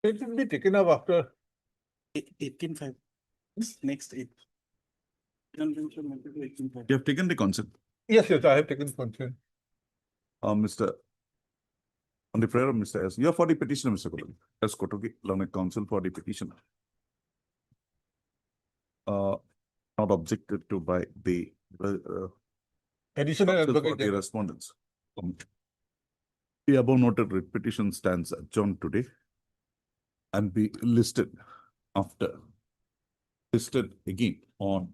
It will be taken up after. 18.5. Next 8. You have taken the concept. Yes, I have taken consent. Mr. On the prayer of Mr. S. You are for the petitioner, Mr. Kotogi. S. Kotogi, learned counsel for the petitioner. Not objected to by the Additional counsel for advocate. the respondents. The above noted writ petition stands adjourned today and be listed again on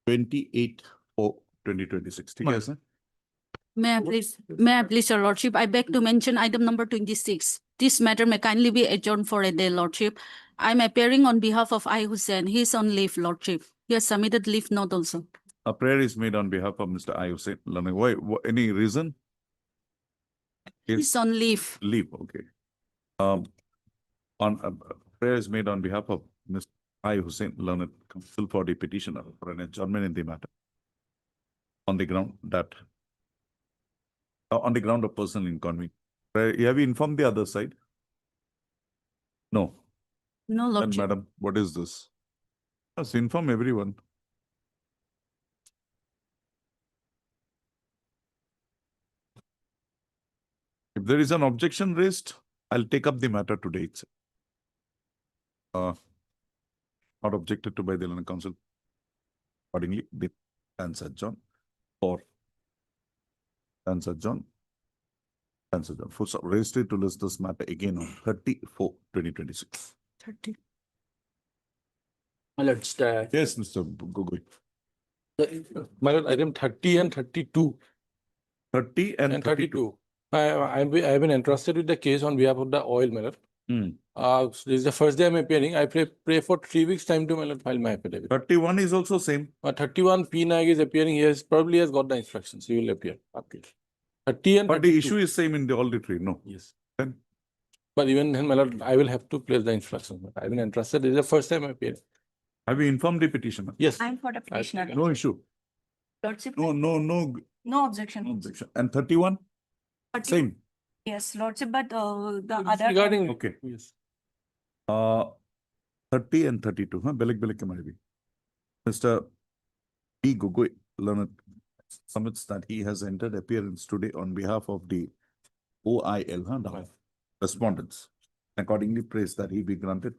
28/4/2026. ठीक है sir? May I please, Your Lordship, I beg to mention item number 26. This matter may kindly be adjourned for a day, Lordship. I'm appearing on behalf of I. Hussain. He is on leave, Lordship. He has submitted leave note also. A prayer is made on behalf of Mr. I. Hussain. Why? Any reason? He's on leave. Leave, okay. Prayer is made on behalf of Mr. I. Hussain, learned counsel for the petitioner for an adjournment in the matter on the ground of personal inconvenience. Have you informed the other side? No. No, And Lordship. madam, what is this? Yes, inform everyone. If there is an objection raised, I'll take up the matter today itself. Not objected to by the learned counsel. Accordingly, the stands adjourned or stands adjourned. For registered to list this matter again on 30/4/2026. 30. My lord, Yes, Mr. Gogoi. My lord, item 30 and 32. 30 and 32. I've been entrusted with the case on behalf of the oil, my lord. So this is the first day I'm appearing. I pray for 3 weeks time to my lord file my affidavit. 31 is also same. 31 P Nag is appearing. He has probably got the instructions. He will appear. Okay. 30 and But 32. the issue is same in all the three. No. Yes. Then But even then, my lord, I will have to place the instructions. I've been entrusted. This is the first time I'm appearing. have you informed the petitioner? Yes. I'm for the petitioner. No issue. Lordship. No No objection. objection. And 31? Same. Yes, Lordship, but the It's other. regarding. Okay. Yes. 30 and 32. Belik ke might be. Mr. B. Gogoi learned submits that he has entered appearance today on behalf of the OIL, the respondents. Accordingly, prays that he be granted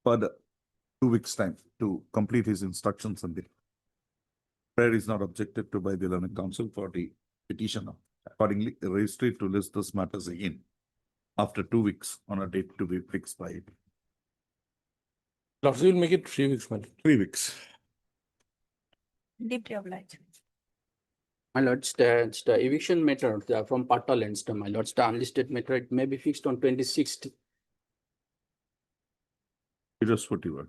further 2 weeks' time to complete his instructions and the prayer is not objected to by the learned counsel for the petitioner. Accordingly, the registry to list this matters again after 2 weeks on a date to be fixed by it. Lordship will make it 3 weeks, my lord. 3 weeks. Deeply obliged. my lord, the eviction matter from Pata lands, my lord, the unlisted matter, it may be fixed on 26th. Just what you were.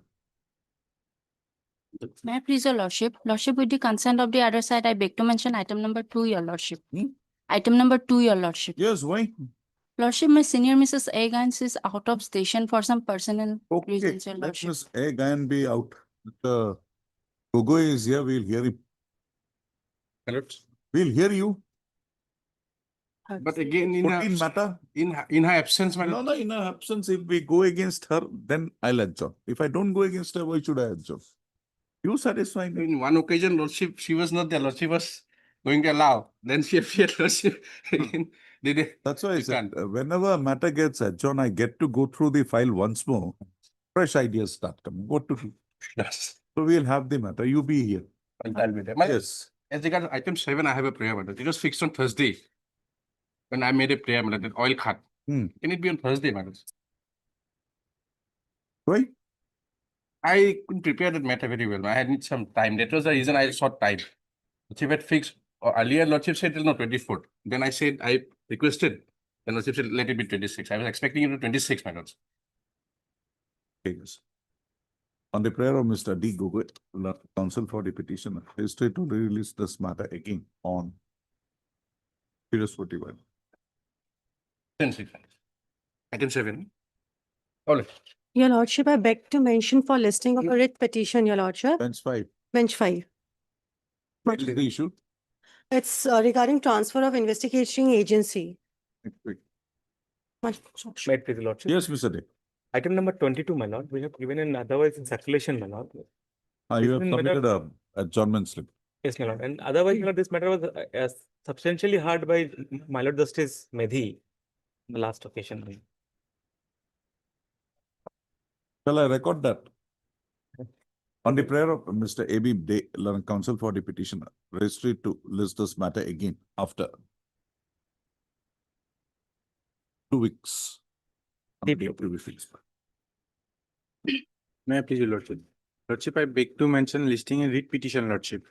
May I please, Your Lordship? Lordship, with the consent of the other side, I beg to mention item number 2, Your Lordship. Item number 2, Your Lordship. Yes, why? Lordship, my senior Mrs. A. Gans is out of station for some personal Okay, reasons, Your let Lordship. Miss A. Gayan be out. The Gogoi is here, we'll hear him. My lord. We'll hear you. But again, in 14 matter. her absence, my No, lord. no, in her absence, if we go against her, then I'll adjourn. If I don't go against her, why should I adjourn? You satisfy me. In one occasion, lordship, she was not there. Lordship was going to allow. Then she appeared. Lordship again. Did it? That's why I You said, can't. whenever a matter gets adjourned, I get to go through the file once more. Fresh ideas start coming. What to do? Yes. So we'll have the matter. You be here. I'll be there. My lord, Yes. as regards item 7, I have a prayer. My lord. It was fixed on Thursday. When I made a prayer, my lord, that oil cut. Hmm. Can it be on Thursday, my lord? Why? I couldn't prepare that matter very well. I had need some time. That was the reason I sought time. Lordship had fixed, or earlier Lordship said till no 24th. Then I said, I requested, then Lordship said, let it be 26. I was expecting it to 26, my lord. Okay, yes. On the prayer of Mr. D. Gogoi, counsel for the petitioner, is to release this matter again on period 41. 10-6. Item 7. All right. Your Lordship, I beg to mention for listing of a writ petition, Your Lordship, Bench 5. bench 5. What is the issue? It's regarding transfer of investigating agency. Next week. May it please, your Lordship. Yes, Mr. Day. Item number 22, my lord, we have given an otherwise in circulation, my lord. You have This is submitted a adjournment slip. Yes, my lord. And otherwise, my lord, this matter was substantially heard by my lord Justice Medhi the last occasion. Shall I record that? On the prayer of Mr. A.B. Day, learned counsel for the petitioner, registry to list this matter again after 2 weeks. Deep. May I please, your Lordship? Lordship, I beg to mention listing a writ petition, Lordship.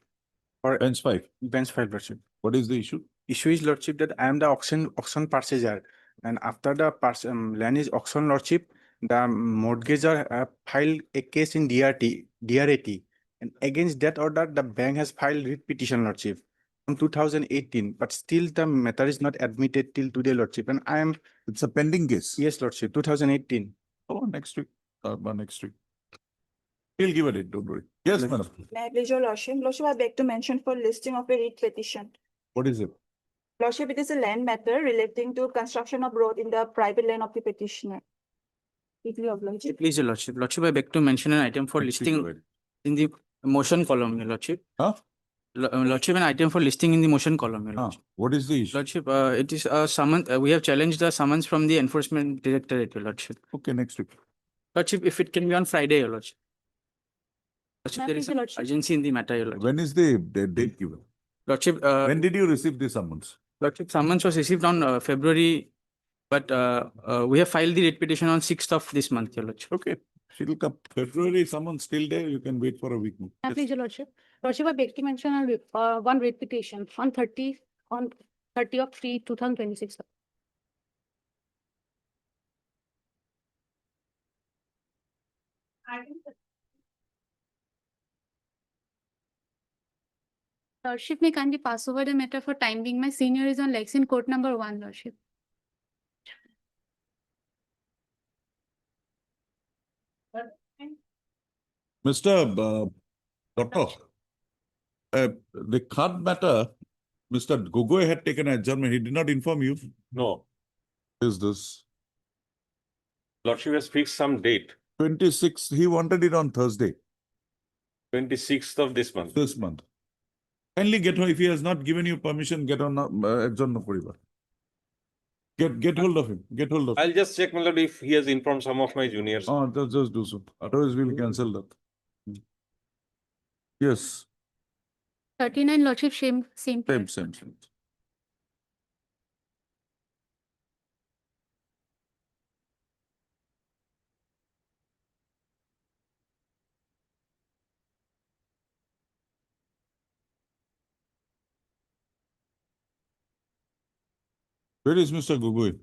For Bench 5. bench file, Lordship. What is the issue? Issue is, Lordship, that I am the auction purchaser, and after the land is auction, Lordship, the mortgagor filed a case in DRAT, and against that order, the bank has filed writ petition, Lordship, from 2018, but still the matter is not admitted till today, Lordship, and I am. It's a pending case. Yes, Lordship, 2018. Oh, next week. Next week. He'll give a date, don't worry. Yes, madam. May I please, your Lordship? Lordship, I beg to mention for listing of a writ petition. What is it? Lordship, it is a land matter relating to construction of road in the private land of the petitioner. Deeply obliged. Please, your Lordship. Lordship, I beg to mention an item for listing in the motion column, your Lordship. Huh? Lordship, an item for listing in the motion column, your Lordship. What is the issue? Lordship, it is a summons, we have challenged the summons from the Enforcement Directorate, your Lordship. Okay, next week. Lordship, if it can be on Friday, your Lordship. Lordship, there is Your some Lordship. urgency in the matter, your Lordship. When is the date given? Lordship, When did you receive the summons? Lordship, summons was received on February, but we have filed the writ petition on 6th of this month, your Lordship. Okay, she'll come. February summons still there, you can wait for a week more. May I please, your Lordship? Lordship, I beg to mention one writ petition on 30 of 3, 2026. Lordship, may kindly pass over the matter for time being. My senior is on legs in court number 1, Lordship. Mr. Doctor, the card matter, Mr. Gogoi had taken an adjournment. He did not inform you. No, What is this? Lordship has fixed some date, 26th, he wanted it on Thursday, 26th of this month. this month. Kindly get on, if he has not given you permission, get on adjournment. Get hold of him, get hold of him. I'll just check, my lord, if he has informed some of my juniors. Oh, just do so. Otherwise, we'll cancel that. Yes, 39, Lordship, same. same. Where is Mr. Gogoi?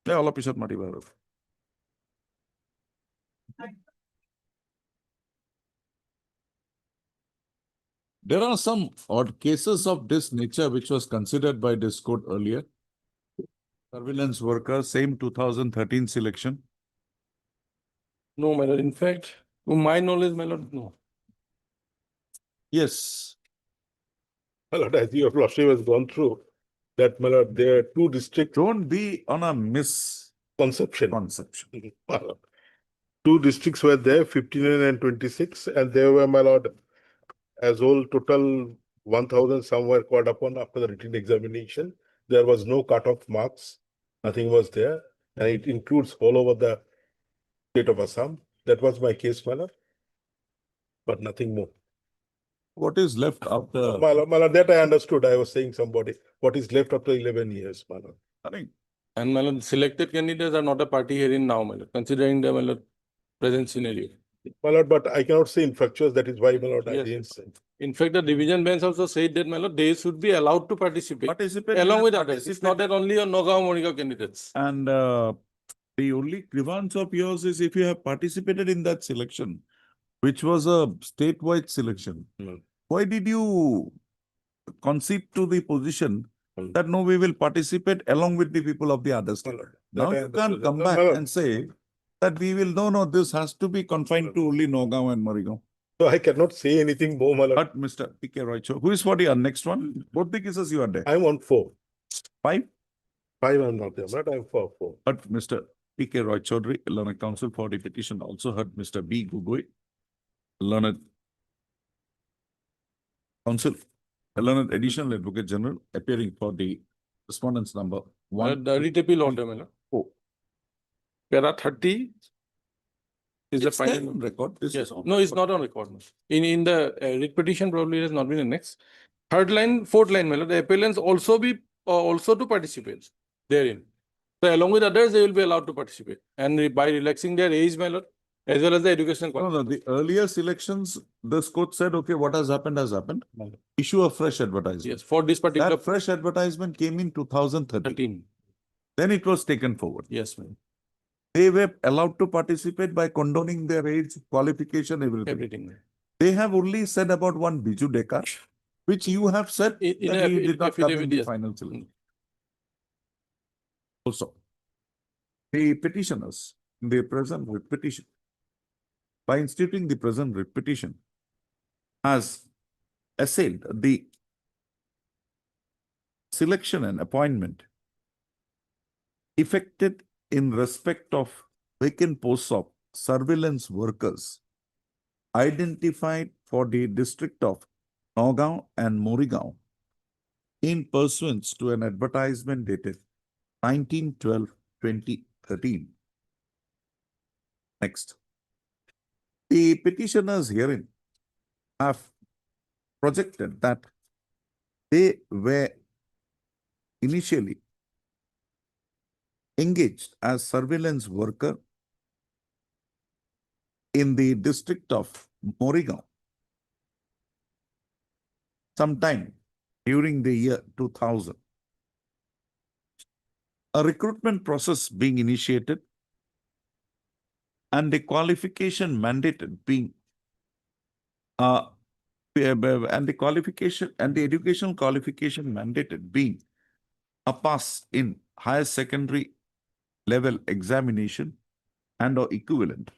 Yeah, all of us are not aware of. There are some odd cases of this nature which was considered by this court earlier. Surveillance worker, same 2013 selection. No, my lord. In fact, to my knowledge, my lord, no. Yes, My lord, as your lordship has gone through, that, my lord, there are two district don't be on a misconception. conception. My lord. Two districts were there, 59 and 26, and there were, my lord, as whole total 1,000 some were called upon after the written examination. There was no cutoff marks, nothing was there, and it includes all over the state of Assam. That was my case, my lord. But nothing more. What is left after? My lord, that I understood. I was saying somebody, what is left after 11 years, my lord. I think And my lord, selected candidates are not a party herein now, my lord, considering the, my lord, present scenario. My lord, but I cannot say infractions, that is why, my lord, I Yes. didn't say. In fact, the division bench also said that, my lord, they should be allowed to participate along with others. It's not that only on Nagaon, Morigaon candidates. And the only grievance of yours is if you have participated in that selection, which was a statewide selection. Hmm. Why did you concede to the position that no, we will participate along with the people of the other state? Now That I you can't understood. come No, back my lord. and say that we will, no, this has to be confined to only Nagaon and Morigaon. So I cannot say anything more, my lord. But Mr. P.K. Roy, who is for the next one? Both the cases you are there. I'm on 4. 5. 5 I'm not there, but I'm for 4. But Mr. P.K. Roy Chaudhary, learned counsel for the petition, also heard Mr. B. Gugoi, learned counsel, learned additional advocate general, appearing for the respondents number 1. The writ appeal order, my lord. Oh. Para 30 is the It's there final. on record. This Yes, is on no, it's record. not on record. No. In the writ petition, probably it has not been annexed. Third line, fourth line, my lord, the appellants also to participate therein. So along with others, they will be allowed to participate. And by relaxing their age, my lord, as well as the educational No, qualification. the earlier selections, this court said, okay, what has happened has happened. Issue a fresh advertisement. Yes, for this particular That fresh advertisement came in 2013. 13. Then it was taken forward. Yes, ma'am. They were allowed to participate by condoning their age, qualification, everything. Everything. ma'am. They have only said about one Biju Deka, which you have said In that a- he did not come in affidavit, the yes. final selection. Also, the petitioners in the present writ petition, by instituting the present writ petition, has assailed the selection and appointment effected in respect of vacant posts of surveillance workers identified for the district of Nagaon and Morigaon in pursuance to an advertisement dated 19/12/2013. Next. The petitioners herein have projected that they were initially engaged as surveillance worker in the district of Morigaon sometime during the year 2000. A recruitment process being initiated and the qualification mandated being and the qualification and the educational qualification mandated being a pass in higher secondary level examination and or equivalent.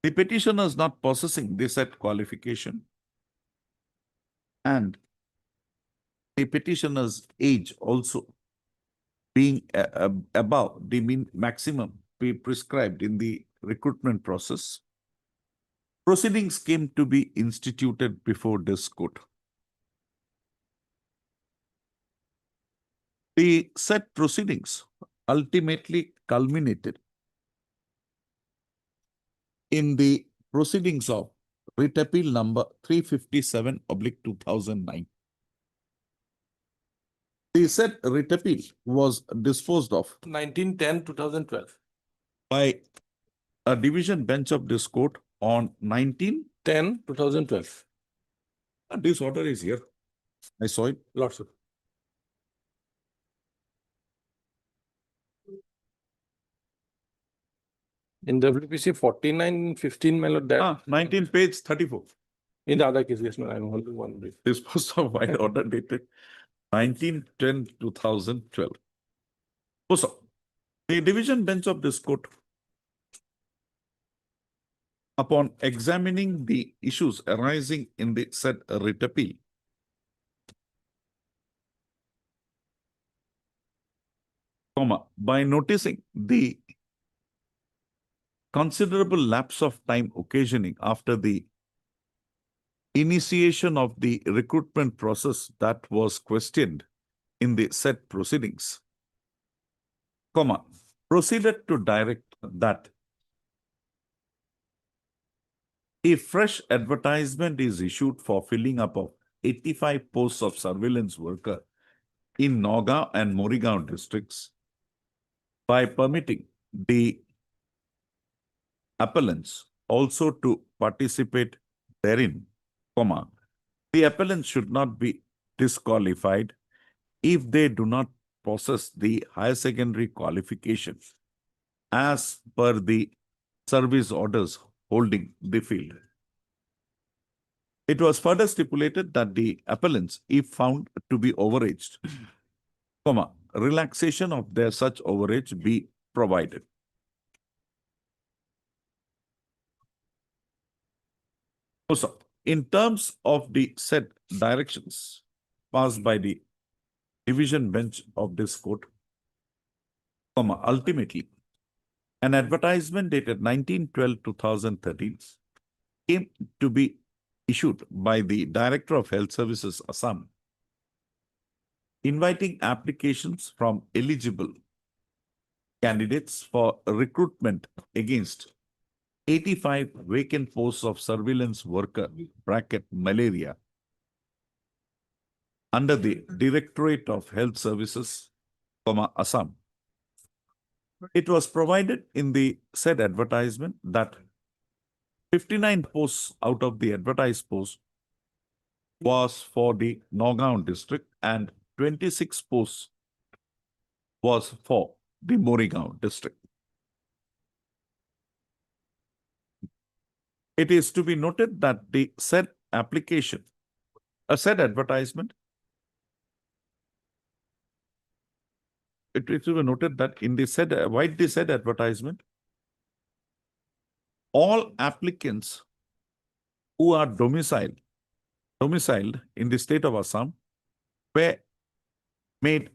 The petitioners not possessing the said qualification and the petitioner's age also being above the maximum prescribed in the recruitment process, proceedings came to be instituted before this court. The said proceedings ultimately culminated in the proceedings of writ appeal number 357/2009. The said writ appeal was disposed of 1910-2012. by a division bench of this court on 19. 10-2012. This order is here. I saw it. Lots of. In WPC 49-15, my lord, that 19 page 34. in the other case, yes, no, I'm holding one brief. Disposed of by order dated 19/10/2012. Also, the division bench of this court, upon examining the issues arising in the said writ appeal, by noticing the considerable lapse of time occasioning after the initiation of the recruitment process that was questioned in the said proceedings, proceeded to direct that a fresh advertisement is issued for filling up of 85 posts of surveillance worker in Nagaon and Morigaon districts by permitting the appellants also to participate therein, the appellants should not be disqualified if they do not possess the higher secondary qualifications as per the service orders holding the field. It was further stipulated that the appellants, if found to be overaged, relaxation of their such overage be provided. Also, in terms of the said directions passed by the division bench of this court, ultimately, an advertisement dated 19/12/2013 came to be issued by the Director of Health Services, Assam, inviting applications from eligible candidates for recruitment against 85 vacant posts of surveillance worker (malaria) under the Directorate of Health Services, Assam. It was provided in the said advertisement that 59 posts out of the advertised posts was for the Nagaon district and 26 posts was for the Morigaon district. It is to be noted that the said application, said advertisement, it is to be noted that in the said, widely said advertisement, all applicants who are domiciled in the state of Assam were made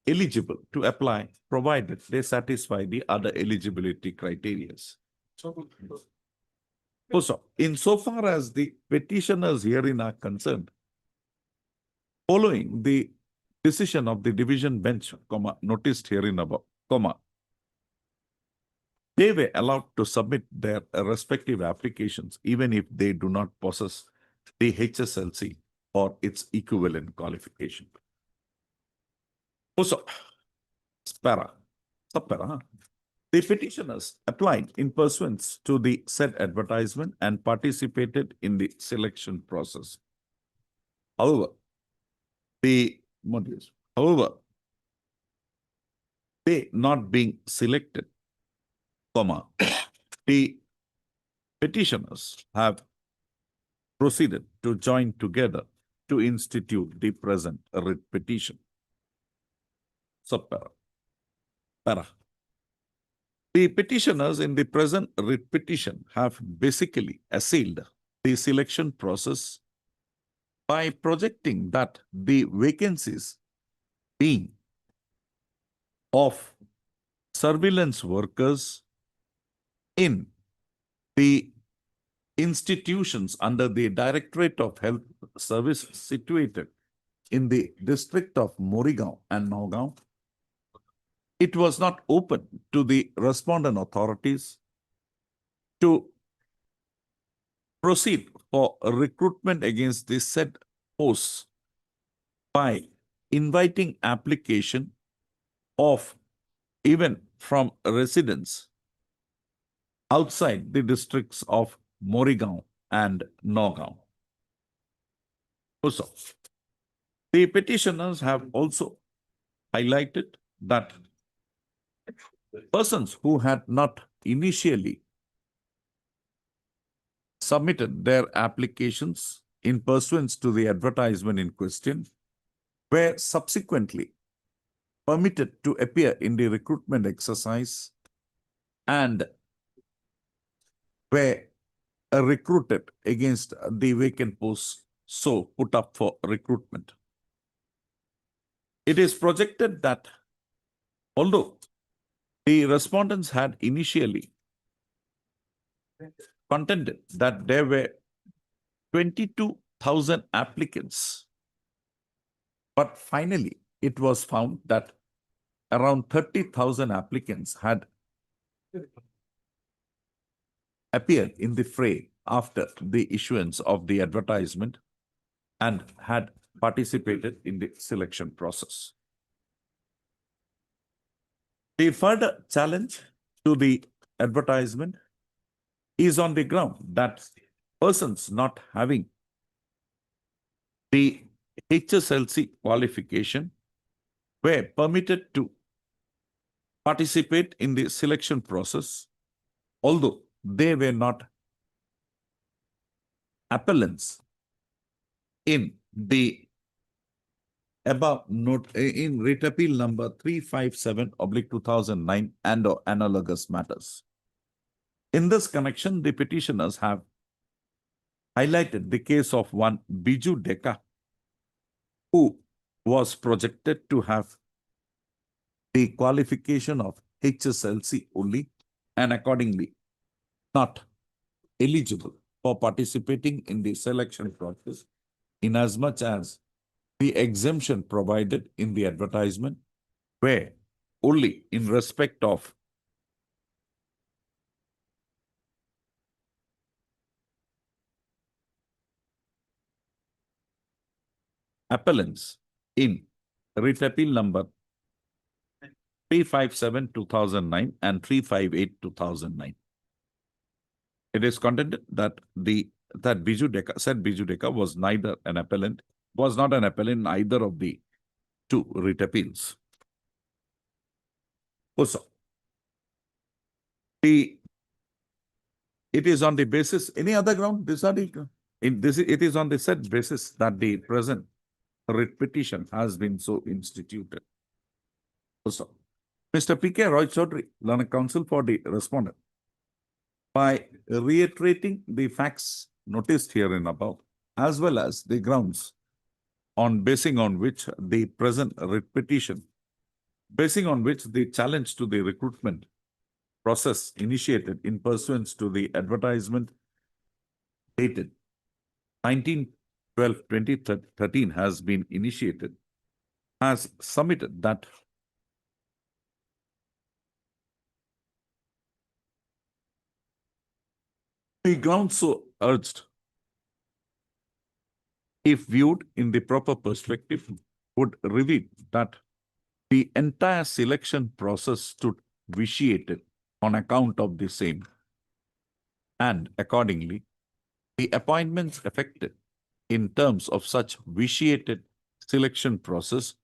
eligible to apply, provided they satisfy the other eligibility criteria. Also, insofar as the petitioners herein are concerned, following the decision of the division bench, noticed herein above, they were allowed to submit their respective applications even if they do not possess the HSLC or its equivalent qualification. Also, subpara, the petitioners applied in pursuance to the said advertisement and participated in the selection process. However, they not being selected, the petitioners have proceeded to join together to institute the present writ petition. Subpara. Para. The petitioners in the present writ petition have basically assailed the selection process by projecting that the vacancies being of surveillance workers in the institutions under the Directorate of Health Services situated in the district of Morigaon and Nagaon, it was not open to the respondent authorities to proceed for recruitment against the said posts by inviting application of even from residents outside the districts of Morigaon and Nagaon. Also, the petitioners have also highlighted that persons who had not initially submitted their applications in pursuance to the advertisement in question were subsequently permitted to appear in the recruitment exercise and were recruited against the vacant posts so put up for recruitment. It is projected that although the respondents had initially contended that there were 22,000 applicants, but finally it was found that around 30,000 applicants had appeared in the fray after the issuance of the advertisement and had participated in the selection process. The further challenge to the advertisement is on the ground that persons not having the HSLC qualification were permitted to participate in the selection process, although they were not appellants in the above note in writ appeal number 357/2009 and analogous matters. In this connection, the petitioners have highlighted the case of one Biju Deka, who was projected to have the qualification of HSLC only and accordingly not eligible for participating in the selection process inasmuch as the exemption provided in the advertisement were only in respect of appellants in writ appeal number 357/2009 and 358/2009. It is contended that said Biju Deka was not an appellant in either of the two writ appeals. Also, it is on the basis, any other ground, it is on the said basis that the present writ petition has been so instituted. Also, Mr. P.K. Roy Chaudhary, learned counsel for the respondent, by reiterating the facts noticed herein above, as well as the grounds basing on which the present writ petition, basing on which the challenge to the recruitment process initiated in pursuance to the advertisement dated 19/12/2013 has been initiated, has submitted that the grounds so urged, if viewed in the proper perspective, would reveal that the entire selection process stood vitiated on account of the same, and accordingly, the appointments effected in terms of such vitiated selection process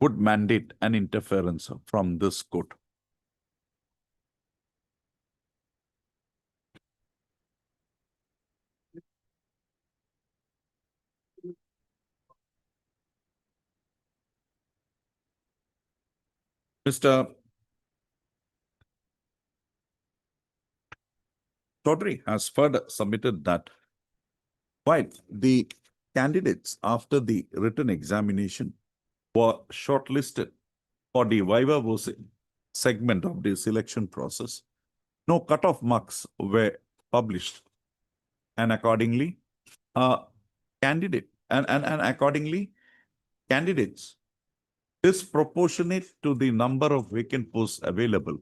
would mandate an interference from this court. Mr. Chaudhary has further submitted that while the candidates after the written examination were shortlisted for the viva voce segment of the selection process, no cutoff marks were published, and accordingly, candidates disproportionate to the number of vacant posts available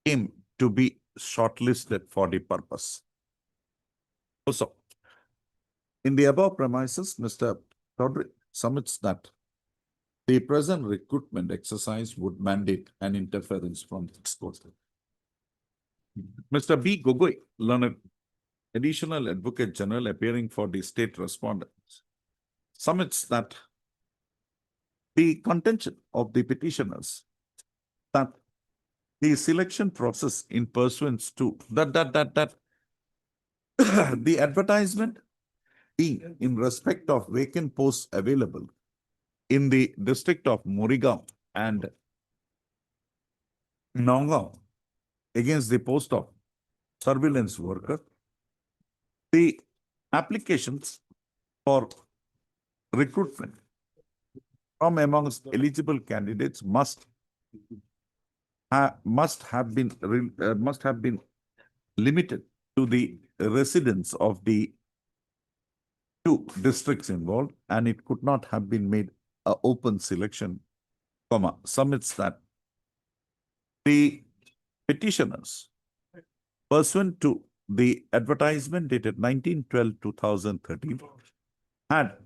came to be shortlisted for the purpose. Also, in the above premises, Mr. Chaudhary submits that the present recruitment exercise would mandate an interference from this court. Mr. B. Gogoi, learned additional advocate general appearing for the state respondents, submits that the contention of the petitioners that the selection process in pursuance to the advertisement being in respect of vacant posts available in the district of Morigaon and Nonggaon against the post of surveillance worker, the applications for recruitment from amongst eligible candidates must have been limited to the residents of the two districts involved, and it could not have been made an open selection, submits that the petitioners, pursuant to the advertisement dated 19/12/2013, had,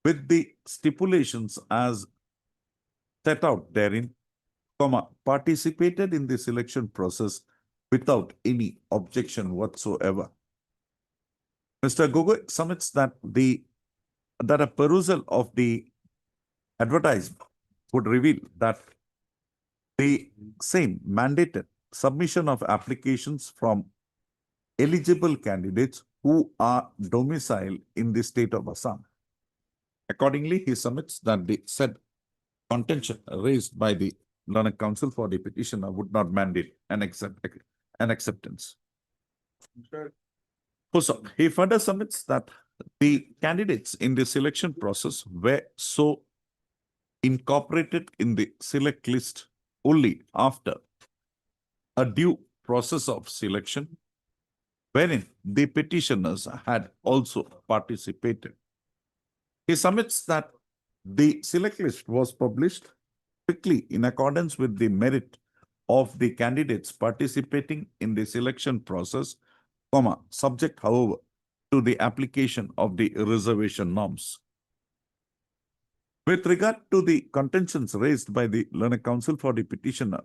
with the stipulations as set out therein, participated in the selection process without any objection whatsoever. Mr. Gogoi submits that a perusal of the advertisement would reveal that the same mandated submission of applications from eligible candidates who are domiciled in the state of Assam. Accordingly, he submits that the said contention raised by the learned counsel for the petitioner would not mandate an acceptance. Also, he further submits that the candidates in the selection process were so incorporated in the select list only after a due process of selection, wherein the petitioners had also participated. He submits that the select list was published strictly in accordance with the merit of the candidates participating in the selection process, subject, however, to the application of the reservation norms. With regard to the contentions raised by the learned counsel for the petitioner,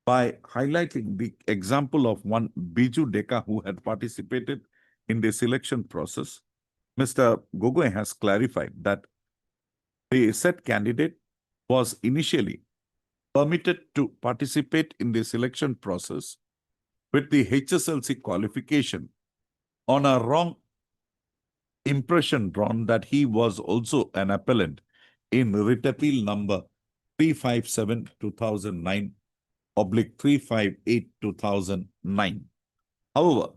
by highlighting the example of one Biju Deka who had participated in the selection process, Mr. Gogoi has clarified that the said candidate was initially permitted to participate in the selection process with the HSLC qualification on a wrong impression drawn that he was also an appellant in writ appeal number 357/2009 / 358/2009. However,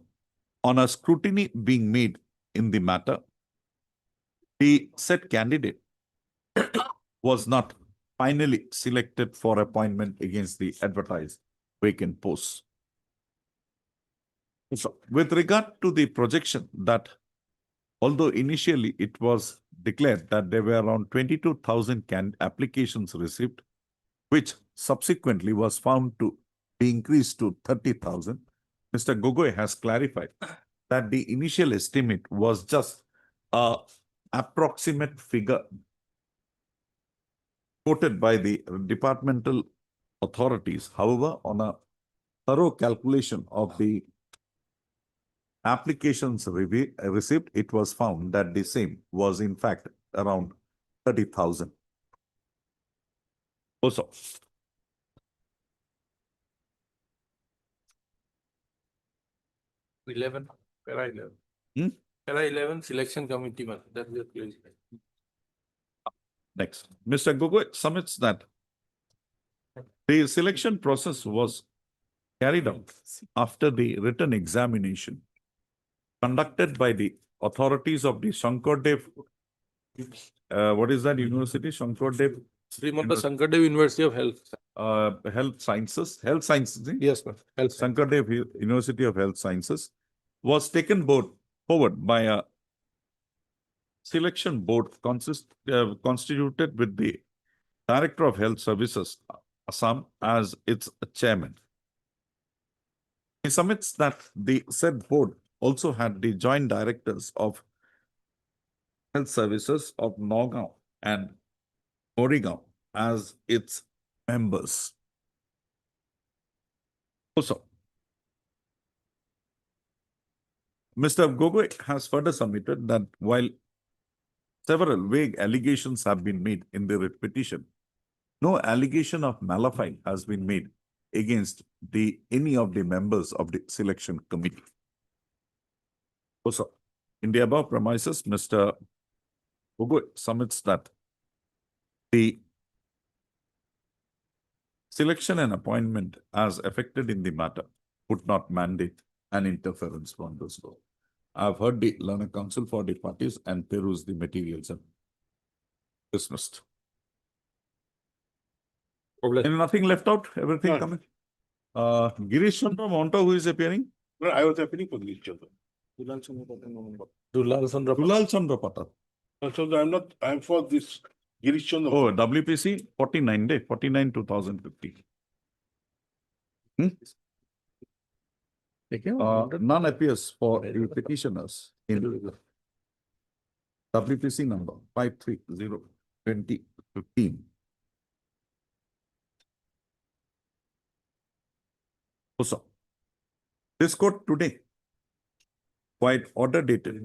on a scrutiny being made in the matter, the said candidate was not finally selected for appointment against the advertised vacant posts. So, with regard to the projection that although initially it was declared that there were around 22,000 applications received, which subsequently was found to be increased to 30,000, Mr. Gogoi has clarified that the initial estimate was just an approximate figure quoted by the departmental authorities. However, on a thorough calculation of the applications received, it was found that the same was in fact around 30,000. Also, Para 11. Hmm? Para 11 selection committee, that's the place. next, Mr. Gogoi submits that the selection process was carried out after the written examination conducted by the authorities of the Shankardev, what is that university? Shankardev Srimanta Shankardev University of Health. Health Sciences. Health Sciences. Yes, ma'am. Health Science. Shankardev University of Health Sciences was taken forward by a selection board constituted with the Director of Health Services, Assam, as its chairman. He submits that the said board also had the joint directors of Health Services of Nagaon and Morigaon as its members. Also, Mr. Gogoi has further submitted that while several vague allegations have been made in the writ petition, no allegation of malafide has been made against any of the members of the selection committee. Also, in the above premises, Mr. Gogoi submits that the selection and appointment as affected in the matter would not mandate an interference from this law. I have heard the learned counsel for the parties and perused the materials and dismissed. And nothing left out, everything None. coming. Girish Chandra Monta, who is appearing? No, I was appealing for this children. Dulal Chandra. Dulal Chandra Patar. So I'm for this Girish Chandra. Oh, WPC 49 day, 49/2050. None appears for the petitioners in WPC number 530/2015. Also, this court today, quite order dated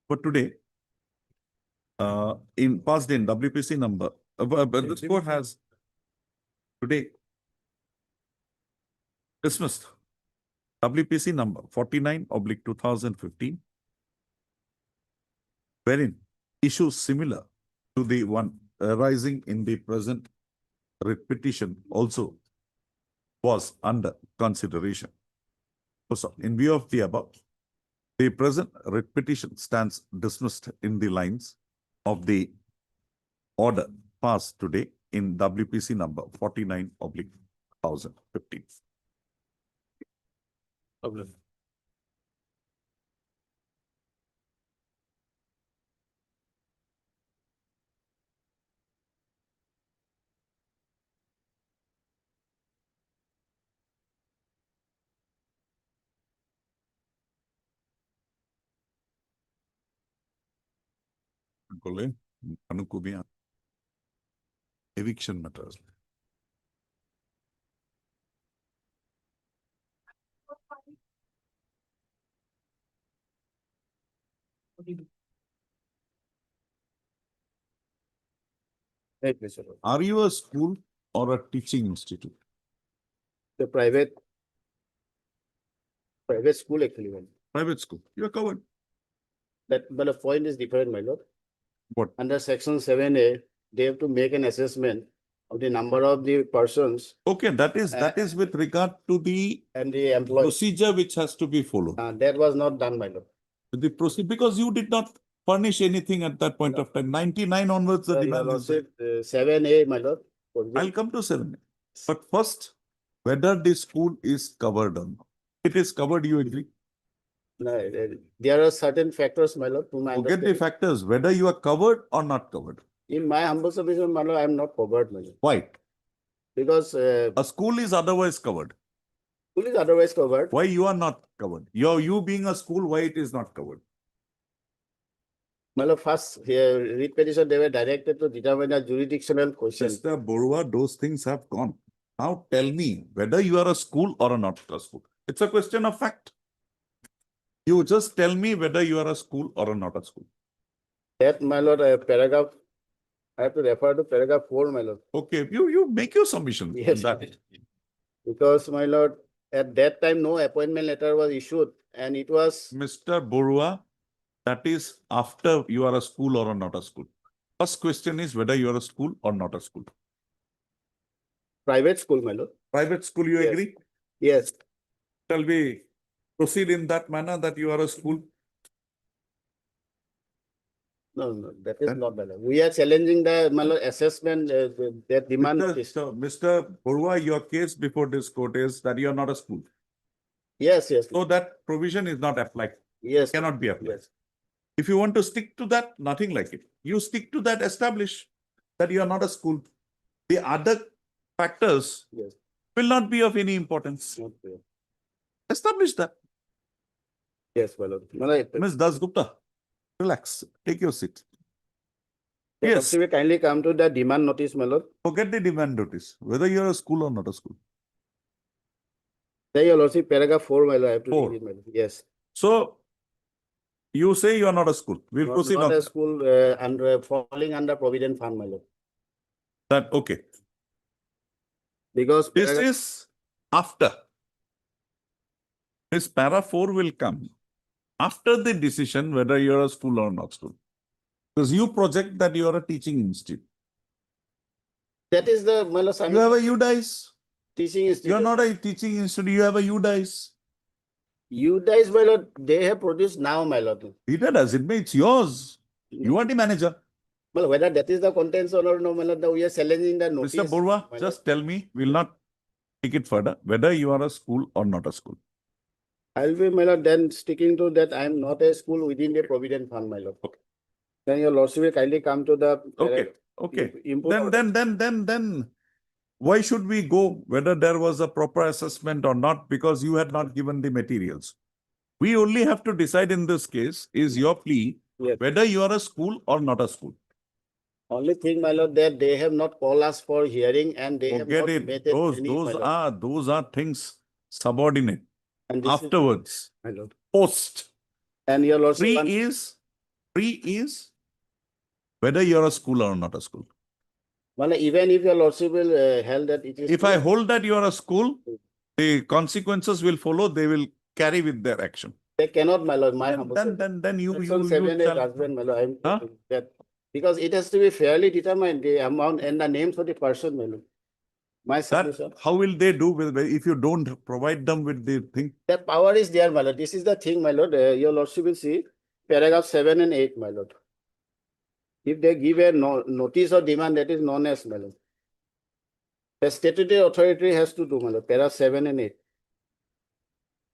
for today, passed in WPC number, but this court has today dismissed WPC number 49/2015, wherein issues similar to the one arising in the present writ petition also was under consideration. So, in view of the above, the present writ petition stands dismissed in the lines of the order passed today in WPC number 49/1015. Eviction matters. Right, Mr. Lord. Are you a school or a teaching institute? The private school actually, one. Private school. You are covered. That, but the point is different, my lord. What? Under section 7A, they have to make an assessment of the number of the persons Okay, that is with regard to the and the employees. procedure which has to be followed. That was not done, my lord. The procedure, because you did not furnish anything at that point of time. 99 onwards, the demand is there. 7A, my lord. I'll come to 7. But first, whether the school is covered or not. It is covered, you agree? No, there are certain factors, my lord, to my Forget the understanding. factors, whether you are covered or not covered. In my humble submission, my lord, I am not covered, my lord. Why? Because A school is otherwise covered. school is otherwise covered. Why you are not covered? You being a school, why it is not covered? My lord, first here, writ petition, they were directed to determine a jurisdictional question. Mr. Borua, those things have gone. Now tell me whether you are a school or not a school. It's a question of fact. You just tell me whether you are a school or not a school. That, my lord, paragraph, I have to refer to paragraph 4, my lord. Okay, you make your submission. on Yes. that. Because, my lord, at that time, no appointment letter was issued and it was, Mr. Borua, that is after you are a school or not a school. First question is whether you are a school or not a school. private school, my lord. Private school, you Yes. agree? Yes. Shall we proceed in that manner that you are a school? No, that is Then- not, my lord. We are challenging the, my lord, assessment, that demand. Mr. Borua, your case before this court is that you are not a school. Yes, yes, So that provision is not applied, yes, cannot be applied. yes. If you want to stick to that, nothing like it. You stick to that, establish that you are not a school. The other factors Yes. will not be of any importance. Not clear. Establish that. Yes, my lord. My lord, Ms. Dasgupta, relax, take your seat. the Yes. Constable kindly come to the demand notice, my lord. Forget the demand notice, whether you are a school or not a school. There you will see paragraph 4, my lord. I have to 4. read it, my lord. Yes. So you say you are not a school. We'll proceed Not on a that. school falling under Provident Fund, my lord. That. Okay. Because This paragraph- is after. This para 4 will come after the decision whether you are a school or not school. Because you project that you are a teaching institute. that is the, my lord, You have a UDICE. teaching institute. You are not a teaching institute, you have a UDICE. You guys, my lord, they have produced now, my lord. It does, it means it's yours. You are the manager. Well, whether that is the contents or no, my lord, we are challenging the notice. Mr. Borua, my just tell me, we'll not take it further, whether you are a school or not a school. I'll be, my lord, then sticking to that I am not a school within the Provident Fund, my lord. Okay. Then your lordship will kindly come to the. Okay, okay. Input. Then, why should we go whether there was a proper assessment or not? Because you had not given the materials. We only have to decide in this case is your plea, Yes. whether you are a school or not a school. Only thing, my lord, that they have not called us for hearing and they have Forget not it. made Those, any, my lord. those are things subordinate. And this is- Afterwards, my lord. post. And your lordship. Pre is whether you are a school or not a school. Well, even if your lordship will held that it is. If I hold that you are a school, the consequences will follow. They will carry with their action. They cannot, my lord, my humble. Then you Section 7 shall- husband, my lord, I'm Huh? that because it has to be fairly determined, the amount and the names of the person, my lord. My submission. that, how will they do with if you don't provide them with the thing? That power is there, my lord. This is the thing, my lord. Your lordship will see paragraph 7 and 8, my lord. If they give a notice of demand, that is known as, my lord. The statutory authority has to do, my lord, para 7 and 8.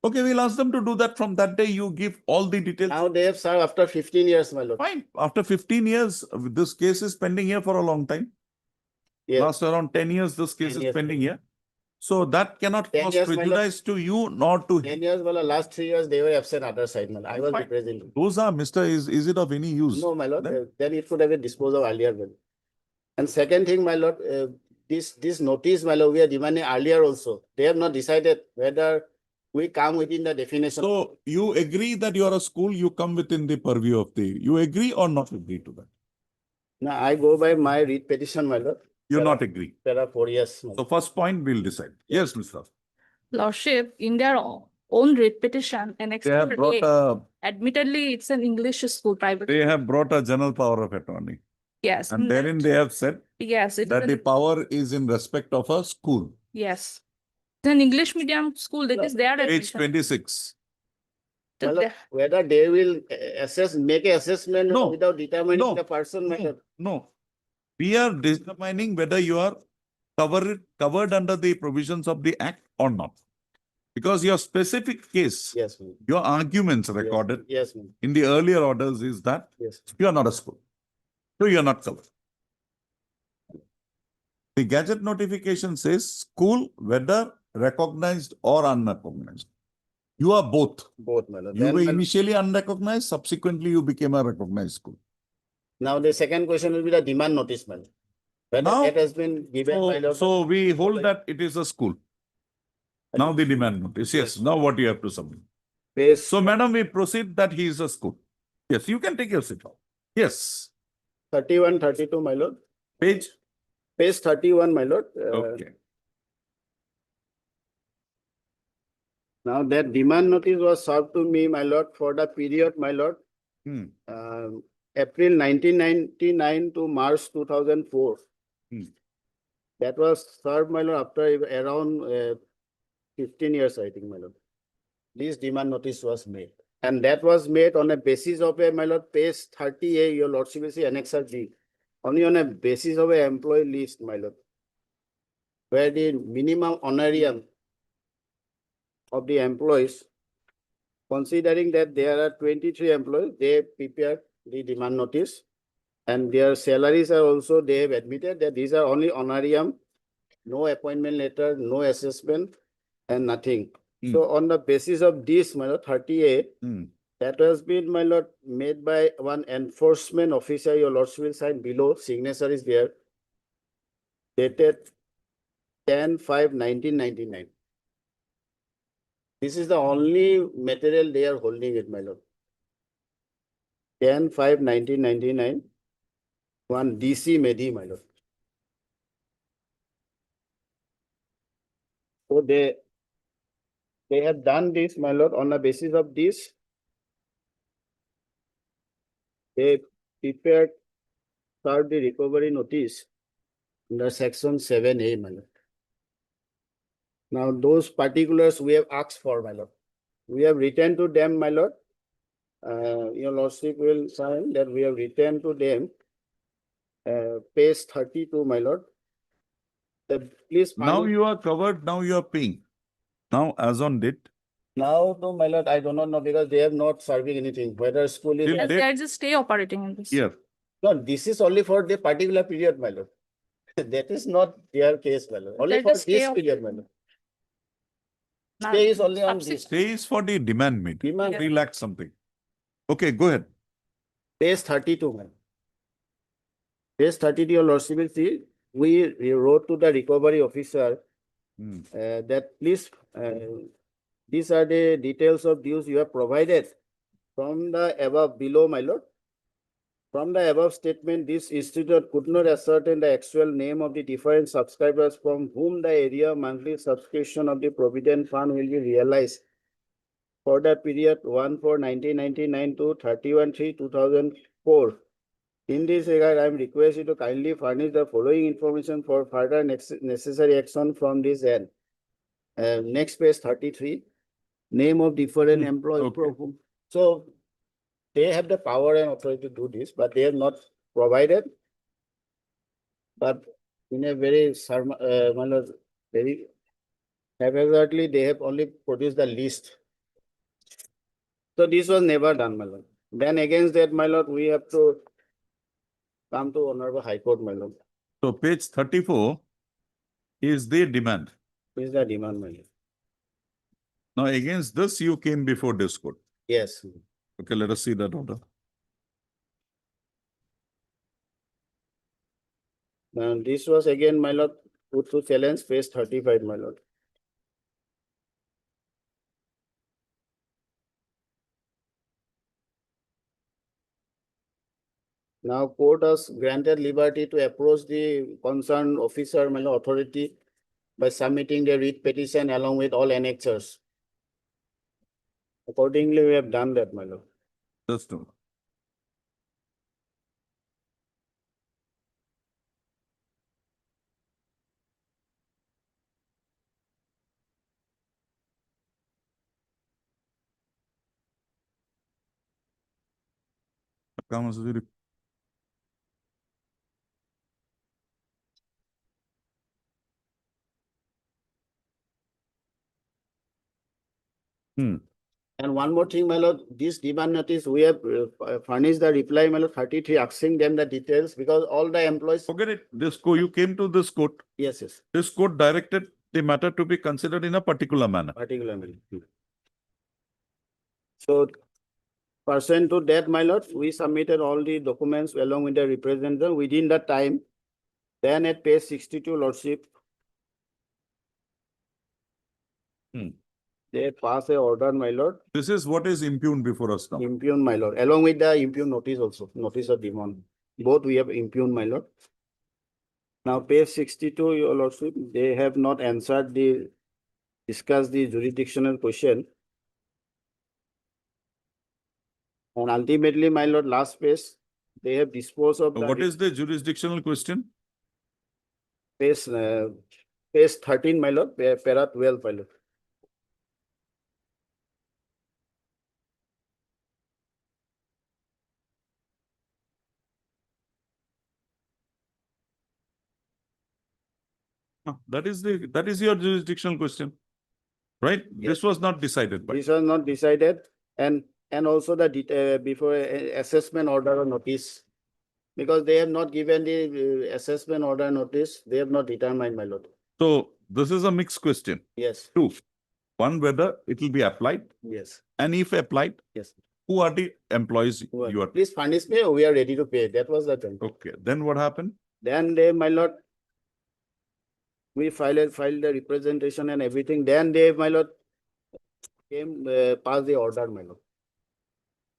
Okay, we'll ask them to do that. From that day, you give all the details. Now they have served after 15 years, my lord. Fine. After 15 years, this case is pending here for a long time. Yes. Last around 10 years, this case 10 is years. pending here. So that cannot 10 cause years, my lord. prejudice to you, nor to 10 him. years, well, last 3 years, they were absent other side, my lord. I was Fine. representing. Those are, Mr. Is it of any use? No, my lord, Then- then it should have been disposed of earlier. Well. And second thing, my lord, this notice, my lord, we are demanding earlier also. They have not decided whether we come within the definition. So you agree that you are a school, you come within the purview of you agree or not agree to that? Now I go by my read petition, my lord. You There not are- agree. There are 4 years. my So lord. first point we'll decide. Yes, Mr. Lordship, in their own writ petition, an They have brought admittedly, it's an English school, private. they have brought a general power of attorney. Yes. And therein they have said Yes, it's that the power is in respect of a school. yes. It's an English medium school, that is their Page admission. 26. So My lord, the- whether they will make a assessment No. without determining No. the person, my lord. No. We are determining whether you are covered under the provisions of the Act or not. Because your specific case, Yes, ma'am. your arguments recorded Yes, ma'am. in the earlier orders is that Yes. you are not a school. So you are not covered. The Gazette notification says school, whether recognized or unrecognized. You are both. Both, my lord. You Then, were my lord, initially unrecognized, subsequently you became a recognized school. now the second question will be the demand notice, my lord. Whether Now- that has been given, my lord. So we hold that it is a school. Now the demand notice. Yes, now what you have to submit. Base So madam, we proceed that he is a school. Yes, you can take your seat. Yes. 31, 32, my lord. Page. Page 31, my lord. Okay. Now that demand notice was served to me, my lord, for the period, my lord, Hmm. April 1999 to March 2004. Hmm. That was served, my lord, after around 15 years, I think, my lord. This demand notice was made. And that was made on a basis of a, my lord, page 30A, your lordship will see Annexure D. Only on a basis of a employee list, my lord. Where the minimum honorarium of the employees, considering that there are 23 employees, they prepared the demand notice. And their salaries are also, they have admitted that these are only honorarium, no appointment letter, no assessment, and nothing. Hmm. So on the basis of this, my lord, 30A, Hmm. that has been, my lord, made by one enforcement officer, your lordship will sign below, signature is there, dated 10/5/1999. This is the only material they are holding it, my lord. 10/5/1999, one DC Medhi, my lord. So they have done this, my lord, on the basis of this. They prepared, served the recovery notice under section 7A, my lord. Now, those particulars we have asked for, my lord. We have written to them, my lord. Your lordship will sign that we have written to them. Page 32, my lord. Please. Now find- you are covered, now you are paying. Now as on date. Now, no, my lord, I do not know because they have not serving anything, whether school is. Till Yes, date- there is a stay operating in this. Here. No, this is only for the particular period, my lord. That is not their case, my lord. Only Let for us stay this of- period, my lord. Now, Stay is only on subsequent- this. Stay is for the demand made. Demand. 3 lakh something. Okay, go ahead. Page 32, man. Page 32, your lordship will see, we wrote to the recovery officer Hmm. that please, these are the details of dues you have provided from the above below, my lord. From the above statement, this institute could not ascertain the actual name of the different subscribers from whom the area monthly subscription of the Provident Fund will be realized for the period 1/4/1999 to 31/3/2004. In this regard, I am requested to kindly furnish the following information for further necessary action from this end. Next page 33, name of different employees. okay. So they have the power and authority to do this, but they have not provided. But in a very, very haphazardly, they have only produced the list. So this was never done, my lord. Then against that, my lord, we have to come to Honorable High Court, my lord. So page 34 is the demand. This is the demand, my lord. Now against this, you came before this court. Yes. Okay, let us see that order. And this was again, my lord, put to challenge page 35, my lord. Now court has granted liberty to approach the concerned officer, my lord, authority by submitting the writ petition along with all annexures. Accordingly, we have done that, my lord. Just do. And one more thing, my lord, this demand notice, we have furnished the reply, my lord, 33, asking them the details because all the employees. Forget it. You came to this court. Yes, yes. This court directed the matter to be considered in a particular manner. Particularly. So pursuant to that, my lord, we submitted all the documents along with the representative within the time. Then at page 62, lordship. They pass a order, my lord. This is what is impugned before us now. Impugned, my lord, along with the impugned notice also, notice of demand. Both we have impugned, my lord. Now page 62, your lordship, they have not answered discussed the jurisdictional question. And ultimately, my lord, last page, they have disposed of. What is the jurisdictional question? Page 13, my lord, para 12, my lord. That is your jurisdictional question, right? Yes. This was not decided by. This was not decided, and also the before assessment order or notice, because they have not given the assessment order notice, they have not determined, my lord. So this is a mixed question. Yes. Two, one, whether it will be applied, Yes. and if applied, Yes. who are the employees you are? Please furnish me. We are ready to pay. That was the time. Okay. Then what happened? Then they, my lord, we filed the representation and everything. Then they, my lord, came passed the order, my lord.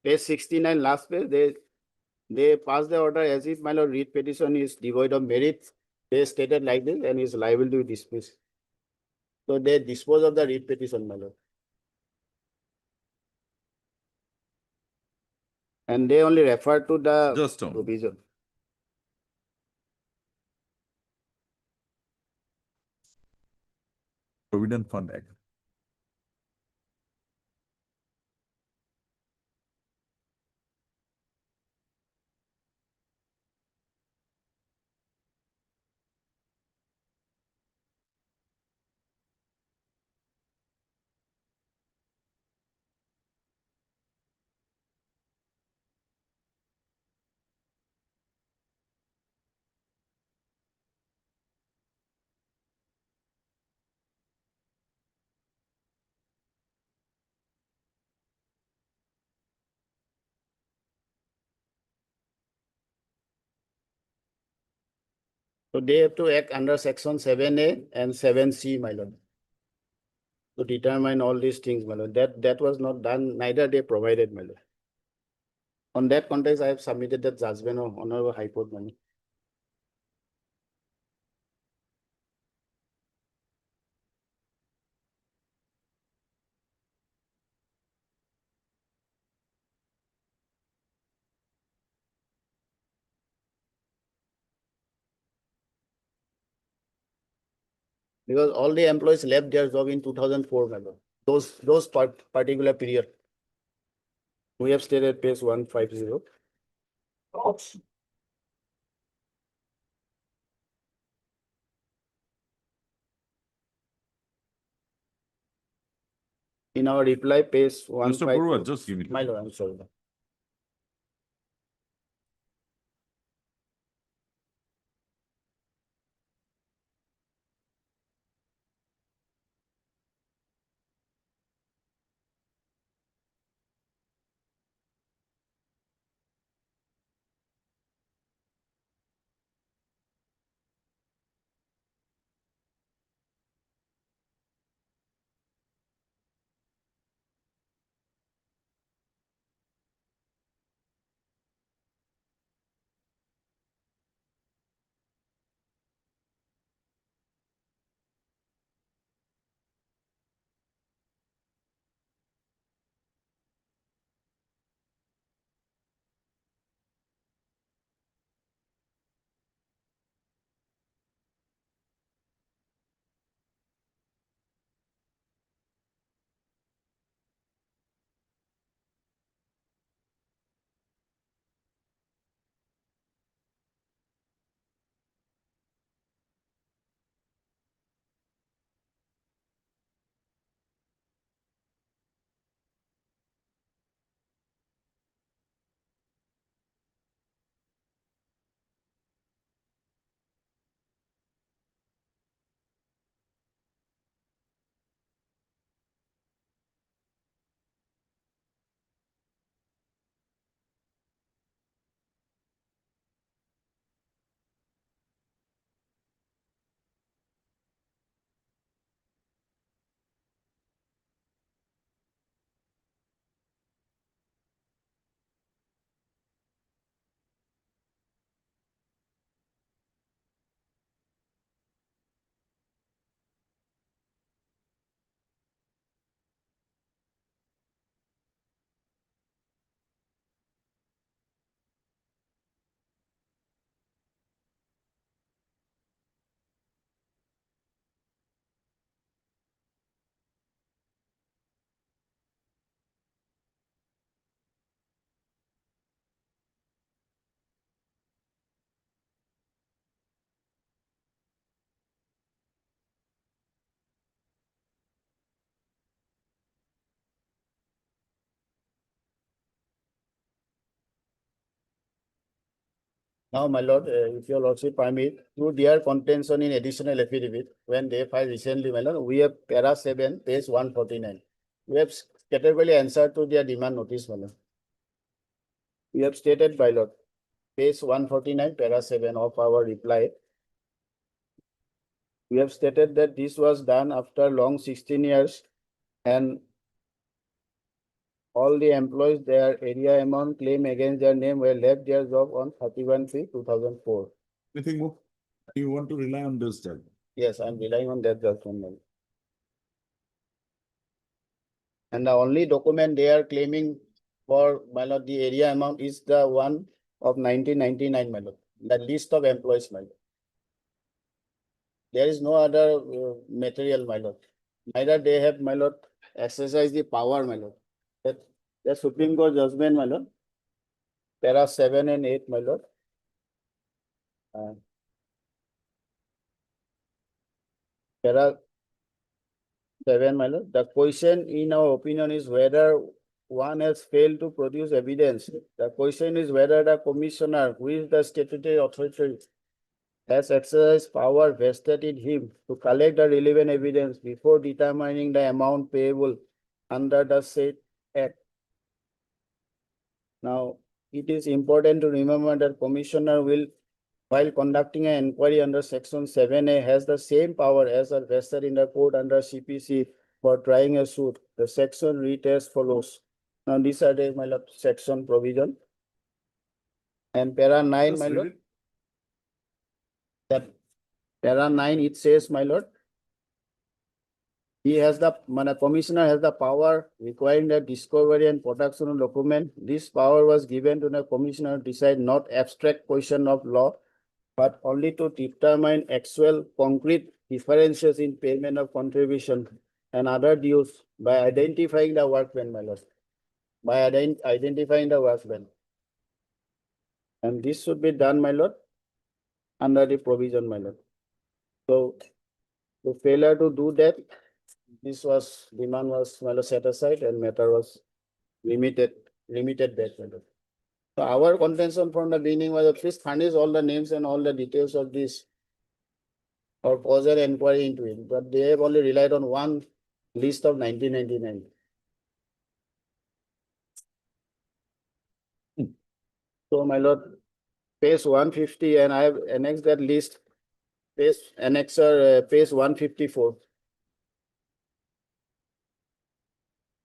Page 69, last page, they passed the order as if, my lord, writ petition is devoid of merit. They stated like this and is liable to be dismissed. So they dispose of the writ petition, my lord. And they only refer to the Just a moment. provision. Provident Fund Act. So they have to act under section 7A and 7C, my lord, to determine all these things, my lord. That was not done, neither they provided, my lord. On that context, I have submitted the judgment of Honorable High Court, my lord. Because all the employees left their job in 2004, my lord. Those particular period. We have stated page 150. in our reply, page Mr. Purva, 152. just give me. My lord, I'm sorry. Now, my lord, if your lordship permit, through their contention in additional affidavit, when they filed recently, my lord, we have para 7, page 149. We have categorically answered to their demand notice, my lord. We have stated, my lord, page 149, para 7 of our reply. We have stated that this was done after long 16 years and all the employees, their area amount claim against their name were left their job on 31/3/2004. Anything more? You want to rely on this, Judge? Yes, I'm relying on that judgment. And the only document they are claiming for, my lord, the area amount is the one of 1999, my lord, the list of employees, my lord. There is no other material, my lord. Neither they have, my lord, exercised the power, my lord. That the Supreme Court judgment, my lord, para 7 and 8, my lord. Para 7, my lord. The question in our opinion is whether one has failed to produce evidence. The question is whether the commissioner, who is the statutory authority, has exercised power vested in him to collect the relevant evidence before determining the amount payable under the said act. Now, it is important to remember that commissioner will, while conducting an inquiry under section 7A, has the same power as are vested in the court under CPC for trying a suit. The section read as follows. Now, these are the, my lord, section provision. And para 9, Just my read lord. it. That para 9, it says, my lord, he has the, commissioner has the power requiring the discovery and production of document. This power was given to the commissioner to decide not abstract question of law, but only to determine actual concrete differences in payment of contribution and other dues by identifying the workman, my lord. By identifying the workman. And this should be done, my lord, under the provision, my lord. So, the failure to do that, This was, demand was, my lord, set aside and matter was limited back, my lord. So our contention from the beginning was, please furnish all the names and all the details of this or pause an inquiry into it, but they have only relied on one list of 1999. So, my lord, page 150, and I have annexed that list, page annexer, page 154.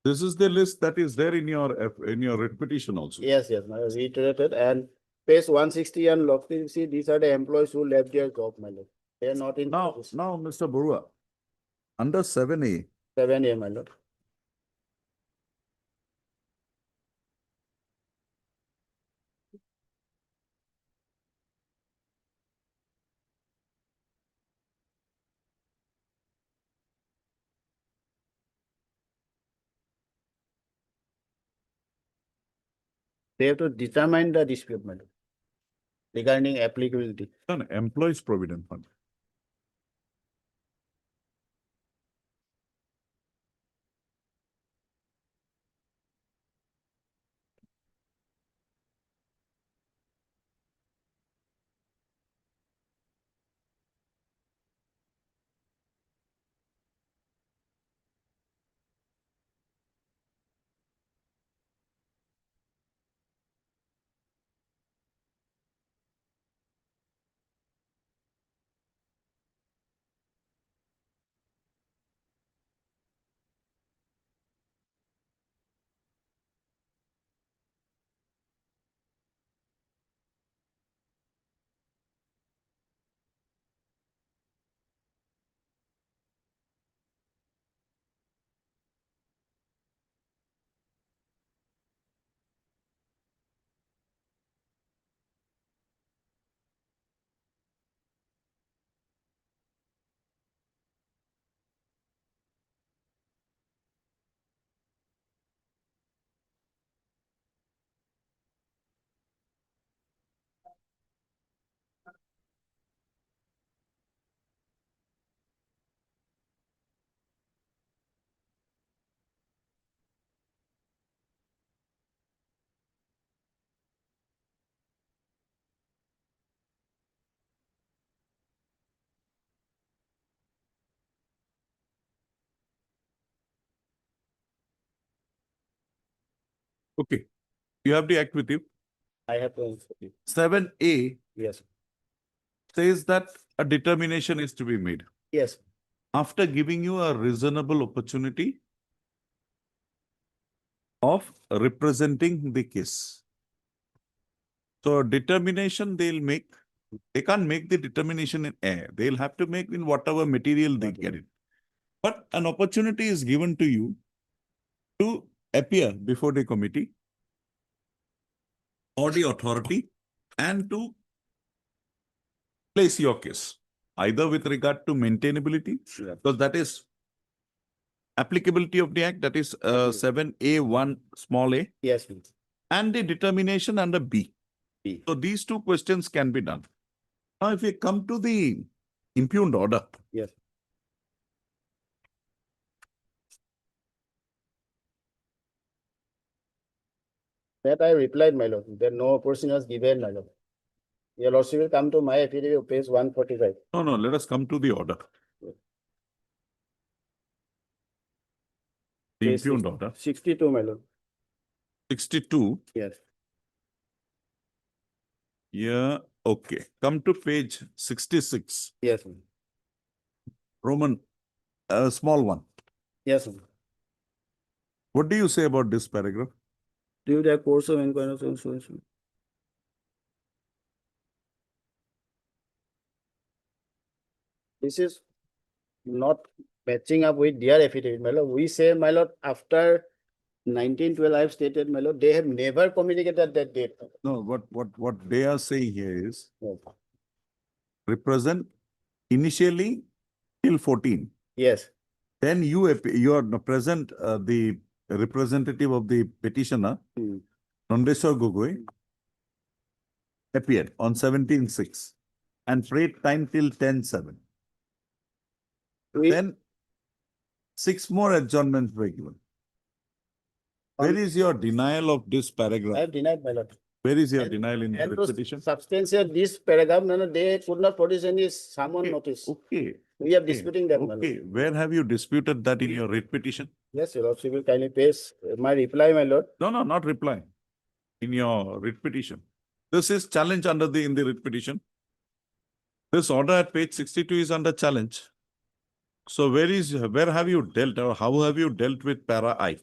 This is the list that is there in your writ petition also. Yes, I reiterated, and page 160 and lofty, see, these are the employees who left their job, my lord. They are not in. Now, Mr. Barua, under 7A, 7A, my lord. They have to determine the dispute, my lord, regarding applicability. an employees provident fund. Okay, you have the act with you. I have to. 7A Yes, says that a determination is to be made yes, after giving you a reasonable opportunity of representing the case. So determination they'll make, they can't make the determination in air. They'll have to make in whatever material they get it. But an opportunity is given to you to appear before the committee or the authority and to place your case, either with regard to maintainability, because that is applicability of the act, that is 7A1 small a, yes, please. and the determination under B. B. So these two questions can be done. Now, if we come to the impugned order, Yes. That I replied, my lord, that no opportunity was given, my lord. Your lordship will come to my affidavit, page 145. no, let us come to the order. The Page impugned order, 62, my lord. 62. Yes. Yeah, okay. Come to page 66, Yes, ma'am. Roman, small one. Yes, ma'am. What do you say about this paragraph? Due to the course of inquiry, so. This is not matching up with their affidavit, my lord. We say, my lord, after 1912, I have stated, my lord, they have never communicated that date. No, what they are saying here is Yes. represent initially till 14. Yes. Then you are present, the representative of the petitioner, Nandeshwar Gogoi, appeared on 17/6 and prayed time till 10/7. We, Then 6 more adjournments were given. Where is your denial of this I paragraph? have denied, my lord. Where is your And- denial in the And to petition? substantiate this paragraph, no, they could not produce any summon notice. Okay. We are okay, disputing that, my lord. Okay, where have you disputed that in your writ petition? Yes, your lordship will kindly paste my reply, my lord. No, no, not reply. In your writ petition. This is challenge under in the writ petition. This order at page 62 is under challenge. So where have you dealt or how have you dealt with para I?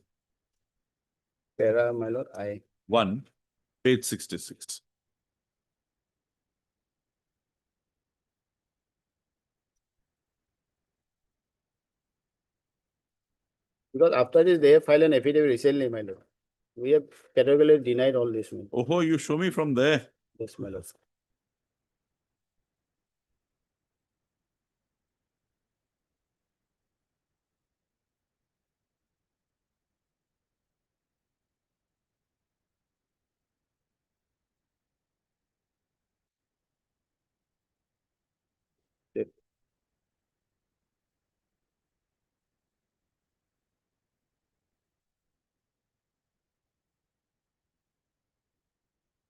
Para, my lord, I. 1, page 66. Because after this, they have filed an affidavit recently, my lord. We have categorically denied all this, my lord. Oh, you show me from there. Yes, my lord.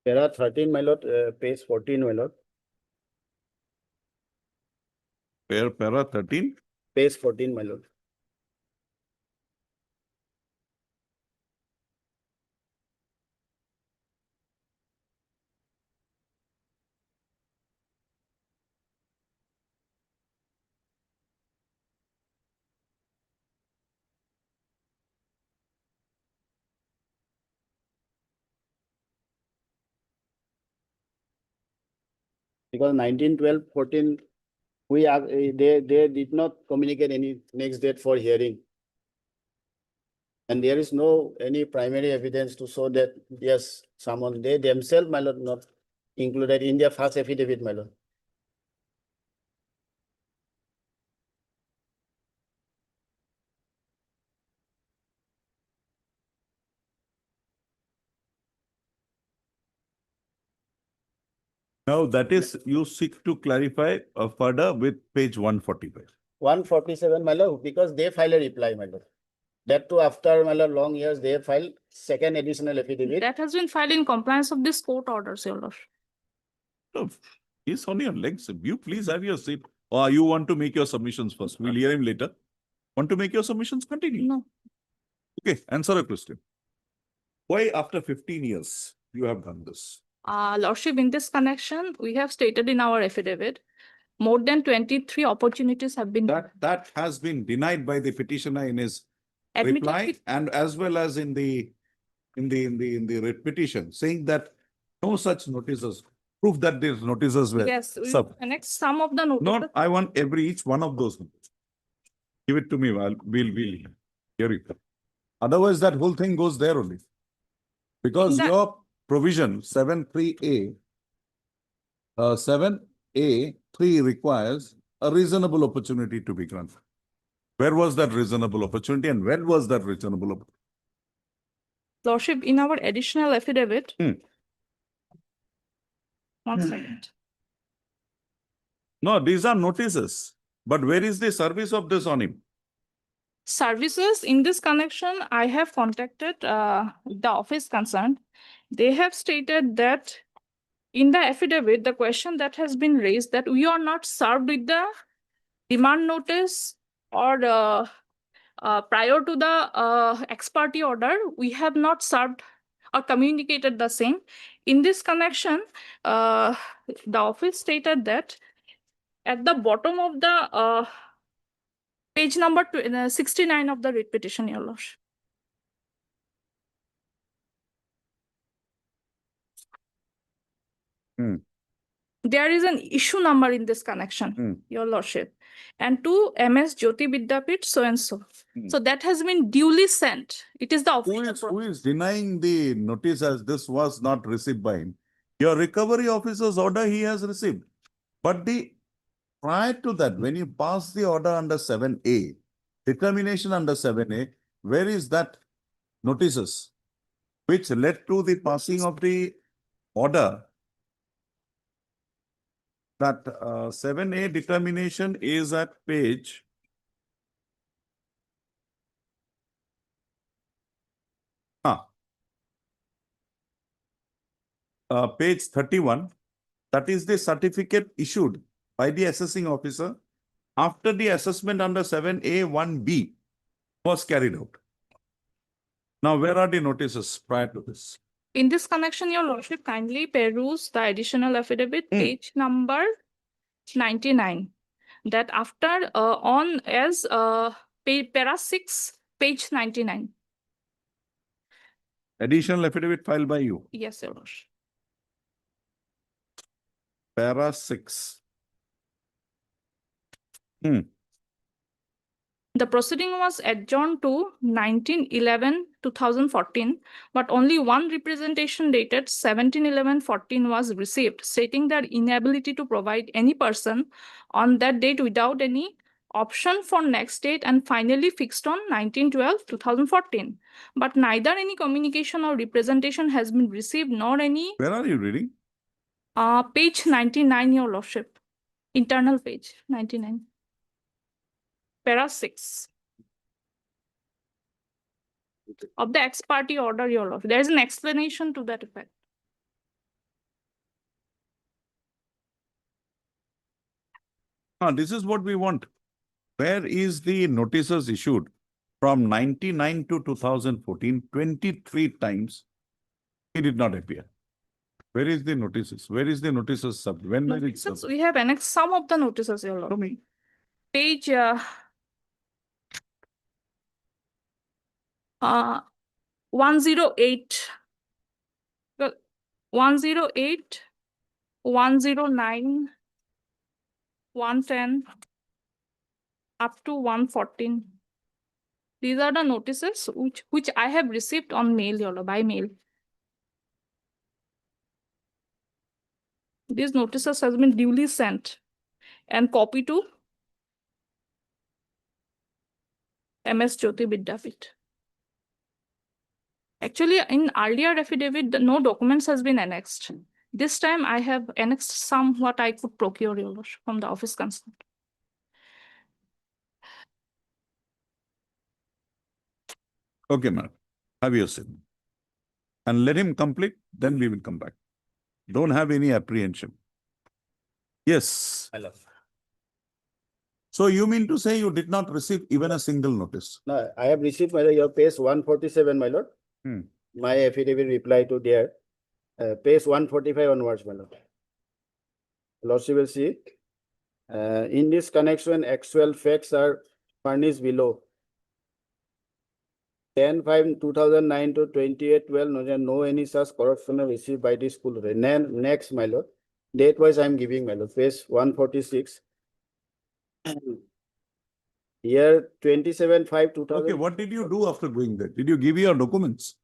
Para 13, my lord, page 14, my lord. Where para 13? Page 14, my lord. Because 19, 12, 14, we are, they did not communicate any next date for hearing. And there is no any primary evidence to show that, yes, someone, they themselves, my lord, not included in their first affidavit, my lord. Now that is, you seek to clarify further with page 145. 147, my lord, because they filed a reply, my lord. That too, after, my lord, long years, they filed second additional affidavit. That has been filed in compliance of this court orders, your lordship. No, he's on your legs. You please have your seat. Or you want to make your submissions first? We'll hear him later. Want to make your submissions? Continue. No. Okay, answer a question. Why after 15 years you have done this? Lordship, in this connection, we have stated in our affidavit, more than 23 opportunities have been That has been denied by the petitioner in his admitted. reply and as well as in the writ petition, saying that no such notices, proof that these notices were Yes, we served. connect some of the No, notices. I want each one of those. Give it to me. We'll hear it. Otherwise, that whole thing goes there only. Because That- your provision 7(3)(a), 7(a)(3) requires a reasonable opportunity to be granted. Where was that reasonable opportunity and when was that reasonable opportunity? Lordship, in our additional affidavit. Hmm. 1 second. No, these are notices. But where is the service of this on him? Services in this connection, I have contacted the office concerned. They have stated that in the affidavit, the question that has been raised that we are not served with the demand notice or prior to the ex parte order, we have not served or communicated the same. In this connection, the office stated that at the bottom of the page number 69 of the writ petition, your lordship. Hmm. There is an issue number in this connection, your lordship, and to MS Jyoti Vidyapit so and so. So that has been duly sent. It is the official. Who is denying the notice as this was not received by him? Your recovery officer's order he has received. But prior to that, when you pass the order under 7A, determination under 7A, where is that notices which led to the passing of the order? That 7A determination is at page page 31, that is the certificate issued by the assessing officer after the assessment under 7A 1B was carried out. Now, where are the notices prior to this? In this connection, your lordship, kindly peruse the additional affidavit, page number 99. That after para 6, page 99. Additional affidavit filed by you. Yes, your lordship. Para 6. The proceeding was adjourned to 19/11/2014, but only one representation dated 17/11/14 was received, stating their inability to provide any person on that date without any option for next date, and finally fixed on 19/12/2014. But neither any communication or representation has been received, nor any Where are you reading? page 99, your lordship. Internal page 99. Para 6 of the ex parte order, your lordship. There is an explanation to that effect. This is what we want. Where is the notices issued from 99 to 2014? 23 times he did not appear. Where is the notices? Where is the notices sub? When were it Notices, sub? we have annexed some of the notices, your Show lord. me. Page 108. 108, 109, 110, up to 114. These are the notices which I have received on mail, your lord, by mail. These notices has been duly sent and copied to MS Jyoti Vidyapith. Actually, in earlier affidavit, no documents has been annexed. This time I have annexed some what I could procure, your lordship, from the office concerned. Okay, madam. Have your say. And let him complete, then we will come back. Don't have any apprehension. Yes. My lord. So you mean to say you did not receive even a single notice? No, I have received, my lord, your page 147, my lord. My affidavit reply to there, page 145 onwards, my lord. Lordship will see. In this connection, actual facts are furnished below. 10/5/2009 to 28/12, no any such correspondence received by the school. Next, my lord, date wise I am giving, my lord, page 146. Year 27/5/2000. Okay, what did you do after going there? Did you give your documents?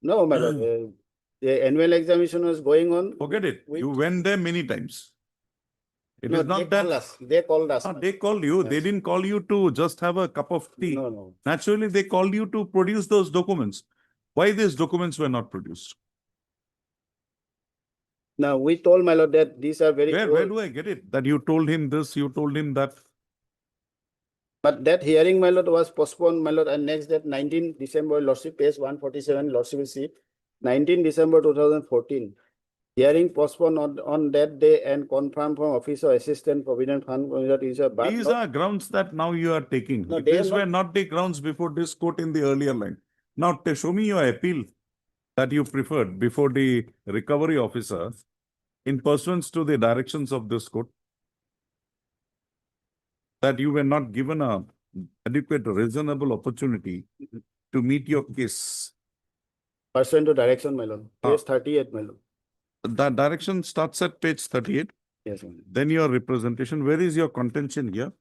No, my lord, the annual examination was going on. Forget it. With- You went there many times. It No, is they not that. called us. They called us. They called you. They Yes. didn't call you to just have a cup of tea. No, no. Naturally, they called you to produce those documents. Why these documents were not produced? Now, we told my lord that these are very Where old. do I get it? That you told him this, you told him that. But that hearing, my lord, was postponed, my lord, and next that 19 December, lordship, page 147, lordship will see, 19 December 2014. Hearing postponed on that day and confirmed from officer assistant Provident Fund. But These not- are grounds that now you are taking. No, they are These were not the grounds before this court in the earlier line. Now, show me your appeal that you preferred before the recovery officer in pursuance to the directions of this court, that you were not given a adequate, reasonable opportunity to meet your case. pursuant to direction, my lord, page 38, my lord. The direction starts at page 38. Yes, my lord. Then your representation. Where is your contention here?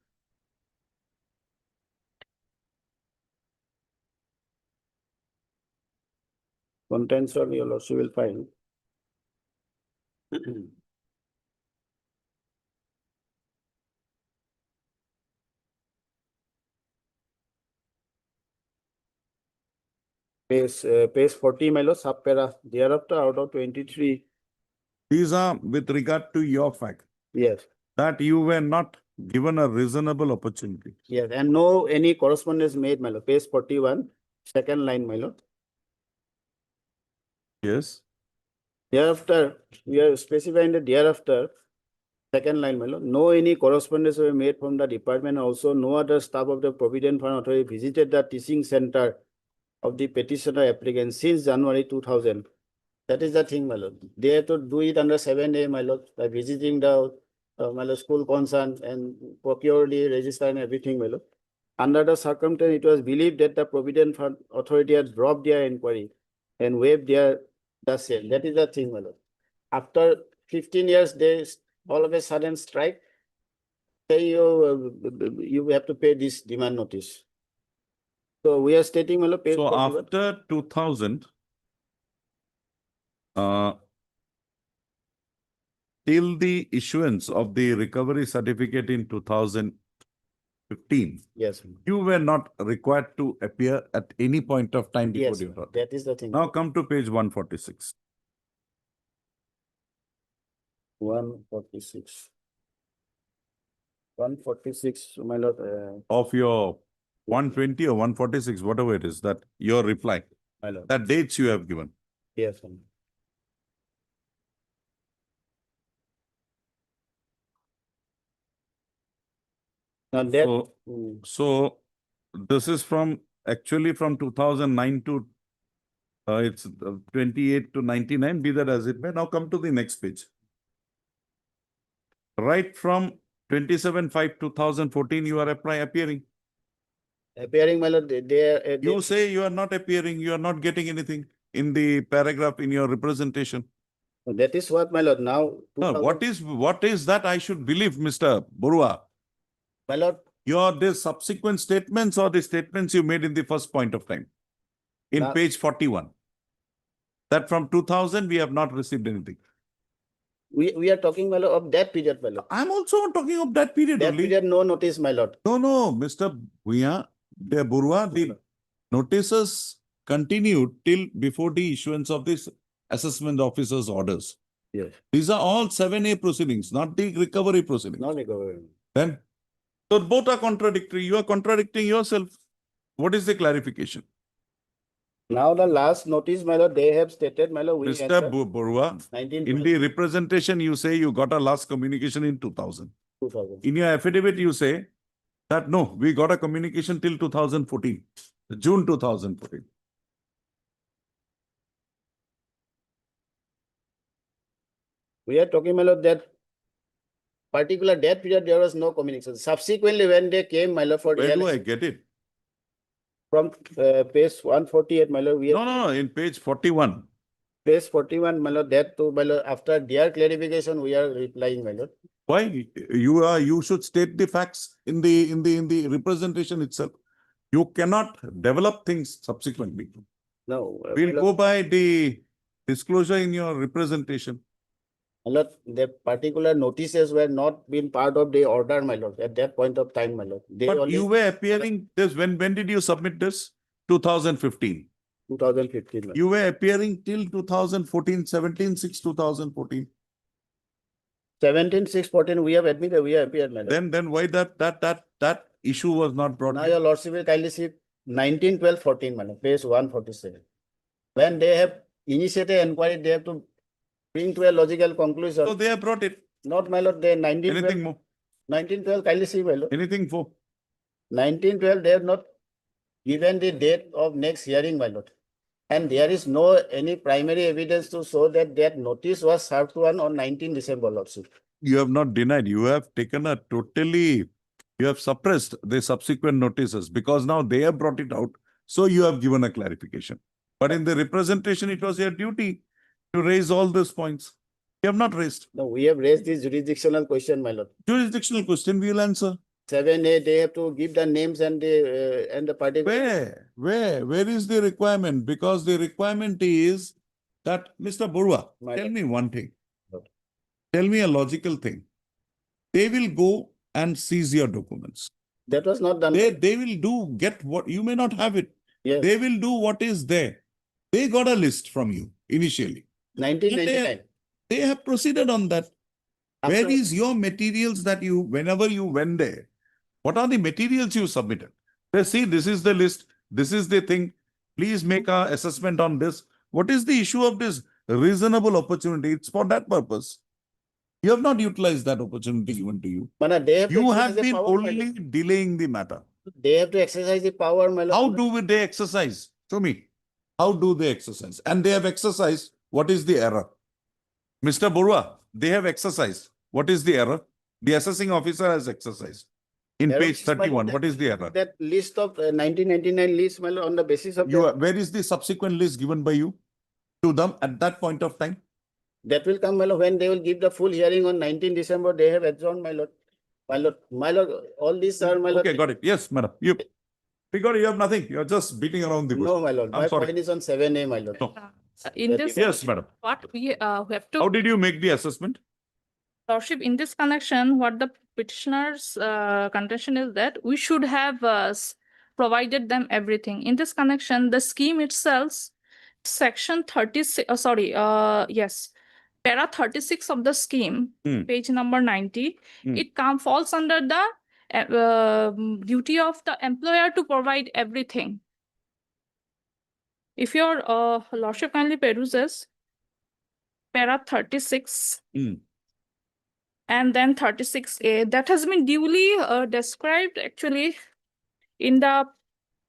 Contents of your lordship will find. Page 40, my lord, subpara, thereafter out of 23. These are with regard to your fact Yes, that you were not given a reasonable opportunity. yes, and no any correspondence made, my lord, page 41, second line, my lord. Yes. Thereafter, we are specifying the thereafter, second line, my lord, no any correspondence were made from the department. Also, no other staff of the Provident Fund Authority visited the teaching center of the petitioner applicant since January 2000. That is the thing, my lord. They have to do it under 7A, my lord, by visiting the my lord, school concern and procure the register and everything, my lord. Under the circumstance, it was believed that the Provident Fund Authority had dropped their inquiry and waived their the same. That is the thing, my lord. After 15 years, they all of a sudden strike. Say you have to pay this demand notice. So we are stating, my lord, page So 41. after 2000, till the issuance of the recovery certificate in 2015, Yes, you were not required to appear at any point of time before yes, the authority. that is the thing. Now come to page 146. 146. 146, my lord. Of your 120 or 146, whatever it is, that your reply, My lord. that dates you have given. Yes, my lord. Now that. So, so this is from actually from 2009 to it's 28 to 99, be that as it may. Now come to the next page. Right from 27/5/2014, you are appearing. Appearing, my lord, they You say you are not appearing, you are not getting anything in the paragraph in your representation. that is what, my lord, now. No, 2000 what is that I should believe, Mr. Borua? My lord, The subsequent statements or the statements you made in the first point of time? In Now- page 41. That from 2000, we have not received anything. we are talking, my lord, of that period, my lord. I'm also talking of that period That only. period, no notice, my lord. No, Mr. De Borua, the notices continued till before the issuance of this assessment officer's orders. Yes. These are all 7A proceedings, not the recovery proceedings. No recovery. Then, so both are contradictory. You are contradicting yourself. What is the clarification? Now the last notice, my lord, they have stated, my lord, we Mr. entered Borua, 19 in the representation, you say you got a last communication in 2000. 2000. In your affidavit, you say that no, we got a communication till 2014, June 2014. We are talking, my lord, that particular that period, there was no communication. Subsequently, when they came, my lord, for Where do I real get it? from page 148, my lord, we have No, in page 41. page 41, my lord, that too, my lord, after their clarification, we are replying, my lord. Why? You should state the facts in the representation itself. You cannot develop things subsequently. No, We'll my lord, go by the disclosure in your representation. my lord, the particular notices were not been part of the order, my lord, at that point of time, my lord. They But only you were appearing this, when did you submit this? 2015. 2015, my lord. You were appearing till 2014, 17/6/2014. 17/6/14, we have admitted, we have appeared, my lord. Then why that issue was not brought Now in? your lordship will kindly see 19/12/14, my lord, page 147. When they have initiated inquiry, they have to bring to a logical conclusion. So they have brought it. Not, my lord, they Anything 1912, more? 1912, kindly see, my lord. Anything for? 1912, they have not given the date of next hearing, my lord. And there is no any primary evidence to show that that notice was served to one on 19 December, lordship. You have not denied. You have taken a totally, you have suppressed the subsequent notices because now they have brought it out. So you have given a clarification. But in the representation, it was your duty to raise all those points. You have not raised. No, we have raised this jurisdictional question, my lord. Jurisdictional question, we will answer. 7A, they have to give the names and the particular. Where is the requirement? Because the requirement is that, Mr. Borua, My tell lord. me one thing. Okay. Tell me a logical thing. They will go and seize your documents. That was not done. They will get what, you may not have it. Yes, They will do what is there. They got a list from you initially. 1999. They have proceeded on that. Where After- is your materials that you, whenever you went there, what are the materials you submitted? They see, this is the list, this is the thing. Please make an assessment on this. What is the issue of this reasonable opportunity. It's for that purpose. You have not utilized that opportunity given to you. They have to You exercise have the been power, my only lord. delaying the matter. They have to exercise the power, my lord. How do they exercise? Show me. How do they exercise? And they have exercised. What is the error? Mr. Borua, they have exercised. What is the error? The assessing officer has exercised. In Error page is, my lord, 31, that- what is the error? That list of 1999 list, my lord, on the basis of that, Where is the subsequent list given by you to them at that point of time? that will come, my lord, when they will give the full hearing on 19 December, they have adjourned, my lord. My lord, all these are, my lord. Okay, got it. Yes, madam. You figure you have nothing. You're just beating around the bush. No, my lord, I'm my sorry. point is on 7A, my lord. No. In this, Yes, madam. what we have to. How did you make the assessment? Lordship, in this connection, what the petitioner's contention is that we should have provided them everything. In this connection, the scheme itself, section 36, yes, para 36 of the scheme, page number 90, it falls under the duty of the employer to provide everything. If your Lordship kindly peruses para 36, and then 36A, that has been duly described actually in the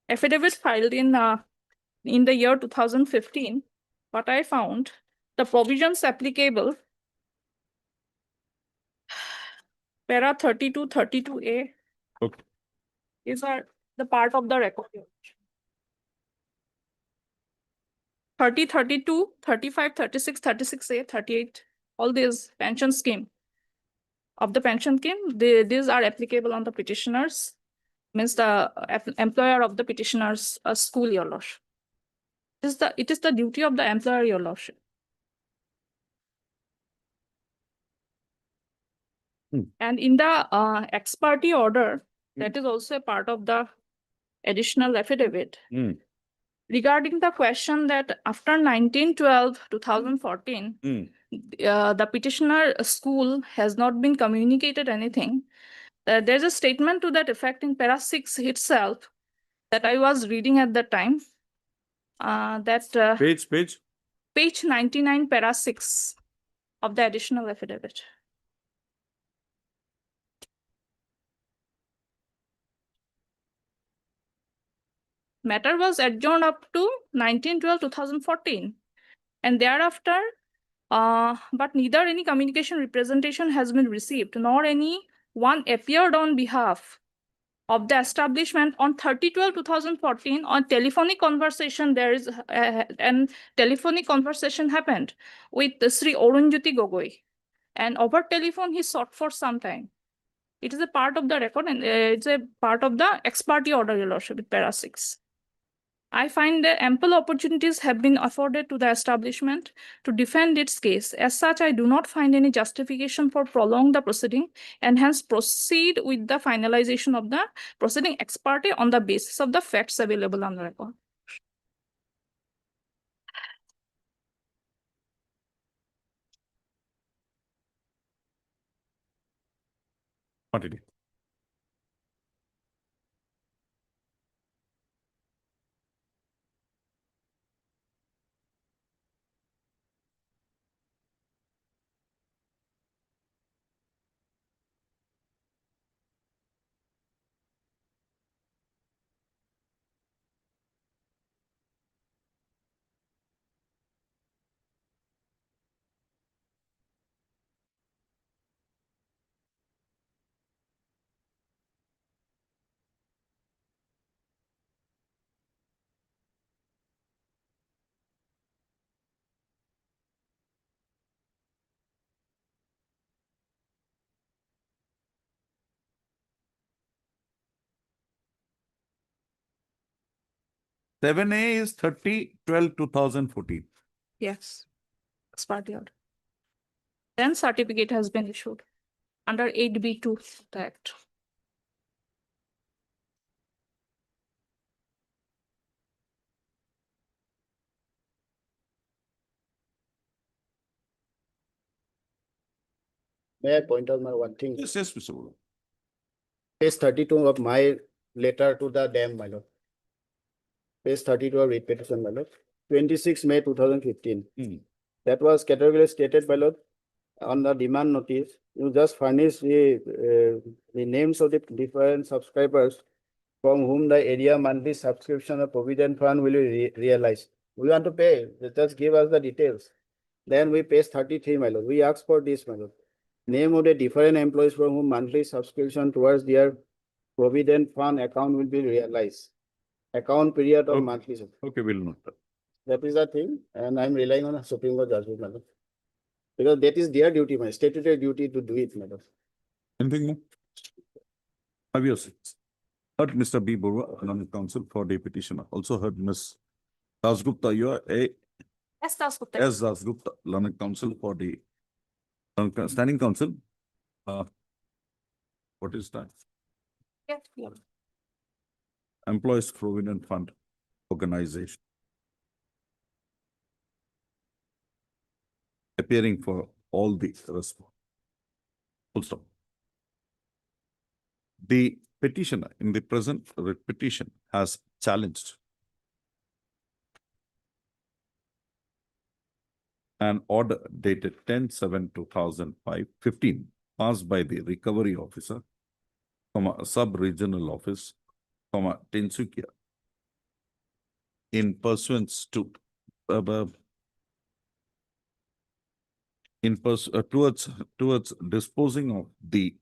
affidavit filed in the year 2015. What I found, the provisions applicable, para 32, 32A, Okay. these are the part of the record. 30, 32, 35, 36, 36A, 38, all these pension scheme. Of the pension scheme, these are applicable on the petitioners, means the employer of the petitioner's school, your lordship. It is the duty of the employer, your lordship. And in the ex parte order, that is also a part of the additional affidavit. Regarding the question that after 1912-2014, the petitioner school has not been communicated anything. There's a statement to that effect in para 6 itself that I was reading at the time. Page 99, para 6 of the additional affidavit. Matter was adjourned up to 1912-2014, and thereafter, but neither any communication representation has been received, nor any one appeared on behalf of the establishment on 30/12/2014 on telephonic conversation. There is an telephonic conversation happened with Sri Arunjyoti Gogoi, and over telephone he sought for some time. It is a part of the record, and it's a part of the ex parte order, your lordship, with para 6. I find that ample opportunities have been afforded to the establishment to defend its case. As such, I do not find any justification for prolong the proceeding, and hence proceed with the finalization of the proceeding ex parte on the basis of the facts available on the record. Continue. Seven A is 30/12/2014. Yes, ex parte order. Then certificate has been issued under 8B2 of the Act. May I point out my one thing? Yes, yes, Mr. Borua. Page 32 of my letter to the dam, my lord. Page 32 of repetition, my lord. 26 May 2015. That was categorically stated, my lord, on the demand notice. You just furnish the names of the different subscribers from whom the area monthly subscription of Provident Fund will be realized. We want to pay, just give us the details. Then we page 33, my lord. We ask for this, my lord. Name of the different employees from whom monthly subscription towards their Provident Fund account will be realized. Account period of Okay. monthly. sub- Okay, we'll note that. That is the thing, and I'm relying on a Supreme Court judgment, madam. Because that is their duty, my statutory duty to do it, madam. Anything more? Have your seats. Heard Mr. B. Burwa, Learned Counsel for the petitioner. Also heard Ms. Dasgupta. You are a Yes, that's good. S. Dasgupta, Learned Counsel for the Standing Counsel. What is that? Yes, yeah. Employees Provident Fund Organization. Appearing for all the response. Full stop. The petitioner in the present writ petition has challenged an order dated 10/7/2015 passed by the recovery officer, sub-regional office, Tinsukia, in pursuance to towards disposing of the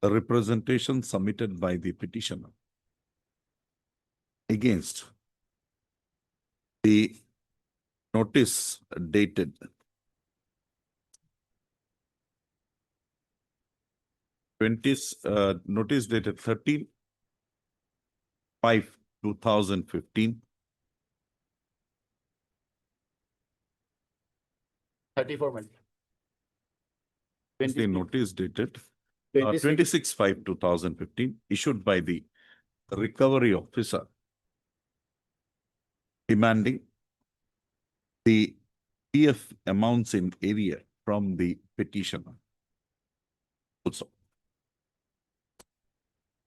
representation submitted by the petitioner against the notice dated notice dated 13/5/2015. 34, madam. Is the notice dated 26. 26/5/2015 issued by the recovery officer demanding the PF amounts in area from the petitioner. Also,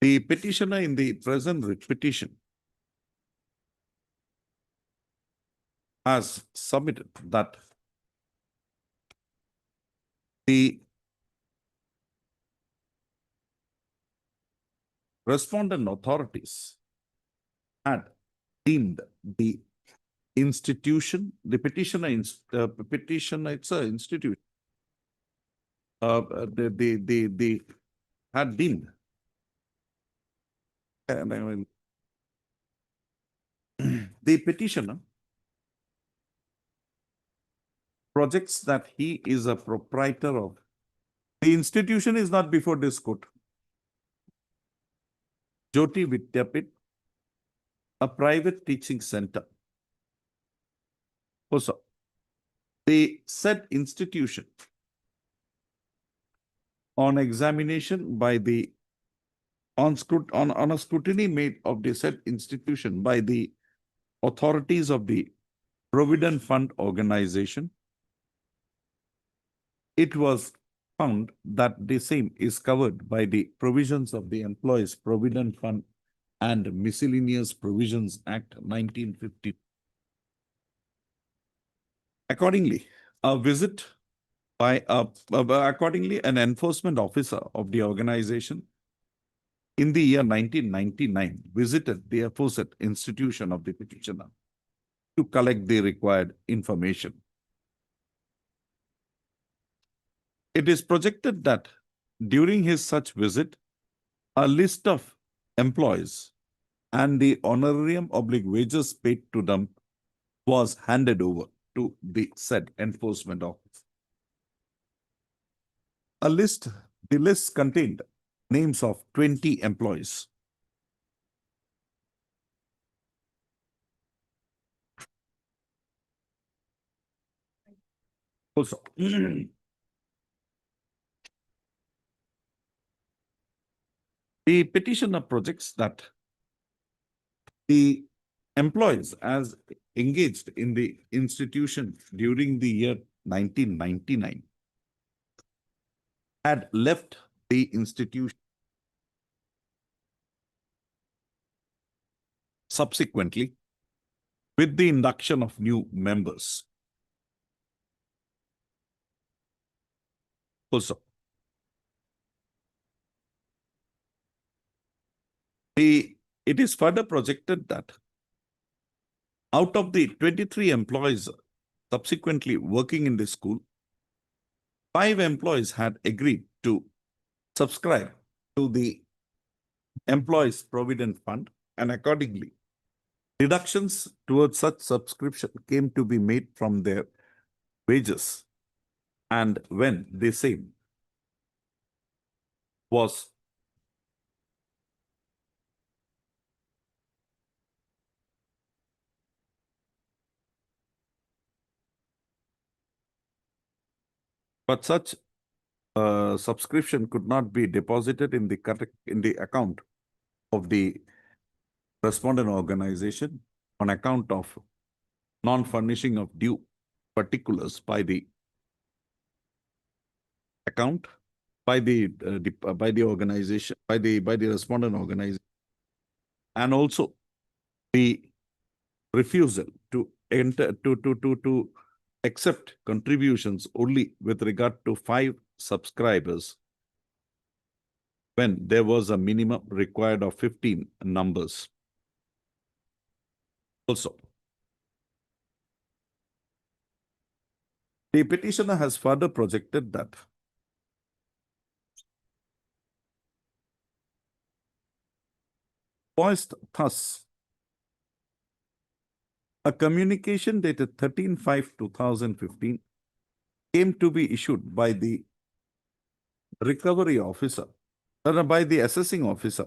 the petitioner in the present writ petition has submitted that the respondent authorities had deemed the institution, the petitioner, petitioner, it's an institution. They had deemed. And I mean, the petitioner projects that he is a proprietor of. The institution is not before this court. Jyoti Vidyapit, a private teaching center. Also, the said institution on examination by the on a scrutiny made of the said institution by the authorities of the Provident Fund Organization, it was found that the same is covered by the provisions of the Employees Provident Fund and Miscellaneous Provisions Act 1950. Accordingly, a visit by an enforcement officer of the organization in the year 1999 visited the aforesaid institution of the petitioner to collect the required information. It is projected that during his such visit, a list of employees and the honorarium/wages paid to them was handed over to the said enforcement office. The list contained names of 20 employees. Also, the petitioner projects that the employees as engaged in the institution during the year 1999 had left the institution subsequently with the induction of new members. Also, it is further projected that out of the 23 employees subsequently working in the school, 5 employees had agreed to subscribe to the employees' provident fund, and accordingly, deductions towards such subscription came to be made from their wages, and when the same was but such subscription could not be deposited in the account of the respondent organization on account of non-furnishing of due particulars by the account, by the organization, by the respondent organization, and also the refusal to enter to accept contributions only with regard to 5 subscribers when there was a minimum required of 15 numbers. Also, the petitioner has further projected that voiced thus a communication dated 13/5/2015 came to be issued by the recovery officer, by the assessing officer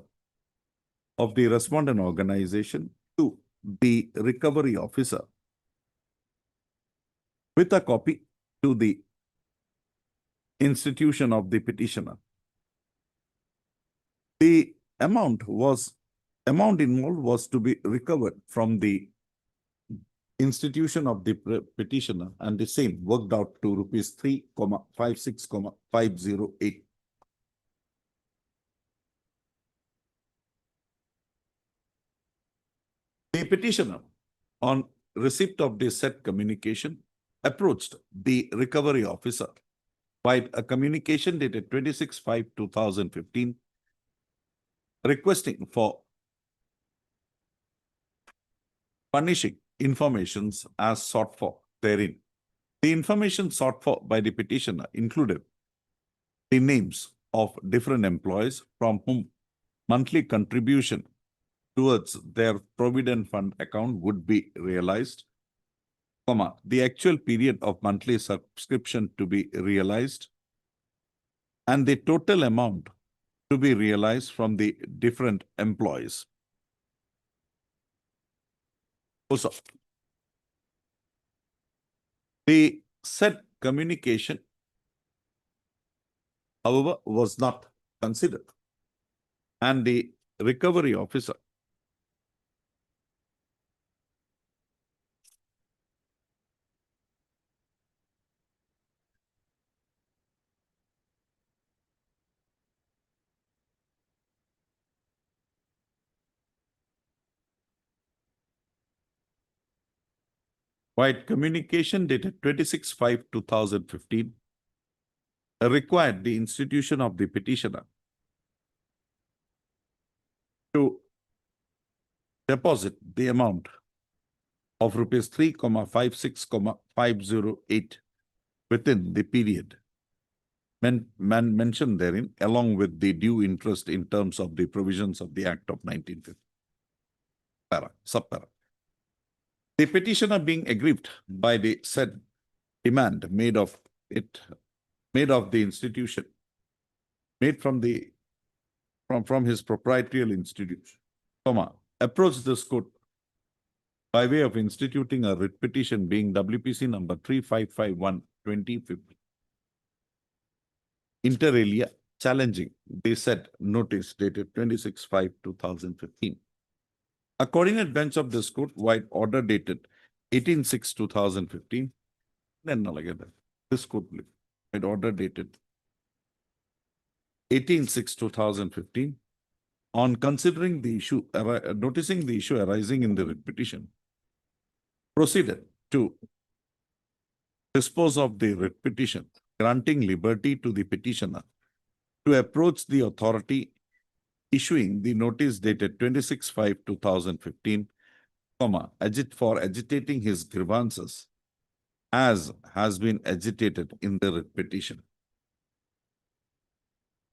of the respondent organization to the recovery officer with a copy to the institution of the petitioner. The amount involved was to be recovered from the institution of the petitioner, and the same worked out to rupees 3,56,508. The petitioner, on receipt of the said communication, approached the recovery officer by a communication dated 26/5/2015 requesting for furnishing informations as sought for therein. The information sought for by the petitioner included the names of different employees from whom monthly contribution towards their provident fund account would be realized, the actual period of monthly subscription to be realized, and the total amount to be realized from the different employees. Also, the said communication, however, was not considered, and the recovery officer by communication dated 26/5/2015 required the institution of the petitioner to deposit the amount of rupees 3,56,508 within the period mentioned therein, along with the due interest in terms of the provisions of the Act of 1950. Subpara. The petitioner being aggrieved by the said demand made of the institution, made from his proprietary institution, approached this court by way of instituting a writ petition being WPC number 3551/2015. Inter alia, challenging the said notice dated 26/5/2015. A coordinate bench of this court, while order dated 18/6/2015, this court had order dated 18/6/2015 on considering the issue, noticing the issue arising in the writ petition, proceeded to dispose of the writ petition, granting liberty to the petitioner to approach the authority issuing the notice dated 26/5/2015, for agitating his grievances as has been agitated in the writ petition.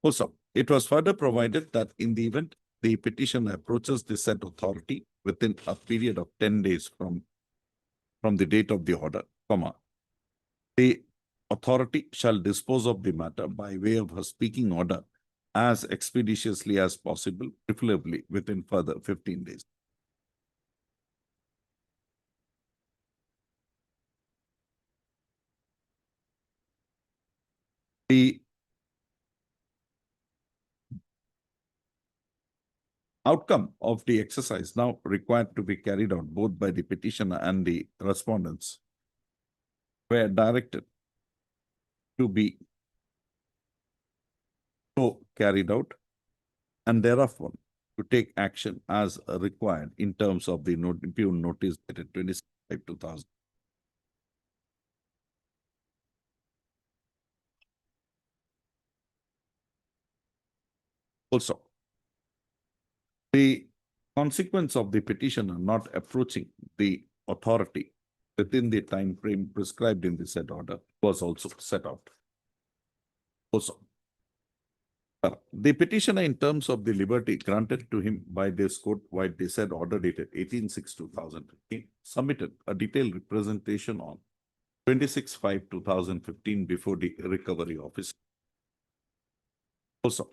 Also, it was further provided that in the event the petitioner approaches the said authority within a period of 10 days from the date of the order, the authority shall dispose of the matter by way of a speaking order as expeditiously as possible, preferably within further 15 days. The outcome of the exercise now required to be carried out both by the petitioner and the respondents were directed to be so carried out and thereafter to take action as required in terms of the impugn notice dated 26/5/2000. Also, the consequence of the petitioner not approaching the authority within the time frame prescribed in the said order was also set out. Also, the petitioner, in terms of the liberty granted to him by this court while the said order dated 18/6/2015, submitted a detailed representation on 26/5/2015 before the recovery office. Also,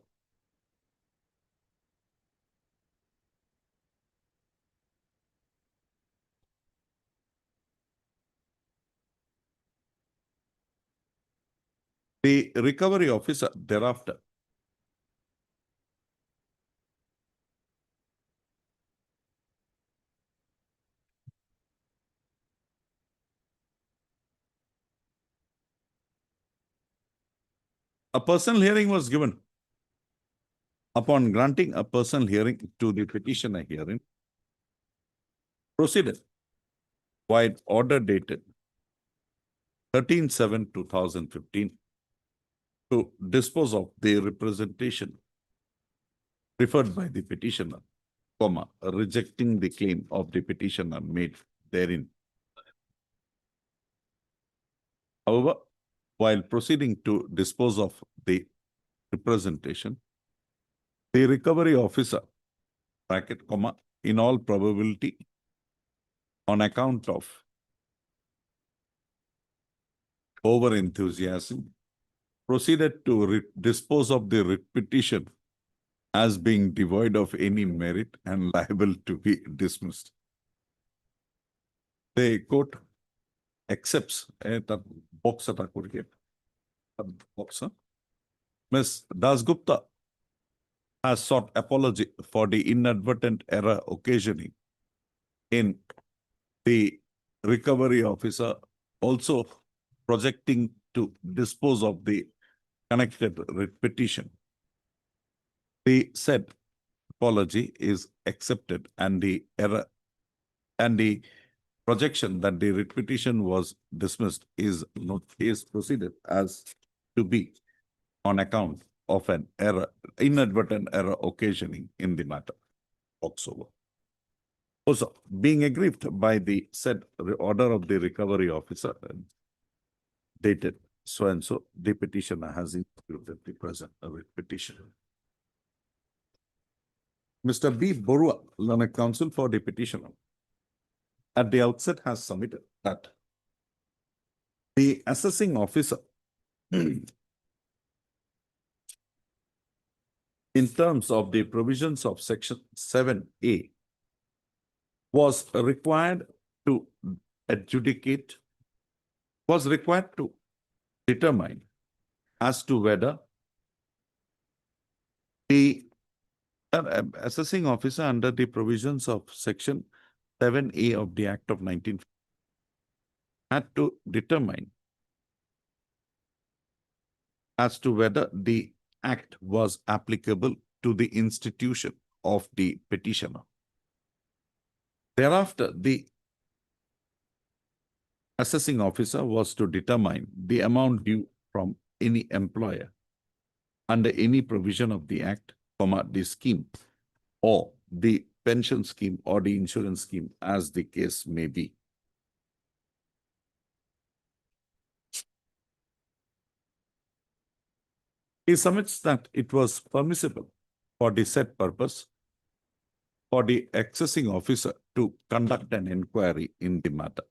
the recovery officer thereafter a personal hearing was given. Upon granting a personal hearing to the petitioner hearing, proceeded while order dated 13/7/2015 to dispose of the representation preferred by the petitioner, rejecting the claim of the petitioner made therein. However, while proceeding to dispose of the representation, the recovery officer, in all probability, on account of over enthusiasm, proceeded to dispose of the writ petition as being devoid of any merit and liable to be dismissed. The court accepts Ms. Dasgupta has sought apology for the inadvertent error occasioning in the recovery officer also projecting to dispose of the connected writ petition. The said apology is accepted and the error and the projection that the writ petition was dismissed is proceeded as to be on account of an error, inadvertent error occasioning in the matter. Also, being aggrieved by the said order of the recovery officer dated so and so, the petitioner has included the present writ petition. Mr. B. Borua, learned counsel for the petitioner, at the outset has submitted that the assessing officer in terms of the provisions of section 7A was required to adjudicate, was required to determine as to whether the assessing officer under the provisions of section 7A of the Act of 1950 had to determine as to whether the Act was applicable to the institution of the petitioner. Thereafter, the assessing officer was to determine the amount due from any employer under any provision of the Act, the scheme, or the pension scheme or the insurance scheme, as the case may be. He submits that it was permissible for the said purpose for the accessing officer to conduct an inquiry in the matter.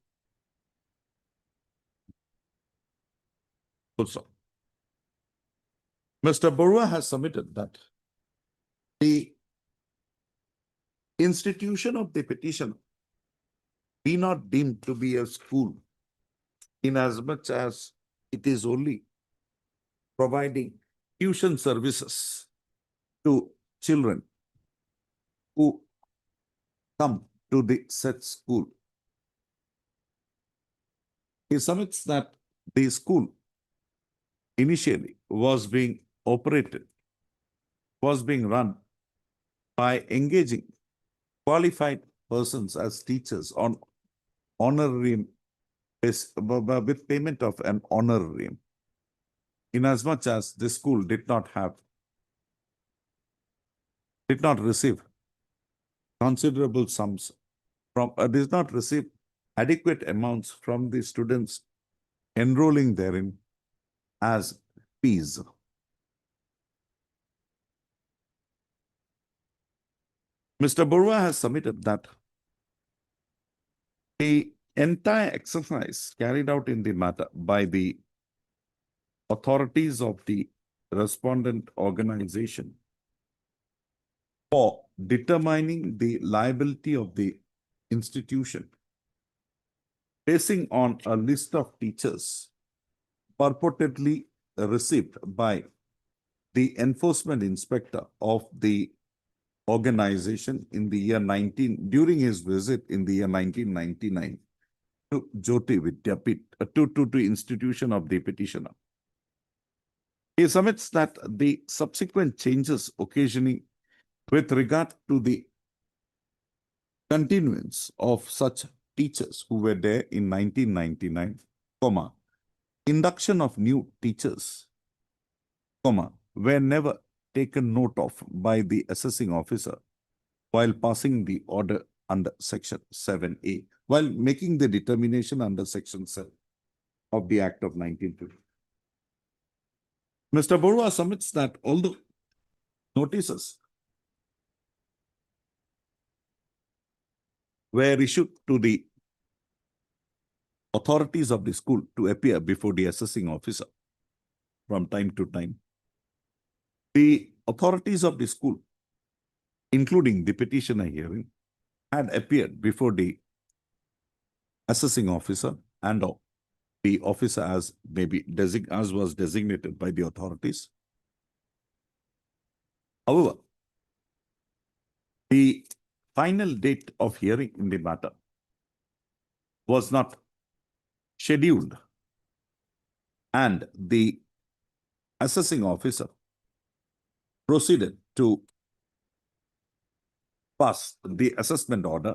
Also, Mr. Borua has submitted that the institution of the petition be not deemed to be a school, inasmuch as it is only providing tuition services to children who come to the said school. He submits that the school initially was being run by engaging qualified persons as teachers on honorarium with payment of an honorarium, inasmuch as the school did not receive considerable sums from, did not receive adequate amounts from the students enrolling therein as fees. Mr. Borua has submitted that the entire exercise carried out in the matter by the authorities of the respondent organization for determining the liability of the institution, basing on a list of teachers purportedly received by the enforcement inspector of the organization in the year during his visit in the year 1999 to Jyoti Vidyapit, to institution of the petitioner. He submits that the subsequent changes occasioning with regard to the continuance of such teachers who were there in 1999, induction of new teachers, were never taken note of by the assessing officer while passing the order under Section 7A, while making the determination under Section 7 of the Act of 1950. Mr. Borua submits that although notices were issued to the authorities of the school to appear before the assessing officer from time to time, the authorities of the school, including the petitioner hearing, had appeared before the assessing officer and the officer as was designated by the authorities. However, the final date of hearing in the matter was not scheduled, and the assessing officer proceeded to pass the assessment order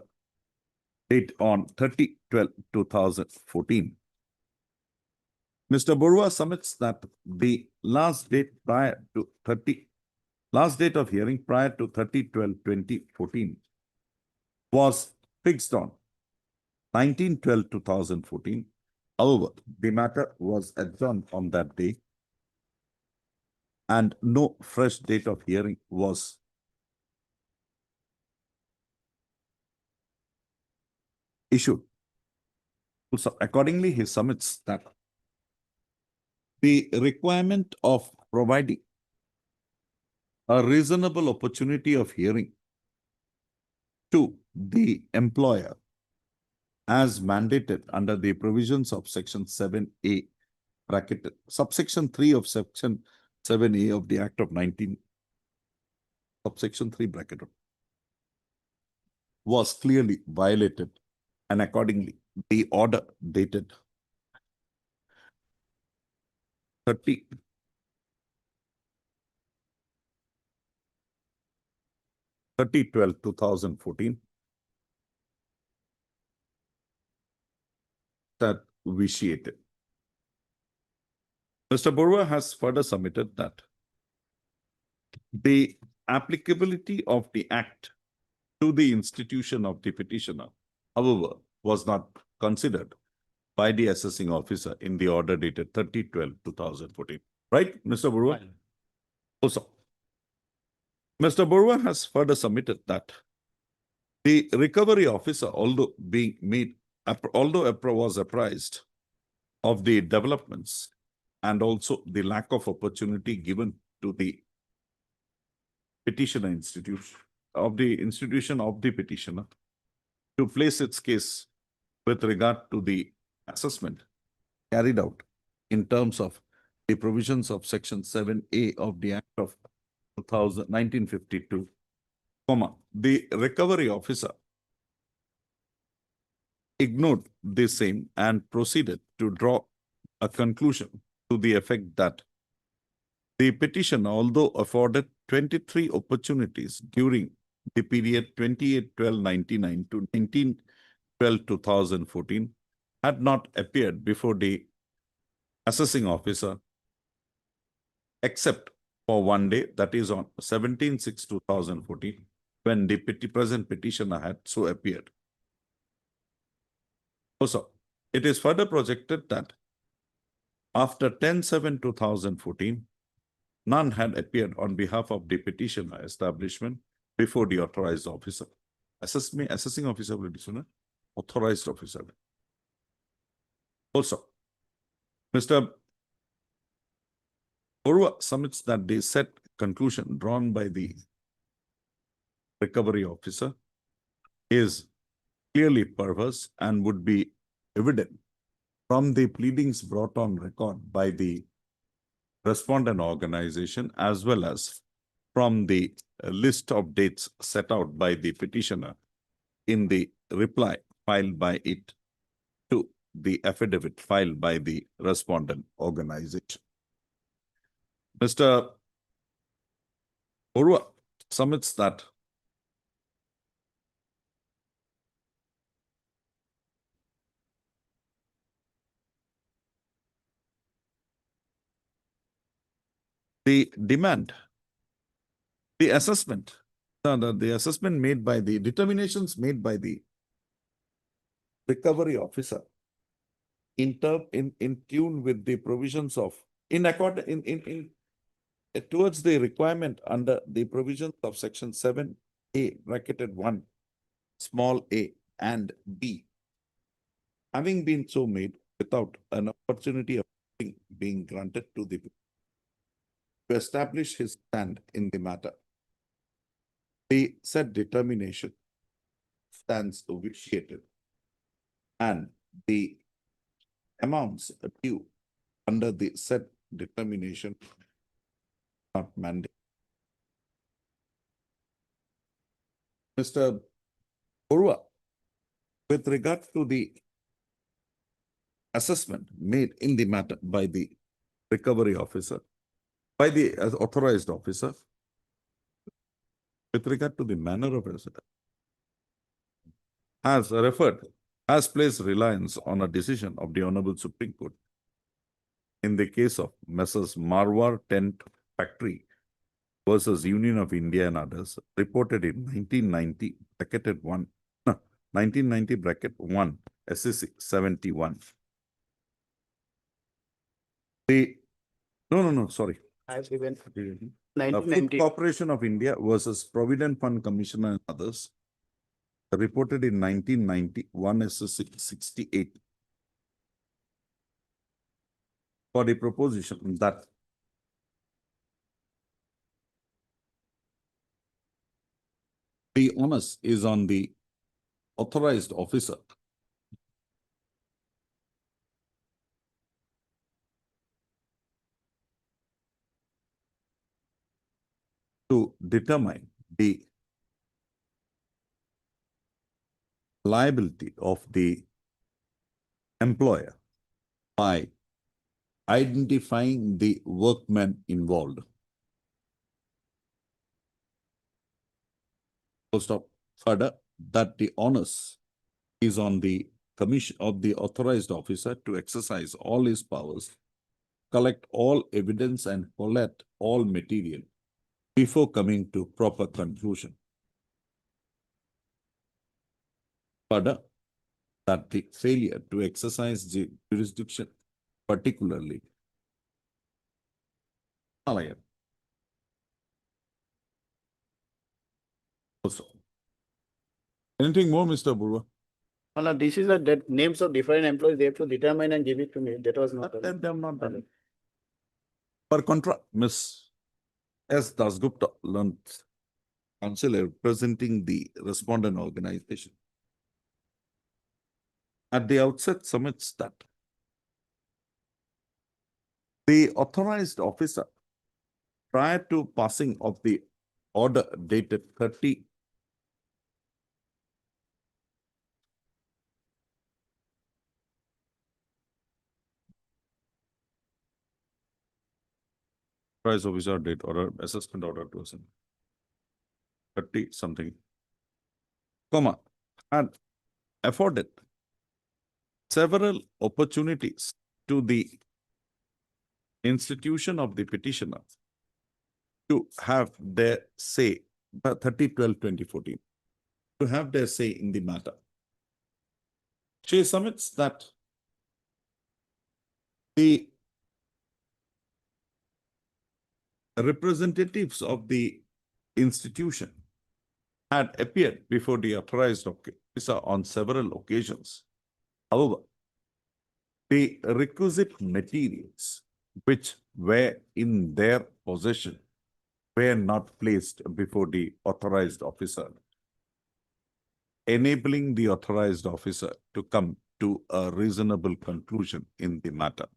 date on 30/12/2014. Mr. Borua submits that the last date of hearing prior to 30/12/2014 was fixed on 19/12/2014. However, the matter was adjourned on that day, and no fresh date of hearing was issued. So accordingly, he submits that the requirement of providing a reasonable opportunity of hearing to the employer as mandated under the provisions of Section 7A subsection 3 of Section 7A of the Act of subsection 3 was clearly violated, and accordingly the order dated 30/12/2014 that vitiated. Mr. Borua has further submitted that the applicability of the Act to the institution of the petitioner, however, was not considered by the assessing officer in the order dated 30/12/2014. Right, Mr. Borua? Also, Mr. Borua has further submitted that the recovery officer, although was apprised of the developments and also the lack of opportunity given to the petitioner institution of the petitioner to place its case with regard to the assessment carried out in terms of the provisions of Section 7A of the Act of 1952, the recovery officer ignored the same and proceeded to draw a conclusion to the effect that the petitioner, although afforded 23 opportunities during the period 28/12/99 to 19/12/2014, had not appeared before the assessing officer except for one day, that is on 17/6/2014, when the present petitioner had so appeared. Also, it is further projected that after 10/7/2014, none had appeared on behalf of the petitioner establishment before the authorized officer. Assessing officer will be sooner, authorized officer. Also, Mr. Borua submits that the said conclusion drawn by the recovery officer is clearly perverse and would be evident from the pleadings brought on record by the respondent organization, as well as from the list of dates set out by the petitioner in the reply filed by it to the affidavit filed by the respondent organization. Mr. Borua submits that the demand, the assessment, the assessment made by the determinations made by the recovery officer in tune with the provisions of towards the requirement under the provisions of Section 7A bracketed 1 small a and b, having been so made without an opportunity of being granted to the to establish his stand in the matter. The said determination stands vitiated, and the amounts due under the said determination not mandated. Mr. Borua, with regard to the assessment made in the matter by the recovery officer, by the authorized officer, with regard to the manner of assessment, has placed reliance on a decision of the Honorable Supreme Court in the case of Messrs. Marwar Tent Factory versus Union of India and others, reported in 1990 bracketed 1, no, 1990 bracket 1, SCC 71. Sorry. I've given Food 1990. Corporation of India versus Provident Fund Commissioner and others, reported in 1991 SCC 68. For the proposition that the onus is on the authorized officer to determine the liability of the employer by identifying the workmen involved. Further, that the onus is on the commission of the authorized officer to exercise all his powers, collect all evidence and collect all material before coming to proper conclusion. Further, that the failure to exercise the jurisdiction, particularly alia. Also, anything more, Mr. Burwa? Well, this is the names of different employees. They have to determine and give it to me. That was not done. They have not done it. Per contra, Ms. S. Dasgupta learned counsel representing the respondent organization. At the outset submits that the authorized officer, prior to passing of the order dated 30 authorized officer date order assessment order to us 30 something, comma, and afforded several opportunities to the institution of the petitioner to have their say, 30/12/2014, to have their say in the matter. She submits that the representatives of the institution had appeared before the authorized officer on several occasions. However, the requisite materials which were in their possession were not placed before the authorized officer, enabling the authorized officer to come to a reasonable conclusion in the matter.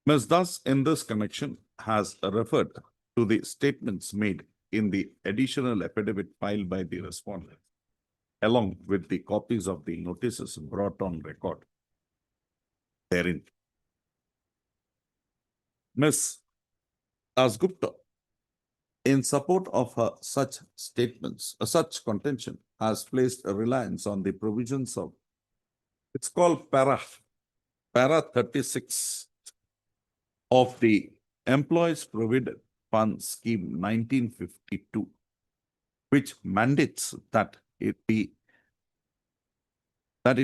Ms. Das, in this connection, has referred to the statements made in the additional affidavit filed by the respondent, along with the copies of the notices brought on record therein. Ms. Dasgupta, in support of her such statements, such contention, has placed a reliance on the provisions of, it's called para 36 of the Employees Provident Fund Scheme 1952, which mandates that it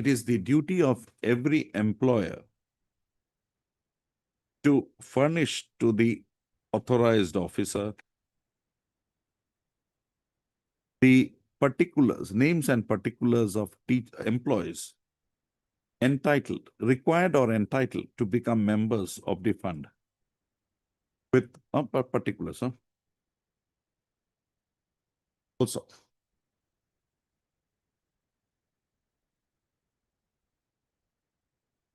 is the duty of every employer to furnish to the authorized officer the particulars, names and particulars of employees entitled, required or entitled to become members of the fund with particulars. Also,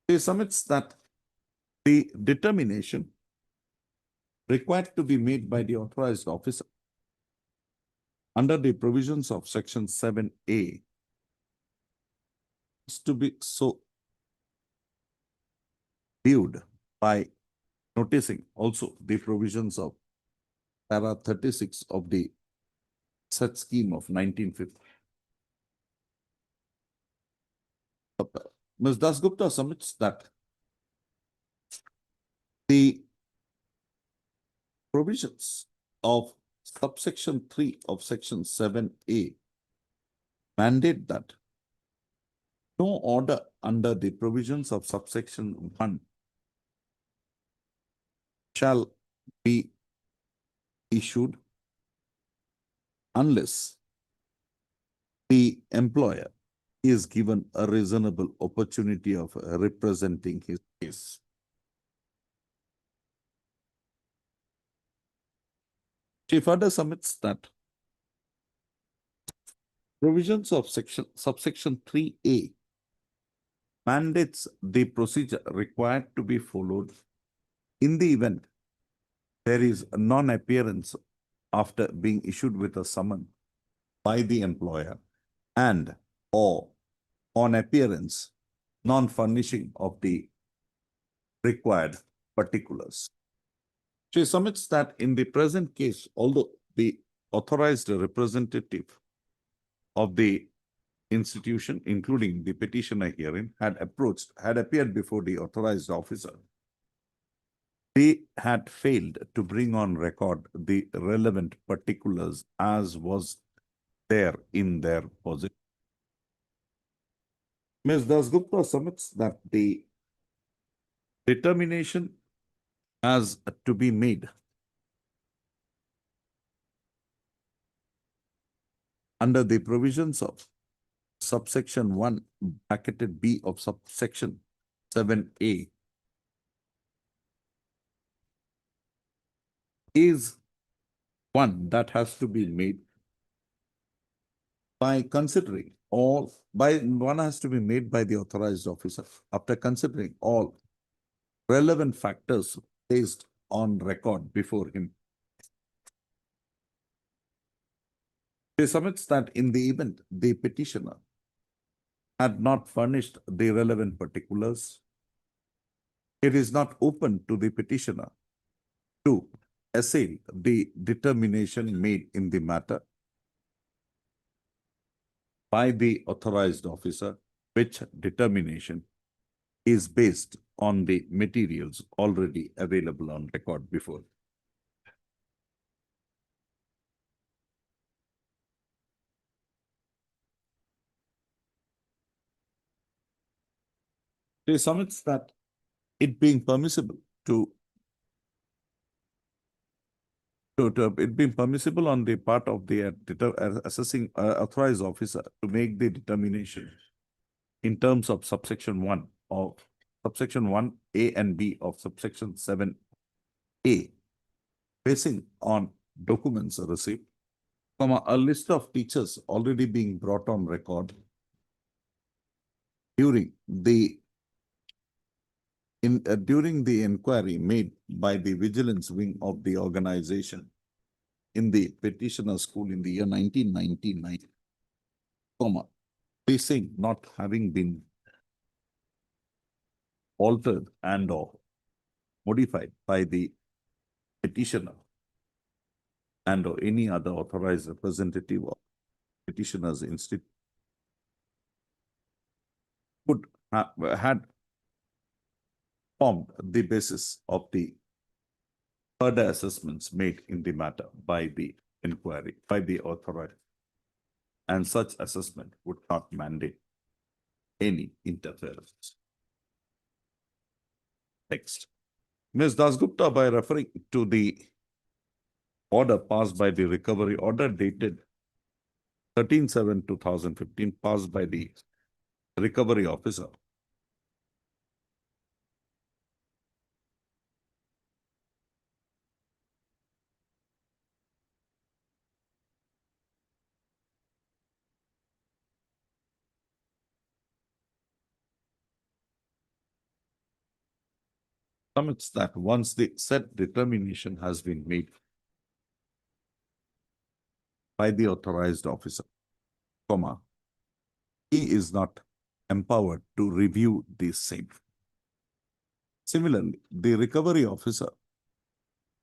he submits that the determination required to be made by the authorized officer under the provisions of Section 7A is to be so viewed by noticing also the provisions of para 36 of the such scheme of 1950. Ms. Dasgupta submits that the provisions of subsection 3 of Section 7A mandate that no order under the provisions of subsection 1 shall be issued unless the employer is given a reasonable opportunity of representing his case. She further submits that provisions of subsection 3A mandates the procedure required to be followed in the event there is a non-appearance after being issued with a summons by the employer and or on appearance non-furnishing of the required particulars. She submits that in the present case, although the authorized representative of the institution, including the petitioner herein, had appeared before the authorized officer. They had failed to bring on record the relevant particulars as was there in their possession. Ms. Dasgupta submits that the determination has to be made under the provisions of subsection 1 bracketed B of subsection 7A is one that has to be made by considering one has to be made by the authorized officer after considering all relevant factors placed on record before him. She submits that in the event the petitioner had not furnished the relevant particulars, it is not open to the petitioner to assail the determination made in the matter by the authorized officer, which determination is based on the materials already available on record before. She submits that it being permissible it being permissible on the part of the assessing authorized officer to make the determination in terms of subsection 1 of subsection 1A and B of subsection 7A, basing on documents received, a list of teachers already being brought on record during the inquiry made by the vigilance wing of the organization in the petitioner school in the year 1999, facing not having been altered and or modified by the petitioner and or any other authorized representative of petitioner's institute had formed the basis of the further assessments made in the matter by the inquiry, by the authorized, and such assessment would not mandate any interference. Next, Ms. Dasgupta, by referring to the order passed by the recovery order dated 13/7/2015, passed by the recovery officer, submits that once the said determination has been made by the authorized officer, he is not empowered to review the same. Similarly, the recovery officer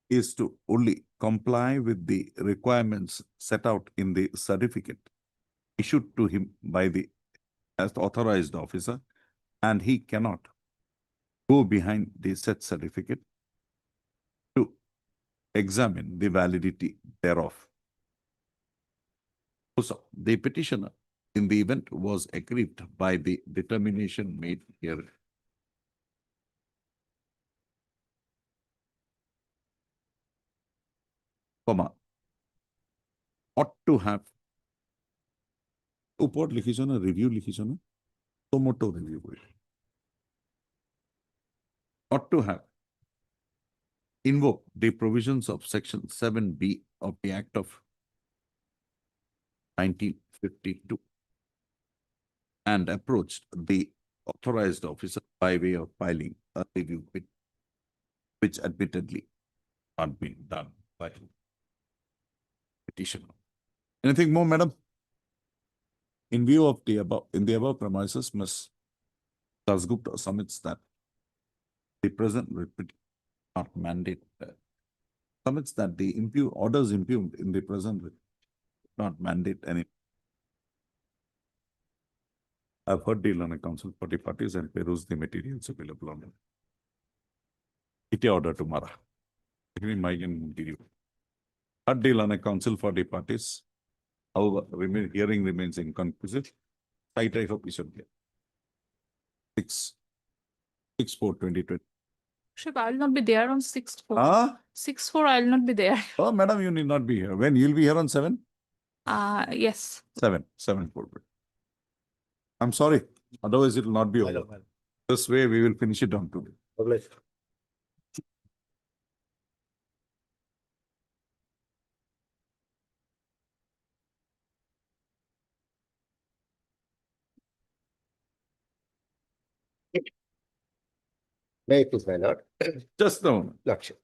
is to only comply with the requirements set out in the certificate issued to him by the authorized officer, and he cannot go behind the said certificate to examine the validity thereof. Also, the petitioner in the event was aggrieved by the determination made here, ought to have upward review tomoto review ought to have invoked the provisions of section 7B of the Act of 1952 and approached the authorized officer by way of filing a review bid, which admittedly not been done by petitioner. Anything more, madam? In view of the above premises, Ms. Dasgupta submits that the present writ not mandate submits that the orders impugned in the present writ not mandate any I've heard deal on a counsel for the parties and peruse the materials available on it. Order tomorrow. Heard deal on a counsel for the parties. However, hearing remains inconclusive. Site type of issue. 6/4/2020. Ship, I will not be there on 6/4. Ah, 6/4, I will not be there. oh, madam, you need not be here. When you'll be here on 7? Yes. 7/4. I'm sorry. Otherwise, it will not be over. This way, we will finish it on today. May it please, my lord. Just a moment. Lordship.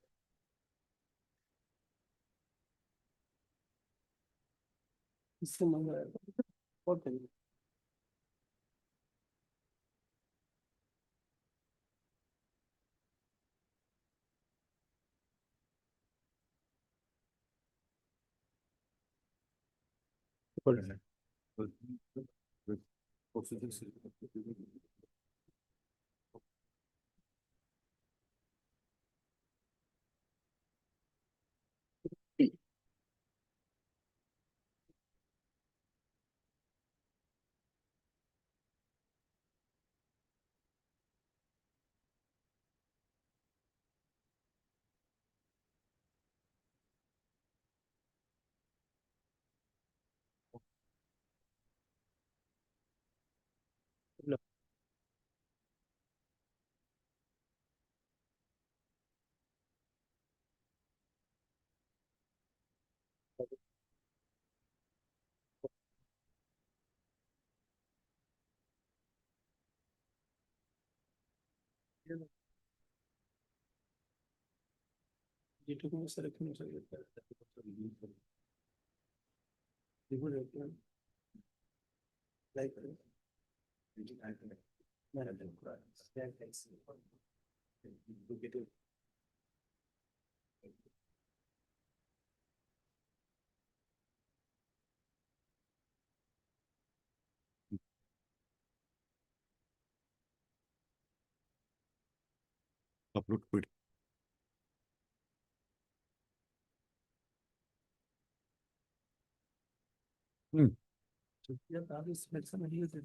Upload quick.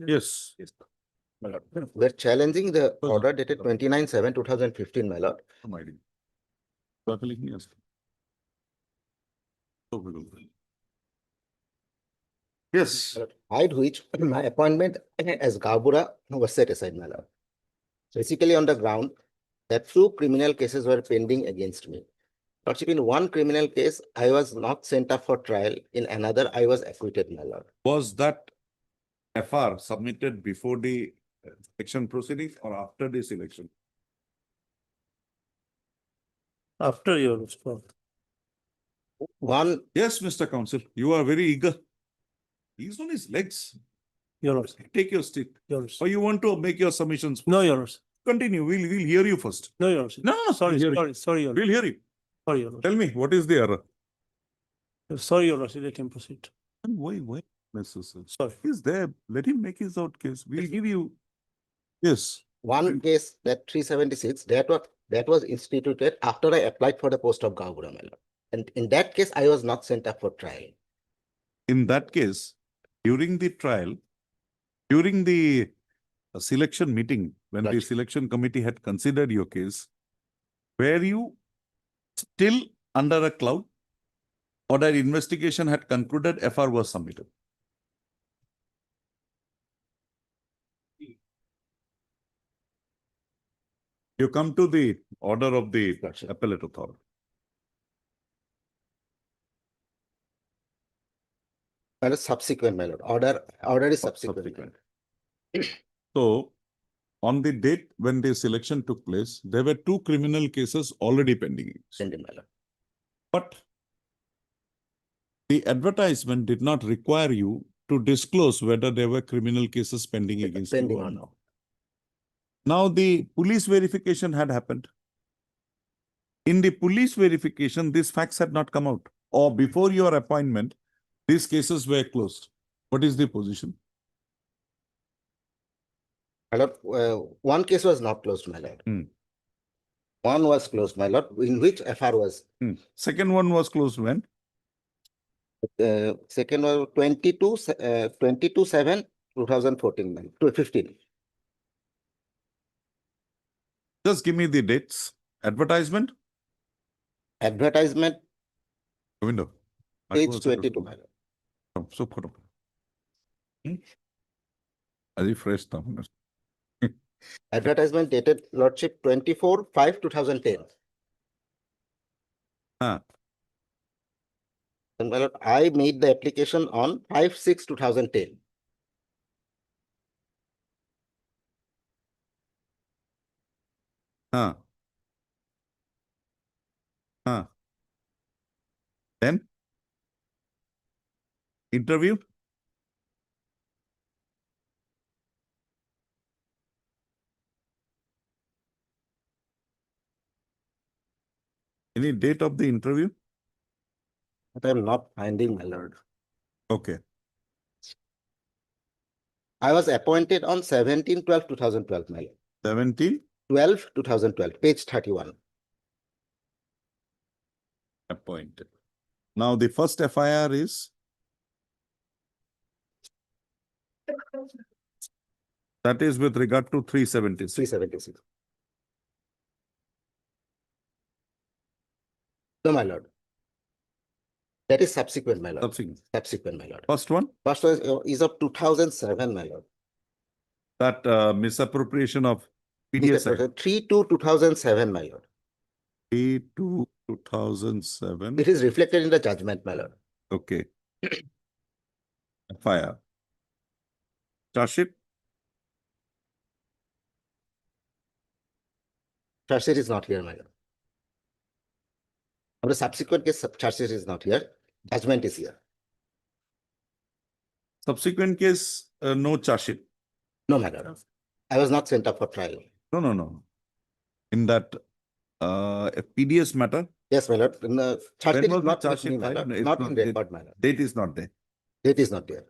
Yes. My lord. We're challenging the Well, order dated 29/7/2015, my lord. Come ID. Luckily, yes. So we will. Yes. Hide which my appointment as Gabura was set aside, my lord. Basically on the ground that 2 criminal cases were pending against me. Lordship, in one criminal case, I was not sent up for trial. In another, I was acquitted, my lord. Was that FR submitted before the election proceedings or after this election? After your response. One, Yes, Mr. Counsel, you are very eager. He's on his legs. Your Honor. Take your seat. Your Honor. Or you want to make your submissions? No, Your Honor. Continue. We'll hear you first. No, Your Honor. No, Sorry, we'll hear you. sorry, Your Honor. We'll hear you. Sorry, Your Honor. Tell me, what is the error? Sorry, Your Honor. Let him proceed. And why, necessary? Sorry. He's there. Let him make his out case. We'll give you. Yes. one case that 376, that was instituted after I applied for the post of Gabura, my lord. And in that case, I was not sent up for trial. In that case, during the trial, during the selection meeting, when the Right. selection committee had considered your case, were you still under a cloud? Or that investigation had concluded, FR was submitted? You come to the order of the Gotcha. appellate authority. And a subsequent, my lord. Order is subsequent. So, on the date when the selection took place, there were 2 criminal cases already pending. Send in, my lord. But the advertisement did not require you to disclose whether there were criminal cases pending against Pending you or or not. no. Now, the police verification had happened. In the police verification, these facts had not come out. Or before your appointment, these cases were closed. What is the position? My lord, one case was not closed, my lord. Hmm. One was closed, my lord, in which FR was, Second one was closed when? second was 22/7/2014, my lord, 2015. Just give me the dates. Advertisement? Advertisement, Window. page 22, my lord. So put up. Are you fresh now? Advertisement dated lordship 24/5/2010. Ah, And my lord, I made the application on 5/6/2010. ah. Ah. Then? Interview? Any date of the interview? But I'm not finding, my lord. Okay. I was appointed on 17/12/2012, my lord. 17 12/2012, page 31. appointed. Now the first FIR is? That is with regard to 376. 376. No, my lord. That is subsequent, my lord. Subsequent. Subsequent, my lord. First one? First one is of 2007, my lord. That misappropriation of PDS Act. 3/2/2007, my lord. 3/2/2007. It is reflected in the judgment, my lord. Okay. FIR. Charge sheet? Charge sheet is not here, my lord. The subsequent case, charge sheet is not here. Judgment is here. Subsequent case, no charge sheet. No, my lord. I was not sent up for trial. No. In that a PDS matter, Yes, my lord. No, charge when sheet was is the not charge with me, sheet my filed? lord. No, it's Not in date- record, my lord. Date is not there. Date is not there.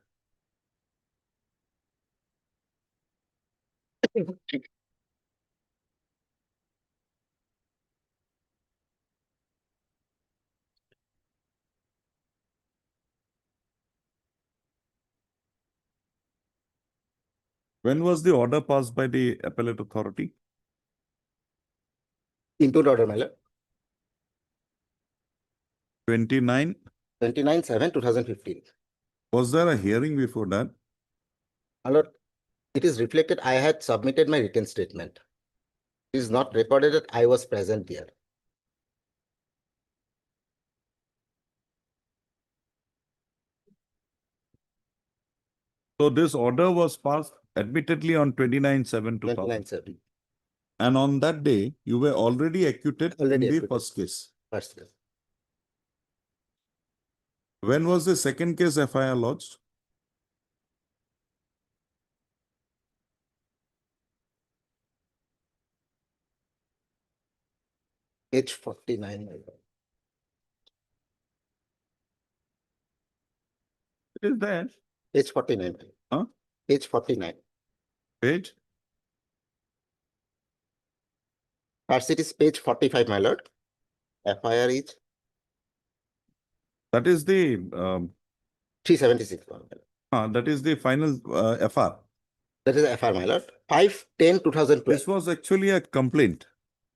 When was the order passed by the appellate authority? Input order, my lord. 29. 29/7/2015. Was there a hearing before that? My lord, it is reflected. I had submitted my written statement. It is not recorded that I was present there. So this order was passed admittedly on 29/7/2000. 29/7. And on that day, you were already acquitted in Already the acquitted. first case. First case. When was the second case FIR lodged? Page 49, my lord. It is there. Page 49. Huh? Page 49. Page? First it is page 45, my lord. FIR is That is the 376, my lord. that is the final FR. That is FR, my lord. 5/10/2012. This was actually a complaint.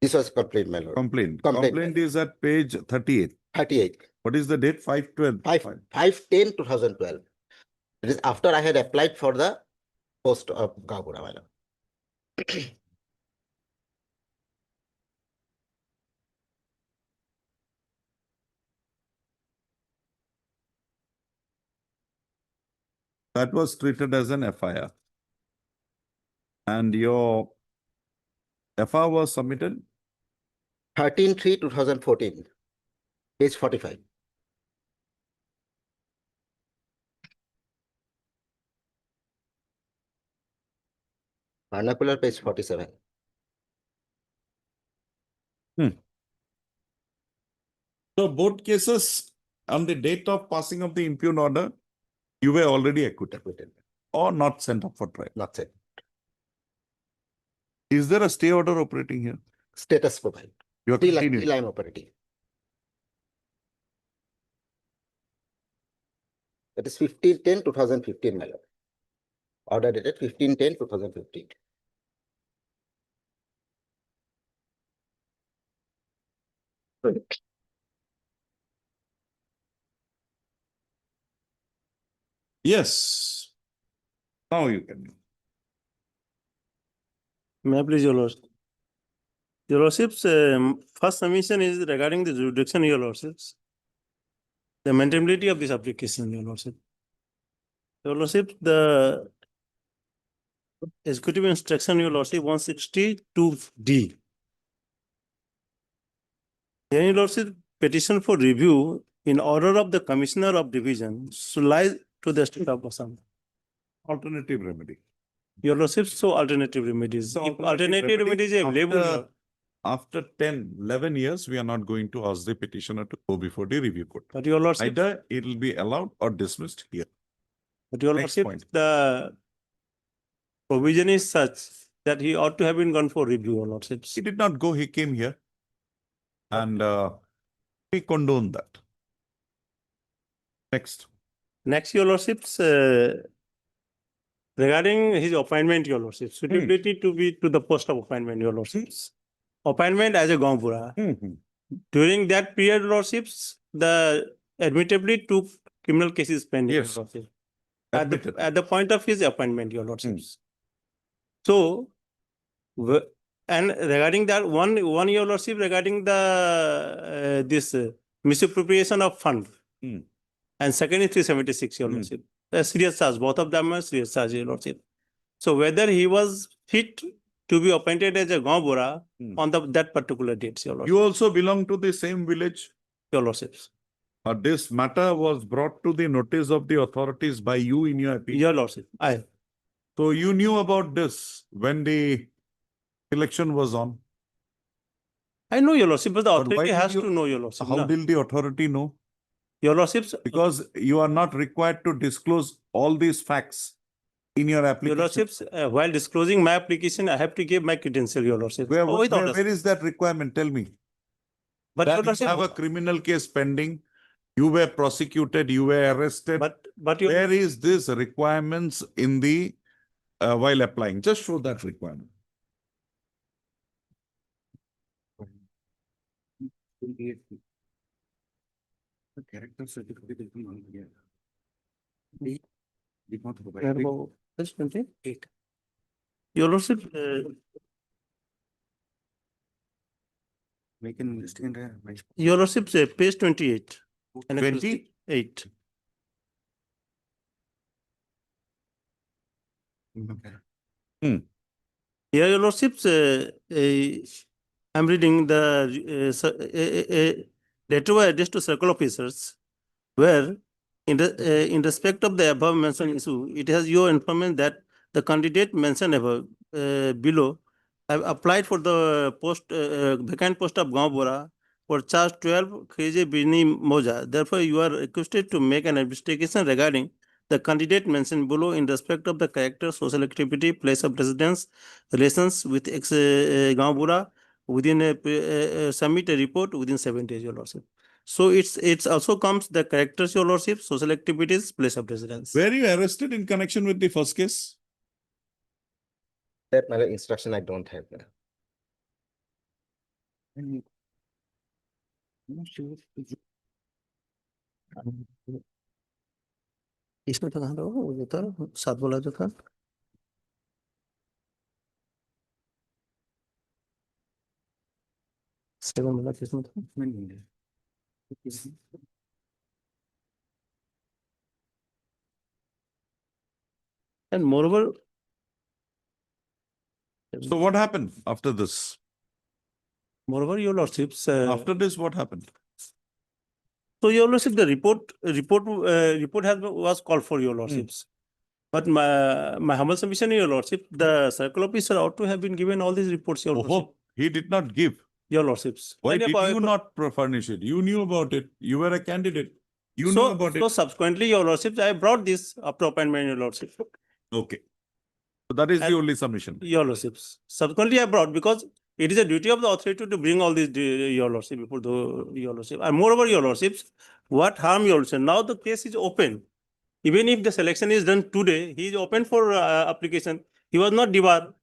This was complaint, my lord. Complaint. Complaint. Complaint is at page 38. 38. What is the date? 5/12. 5/10/2012. It is after I had applied for the post of Gauhati, my lord. That was treated as an FIR. And your FR was submitted? 13/3/2014. Page 45. Vernacular, page 47. So both cases on the date of passing of the impugned order, you were already acquitted Acquitted. or not sent up for trial. Not said. Is there a stay order operating here? Status quo. You're Still continuing. I'm operating. That is 15/10/2015, my lord. Order dated 15/10/2015. Yes. Now you can. May I please, Your Lordship? Your Lordships, first submission is regarding the jurisdiction, Your Lordships. The maintainability of this application, Your Lordship. Your Lordship, the executive instruction, Your Lordship, 162D. Your Lordship, petition for review in order of the Commissioner of Division should lie to the state of Assam. Alternative remedy. Your Lordship, so alternative remedies. So If alternative remedies are available, After 10, 11 years, we are not going to ask the petitioner to go before the review court. but Your Lordship, Either it will be allowed or dismissed here. but Your Next Lordship, point. the provision is such that he ought to have been gone for review, Your Lordships. He did not go, he came here. And we condone that. Next. Next, Your Lordships, regarding his appointment, Your Lordship, suitability to be to the post of appointment, Your Lordships. Appointment as a Gampura. During that period, Lordships, the admittably took criminal cases pending, Your Yes. Lordship. Admitted. At the point of his appointment, Your Lordships. So, and regarding that, one Your Lordship, regarding the this misappropriation of fund. And second is 376, Your Lordship. A serious charge, both of them are serious charge, Your Lordship. So whether he was fit to be appointed as a Gampura on that particular date, Your Lordship. You also belong to the same village. Your Lordships. This matter was brought to the notice of the authorities by you in your appeal. Your Lordship. So you knew about this when the election was on. I know, Your Lordship, but the But why authority did has you- to know, Your Lordship. How No? did the authority know? Your Lordships, Because you are not required to disclose all these facts in your Your application. Lordships, while disclosing my application, I have to give my credential, Your Lordship. Where, Oh, without us. where is that requirement? Tell me. But Your That you Lordship, have a criminal case pending, you were prosecuted, you were arrested. but Your Where is this requirements in the, while applying? Just show that requirement. The character certificate is not here. Did not Where provide. about this 28? Your Lordship, Make an investigation. Your Lordship, page 28. and 28. Here, Your Lordships, I'm reading the letter was addressed to circle officers, where in respect of the above mentioned issue, it has your information that the candidate mentioned above below have applied for the post vacant post of Gampura for charge 12 KJ Bini Moja. Therefore, you are requested to make an investigation regarding the candidate mentioned below in respect of the character, social activity, place of residence, relations with ex Gampura within submit a report within 7 days, Your Lordship. So it's also comes the characters, Your Lordship, social activities, place of residence. Were you arrested in connection with the first case? That my instruction I don't have. इसमें तो कहाँ वो जो था 7 वाला जो था seven वाला किसमें था and moreover So what happened after this? Your Lordships, After this, what happened? so Your Lordship, the report was called for, Your Lordships. But my humble submission, Your Lordship, the circle officer ought to have been given all these reports, Your Lordship. Oh, he did not give. Your Lordships. Why And did if you not furnish it? You knew about it. You were a candidate. You knew about So it. subsequently, Your Lordships, I brought this up to appointment, Your Lordship. Okay. So that is the And- only submission. Your Lordships. Subsequently, I brought because it is a duty of the authority to bring all these, Your Lordship, before the Your Lordship. And moreover, Your Lordships, what harm Your Lordship? Now the case is open. Even if the selection is done today, he is open for application. He was not debarred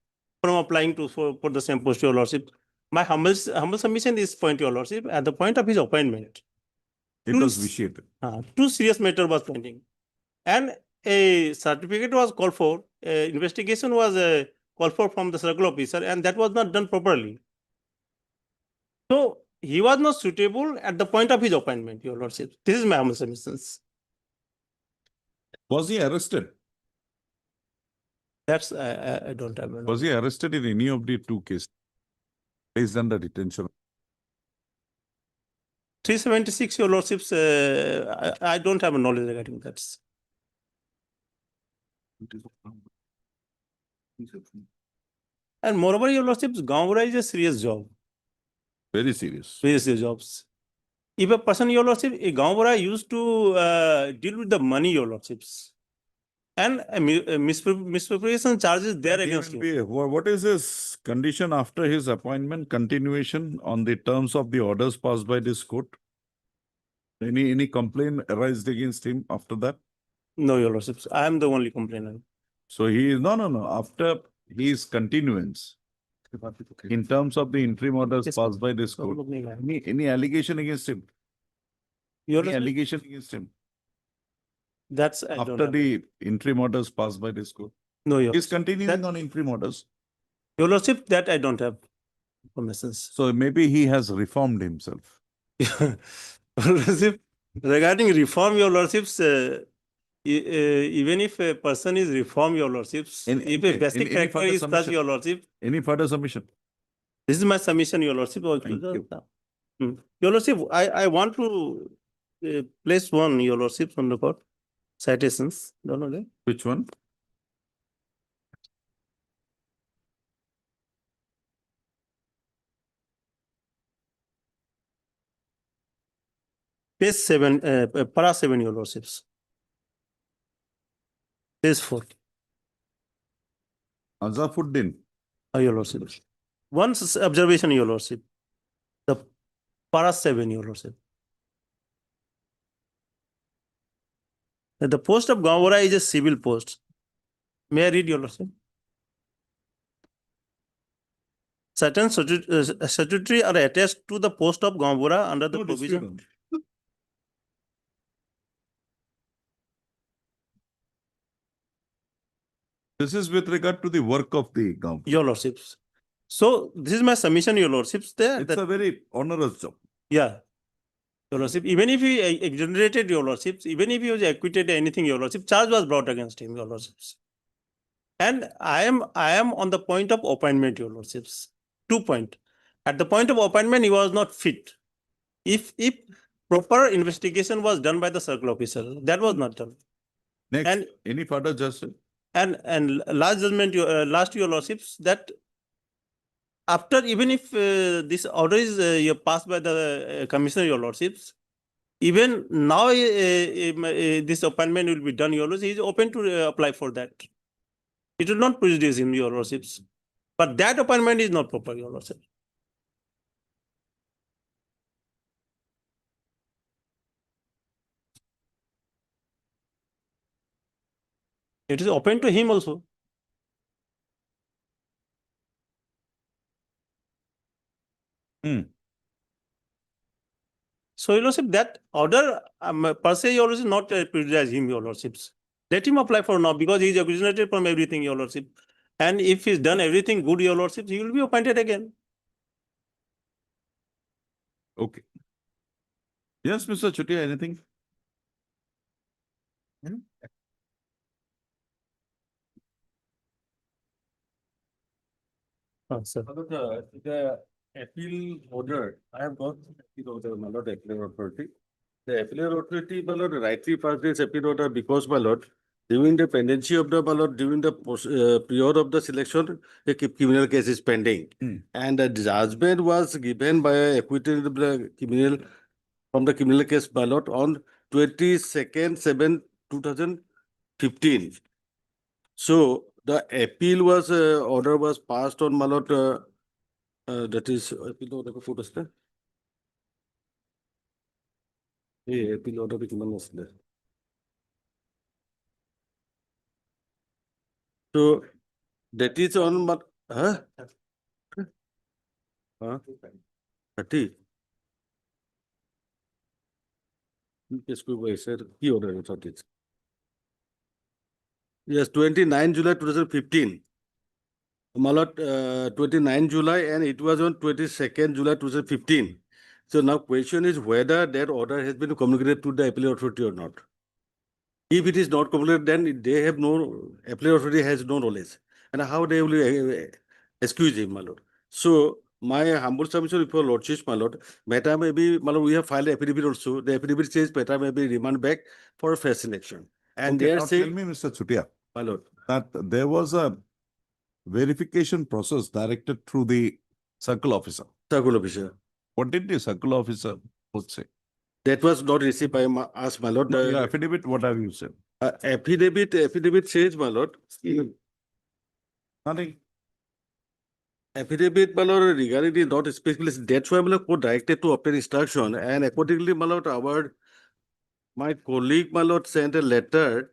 from applying for the same post, Your Lordship. My humble submission is point, Your Lordship, at the point of his appointment. It was vitiated. Two serious matter was pending. And a certificate was called for, investigation was called for from the circle officer, and that was not done properly. So he was not suitable at the point of his appointment, Your Lordship. This is my humble submissions. Was he arrested? That's, I don't have. Was he arrested in any of the two cases? Placed under detention? 376, Your Lordships, I don't have a knowledge regarding that. And moreover, Your Lordships, Gauhati is a serious job. Very serious. Very serious jobs. If a person, Your Lordship, a Gauhati used to deal with the money, Your Lordships. And misappropriation charges there against him. What is his condition after his appointment? Continuation on the terms of the orders passed by this court? Any complaint arised against him after that? No, Your Lordships, I am the only complainant. So he is, no. After his continuance, in terms of the interim orders Yes, passed by this court, any allegation against him? Your Any Lordship, allegation against him? that's, I don't After have. the interim orders passed by this court? No, Your He's continuing that- on interim orders. Your Lordship, that I don't have informations. So maybe he has reformed himself. Your Lordship, regarding reform, Your Lordships, even if a person is reformed, Your Lordships, if a basic any character further is such, submission? Your Lordship, Any further submission? this is my submission, Your Lordship. Thank you. Your Lordship, I want to place one, Your Lordship, on the court. Citations, don't know that. Which one? Page 7, para 7, Your Lordships. Page 4, Azafuddin. Your Lordship. One observation, Your Lordship. The para 7, Your Lordship. The post of Gauhati is a civil post. May I read, Your Lordship? Certain statutory are attached to the post of Gauhati under the No dispute provision. on it. This is with regard to the work of the government. Your Lordships. So this is my submission, Your Lordships. There, It's a very onerous job. yeah, Your Lordship. Even if he exonerated, Your Lordships, even if he was acquitted anything, Your Lordship, charge was brought against him, Your Lordships. And I am on the point of appointment, Your Lordships. 2 point. At the point of appointment, he was not fit. If proper investigation was done by the circle officer, that was not done. Next, And- any further justice? And last judgment, last, Your Lordships, that after, even if this order is passed by the commissioner, Your Lordships, even now this appointment will be done, Your Lordships, he is open to apply for that. It will not prejudice him, Your Lordships. But that appointment is not proper, Your Lordship. It is open to him also. So, Your Lordship, that order per se, Your Lordship, not prejudice him, Your Lordships. Let him apply for now because he is exonerated from everything, Your Lordship. And if he's done everything good, Your Lordships, he will be appointed again. Okay. Yes, Mr. Chutia, anything? Sir. The appeal order, I have got appeal order, my lord, appeal authority. The appeal authority, my lord, rightly passed this appeal order because, my lord, during the pendency of the, my lord, during the period of the selection, a criminal case is pending. And the judgment was given by a acquitted criminal from the criminal case, my lord, on 22nd/7/2015. So The appeal was, order was passed on my lord, that is, appeal order photo is there? Yeah, appeal order was there. So that is on, huh? Huh? 30? Yes, he ordered 30. Yes, 29 July 2015. Malot, 29 July, and it was on 22nd July 2015. So now question is whether that order has been communicated to the appellate authority or not. If it is not communicated, then they have no, appellate authority has no knowledge. And how they will excuse him, my lord. So my humble submission for lordship, my lord, matter may be, my lord, we have filed affidavit also. The affidavit says matter may be remand back for fair selection. And Okay, they are now tell saying, me, Mr. Chutia, my lord, that there was a verification process directed through the circle officer. circle officer. What did the circle officer would say? That was not received by us, my lord. No, your affidavit, what have you said? Affidavit says, my lord, Nothing. affidavit, my lord, regarding the not specifically, that's why, my lord, court directed to obtain instruction, and accordingly, my lord, my colleague, my lord, sent a letter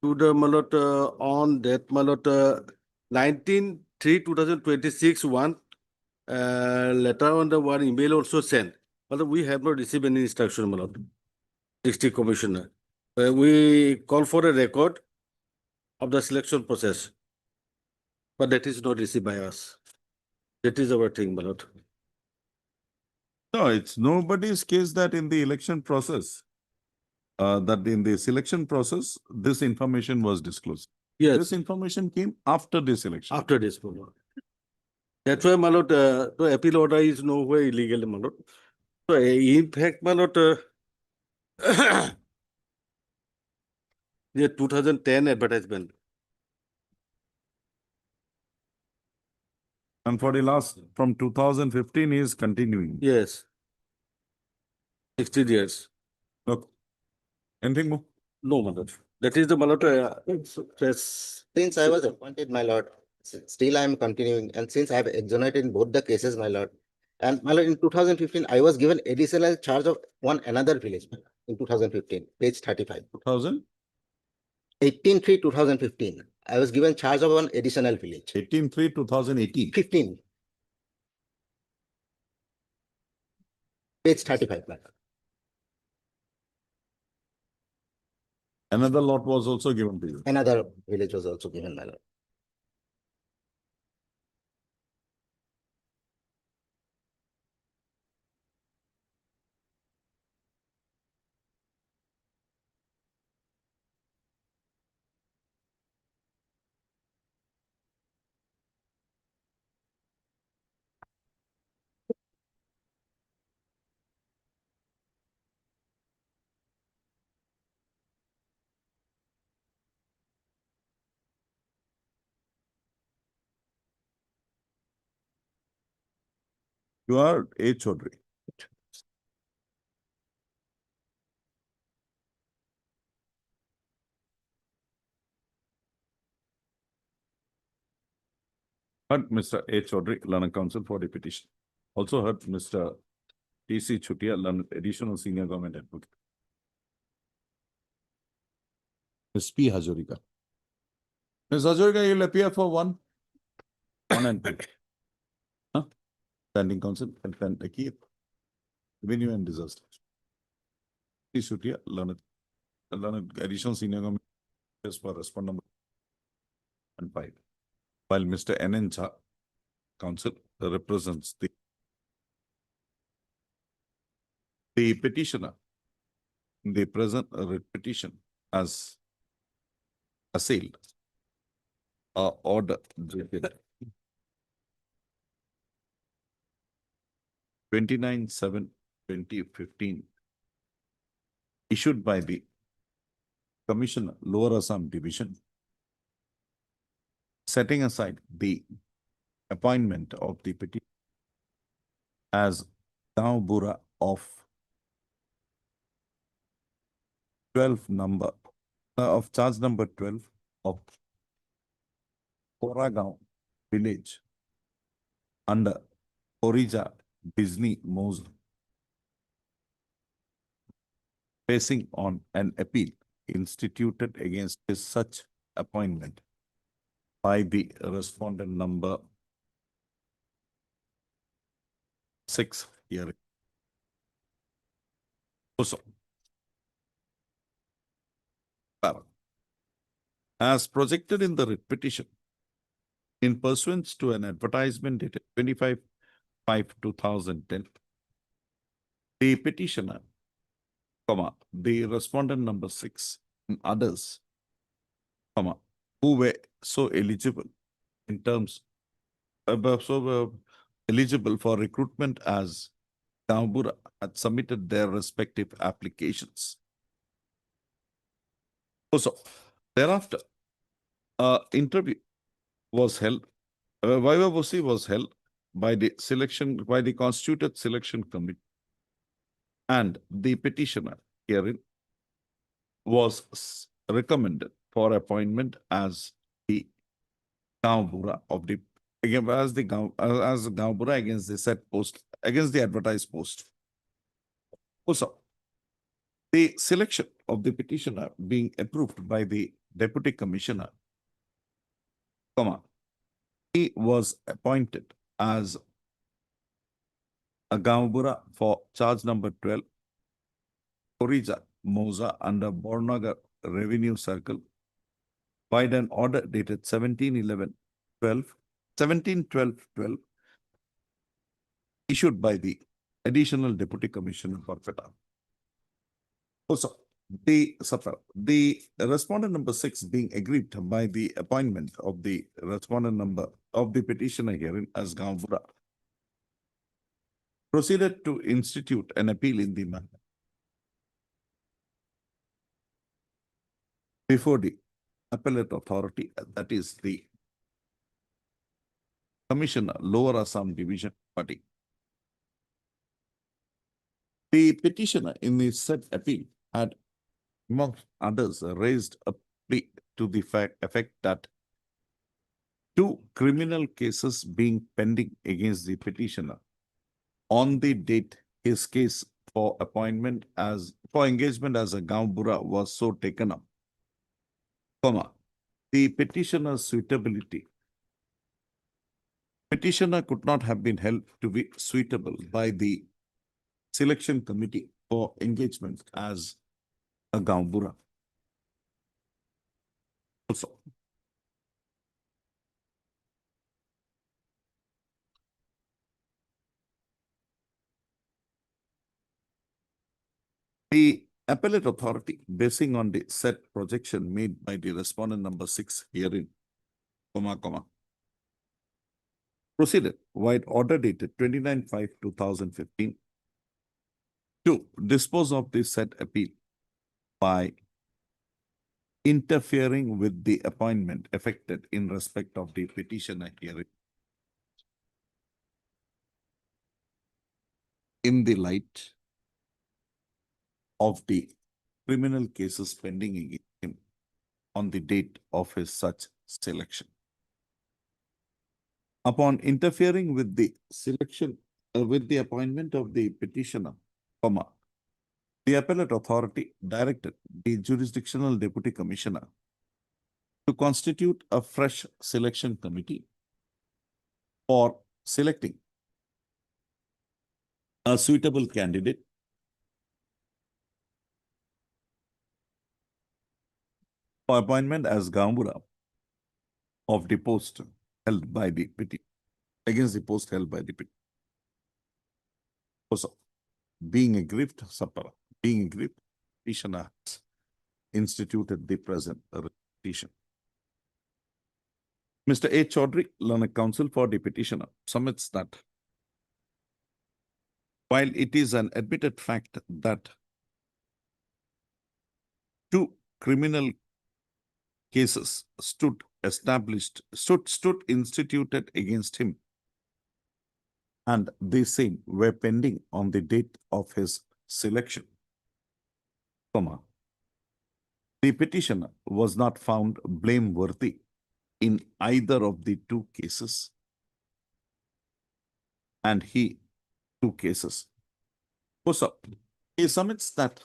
to the, my lord, on that, my lord, 19/3/2026, one letter on the one email also sent. But we have not received any instruction, my lord, district commissioner. We call for a record of the selection process, but that is not received by us. That is our thing, my lord. No, it's nobody's case that in the election process, that in the selection process, this information was disclosed. Yes, This information came after this election. after this, my lord. That's why, my lord, the appeal order is nowhere illegal, my lord. So, in fact, my lord, the 2010 advertisement. And for the last, from 2015, he is continuing. Yes. 16 years. Look, anything more? No, my lord. That is the, my lord, Since I was appointed, my lord, still I am continuing, and since I have exonerated in both the cases, my lord. And my lord, in 2015, I was given additional charge of another village, my lord, in 2015, page 35. 2000? 18/3/2015, I was given charge of one additional village. 18/3/2018. 15. Page 35, my lord. Another lot was also given to you. Another village was also given, my lord. You are A. Chaudhary. Heard Mr. A. Chaudhary, learned counsel for the petition. Also heard Mr. T.C. Chutia, learned additional senior government advocate. Ms. P. Hazarika. Ms. Hazarika, you'll appear for one and two. Huh? Standing counsel and the key. Venue and disaster. T. Chutia, learned additional senior government for respondent number and 5. While Mr. N. Jha, counsel, represents the petitioner in the present petition as assailed order 29/7/2015 issued by the Commissioner, Lower Assam Division, setting aside the appointment of the petitioner as Daubura of 12 number of charge number 12 of Koragaon village under Orija Disney Mose, basing on an appeal instituted against his such appointment by the respondent number 6 here. Also, as projected in the writ petition, in pursuance to an advertisement dated 25/5/2010, the petitioner, the respondent number 6 and others, who were so eligible in terms eligible for recruitment as Gauhati had submitted their respective applications. Also, thereafter, interview was held, Viva voce was held by the constituted selection committee, and the petitioner herein was recommended for appointment as the Gauhati of the as Gauhati against the said post, against the advertised post. Also, the selection of the petitioner being approved by the deputy commissioner, he was appointed as a Gauhati for charge number 12, Orija Mosa under Bornagar Revenue Circle, by an order dated 17/11/12 issued by the additional deputy commissioner for FETA. Also, the respondent number 6 being aggrieved by the appointment of the respondent number of the petitioner herein as Gauhati, proceeded to institute an appeal in the matter before the appellate authority, that is the Commissioner, Lower Assam Division Party. The petitioner in the said appeal had, amongst others, raised a plea to the effect that 2 criminal cases being pending against the petitioner on the date his case for engagement as a Gauhati was so taken up, the petitioner's suitability. Petitioner could not have been held to be suitable by the selection committee for engagement as a Gauhati. Also, the appellate authority, basing on the said projection made by the respondent number 6 herein, proceeded with order dated 29/5/2015 to dispose of the said appeal by interfering with the appointment effected in respect of the petitioner hearing in the light of the criminal cases pending against him on the date of his such selection. Upon interfering with the selection, with the appointment of the petitioner, the appellate authority directed the jurisdictional deputy commissioner to constitute a fresh selection committee for selecting a suitable candidate for appointment as Gauhati of the post held by the petitioner, against the post held by the petitioner. Also, being aggrieved, petitioner has instituted the present petition. Mr. A. Chaudhary, learned counsel for the petitioner, submits that while it is an admitted fact that 2 criminal cases stood instituted against him, and the same were pending on the date of his selection, the petitioner was not found blameworthy in either of the two cases. And he, two cases. So, he submits that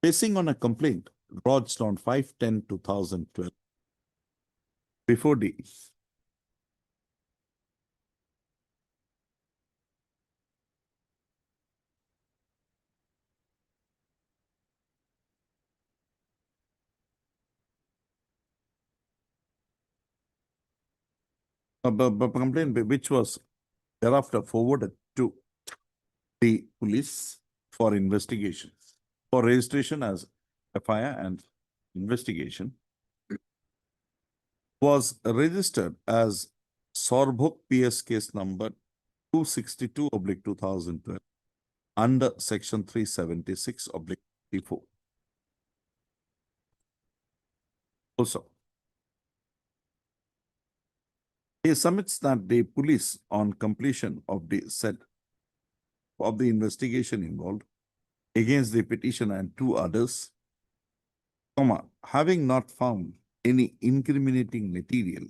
basing on a complaint lodged on 5/10/2012 before the complaint which was thereafter forwarded to the police for investigation, for registration as FIR and investigation, was registered as Sorbhok PS case number 262/2012 under section 376/34. Also, he submits that the police, on completion of the investigation involved against the petitioner and two others, having not found any incriminating material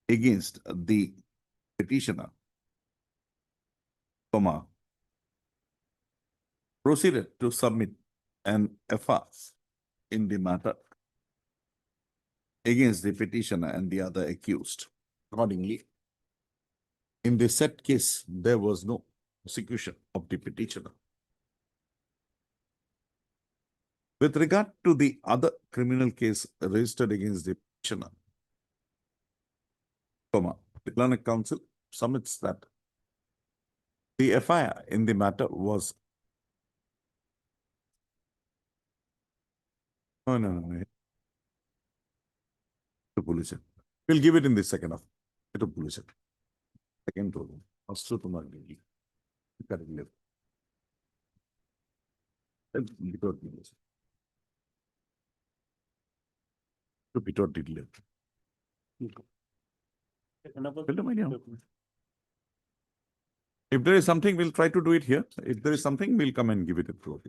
against the petitioner, proceeded to submit an FR in the matter against the petitioner and the other accused. Accordingly, in the said case, there was no prosecution of the petitioner. With regard to the other criminal case registered against the petitioner, the learned counsel submits that the FIR in the matter was no. To police. We'll give it in the second half. To police. Second row. Also to my lady. To be taught detail. If there is something, we'll try to do it here. If there is something, we'll come and give it a through.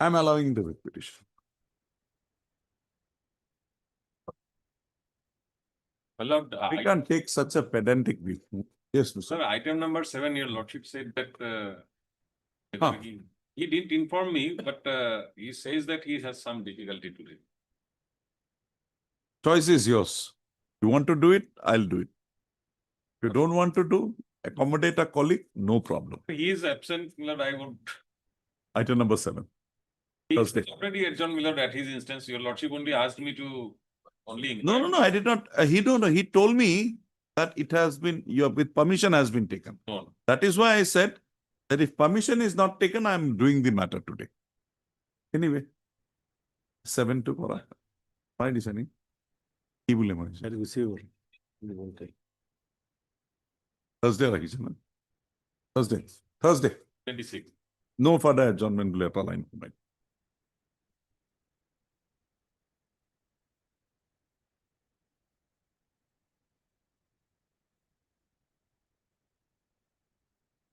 I'm allowing the repetition. Well, We can't take such a pedantic view. Yes, Mr. sir, item number 7, your lordship said that Huh. he didn't inform me, but he says that he has some difficulty today. Choice is yours. You want to do it, I'll do it. If you don't want to do, accommodate a colleague, no problem. He is absent, Milord, I would. Item number 7. He Thursday. already adjourned, Milord, at his instance. Your lordship only asked me to only. No, I did not. He don't know. He told me that it has been, with permission has been taken. No. That is why I said that if permission is not taken, I am doing the matter today. Anyway, 7 to Kora. Why deciding? He will emerge. Thursday, Thursday. 26. No further adjournment letter line.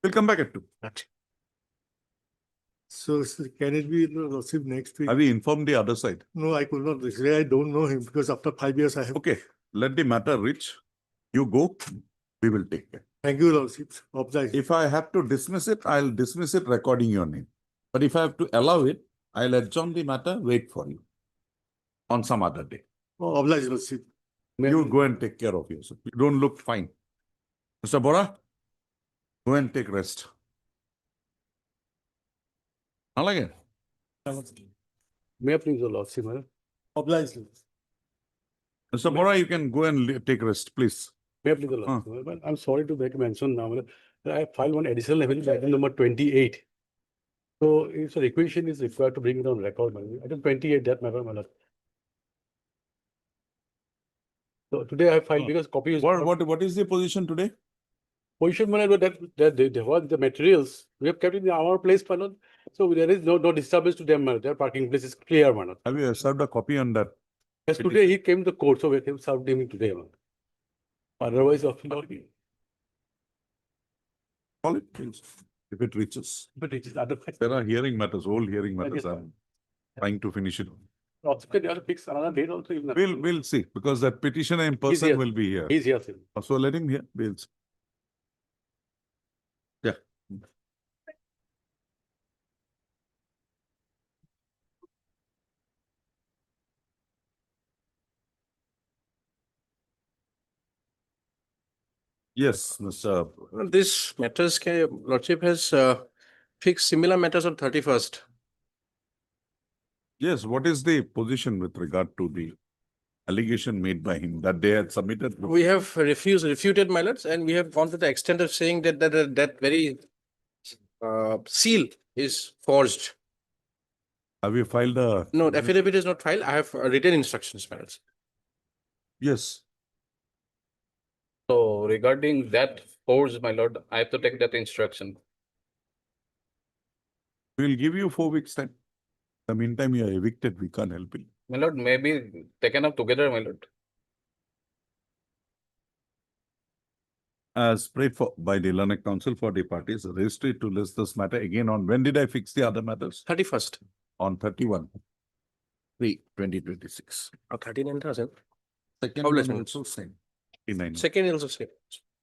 We'll come back at 2. So can it be received next week? Have we informed the other side? No, I could not. I don't know him because after 5 years I have. Okay, let the matter reach. You go, we will take care. Thank you, Lordship. Obliged. If I have to dismiss it, I'll dismiss it recording your name. But if I have to allow it, I'll adjourn the matter, wait for you on some other day. Oh, obliged, Lordship. You go and take care of yourself. You don't look fine. Mr. Bora, go and take rest. Again. May I please, Lordship? Obliged. Mr. Bora, you can go and take rest, please. May I please, Lordship? But I'm sorry to make a mention now. I filed one additional evidence, item number 28. So if a requisition is required to bring it on record, item 28, that matter, my lord. So today I filed because copy is. What is the position today? Position, my lord, that they want the materials. We have kept it in our place, my lord. So there is no disturbance to them, my lord. Their parking place is clear, my lord. Have you served a copy on that? Yes, today he came to court, so we have served him today, my lord. Otherwise, of not. Call it, please. If it reaches. But it is otherwise. There are hearing matters, whole hearing matters. Yes, I'm trying to finish it. Also, can you also fix another date also? If not- We'll see, because that petitioner in He's person here. will be here. He's here, sir. So let him here, we'll see. Yeah. Yes, Mr. This matters, Lordship has fixed similar matters on 31st. Yes, what is the position with regard to the allegation made by him that they had submitted? We have refuted, my lords, and we have gone to the extent of saying that that very seal is forged. Have you filed a? No, the affidavit is not filed. I have written instructions, my lords. Yes. So regarding that force, my lord, I have to take that instruction. We'll give you 4 weeks time. In the meantime, you are evicted, we can't help you. My lord, maybe taken up together, my lord. As prayed for by the learned counsel for the parties, registry to list this matter again on, when did I fix the other matters? 31st. On 31/3/2026. Or 39,000. Second Publish one minutes. also same. 39. Second is also same.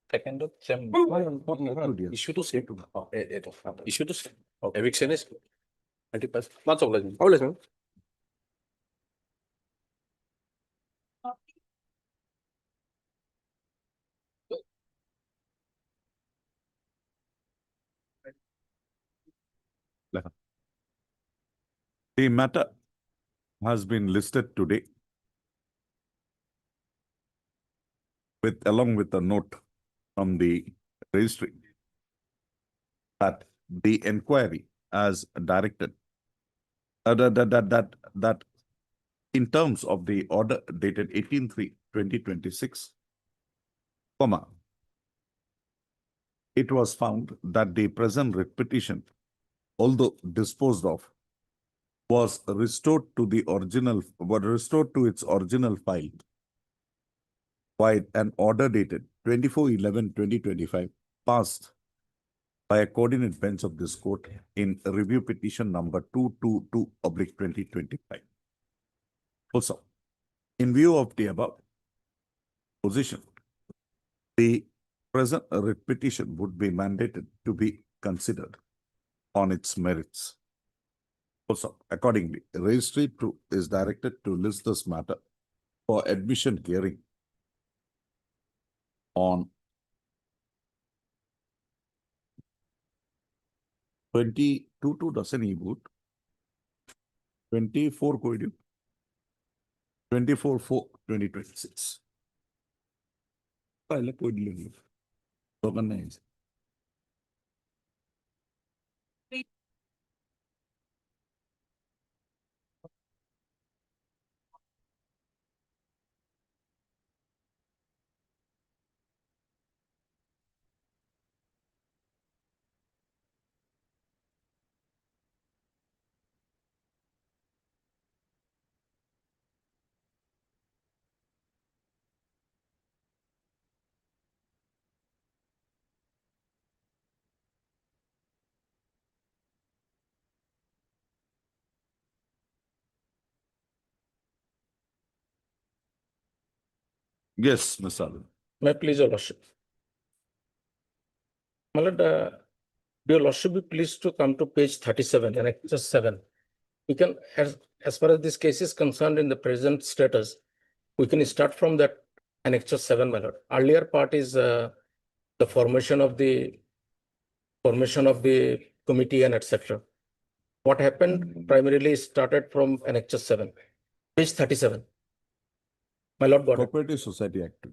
Second of Sem. dear. Issue to same. Issue to same. Eviction is 30%. Not obligation. Obligation. The matter has been listed today along with a note from the registry that the inquiry as directed that in terms of the order dated 18/3/2026, it was found that the present writ petition, although disposed of, was restored to its original file, while an order dated 24/11/2025 passed by a coordinate bench of this court in review petition number 222/2025. Also, in view of the above position, the present writ petition would be mandated to be considered on its merits. Also, accordingly, registry is directed to list this matter for admission hearing on 22 doesn't e-boot. 24 कोई 24/4/2026. पहले कोई नहीं तो करना है Yes, Mr. Allen. May I please, your lordship? My lord, your lordship be pleased to come to page 37, Annexure 7. We can, as far as this case is concerned in the present status, we can start from that Annexure 7, my lord. Earlier part is the formation of the committee and etc. What happened primarily started from Annexure 7, page 37. My lord, got it. Cooperative Society Act.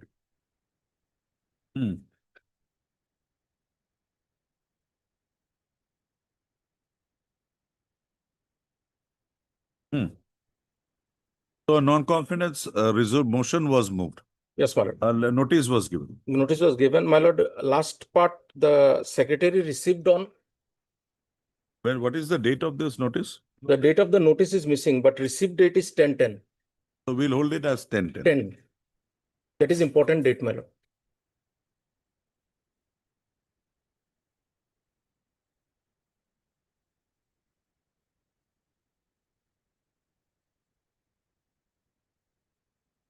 So non-confidence reserve motion was moved. Yes, my lord. Notice was given. Notice was given, my lord. Last part, the secretary received on. Well, what is the date of this notice? The date of the notice is missing, but received date is 10/10. So we'll hold it as 10/10. 10. That is important date, my lord.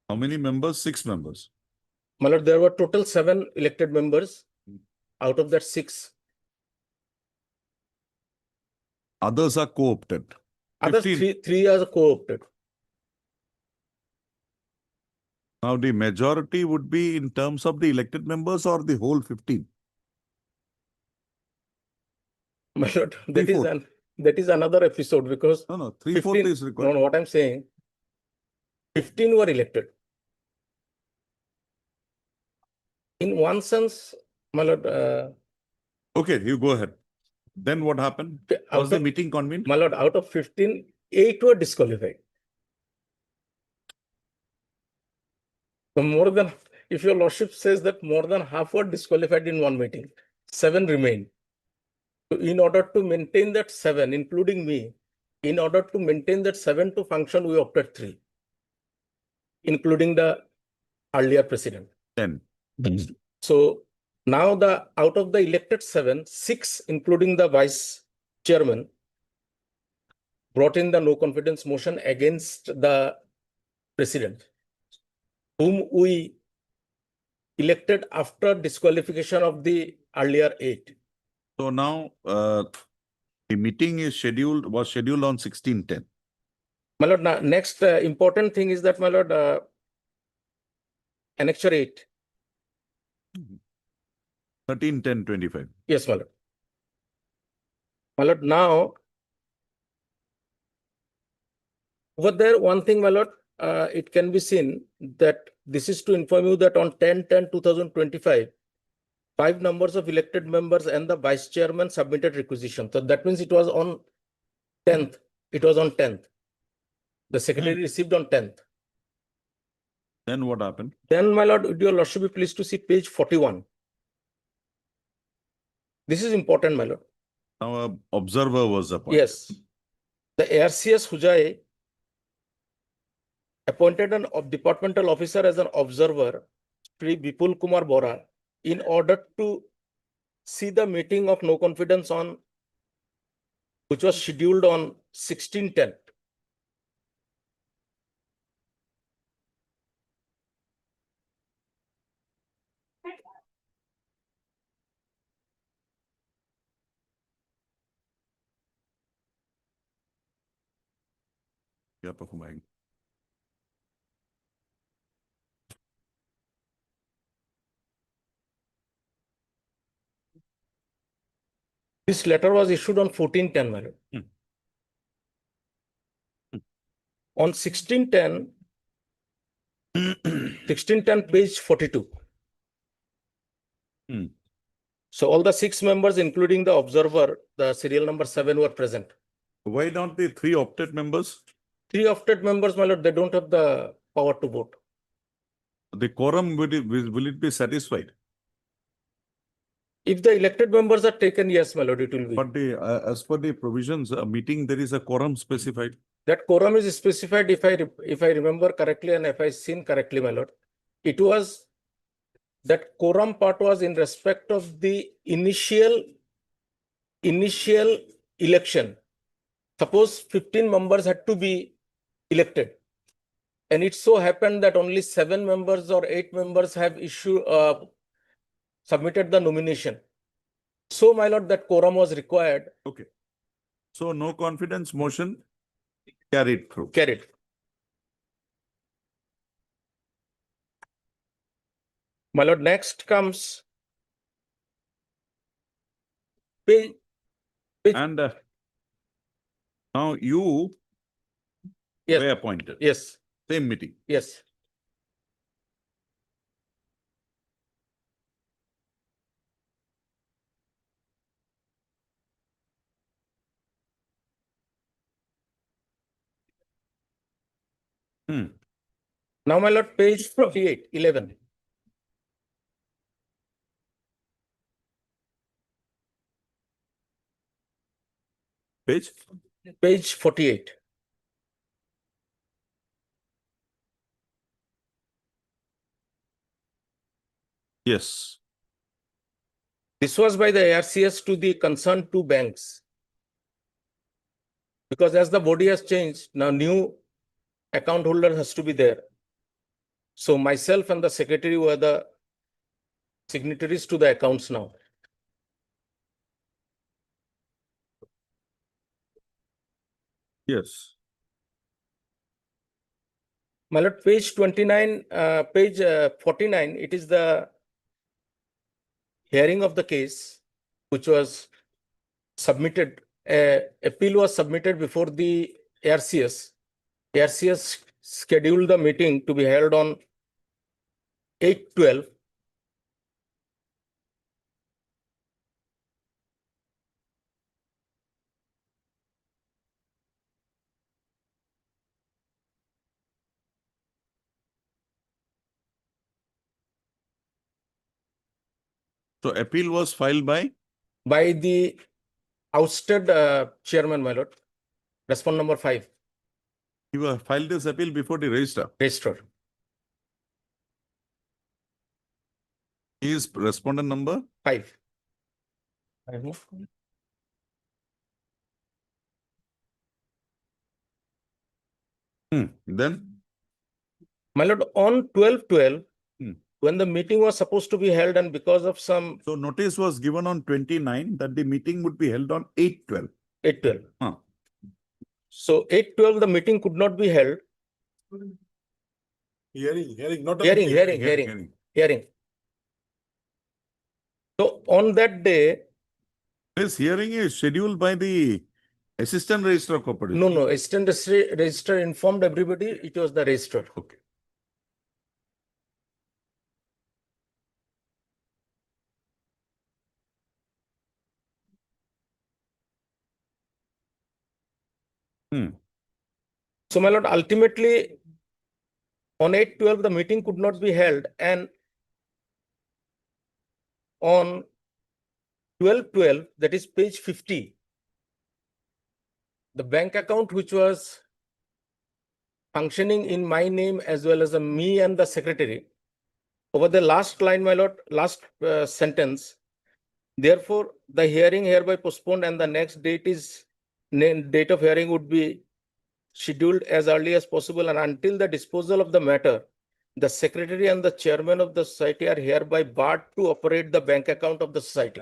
How many members? 6 members. My lord, there were total 7 elected members. Out of that 6, Others are co-opted. others 15. three are co-opted. Now the majority would be in terms of the elected members or the whole 15? My lord, Three-fourth. that is another episode because No, 3/4 15 is required. No, what I'm saying, 15 were elected. In one sense, my lord, Okay, you go ahead. Then what happened? out Was the of- meeting convened? my lord, out of 15, 8 were disqualified. So more than, if your lordship says that more than half were disqualified in one meeting, 7 remain. So in order to maintain that 7, including me, in order to maintain that 7 to function, we opted 3, including the earlier president. 10. So now out of the elected 7, 6, including the vice chairman, brought in the no confidence motion against the president, whom we elected after disqualification of the earlier 8. So now the meeting was scheduled on 16/10. My lord, next important thing is that, my lord, Annexure 8. 13/10/25. Yes, my lord. My lord, now, over there, one thing, my lord, it can be seen that this is to inform you that on 10/10/2025, 5 numbers of elected members and the vice chairman submitted requisition. So that means it was on 10th. It was on 10th. The secretary received on 10th. Then what happened? Then, my lord, would your lordship be pleased to see page 41. This is important, my lord. Now an observer was appointed. Yes. The ARCS Hujai appointed an departmental officer as an observer, Sri Vipul Kumar Bora, in order to see the meeting of no confidence on, which was scheduled on 16/10. Yeah, performing. This letter was issued on 14/10, my lord. On 16/10, 16/10, page 42. So all the 6 members, including the observer, the serial number 7, were present. Why not the 3 opted members? 3 opted members, my lord, they don't have the power to vote. The quorum, will it be satisfied? If the elected members are taken, yes, my lord, it will be. But as per the provisions, a meeting, there is a quorum specified. That quorum is specified, if I remember correctly and if I seen correctly, my lord. It was, that quorum part was in respect of the initial election. Suppose 15 members had to be elected. And it so happened that only 7 members or 8 members have submitted the nomination. So, my lord, that quorum was required. Okay. So no confidence motion carried through. Carried. My lord, next comes page. And now you Yes. were appointed. Yes. Same meeting. Yes. Now, my lord, page 48, 11. Page? Page 48. Yes. This was by the ARCS to the concerned 2 banks. Because as the body has changed, now new account holder has to be there. So myself and the secretary were the signatories to the accounts now. Yes. My lord, page 29, page 49, it is the hearing of the case, which was submitted, appeal was submitted before the RCS. RCS scheduled the meeting to be held on 8/12. So appeal was filed by? By the ousted chairman, my lord. Respond number 5. You filed this appeal before the registrar. Registrar. Is respondent number? 5. I have no. Then? My lord, on 12/12, Hmm. when the meeting was supposed to be held and because of some So notice was given on 29 that the meeting would be held on 8/12. 8/12. Huh. So 8/12, the meeting could not be held. Hearing, not. Hearing. So on that day, This hearing is scheduled by the assistant registrar of corporation. no, assistant registrar informed everybody it was the registrar. Okay. So my lord, ultimately on 8/12, the meeting could not be held, and on 12/12, that is page 50, the bank account which was functioning in my name as well as me and the secretary, over the last line, my lord, last sentence, therefore the hearing hereby postponed and the next date of hearing would be scheduled as early as possible, and until the disposal of the matter, the secretary and the chairman of the society are hereby barred to operate the bank account of the society.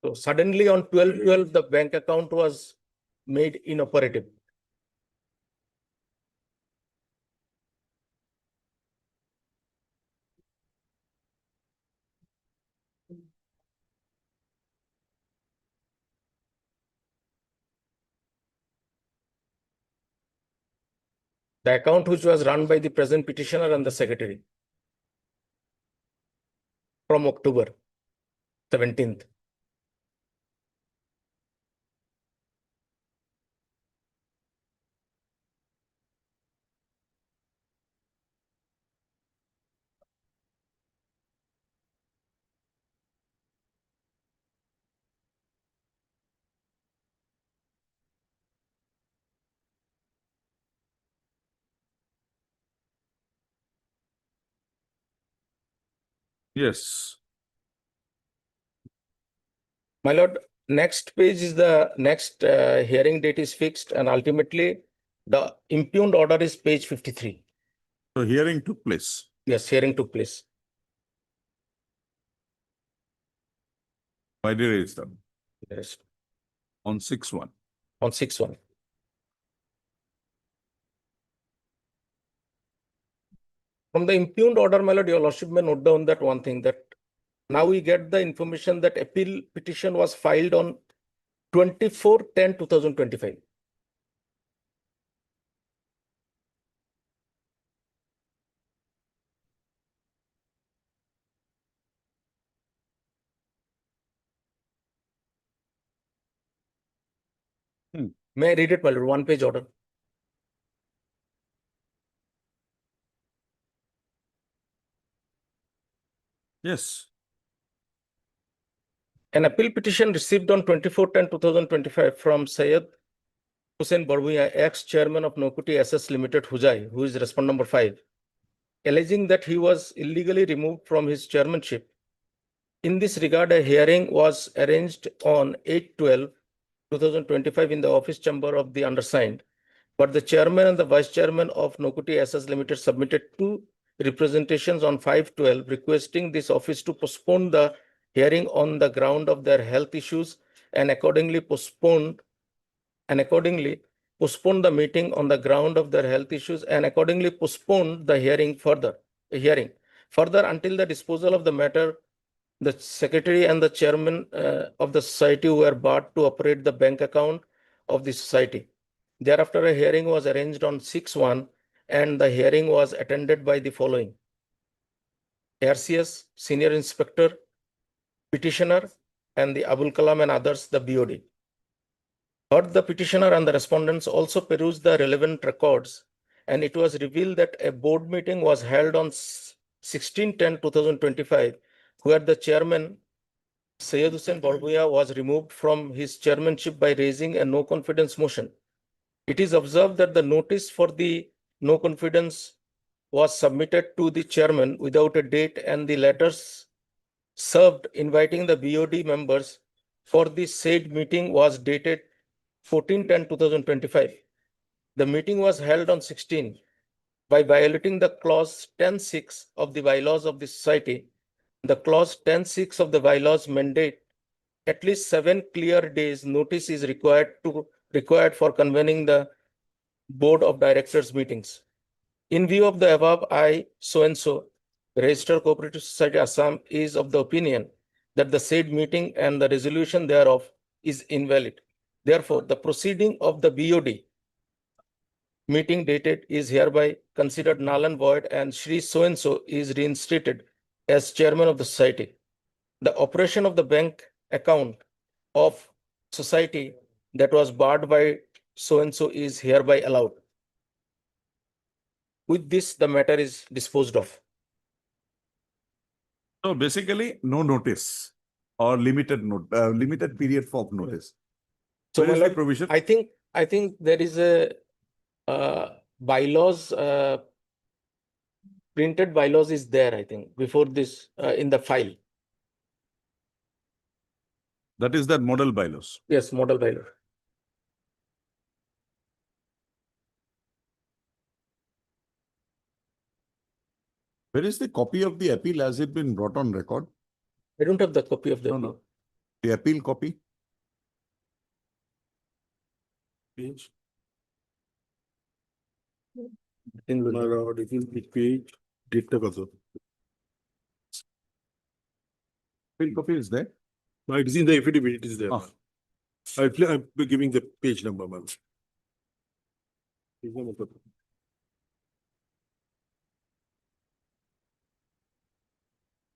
So suddenly on 12/12, the bank account was made inoperative. The account which was run by the present petitioner and the secretary from October 17th. Yes. My lord, next page is the next hearing date is fixed, and ultimately the impugned order is page 53. So hearing took place. Yes, hearing took place. By the registrar. Yes, On 6/1. on 6/1. From the impugned order, my lord, your lordship may note down that one thing, that now we get the information that appeal petition was filed on 24/10/2025. May I read it, my lord? One-page order. Yes. An appeal petition received on 24/10/2025 from Syed Hussain Barbuya, ex-chairman of Nokuti SS Limited, Hujai, who is respondent number 5, alleging that he was illegally removed from his chairmanship In this regard, a hearing was arranged on 8/12/2025 in the office chamber of the undersigned. But the chairman and the vice chairman of Nokuti SS Limited submitted two representations on 5/12 requesting this office to postpone the hearing on the ground of their health issues and accordingly postponed the meeting on the ground of their health issues and accordingly postponed the hearing further until the disposal of the matter. The secretary and the chairman of the society were barred to operate the bank account of the society. Thereafter, a hearing was arranged on 6/1 and the hearing was attended by the following: RCS, Senior Inspector, petitioner, and the Abul Kalam and others, the BOD. Heard the petitioner and the respondents also perused the relevant records, and it was revealed that a board meeting was held on 16/10/2025, where the chairman, Syed Hussain Barbuya, was removed from his chairmanship by raising a no confidence motion. It is observed that the notice for the no confidence was submitted to the chairman without a date, and the letters served inviting the BOD members for the said meeting was dated 14/10/2025. The meeting was held on 16 by violating the clause 10(6) of the bylaws of the society. The clause 10(6) of the bylaws mandate at least 7 clear days notice is required for convening the board of directors meetings. In view of the above, I, so and so, Registered Cooperative Society Assam, is of the opinion that the said meeting and the resolution thereof is invalid. Therefore, the proceeding of the BOD meeting dated is hereby considered null and void, and Shri so and so is reinstated as chairman of the society. The operation of the bank account of society that was barred by so and so is hereby allowed. With this, the matter is disposed of. So basically, no notice or limited period for notice. So, Where my is the lord, provision? I think there is a bylaws, printed bylaws is there, I think, before this in the file. That is that model bylaws. Yes, model bylaw. Where is the copy of the appeal? Has it been brought on record? I don't have the copy of the. No. The appeal copy? Page. In My lord, it is the page, data also. Appeal copy is there? No, it is in the affidavit, it is there. Ah. I'm giving the page number, man. Page number.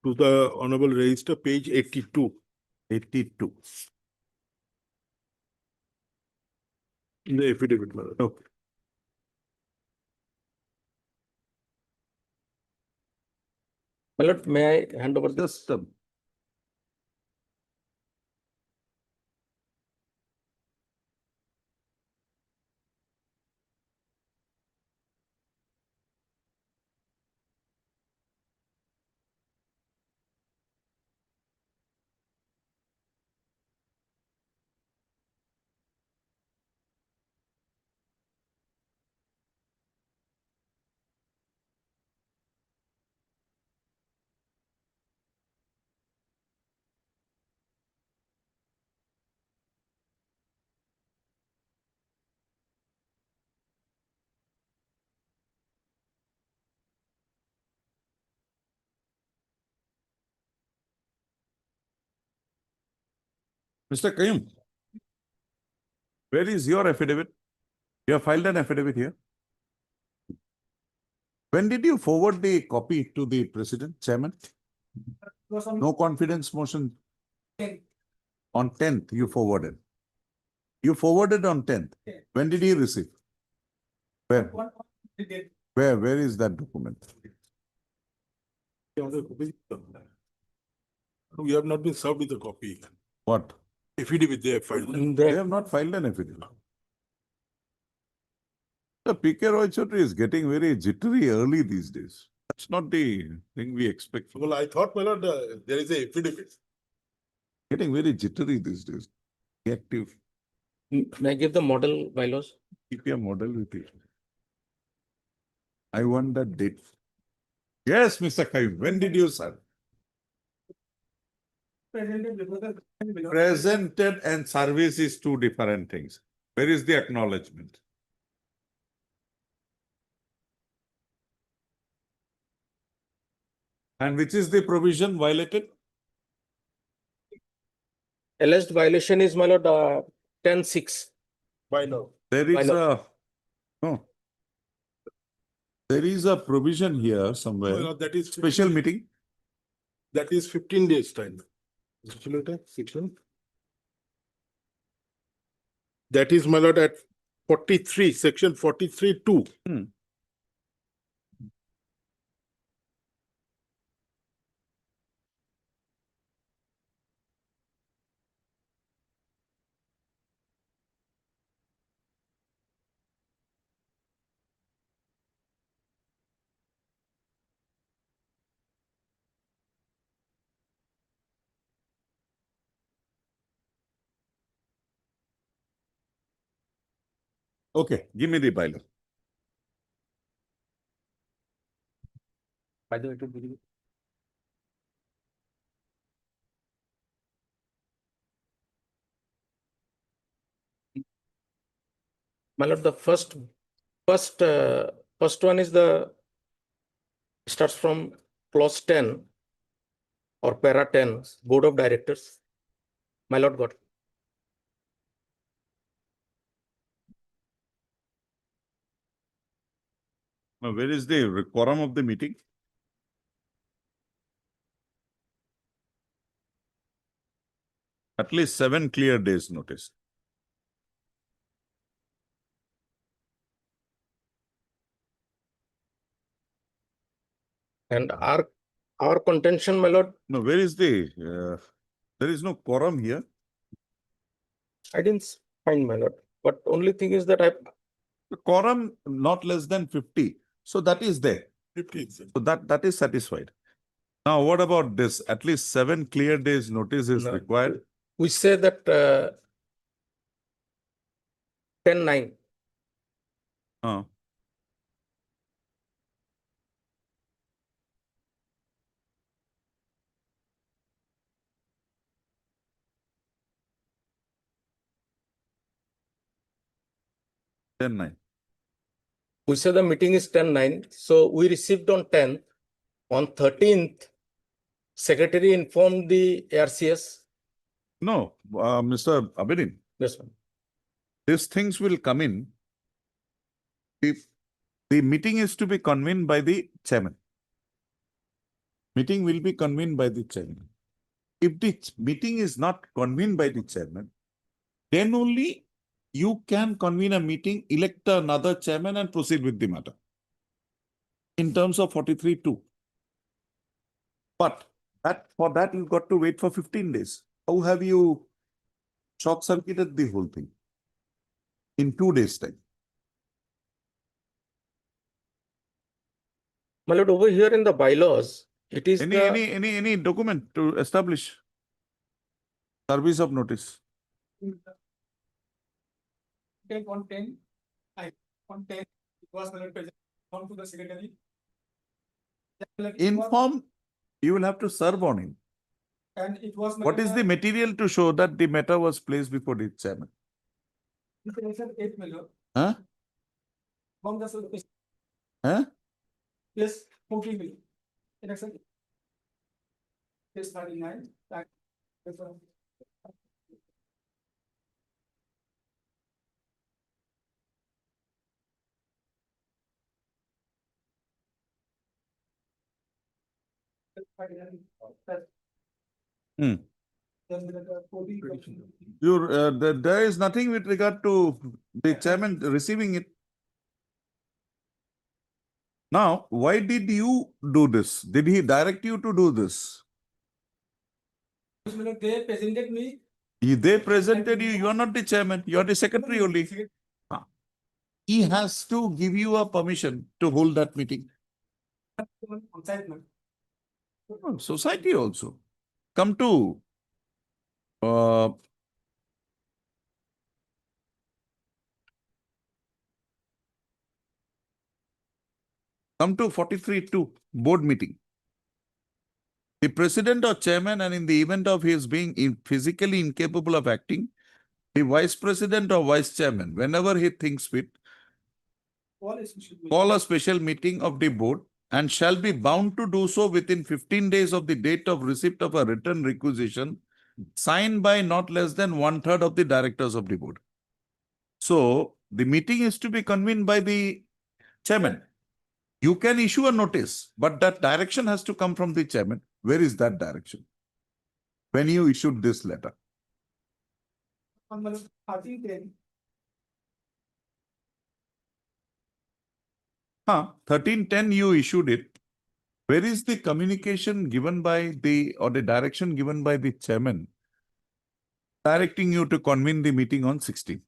To the Honorable Register, page 82. 82. In the affidavit, my lord. Okay. My lord, may I hand over this? Just Mr. Qayyum, where is your affidavit? You have filed an affidavit here. When did you forward the copy to the president, chairman? No confidence motion. On 10th, you forwarded. You forwarded on 10th. When did he receive? Where? Where is that document? We have not been served with the copy. What? Affidavit they have filed. They have not filed an affidavit. The PK Roy Chaudhary is getting very jittery early these days. That's not the thing we expect. Well, I thought, my lord, there is a affidavit. Getting very jittery these days. Active. May I give the model bylaws? Keep your model with you. I want that date. Yes, Mr. Kaim, when did you serve? Presented and service is two different things. Where is the acknowledgement? And which is the provision violated? Alleged violation is, my lord, 10-6. Bylaw. There is Bylaw. no. There is a provision here My somewhere. lord, that is Special meeting. That is 15 days time. That is, my lord, at 43, section 43(2). Okay, give me the bylaw. By the way, it will be- My lord, the first one is starts from clause 10 or para 10, Board of Directors. My lord, got. Now, where is the quorum of the meeting? At least 7 clear days notice. And our contention, my lord, No, where is the, there is no quorum here. I didn't find, my lord. But only thing is that The quorum not less than 50. So that is there. 15. So that is satisfied. Now, what about this? At least 7 clear days notice is No. required. we say that 10-9. Uh, Then 9. We say the meeting is 10-9. So we received on 10th. On 13th, secretary informed the ARCS. No, Mr. Abedin, Yes, ma'am. these things will come in if the meeting is to be convened by the chairman. Meeting will be convened by the chairman. If the meeting is not convened by the chairman, then only you can convene a meeting, elect another chairman and proceed with the matter. In terms of 43(2). But for that, you've got to wait for 15 days. How have you short-circuited the whole thing? In 2 days' time. My lord, over here in the bylaws, it is Any document to establish service of notice? Take on 10, it was present to the secretary. Inform, you will have to serve on him. And it was. What is the material to show that the matter was placed before the chairman? 8 million. Huh? From the service. Huh? Yes, 14 million. Election. Yes, 39. Hmm. There is nothing with regard to the chairman receiving it. Now, why did you do this? Did he direct you to do this? They presented me. They presented you, you are not the chairman, you are the secretary only. He has to give you a permission to hold that meeting. Consignment. Society also. Come to uh, come to 43.2 board meeting. The president or chairman, and in the event of his being physically incapable of acting, the vice president or vice chairman, whenever he thinks fit, call a special meeting of the board and shall be bound to do so within 15 days of the date of receipt of a written requisition signed by not less than 1/3 of the directors of the board. So the meeting is to be convened by the chairman. You can issue a notice, but that direction has to come from the chairman. Where is that direction? When you issued this letter? On 13/10. 1310 you issued it. Where is the communication given by the, or the direction given by the chairman directing you to convene the meeting on 16th?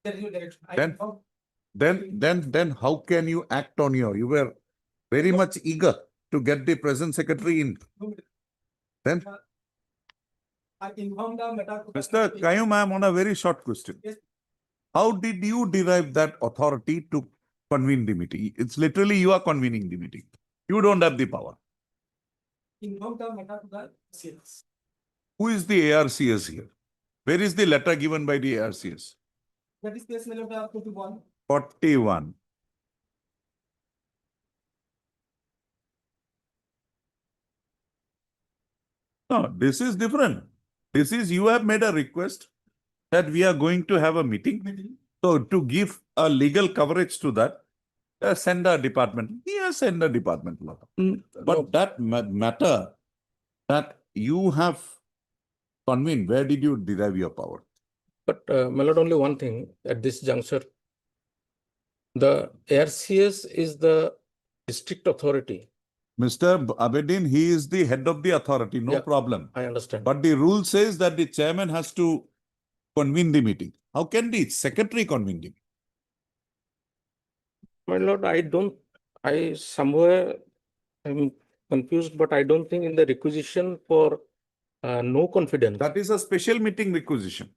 There is no direction. Then how can you act on you were very much eager to get the present secretary in. Then I informed the matter. Mr. Kayum, I am on a very short question. Yes. How did you derive that authority to convene the meeting? It's literally you are convening the meeting. You don't have the power. Informed the matter to the CS. Who is the ARCS here? Where is the letter given by the ARCS? That is case number 41. 41. No, this is different. This is you have made a request that we are going to have a meeting. So to give a legal coverage to that, send a department. Yes, send a department letter. But No. that matter that you have convened, where did you derive your power? But my lord, only one thing at this juncture. The ARCS is the district authority. Mr. Abedin, he is the head of the authority, no Yeah. problem. I understand. But the rule says that the chairman has to convene the meeting. How can the secretary convene the meeting? My lord, I somewhere am confused, but I don't think in the requisition for no confidence. That is a special meeting requisition.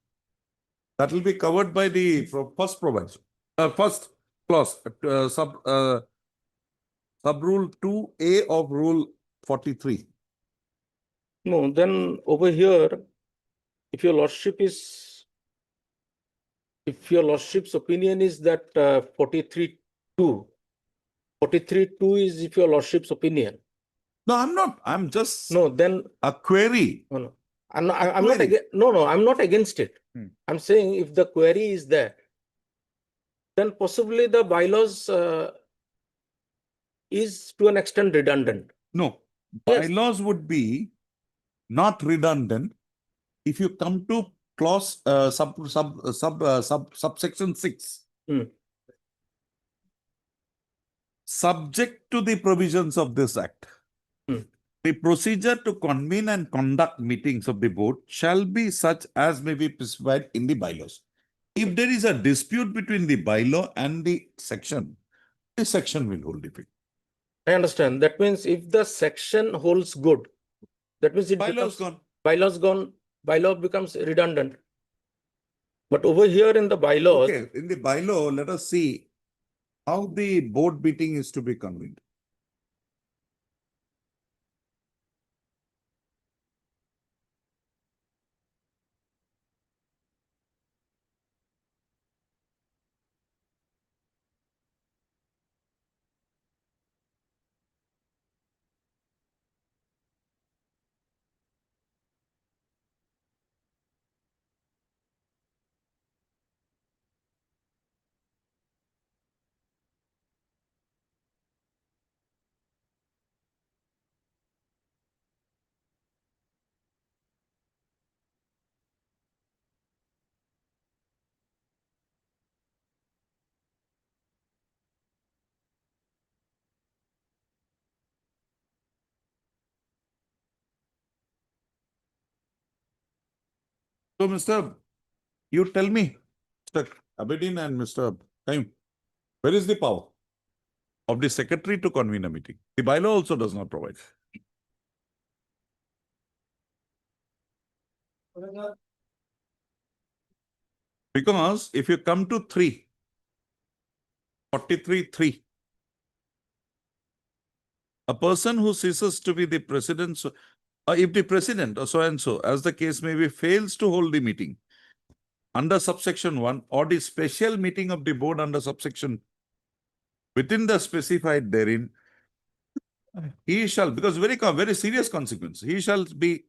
That will be covered by the first provision. First clause, sub rule 2A of rule 43. No, then over here, if your lordship's opinion is that 43.2 is if your lordship's opinion. No, I'm not. I'm just No, then a query. no. I'm not against. No, I'm not against it. I'm saying if the query is there, then possibly the bylaws is to an extent redundant. No, Yes. bylaws would be not redundant if you come to clause subsection 6. Subject to the provisions of this act, the procedure to convene and conduct meetings of the board shall be such as may be specified in the bylaws. If there is a dispute between the bylaw and the section will hold the field. I understand. That means if the section holds good, that means it Bylaws becomes, gone. bylaws gone, bylaw becomes redundant. But over here in the bylaws, Okay, in the bylaw, let us see how the board meeting is to be convened. So, you tell me, Mr. Abedin and Mr. Kayum, where is the power? of the secretary to convene a meeting. The bylaw also does not provide. Because if you come to 43(3), a person who ceases to be the president, or if the president or so and so, as the case may be, fails to hold the meeting under subsection 1 or the special meeting of the board under subsection within the specified therein, he shall, because very serious consequence, he shall be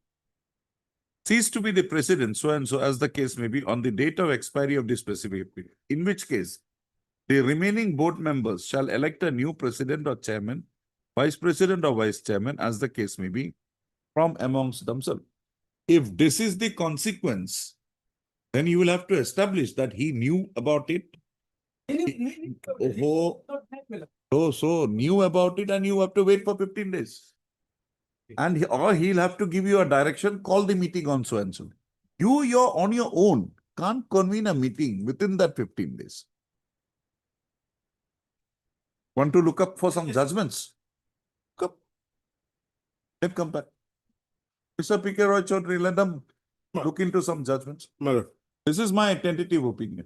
cease to be the president, so and so, as the case may be, on the date of expiry of the specific period. In which case, the remaining board members shall elect a new president or chairman, vice president or vice chairman, as the case may be, from amongst themselves. If this is the consequence, then you will have to establish that he knew about it. So knew about it, and you have to wait for 15 days. And or he'll have to give you a direction, call the meeting on so and so. You're on your own, can't convene a meeting within that 15 days. Want to look up for some judgments? Look up. Then come back. Mr. P.K. Roy Chaudhary, let them look into some judgments. This is my tentative opinion.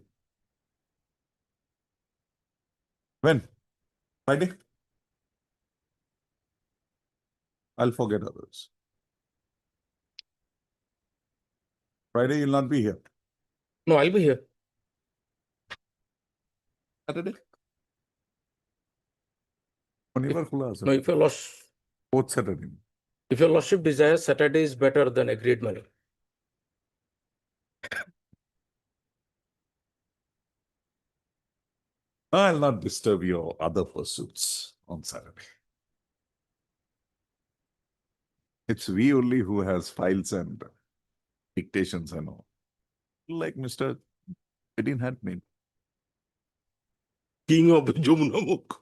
When? Friday? I'll forget others. Friday, you'll not be here. No, I'll be here. Saturday? No, if your lordship, Both Saturday. if your lordship desires, Saturday is better than agreed, my lord. I'll not disturb your other pursuits on Saturday. It's we only who has files and dictations and all. Like Mr. Edin had made. King of Jamunamuk.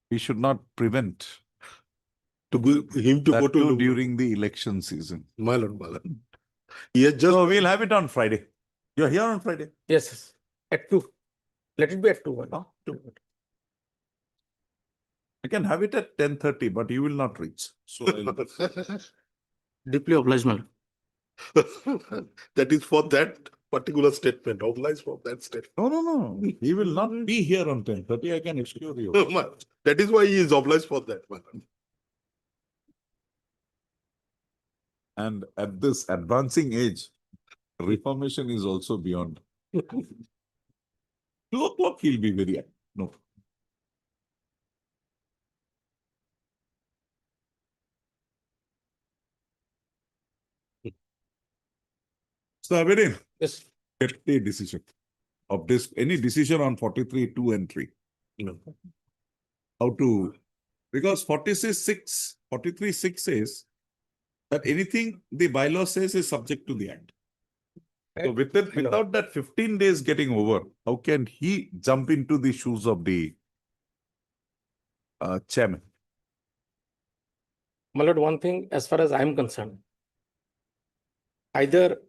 We should not prevent To go, him to that go to too during the election season. my lord. He has just So we'll have it on Friday. You're here on Friday. Yes, yes. At 2. Let it be at 2. My lord. 2. I can have it at 10:30, but you will not reach. So Deeply obliged, my lord. that is for that particular statement, obliged for that statement. no. He will not be here on 10:30. I can assure you. That is why he is obliged for that. And at this advancing age, reformation is also beyond. 2 o'clock he'll be very active. No. So Abedin, Yes. get a decision of this, any decision on 43(2) and 3. How to, because 43(6) says that anything the bylaw says is subject to the act. So without that 15 days getting over, how can he jump into the shoes of the chairman? My lord, one thing, as far as I'm concerned, either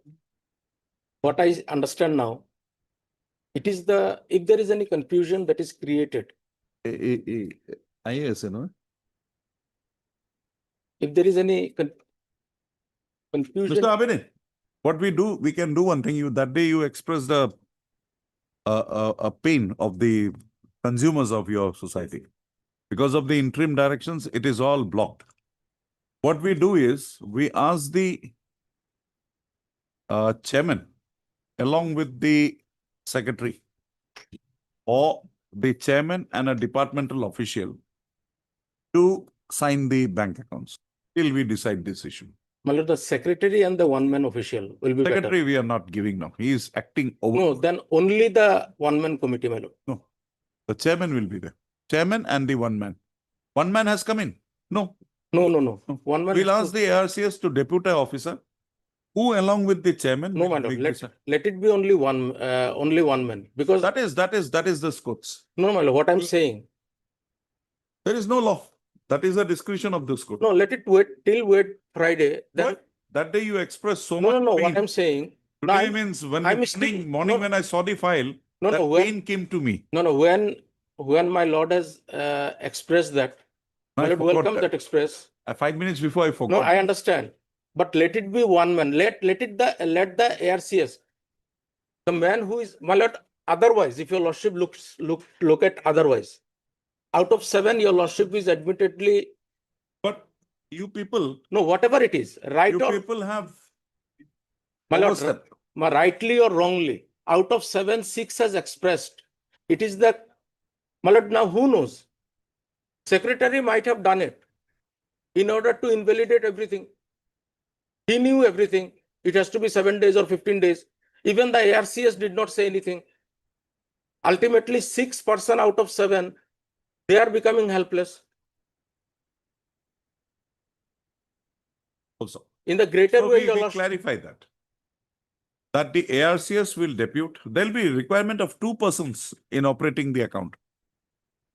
what I understand now, it is if there is any confusion that is created, IAS, you know? if there is any confusion. Mr. Abedin, what we can do one thing. That day you expressed a pain of the consumers of your society. Because of the interim directions, it is all blocked. What we do is, we ask the chairman, along with the secretary, or the chairman and a departmental official, to sign the bank accounts till we decide this issue. My lord, the secretary and the one-man official will be Secretary better. we are not giving now. He is acting over. No, then only the one-man committee, my lord. No. The chairman will be there. Chairman and the one man. One man has come in. No. No. No. One man. We'll ask the ARCS to deputy officer, who along with the chairman. No, will my lord. make this- Let it be only one man, because That is the scores. no, my lord, what I'm saying. There is no law. That is the discretion of this court. No, let it wait Friday. Then What? That day you expressed so no, much what pain. I'm saying. Today I'm- means when I'm the still- morning no. when I saw the file, No, that no, pain came to me. No, when my lord has expressed that, I my lord forgot welcome that. that express. 5 minutes before I No, forgot. I understand, but let it be one man. Let the ARCS, the man who is, my lord. Otherwise, if your lordship look at otherwise, out of 7, your lordship is admittedly But you people, no, whatever it is, right you or people have my lord, overstepped. rightly or wrongly, out of 7, 6 has expressed. It is the, my lord, now who knows? Secretary might have done it in order to invalidate everything. He knew everything. It has to be 7 days or 15 days. Even the ARCS did not say anything. Ultimately, 6% out of 7, they are becoming helpless. Also. In the greater So way, we your lordship, clarify that. That the ARCS will depute. There will be requirement of 2 persons in operating the account,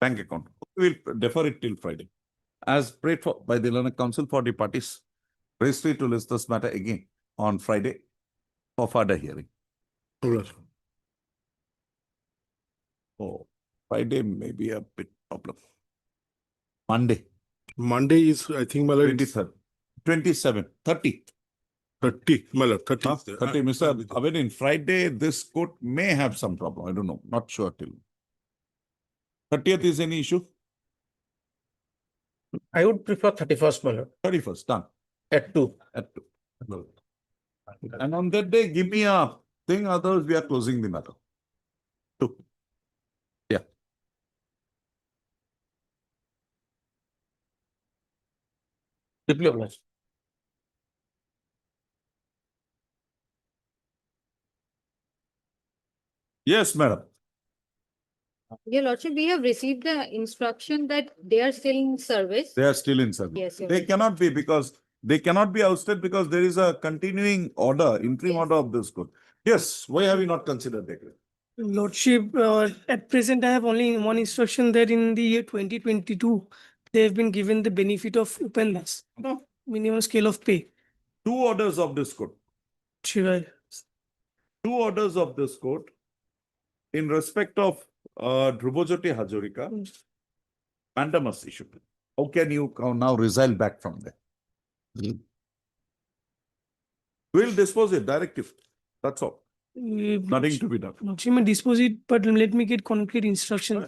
bank account. We will defer it till Friday. As prayed for by the learned counsel for the parties, registry to list this matter again on Friday for further hearing. Oh, Friday may be a bit problem. Monday, Monday is, I think, my lord, 23rd, 27th, 30th. 30, my lord, 30. 30, Mr. Abedin, Friday, this court may have some problem. I don't know. Not sure till. 30th is any issue? I would prefer 31st, my lord, 31st, done. at 2. At 2. And on that day, give me a thing, otherwise we are closing the matter. 2. Yeah. Deeply obliged. Yes, madam. Your lordship, we have received the instruction that they are still in service. They are still in service. Yes, your They lordship. cannot be because they cannot be ousted because there is a continuing order, interim Yes. order of this court. Yes, why have you not considered that? Lordship, at present, I have only one instruction that in the year 2022, they have been given the benefit of openness, No. minimum scale of pay. 2 orders of this court. Shiva. 2 orders of this court in respect of Dhrubajyoti Hazarika, mandamus issue. How can you now resile back from there? We'll dispose it, directive. That's all. Nothing to be done. Lordship may dispose it, but let me get concrete instruction.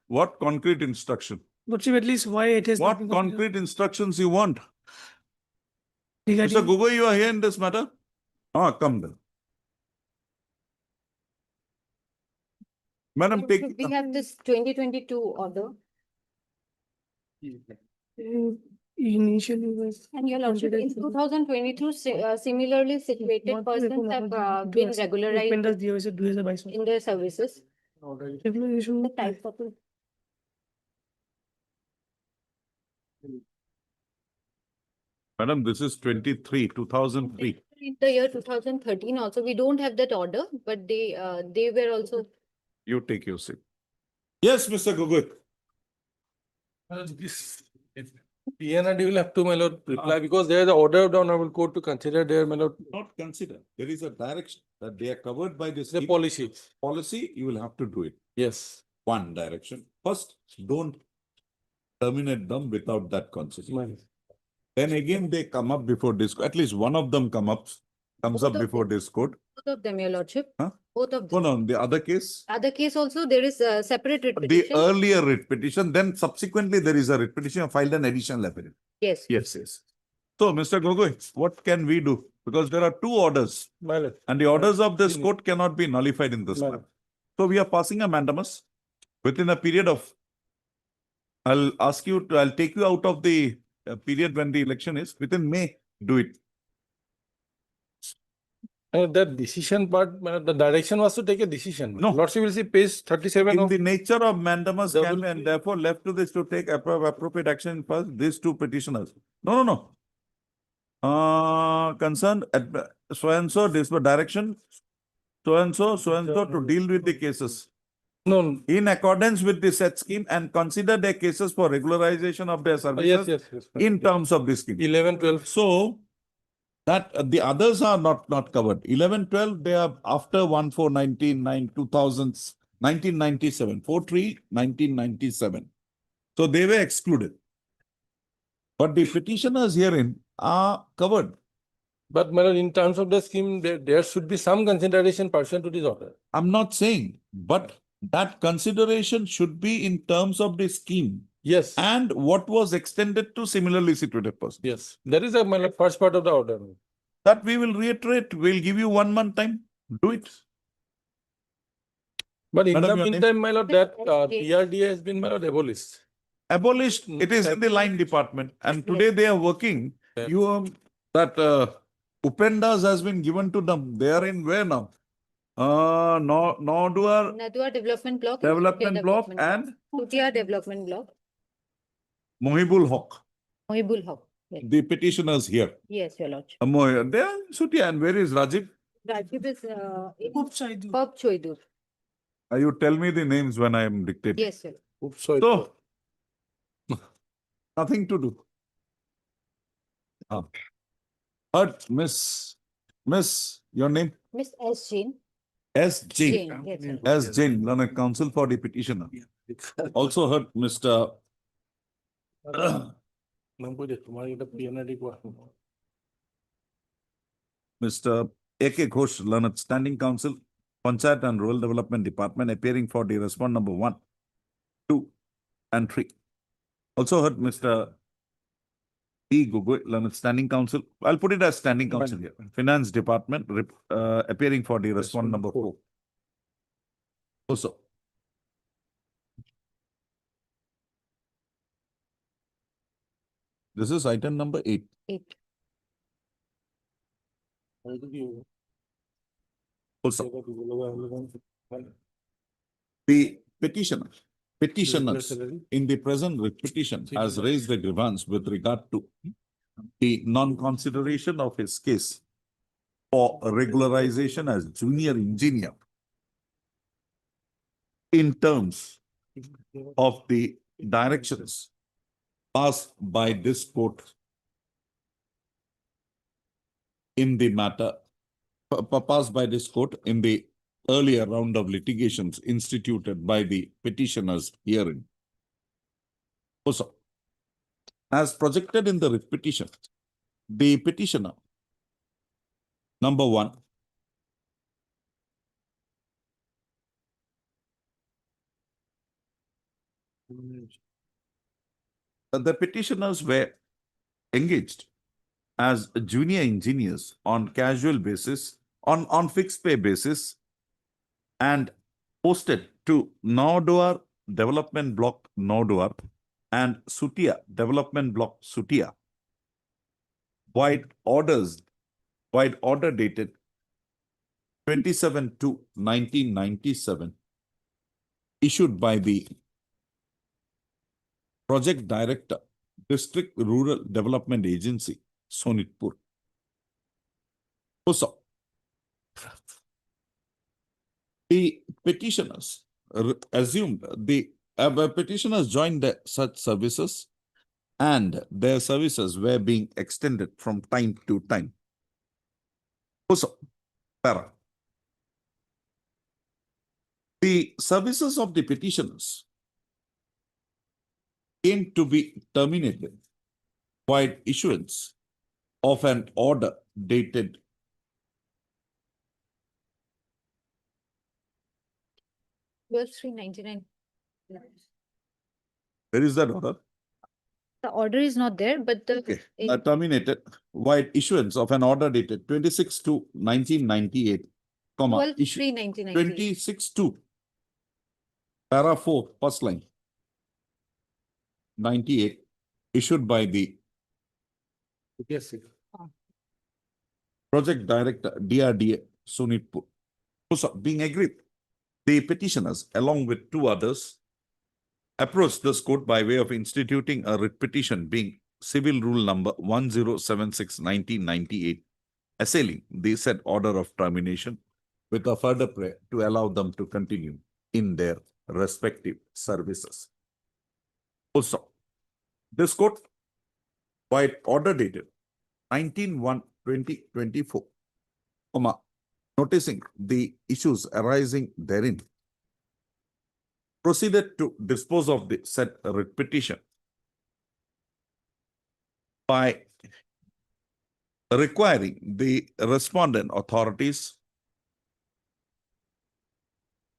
What concrete instruction? Lordship, at least why it has. not What been considered concrete instructions you want? regarding- Mr. Gogoi, you are here in this matter? Ah, come then. Madam, take. We have this 2022 order. Initially was. And your lordship, in 2022, similarly situated persons have been regularized in their services. The type of it. Madam, this is 2003. In the year 2013 also, we don't have that order, but they were also. You take your seat. Yes, Mr. Gogoi. PNRD will have to, my lord, reply because there is an order of the honorable court to consider their, my lord, Not consider. There is a direction that they are covered by this. the policy. Policy, you will have to do it. Yes. One direction. First, don't terminate them without that consideration. Then again, they come up before this, at least one of them comes up Both of before this court. Both of them, your lordship. Huh? Both of No, them. no, the other case, Other case also, there is a separate writ the petition. earlier writ petition, then subsequently there is a writ petition filed an additional affidavit. Yes. Yes. So, Mr. Gogoi, what can we do? Because there are 2 orders My lord. and the orders of this court cannot be nullified in this manner. So, we are passing a mandamus within a period of, I'll take you out of the period when the election is, within May, do it. That decision part, my lord, the direction was to take a decision. No. Lordship will see page 37 In of. the nature of mandamus There can will be and be- therefore left to this to take appropriate action first, these 2 petitioners. No. Concerned at so-and-so, this was direction, so-and-so to deal with the cases No. in accordance with the set scheme and consider their cases for regularization of their services Yes. in terms of this scheme. 11, 12. So that the others are not covered. 11, 12, they are after 1419, 2000s, 1997, 4/3/1997. So they were excluded. But the petitioners herein are covered. But my lord, in terms of the scheme, there should be some consideration pursuant to this order. I'm not saying, but that consideration should be in terms of the scheme Yes, and what was extended to similarly situated persons. yes, that is my lord, first part of the order. That we will reiterate. We'll give you 1 month time. Do it. But in Madam, the your name? meantime, my lord, that PRDA has been, my lord, abolished. Abolished. It is in the line department, and today they are working. Yeah. That Upendas has been given to them. They are in where now? Nodua Nadua Development Block. Development Block and Sutia Development Block. Mohibul Haq. Mohibul Haq. The petitioners here. Yes, your lordship. They are in Sutia. And where is Rajiv? Rajiv is Bob Choidur. You tell me the names when I am dictating. Yes, sir. Oops, sorry. So, nothing to do. But Miss, your name? Miss S. Jane. S. Jane. Jane. Yes, sir. S. Jane, learned counsel for the petitioner. Also heard Mr. Mr. A.K. Ghosh, learned standing counsel, Panchayat and Rural Development Department, appearing for the respond number 1, 2, and 3. Also heard Mr. E. Gugoi, learned standing counsel. I'll put it as standing counsel here. Finance Department, appearing for the respond number 4. Also. This is item number 8. 8. Also, the petitioners in the present petition has raised a grievance with regard to the non-consideration of his case for regularization as junior engineer in terms of the directions passed by this court in the matter, passed by this court in the earlier round of litigations instituted by the petitioners herein. Also, as projected in the writ petition, the petitioner, number 1, the petitioners were engaged as junior engineers on casual basis, on fixed pay basis, and posted to Nodua Development Block Nodua and Sutia Development Block Sutia. Wide order dated 27/2/1997, issued by the Project Director, District Rural Development Agency, Sonitpur. Also, the petitioners assumed the petitioners joined such services, and their services were being extended from time to time. Also, the services of the petitioners came to be terminated by issuance of an order dated 12/3/99. Where is that order? The order is not there, but the Okay. Terminated by issuance of an order dated 26/2/1998, comma, 12/3/1998. 26/2, para 4, first line, 98, issued by the Project Director, DRDA, Sonitpur. Also, being agreed, the petitioners, along with 2 others, approached this court by way of instituting a writ petition being Civil Rule number 1076/1998, assailing the said order of termination with a further prayer to allow them to continue in their respective services. Also, this court, by order dated 19/1/2024, noticing the issues arising therein, proceeded to dispose of the said writ petition by requiring the respondent authorities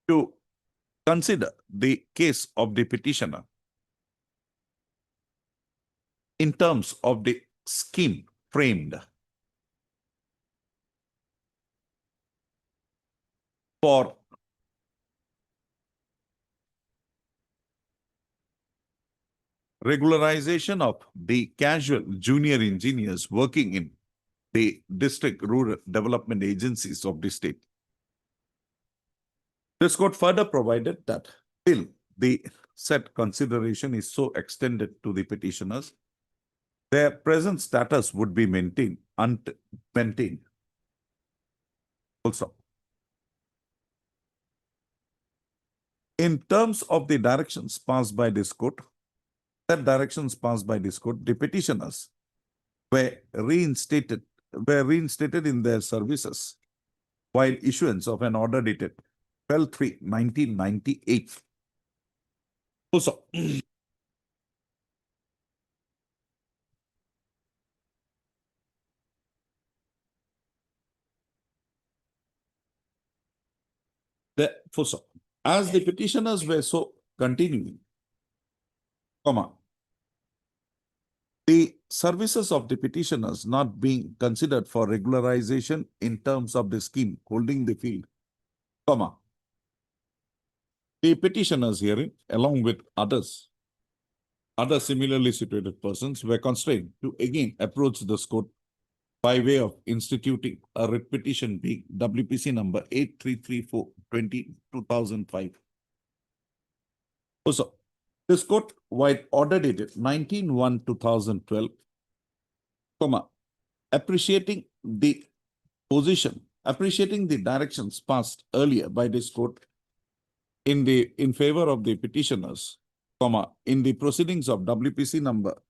to consider the case of the petitioner in terms of the scheme framed for regularization of the casual junior engineers working in the district rural development agencies of the state. This court further provided that till the said consideration is so extended to the petitioners, their present status would be maintained. Also, in terms of the directions passed by this court, the petitioners were reinstated in their services while issuance of an order dated 12/3/1998. Also, as the petitioners were so continuing, the services of the petitioners not being considered for regularization in terms of the scheme holding the field, the petitioners herein, along with other similarly situated persons, were constrained to again approach this court by way of instituting a writ petition being WPC number 8334/2005. Also, this court, while order dated 19/1/2012, appreciating the directions passed earlier by this court in favor of the petitioners, in the proceedings of WPC number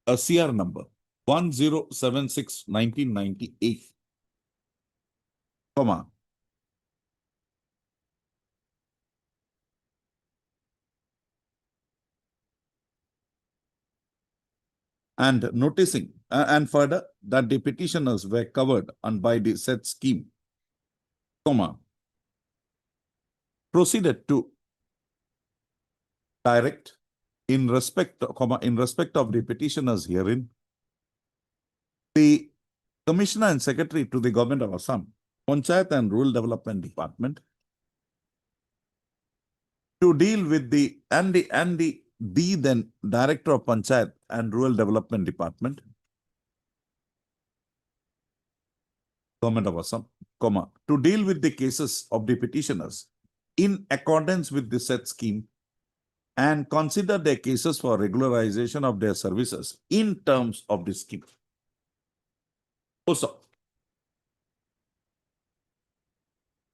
a CR number 1076/1998, and noticing and further that the petitioners were covered by the said scheme, proceeded to direct in respect of the petitioners herein, the Commissioner and Secretary to the Government of Assam, Panchayat and Rural Development Department, to deal with the then Director of Panchayat and Rural Development Department, Government of Assam, to deal with the cases of the petitioners in accordance with the said scheme and consider their cases for regularization of their services in terms of the scheme. Also,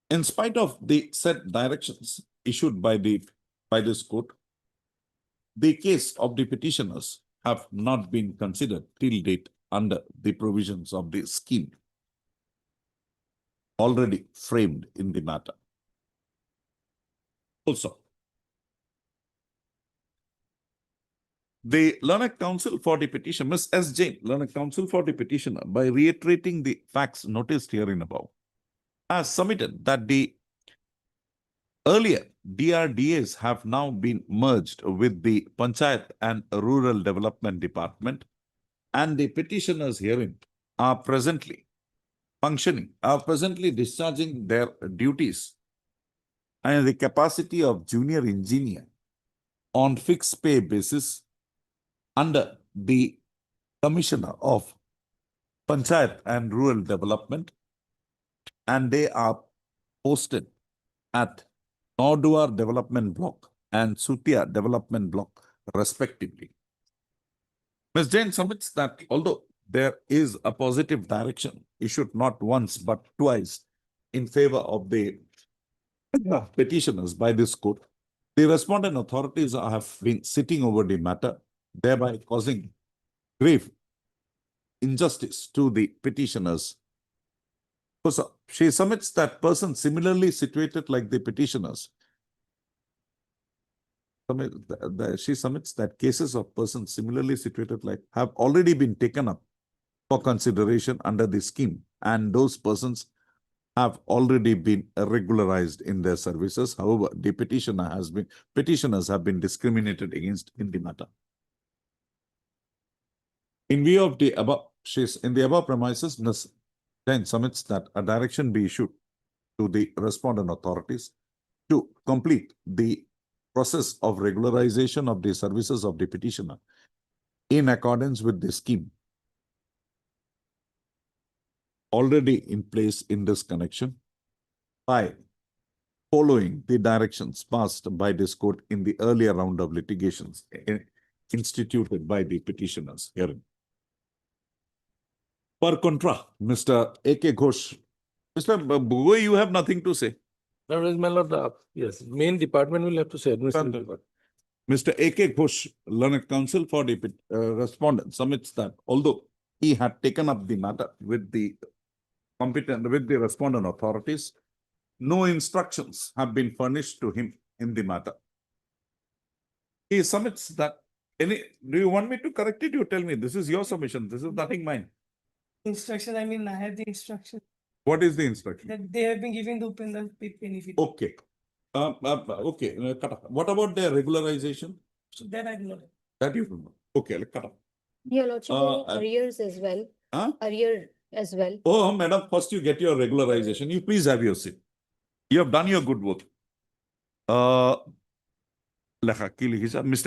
in spite of the said directions issued by this court, the case of the petitioners have not been considered till date under the provisions of the scheme already framed in the matter. Also, the learned counsel for the petition, Ms. S. Jain, learned counsel for the petitioner, by reiterating the facts noticed herein above, has submitted that the earlier DRDAs have now been merged with the Panchayat and Rural Development Department, and the petitioners herein are presently discharging their duties and the capacity of junior engineer on fixed pay basis under the Commissioner of Panchayat and Rural Development, and they are posted at Norduar Development Block and Sutia Development Block, respectively. Ms. Jain submits that although there is a positive direction issued not once but twice in favor of the petitioners by this court, the respondent authorities have been sitting over the matter, thereby causing grave injustice to the petitioners. So she submits that person similarly situated like the petitioners. She submits that cases of persons similarly situated like have already been taken up for consideration under the scheme, and those persons have already been regularized in their services. However, the petitioners have been discriminated against in the matter. In view of the above, in the above premises, Ms. then submits that a direction be issued to the respondent authorities to complete the process of regularization of the services of the petitioner in accordance with the scheme already in place in this connection by following the directions passed by this court in the earlier round of litigations instituted by the petitioners herein. Per contra, Mr. A.K. Ghosh. Mr. Bugoi, you have nothing to say. That is, my lord, yes, main department will have to say. Administrative department. Mr. A.K. Ghosh, learned counsel for the respondent, submits that although he had taken up the matter with the respondent authorities, no instructions have been furnished to him in the matter. He submits that do you want me to correct it? You tell me. This is your submission. This is nothing mine. Instruction, I mean, I have the instruction What is the instruction? that they have been giving the benefit. Okay. Okay. Cut off. What about their regularization? So that I do not. That you don't know. Okay, let's cut off. Your lordship, arrears as well. Huh? Arrear as well. Oh, madam, first you get your regularization. You please have your seat. You have done your good work. Mr.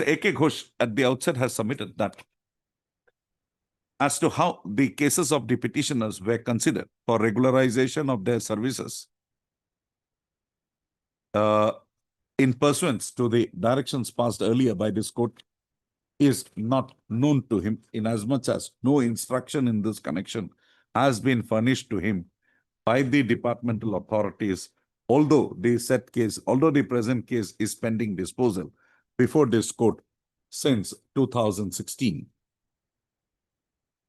A.K. Ghosh at the outset has submitted that as to how the cases of the petitioners were considered for regularization of their services in pursuance to the directions passed earlier by this court is not known to him, inasmuch as no instruction in this connection has been furnished to him by the departmental authorities, although the present case is pending disposal before this court since 2016.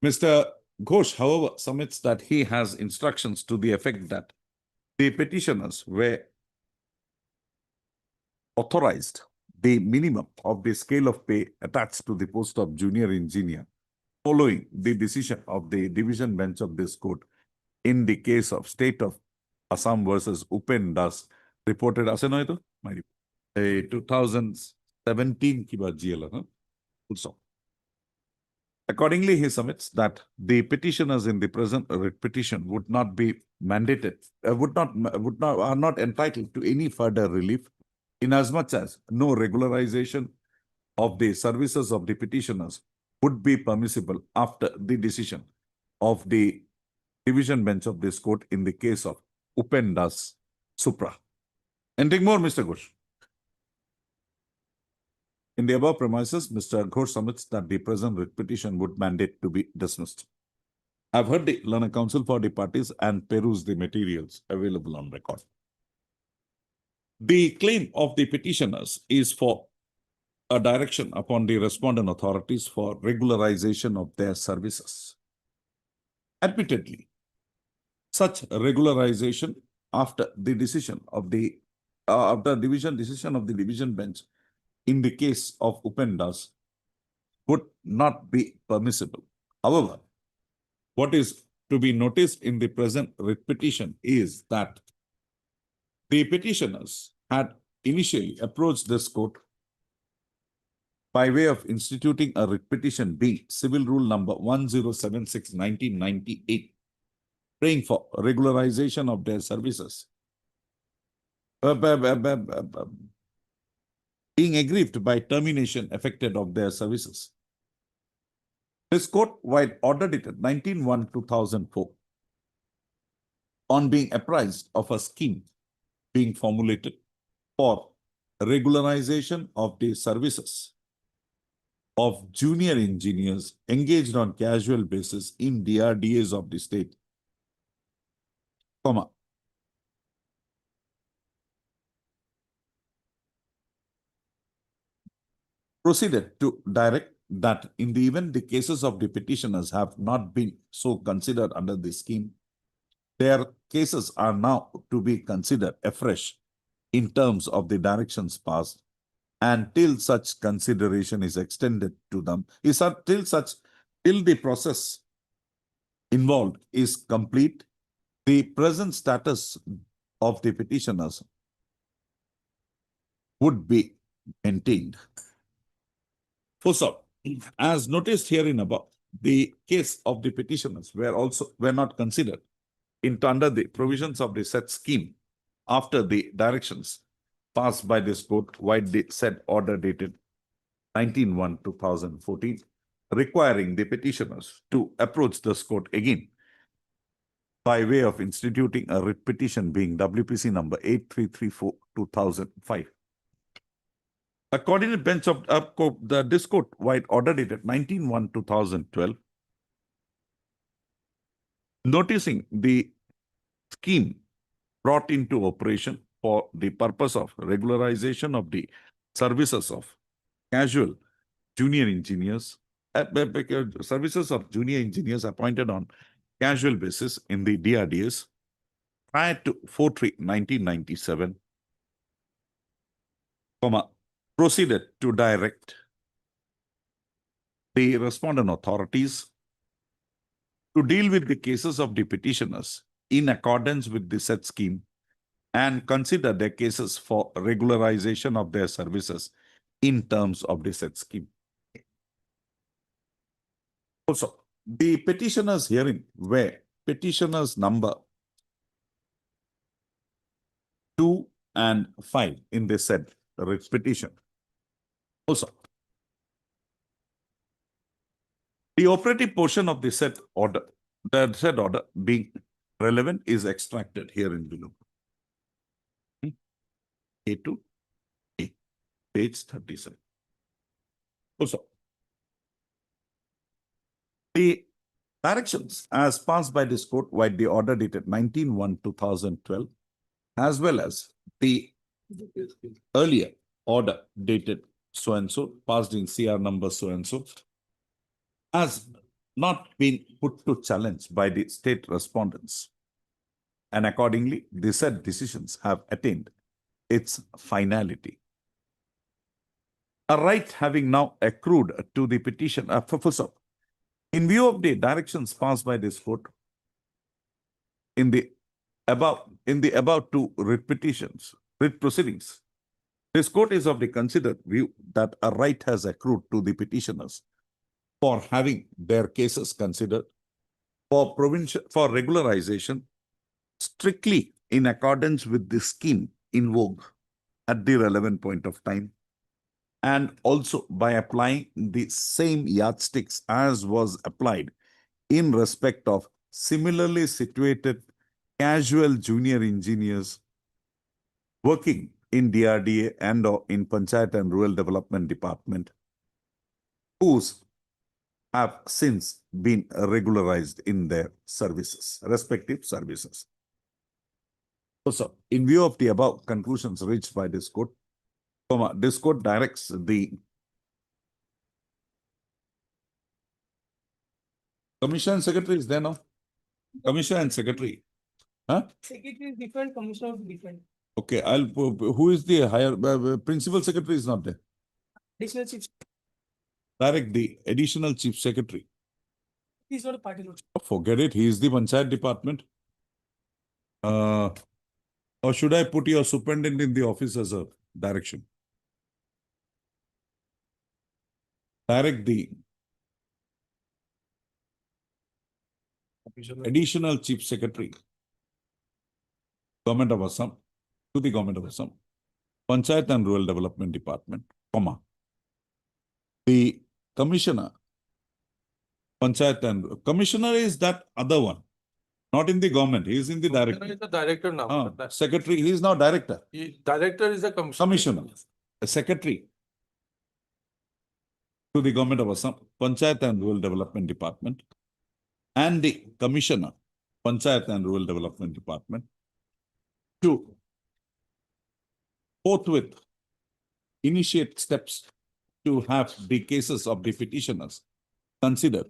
Mr. Ghosh, however, submits that he has instructions to the effect that the petitioners were authorized the minimum of the scale of pay attached to the post of junior engineer following the decision of the division bench of this court in the case of State of Assam versus Upen Das reported as 2017 GL. Accordingly, he submits that the petitioners in the present writ petition would not be mandated, are not entitled to any further relief, inasmuch as no regularization of the services of the petitioners would be permissible after the decision of the division bench of this court in the case of Upen Das Supra. Anything more, Mr. Ghosh? In the above premises, Mr. Ghosh submits that the present writ petition would mandate to be dismissed. I've heard the learned counsel for the parties and peruse the materials available on record. The claim of the petitioners is for a direction upon the respondent authorities for regularization of their services. Admittedly, such regularization after the decision of the decision of the division bench in the case of Upen Das would not be permissible. However, what is to be noticed in the present writ petition is that the petitioners had initially approached this court by way of instituting a writ petition being Civil Rule number 1076/1998, praying for regularization of their services, being aggrieved by termination effected of their services. This court, while ordered it at 19/1/2004, on being apprised of a scheme being formulated for regularization of the services of junior engineers engaged on casual basis in DRDAs of the state, proceeded to direct that in the event the cases of the petitioners have not been so considered under the scheme, their cases are now to be considered afresh in terms of the directions passed, and till such consideration is extended to them, till the process involved is complete, the present status of the petitioners would be maintained. Also, as noticed herein above, the case of the petitioners were not considered under the provisions of the said scheme after the directions passed by this court wide the said order dated 19/1/2014, requiring the petitioners to approach this court again by way of instituting a writ petition being WPC number 8334/2005. A coordinate bench of this court wide order dated 19/1/2012, noticing the scheme brought into operation for the purpose of regularization of the services of casual junior engineers, services of junior engineers appointed on casual basis in the DRDS prior to 4/3/1997, proceeded to direct the respondent authorities to deal with the cases of the petitioners in accordance with the said scheme and consider their cases for regularization of their services in terms of the said scheme. Also, the petitioners herein were petitioners number 2 and 5 in the said writ petition. Also, the operative portion of the said order, being relevant, is extracted here in below. A2, A, page 37. Also, the directions as passed by this court wide the order dated 19/1/2012, as well as the earlier order dated so-and-so, passed in CR number so-and-so, has not been put to challenge by the state respondents. And accordingly, the said decisions have attained its finality. A right having now accrued to the petition, in view of the directions passed by this court in the above two writ proceedings, this court is of the considered view that a right has accrued to the petitioners for having their cases considered for regularization strictly in accordance with the scheme in vogue at the relevant point of time, and also by applying the same yardsticks as was applied in respect of similarly situated casual junior engineers working in DRDA and or in Panchayat and Rural Development Department, whose have since been regularized in their services, respective services. Also, in view of the above conclusions reached by this court, this court directs the Commissioner and Secretary is there now? Commissioner and Secretary. Huh? Secretary is different, Commissioner is different. Okay, who is the higher, Principal Secretary is not there. Additional Chief. Direct the Additional Chief Secretary. He is not a party lord. Forget it, he is the Panchayat Department. Or should I put your superintendent in the office as a direction? Direct the Additional Chief Secretary, Government of Assam, to the Government of Assam, Panchayat and Rural Development Department, the Commissioner, Panchayat and Commissioner is that other one, not in the government, he is in the director. He is the director now. Secretary, he is now director. Director is the commissioner. A secretary to the Government of Assam, Panchayat and Rural Development Department, and the Commissioner, Panchayat and Rural Development Department, to forthwith initiate steps to have the cases of the petitioners considered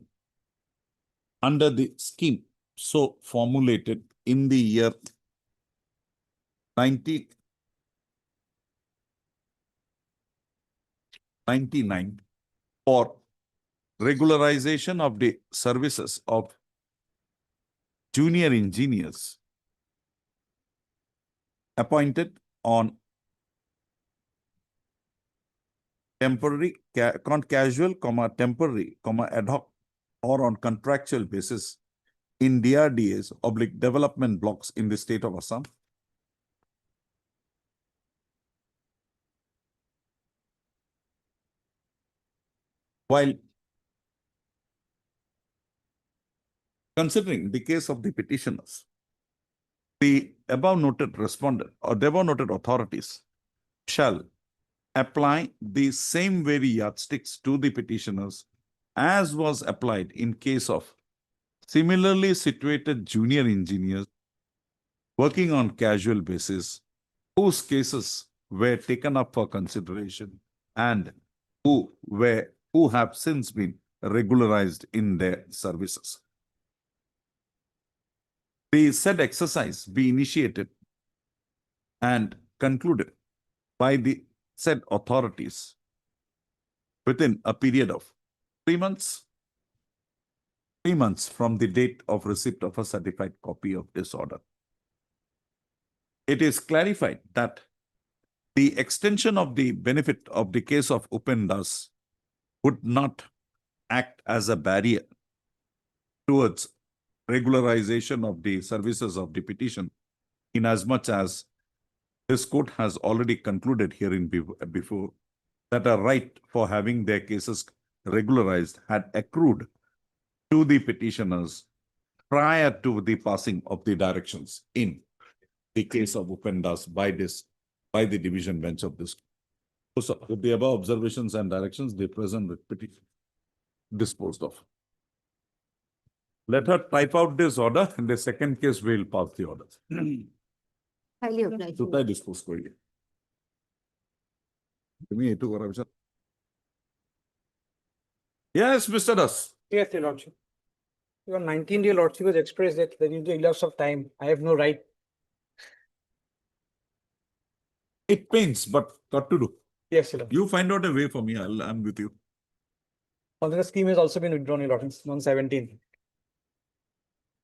under the scheme so formulated in the year 1999 for regularization of the services of junior engineers appointed on temporary, casual, temporary, ad hoc, or on contractual basis in DRDAs / development blocks in the state of Assam. While considering the case of the petitioners, the above noted respondent or the above noted authorities shall apply the same very yardsticks to the petitioners as was applied in case of similarly situated junior engineers working on casual basis, whose cases were taken up for consideration and who have since been regularized in their services. The said exercise be initiated and concluded by the said authorities within a period of 3 months. 3 months from the date of receipt of a certified copy of this order. It is clarified that the extension of the benefit of the case of Upendas would not act as a barrier towards regularization of the services of the petition, inasmuch as this court has already concluded herein before that a right for having their cases regularized had accrued to the petitioners prior to the passing of the directions in the case of Upendas by the division bench of this. So, with the above observations and directions, the present petition disposed of. Let her type out this order. In the second case, we will pass the order. Highly obliged. So, I dispose for you. Yes, Mr. Das. Yes, Your Lordship. Your 19-day Lordship has expressed that there is the elapse of time. I have no right. It pains, but got to do. Yes, Your Lordship. You find out a way for me. I'm with you. Although the scheme has also been withdrawn, Your Lordship, on 17.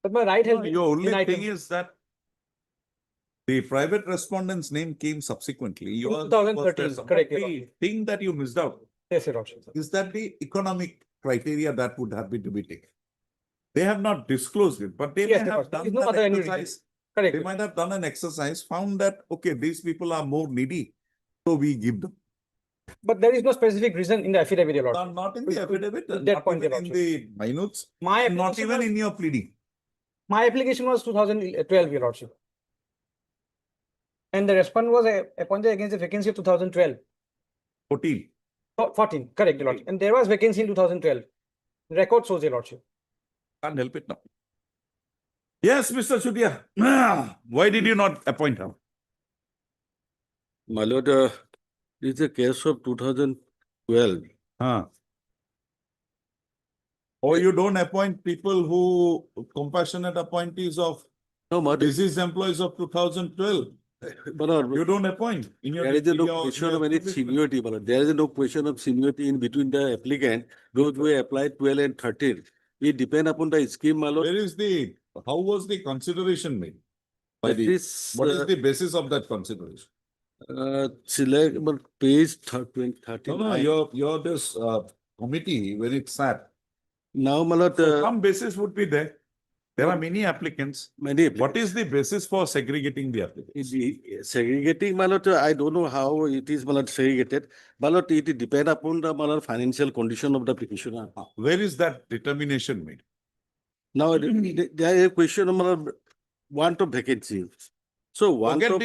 But my right has been. Your only denied. thing is that the private respondent's name came subsequently. Yours 2013, was correct, The Your Lordship. thing that you missed out Yes, Your Lordship. is that the economic criteria that would have been to be taken. They have not disclosed it, but they Yes, may Your have Lordship. done There's no an other any exercise. Correct. They might have done an exercise, found that, okay, these people are more needy, so we give them. But there is no specific reason in the affidavit, Your Lordship. Not in the affidavit, that not point, even Your in the minutes, My not application even was- in your pleading. My application was 2012, Your Lordship. And the respondent was appointed against the vacancy of 2012. 14. 14, correct, Your Lordship. And there was vacancy in 2012. Record shows, Your Lordship. Can't help it now. Yes, Mr. Shudia. Why did you not appoint her? My lord, this is a case of 2012. Or you don't appoint people who compassionate appointees of No, but disease employees of 2012. You don't appoint. In your, there is no in your- question in of your any previous- seniority, my lord. There is no question of seniority in between the applicant, those who applied 12 and 13. It depends upon the scheme, my lord. How was the consideration made? By That the, is, what is the basis of that consideration? select, but page 13. No, your this committee, when it sat, Now, my lord, some basis would be there. There are many applicants. many What is the basis for segregating the applicants? segregating, my lord, I don't know how it is, my lord, segregated. My lord, it depends upon the, my lord, financial condition of the petitioner. Where is that determination made? Now, there is a question of, my lord, want of vacancy. So want of,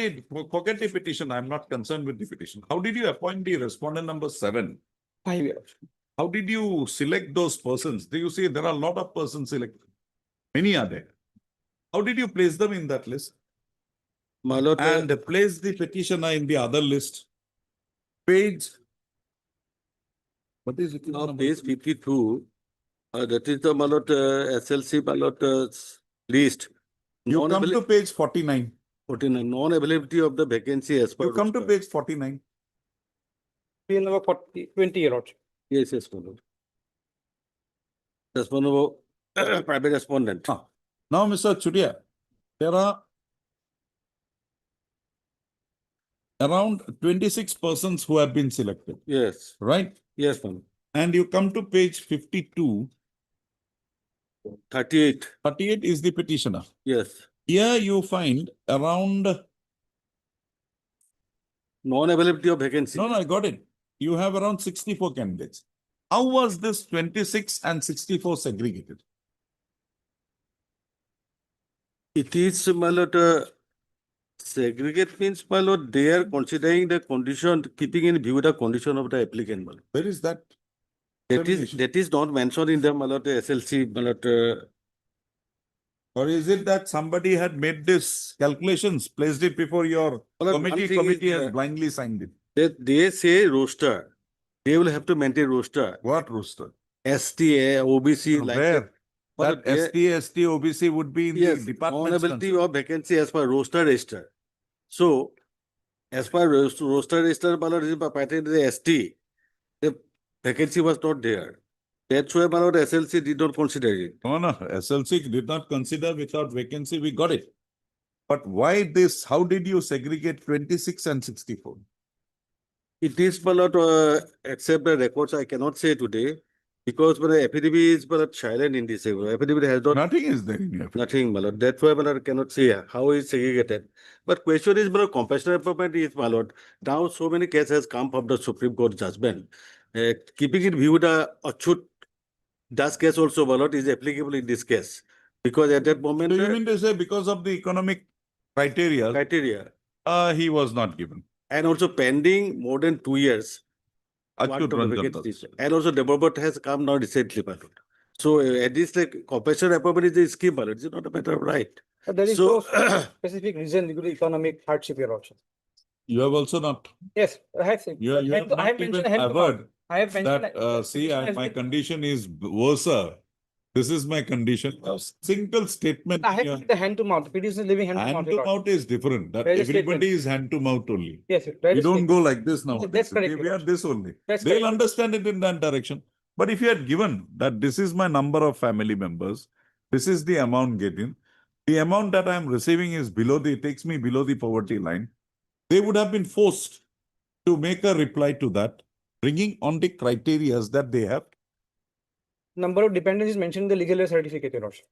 Forget the petition. I'm not concerned with the petition. How did you appoint the respondent number 7? 5 years. How did you select those persons? Do you see there are a lot of persons selected? Many are there. How did you place them in that list? my lord, And place the petitioner in the other list? Page What is it? Now, page 52, that is the SLC list. You come to page 49. 49, non-availability of the vacancy as per. You come to roster. page 49. PL number 20, Your Lordship. Yes, yes, my lord. Respondent, private respondent. Now, Mr. Chudia, there are around 26 persons who have been selected, Yes, right? yes, ma'am. And you come to page 52. 38, 38 is the petitioner. yes. Here you find around, Non-availability of vacancy. no, I got it. You have around 64 candidates. How was this 26 and 64 segregated? It is, my lord, segregate means, my lord, they are considering the condition, keeping in view the condition of the applicant, my lord. Where is that? That is not mentioned in the, my lord, the SLC, my lord, Or is it that somebody had made this calculations, placed it before your Well, one committee thing is, has blindly signed it? they say roster. They will have to maintain roster. What roster? STA, OBC, like Where? that. But That ST, ST, OBC would be in yes, the department's non-availability concern. of vacancy as per roster register. So, as per roster register, my lord, is pattern the ST, the vacancy was not there. That's why, my lord, SLC did not consider it. No, no, SLC did not consider without vacancy, we got it. But why this? How did you segregate 26 and 64? It is, my lord, except the records, I cannot say today, because my affidavit is, my lord, silent in this area. Affidavit has not. Nothing is there in your. Nothing, my lord. That's why, my lord, cannot say how is segregated. But question is, my lord, compassionate appointment is, my lord. Now, so many cases has come from the Supreme Court judgment. Keeping in view the Achut Das case also, my lord, is applicable in this case. Because at that moment, So you mean to say because of the economic criteria, he was not given? and also pending more than 2 years. Achut What Ranjan the Das. and also development has come now recently, my lord. So at least like compassionate appointment is a scheme, my lord. It's not a matter of right. There is So- no specific reason due to economic hardship, Your Lordship. You have also not. Yes, I have said. You have I not have even mentioned hand to mouth. averred I have mentioned. that, see, my condition is worse. This is my condition. A single statement. I have the hand to mouth. Petition is living hand to mouth. Hand Your to Lordship. mouth is different. That There is a everybody is hand to mouth only. Yes, there You is don't statement. go like this now. That's correct, We Your are this only. That's They'll correct. understand it in that direction. But if you had given that this is my number of family members, this is the amount getting, the amount that I am receiving is below it takes me below the poverty line. They would have been forced to make a reply to that, bringing on the criteria that they have. Number of dependents is mentioned in the legal aid certificate, Your Lordship,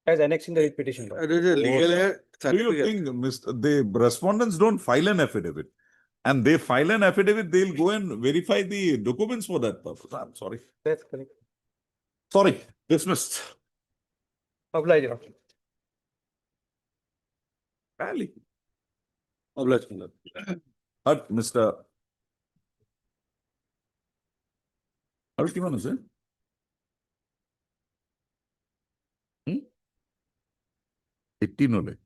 as annexed in the writ petition. There is a legal Do you certificate. think, the respondents don't file an affidavit? And they file an affidavit, they'll go and verify the documents for that purpose. I'm sorry. That's correct. Sorry, dismissed. Obliged, Your Lordship. Rally. Obliged, my lord. But Mr. How do you want to say? 18 ole.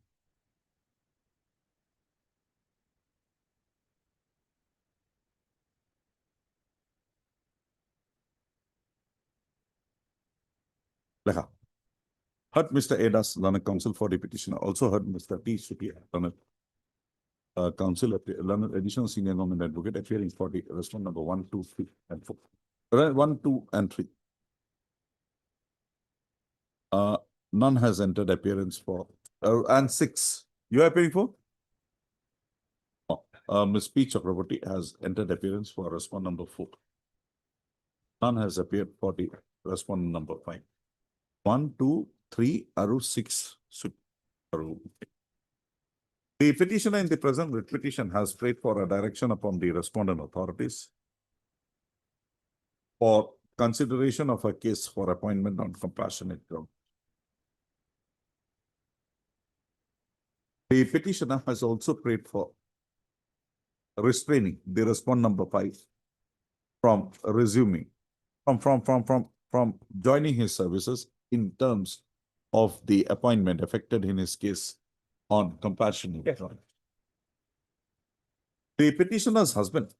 Lekha. Heard Mr. Adas, learned counsel for the petitioner. Also heard Mr. T. Supi, learned counsel, learned additional senior government advocate, appearing for the respondent number 1, 2, 3, and 4. 1, 2, and 3. None has entered appearance for, and 6. You are appearing for? Ms. P. Chakraborty has entered appearance for respondent number 4. None has appeared for the respondent number 5. 1, 2, 3, Aru 6. Aru. The petitioner in the present writ petition has prayed for a direction upon the respondent authorities for consideration of a case for appointment on compassionate ground. The petitioner has also prayed for restraining the respondent number 5 from resuming, from joining his services in terms of the appointment affected in his case on compassionate ground. The petitioner's husband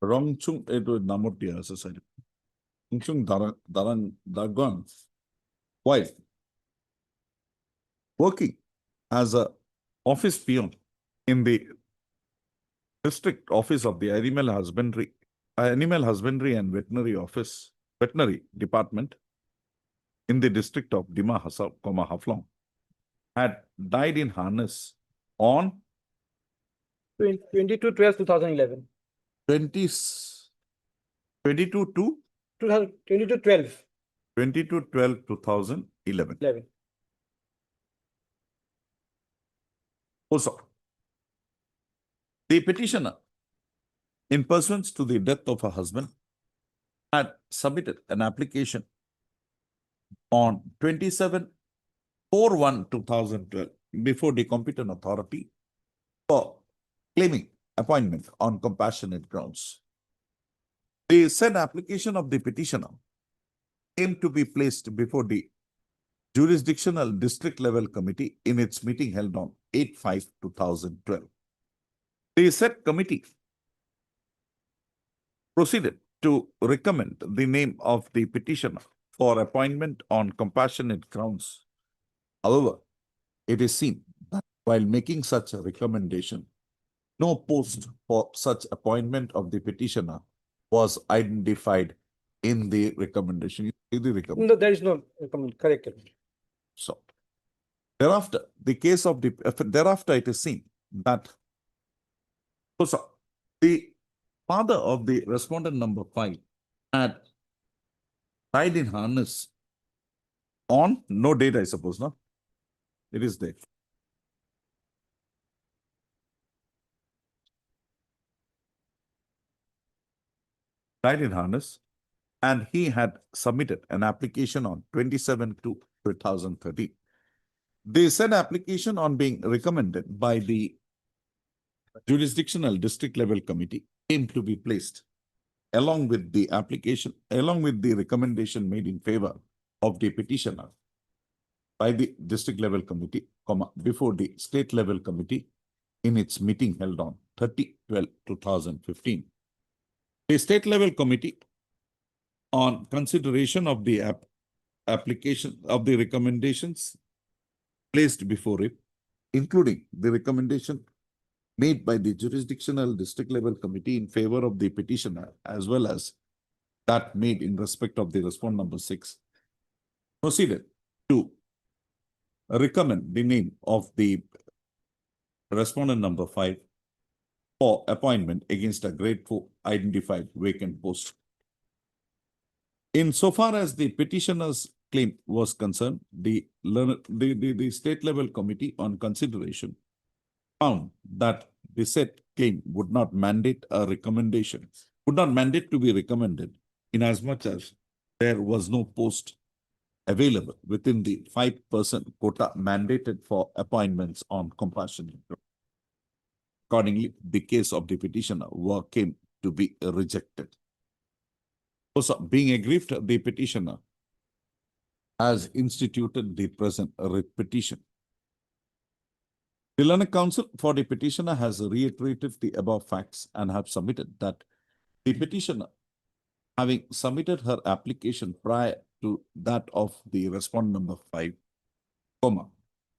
Rongchung itu nama dia sesuai. Rongchung Dagan wife working as a office peon in the district office of the Animal Husbandry and Veterinary Department in the district of Dima Haflong had died in harness on 22/12/2011. 22 to 22/12. 22/12/2011. Also, the petitioner, in pursuance to the death of her husband, had submitted an application on 27/4/2012 before the competent authority for claiming appointment on compassionate grounds. The said application of the petitioner came to be placed before the jurisdictional district level committee in its meeting held on 8/5/2012. The said committee proceeded to recommend the name of the petitioner for appointment on compassionate grounds. However, it is seen that while making such a recommendation, no post for such appointment of the petitioner was identified in the recommendation. No, there is no comment, correct. So, thereafter, it is seen that the father of the respondent number 5 had died in harness on no date, I suppose, no? It is there. Died in harness, and he had submitted an application on 27/2/2013. The said application on being recommended by the jurisdictional district level committee came to be placed along with the recommendation made in favor of the petitioner by the district level committee, before the state level committee in its meeting held on 30/12/2015. The state level committee, on consideration of the application of the recommendations placed before it, including the recommendation made by the jurisdictional district level committee in favor of the petitioner, as well as that made in respect of the respondent number 6, proceeded to recommend the name of the respondent number 5 for appointment against a grade 4 identified vacant post. Insofar as the petitioner's claim was concerned, the state level committee on consideration found that the said claim would not mandate to be recommended, inasmuch as there was no post available within the 5% quota mandated for appointments on compassionate grounds. Accordingly, the case of the petitioner came to be rejected. Also, being aggrieved, the petitioner has instituted the present writ petition. The learned counsel for the petitioner has reiterated the above facts and have submitted that the petitioner, having submitted her application prior to that of the respondent number 5,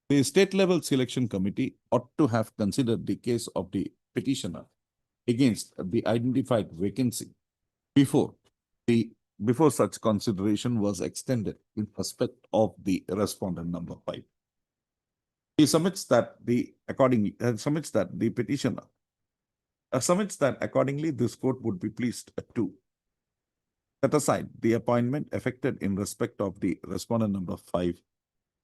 the state level selection committee ought to have considered the case of the petitioner against the identified vacancy before such consideration was extended in respect of the respondent number 5. He submits that accordingly this court would be pleased to set aside the appointment effected in respect of the respondent number 5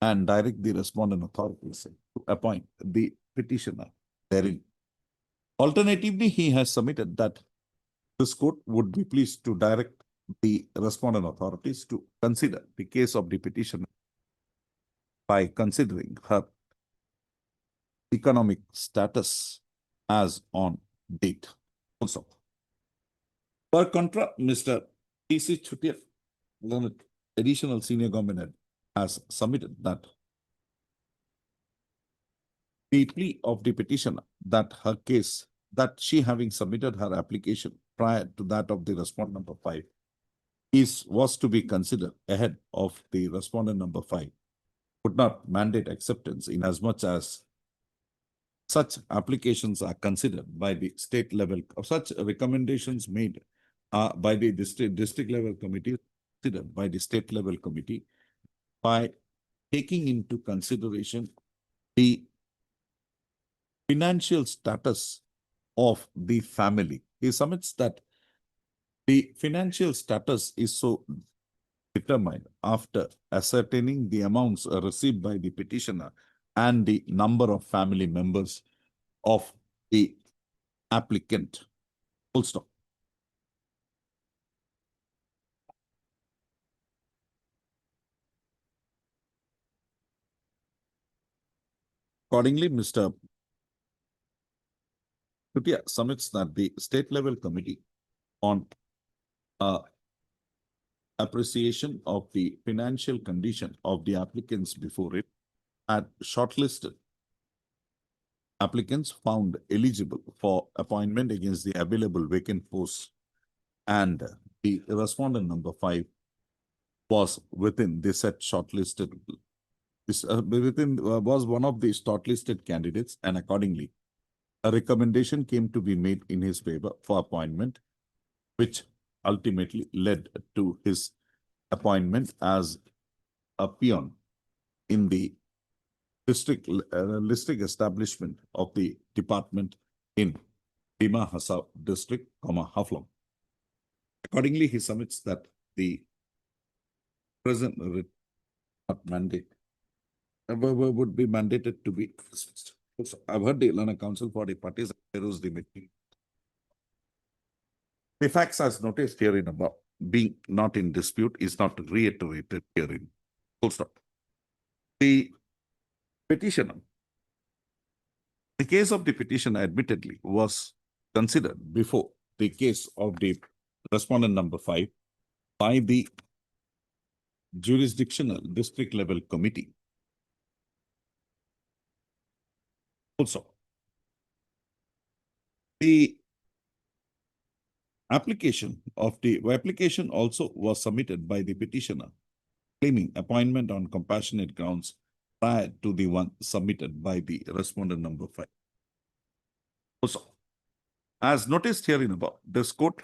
and direct the respondent authorities to appoint the petitioner therein. Alternatively, he has submitted that this court would be pleased to direct the respondent authorities to consider the case of the petitioner by considering her economic status as on date. Also, per contra, Mr. T.C. Chutia, additional senior government, has submitted that the plea of the petitioner that her case, that she having submitted her application prior to that of the respondent number 5 was to be considered ahead of the respondent number 5 would not mandate acceptance in as much as such applications are considered by the state level, such recommendations made by the district level committee, considered by the state level committee, by taking into consideration the financial status of the family. He submits that the financial status is so determined after ascertaining the amounts received by the petitioner and the number of family members of the applicant. Full stop. Accordingly, Mr. Kutia submits that the state level committee on appreciation of the financial condition of the applicants before it had shortlisted applicants found eligible for appointment against the available vacant posts, and the respondent number 5 was within the set shortlisted. This was one of the shortlisted candidates, and accordingly, a recommendation came to be made in his favor for appointment, which ultimately led to his appointment as a peon in the district establishment of the department in Dima Hasa district, Haflong. Accordingly, he submits that the present mandate would be mandated to be dismissed. So I've heard the Learner Council for the parties arose the meeting. The facts as noticed herein above being not in dispute is not reiterated herein. Full stop. The petitioner. The case of the petitioner admittedly was considered before the case of the respondent number 5 by the jurisdictional district level committee. Also, the application also was submitted by the petitioner claiming appointment on compassionate grounds prior to the one submitted by the respondent number 5. Also, as noticed herein above, this court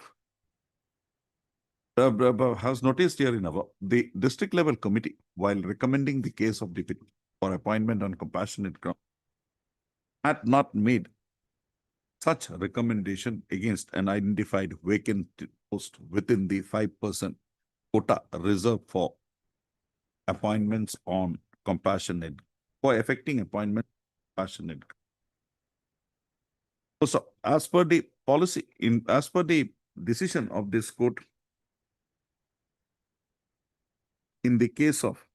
has noticed herein above, the district level committee, while recommending the case of the petitioner for appointment on compassionate grounds, had not made such recommendation against an identified vacant post within the 5% quota reserved for appointments on compassionate, for effecting appointment compassionate. So, as per the policy, as per the decision of this court, in the case of,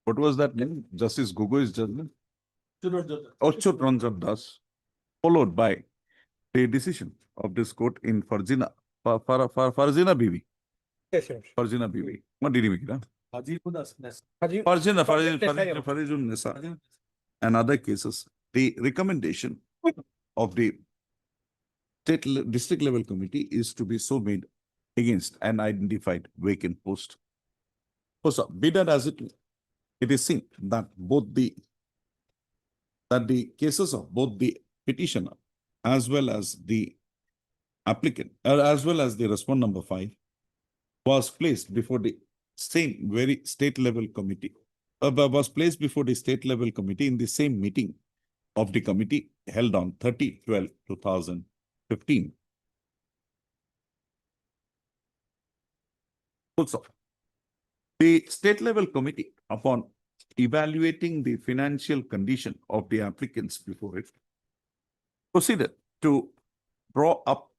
what was that name? Justice Gogoi's judgment? Achut Ranjan Das, followed by the decision of this court in Farzina, Farzina Bibi. Yes, yes. Farzina Bibi. What did he make it? Farizun Nisa and other cases. The recommendation of the district level committee is to be so made against an identified vacant post. So, be that as it is seen that the cases of both the petitioner as well as the applicant, as well as the respondent number 5, was placed before the same very state level committee, was placed before the state level committee in the same meeting of the committee held on 30/12/2015. Also, the state level committee, upon evaluating the financial condition of the applicants before it, proceeded to draw up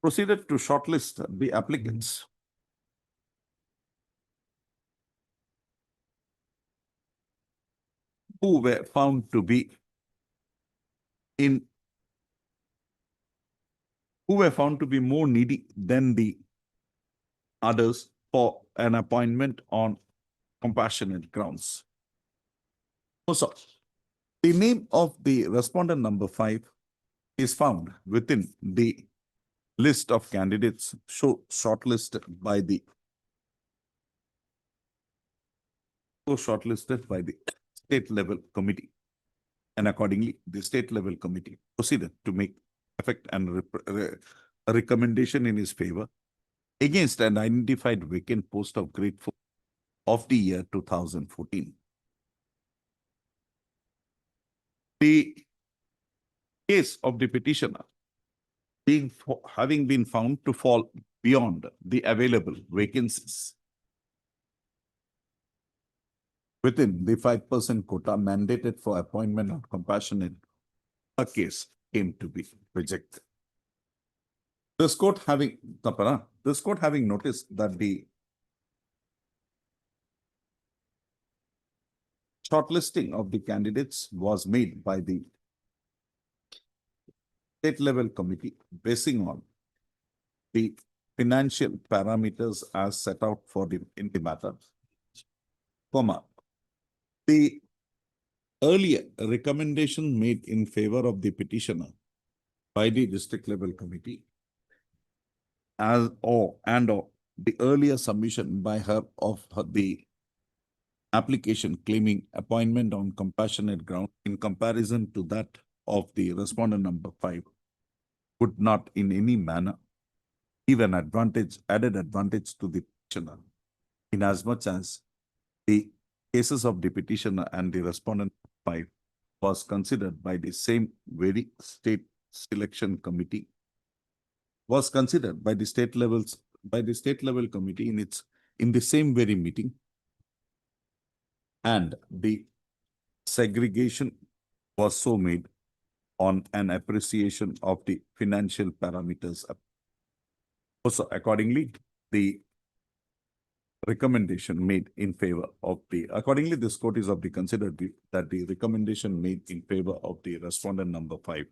shortlist the applicants who were found to be more needy than the others for an appointment on compassionate grounds. Also, the name of the respondent number 5 is found within the list of candidates shortlisted by the state level committee. And accordingly, the state level committee proceeded to make effect and a recommendation in his favor against an identified vacant post of grade 4 of the year 2014. The case of the petitioner having been found to fall beyond the available vacancies within the 5% quota mandated for appointment on compassionate, a case came to be rejected. This court having noticed that the shortlisting of the candidates was made by the state level committee basing on the financial parameters as set out in the matter, the earlier recommendation made in favor of the petitioner by the district level committee or the earlier submission by her of the application claiming appointment on compassionate ground in comparison to that of the respondent number 5 would not in any manner give an added advantage to the petitioner, inasmuch as the cases of the petitioner and the respondent 5 was considered by the same very state selection committee, was considered by the state level committee in the same very meeting, and the segregation was so made on an appreciation of the financial parameters. Also, accordingly, the recommendation made in favor of accordingly, this court is of the considered view that the recommendation made in favor of the respondent number 5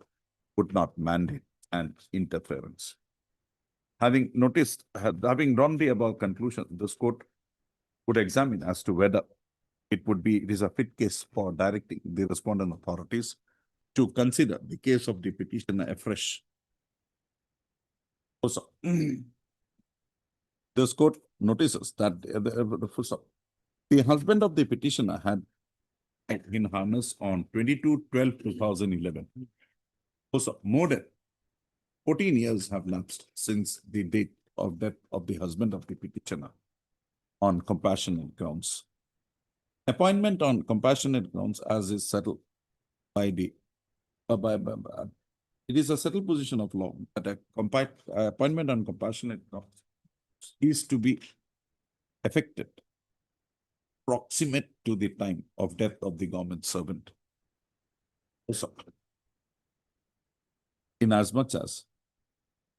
would not mandate an interference. Having drawn the above conclusion, this court would examine as to whether it is a fit case for directing the respondent authorities to consider the case of the petitioner afresh. Also, this court notices that the husband of the petitioner had been harnessed on 22/12/2011. Also, more than 14 years have lapsed since the date of death of the husband of the petitioner on compassionate grounds. Appointment on compassionate grounds, as is settled by the it is a settled position of law that appointment on compassionate grounds is to be effected proximate to the time of death of the government servant. Also, inasmuch as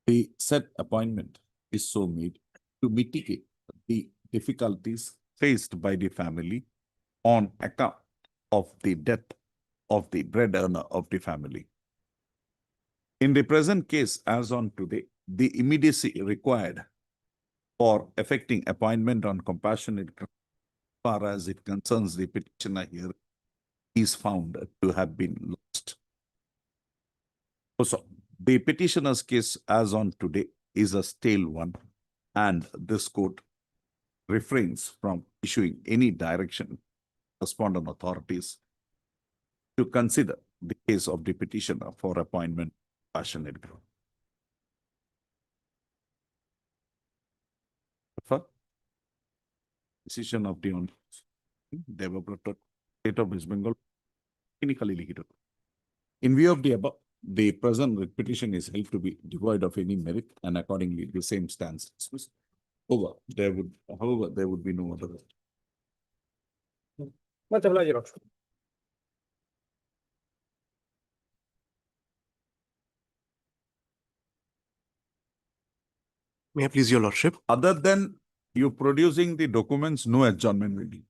the said appointment is so made to mitigate the difficulties faced by the family on account of the death of the breadwinner of the family. In the present case, as on today, the immediacy required for effecting appointment on compassionate grounds, as far as it concerns the petitioner here, is found to have been lost. Also, the petitioner's case as on today is a stale one, and this court refrains from issuing any direction to respondent authorities to consider the case of the petitioner for appointment on compassionate ground. Decision of the Developer State of West Bengal. In view of the above, the present petition is held to be devoid of any merit, and accordingly, the same stands dismissed. However, there would be no other. May I please, Your Lordship? Other than you producing the documents, no adjournment will be.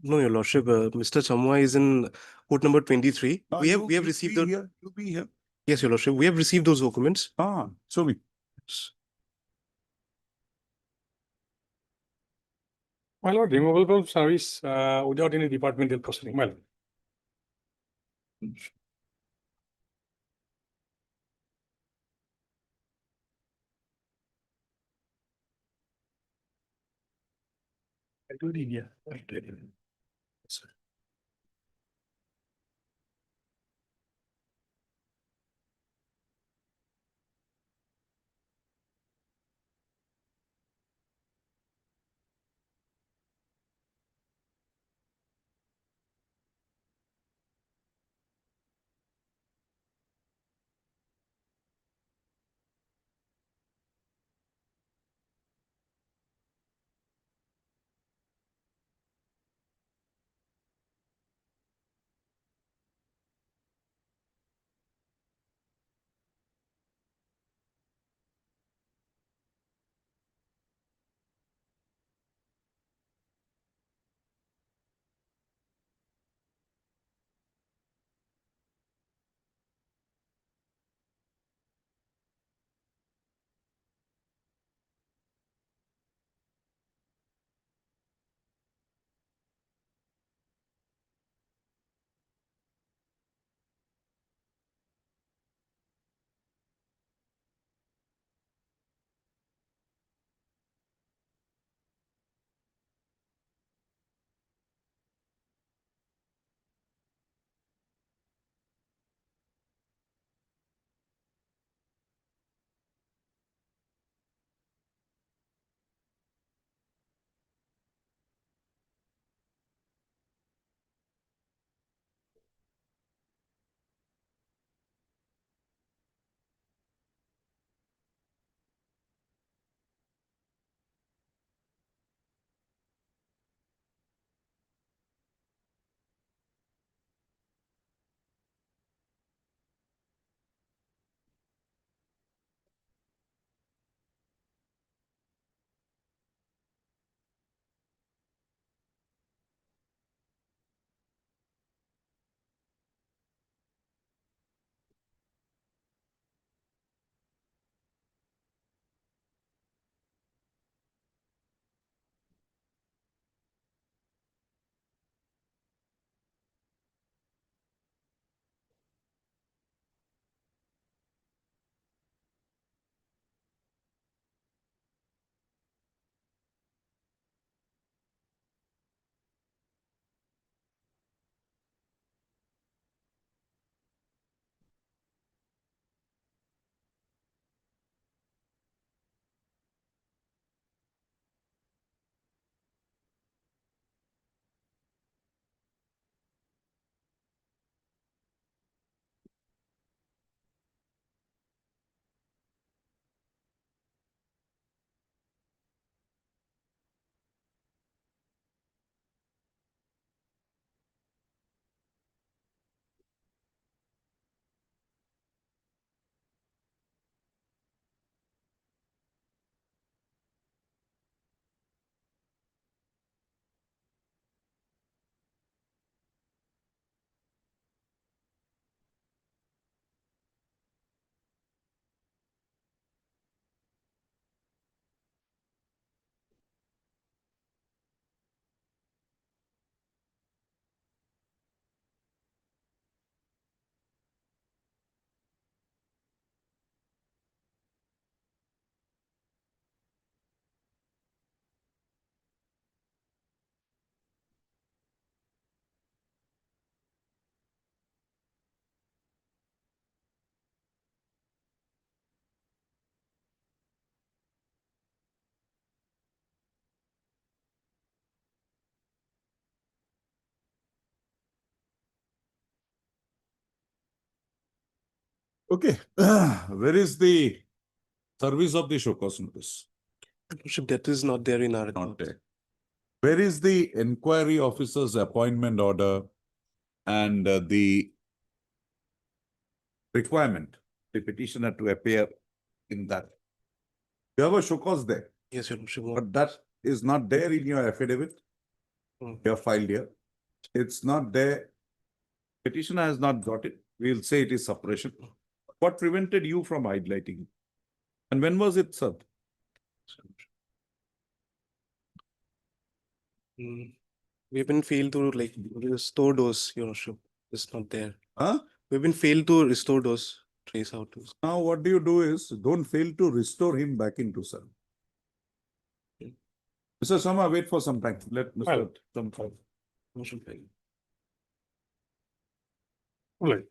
No, Your Lordship, Mr. Chamwa is in court number 23. No, We have received the. You be here. Yes, Your Lordship, we have received those documents. Show me. My lord, removable from service without any departmental proceeding, my lord. I do it in here. I do it in- Okay, where is the service of the show cause notice? Worship, that is not there in our Not report. there. Where is the inquiry officer's appointment order and the requirement, the petitioner to appear in that? You have a show cause there, Yes, Your Worship. but that is not there in your affidavit. Hmm. You have filed here. It's not there. Petitioner has not got it. We'll say it is suppression. What prevented you from highlighting it? And when was it served? We have been failed to store those, Your Worship. It's not there. Huh? We've been failed to restore those trace out. Now what do you do is, don't fail to restore him back into cell. Mr. Sama, wait for some time. Let Mr. Sama. Motion failed. Right.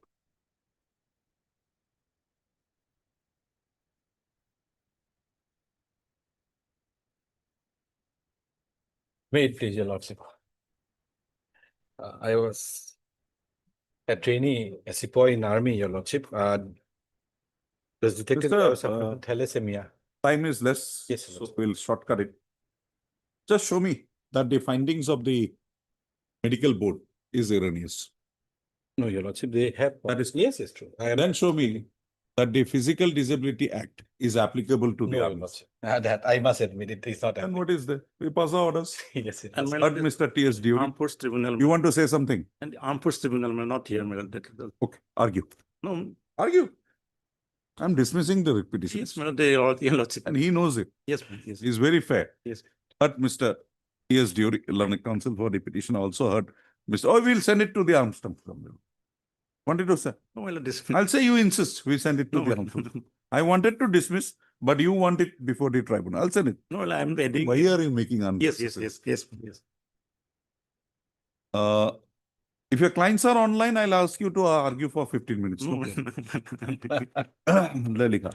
Wait, please, Your Lordship. I was a trainee, a sepoy in army, Your Lordship. Was detected Mr. some thalassemia. Time is less. Yes, so we'll shortcut it. Just show me that the findings of the medical board is erroneous. No, Your Lordship, they have. That is, Yes, it's true. I am. then show me that the Physical Disability Act is applicable to No, the Your army. Lordship. That I must admit, it is not. And what is the Vipasa orders? Yes, it And is. my But lord, Mr. T.S. Dury, Armed Force Tribunal. you want to say something? And the Armed Force Tribunal, not here, my lord. Okay, argue. No, Argue. I'm dismissing the repetition. yes, my lord, they all, your lordship. And he knows it. Yes, yes. He's very fair. Yes. But Mr. T.S. Dury, learned counsel for the petition, also heard Mr. Oh, we'll send it to the Armstrong. Wanted to say? No, my lord, this. I'll say you insist. We send it to No, the Armstrong. I wanted to dismiss, but you want it before the tribunal. I'll send it. No, I'm ready. Why are you making Yes, unnecessary? yes. If your clients are online, I'll ask you to argue for 15 minutes. No. Lalika.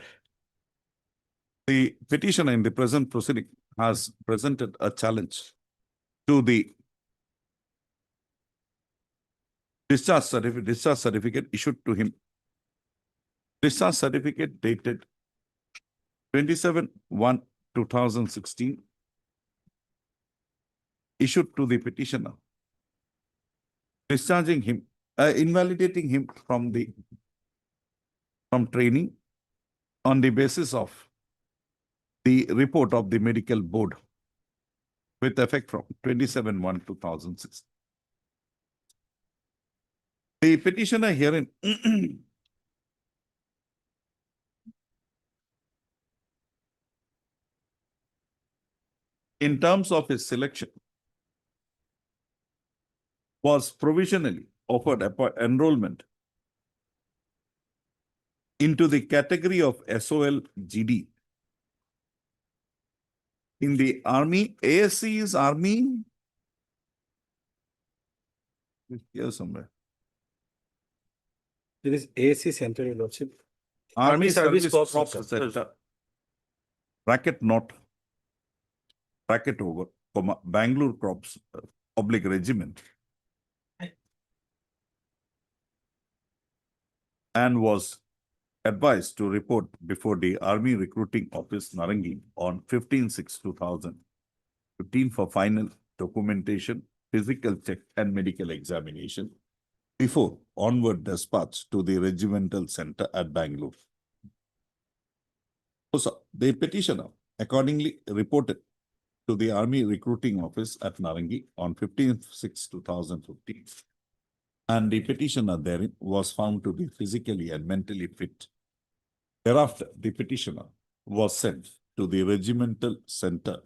The petitioner in the present proceeding has presented a challenge to the discharge certificate issued to him. Discharge certificate dated 27/1/2016 issued to the petitioner, discharging him, invalidating him from training on the basis of the report of the medical board with effect from 27/1/2006. The petitioner herein in terms of his selection was provisionally offered enrollment into the category of SOL GD in the army. ASC is army. Here somewhere. There is AC Center, Your Lordship. Army Service Corps Corps Center. Bracket not. Bracket over, comma, Bangalore Corps Public Regiment. And was advised to report before the Army Recruiting Office, Narangi, on 15/6/2015 for final documentation, physical check, and medical examination before onward dispatch to the regimental center at Bangalore. Also, the petitioner accordingly reported to the Army Recruiting Office at Narangi on 15/6/2015. And the petitioner therein was found to be physically and mentally fit. Thereafter, the petitioner was sent to the regimental center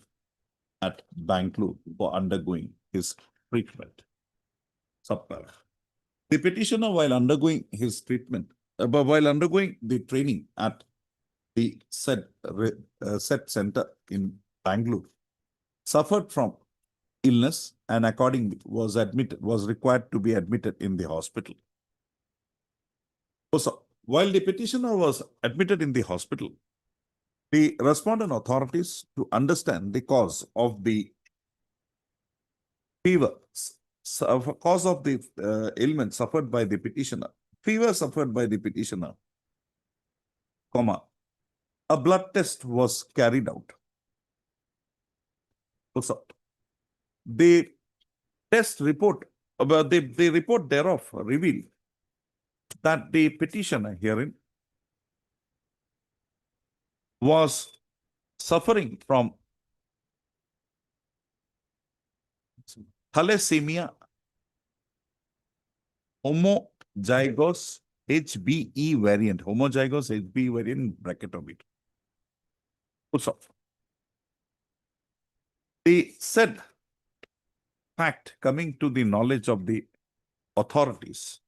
at Bangalore for undergoing his treatment. Subpara. The petitioner, while undergoing his treatment, while undergoing the training at the said center in Bangalore, suffered from illness and accordingly was required to be admitted in the hospital. Also, while the petitioner was admitted in the hospital, the respondent authorities to understand the cause of the fever, cause of the ailment suffered by the petitioner, fever suffered by the petitioner, comma, a blood test was carried out. Also, the test report, the report thereof revealed that the petitioner herein was suffering from thalassemia homozygous HBE variant, homozygous HBE variant bracket of it. Also, the said fact coming to the knowledge of the authorities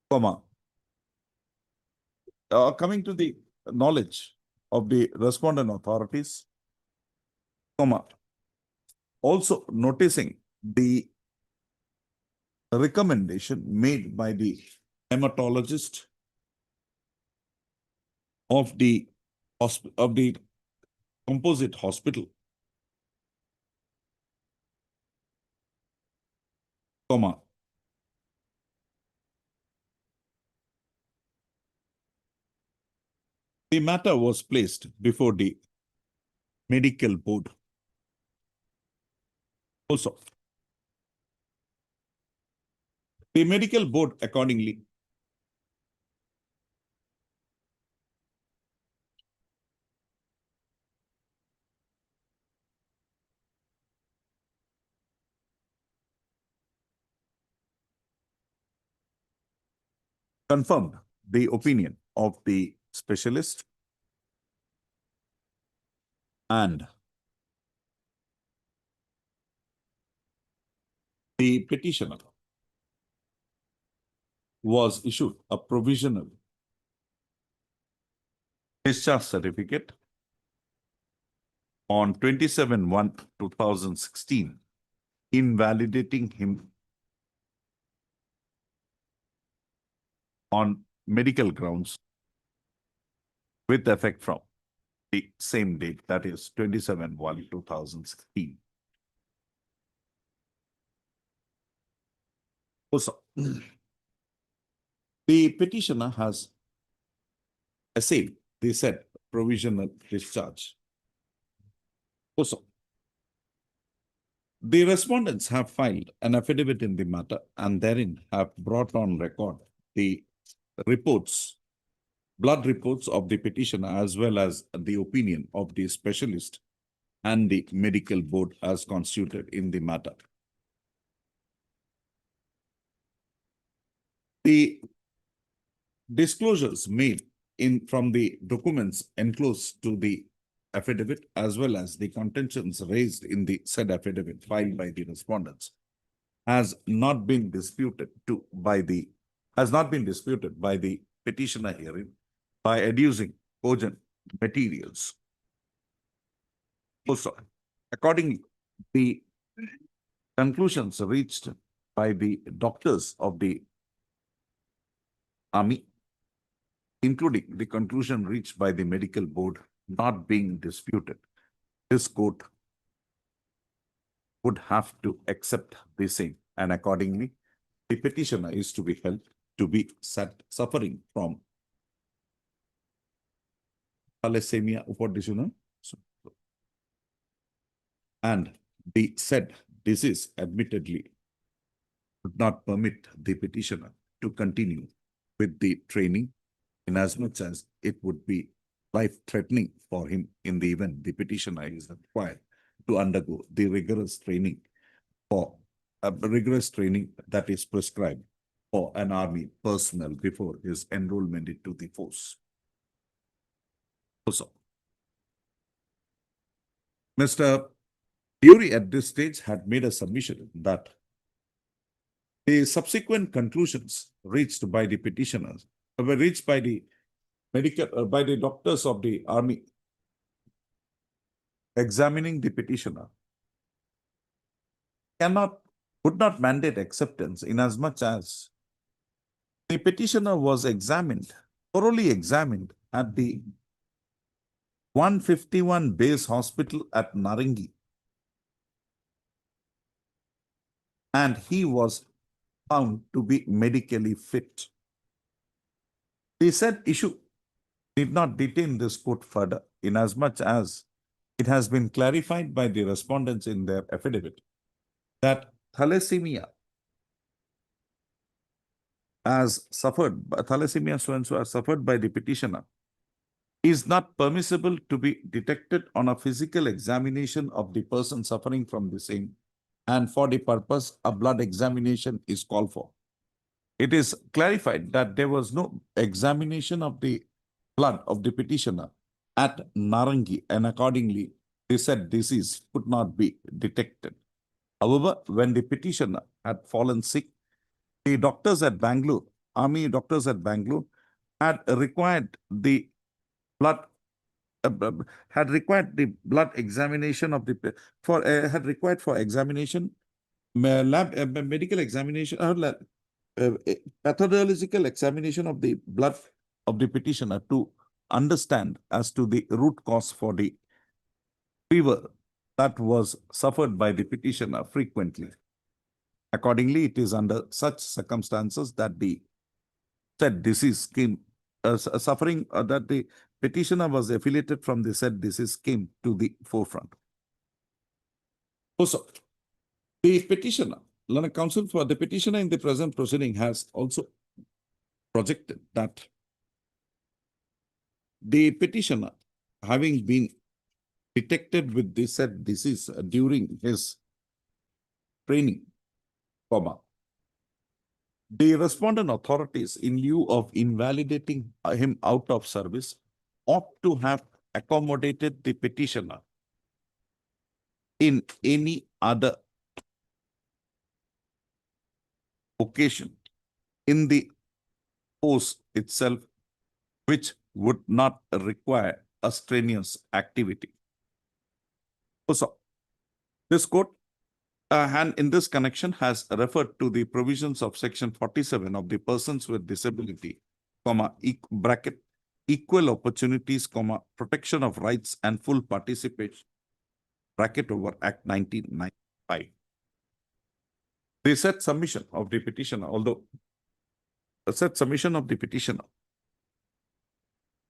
comma, coming to the knowledge of the respondent authorities, comma, also noticing the recommendation made by the hematologist of the composite hospital, comma, the matter was placed before the medical board. Also, the medical board accordingly confirmed the opinion of the specialist and the petitioner was issued a provisional discharge certificate on 27/1/2016, invalidating him on medical grounds with effect from the same date, that is 27/1/2016. Also, the petitioner has essayed the said provisional discharge. Also, the respondents have filed an affidavit in the matter and therein have brought on record the reports, blood reports of the petitioner as well as the opinion of the specialist and the medical board as constituted in the matter. The disclosures made from the documents enclosed to the affidavit as well as the contentions raised in the said affidavit filed by the respondents has not been disputed by the petitioner herein by adducing cogent materials. Also, accordingly, the conclusions reached by the doctors of the Army, including the conclusion reached by the medical board, not being disputed, this court would have to accept the same, and accordingly, the petitioner is to be held to be suffering from thalassemia and the said disease admittedly would not permit the petitioner to continue with the training, inasmuch as it would be life-threatening for him in the event the petitioner is required to undergo the rigorous training that is prescribed for an army personnel before his enrollment into the force. Also, Mr. Dury at this stage had made a submission that the subsequent conclusions reached by the petitioners were reached by the by the doctors of the Army examining the petitioner would not mandate acceptance, inasmuch as the petitioner was thoroughly examined at the 151 base hospital at Narangi, and he was found to be medically fit. The said issue did not detain this court further, inasmuch as it has been clarified by the respondents in their affidavit that thalassemia so-and-so as suffered by the petitioner is not permissible to be detected on a physical examination of the person suffering from the same, and for the purpose a blood examination is called for. It is clarified that there was no examination of the blood of the petitioner at Narangi, and accordingly, the said disease could not be detected. However, when the petitioner had fallen sick, the doctors at Bangalore army doctors at Bangalore had required the blood had required the blood examination of the had required for examination medical examination pathological examination of the blood of the petitioner to understand as to the root cause for the fever that was suffered by the petitioner frequently. Accordingly, it is under such circumstances that the said disease came suffering that the petitioner was affiliated from the said disease came to the forefront. Also, the petitioner, learned counsel for the petitioner in the present proceeding has also projected that the petitioner, having been detected with the said disease during his training, the respondent authorities, in lieu of invalidating him out of service, ought to have accommodated the petitioner in any other occasion in the post itself, which would not require a strenuous activity. Also, this court and in this connection has referred to the provisions of section 47 of the Persons with Disability, bracket, equal opportunities, protection of rights and full participation, bracket over Act 1995. The said submission of the petitioner, although the said submission of the petitioner,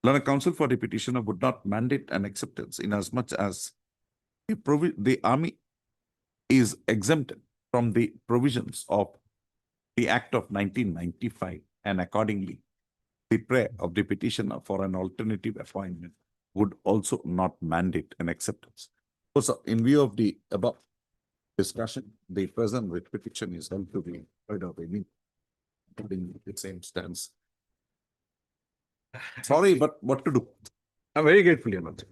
learned counsel for the petitioner would not mandate an acceptance inasmuch as the army is exempted from the provisions of the Act of 1995, and accordingly, the prayer of the petitioner for an alternative appointment would also not mandate an acceptance. Also, in view of the above discussion, the present writ petition is held to be heard of any, including the same stance. Sorry, but what to do? I'm very grateful, Your Lordship.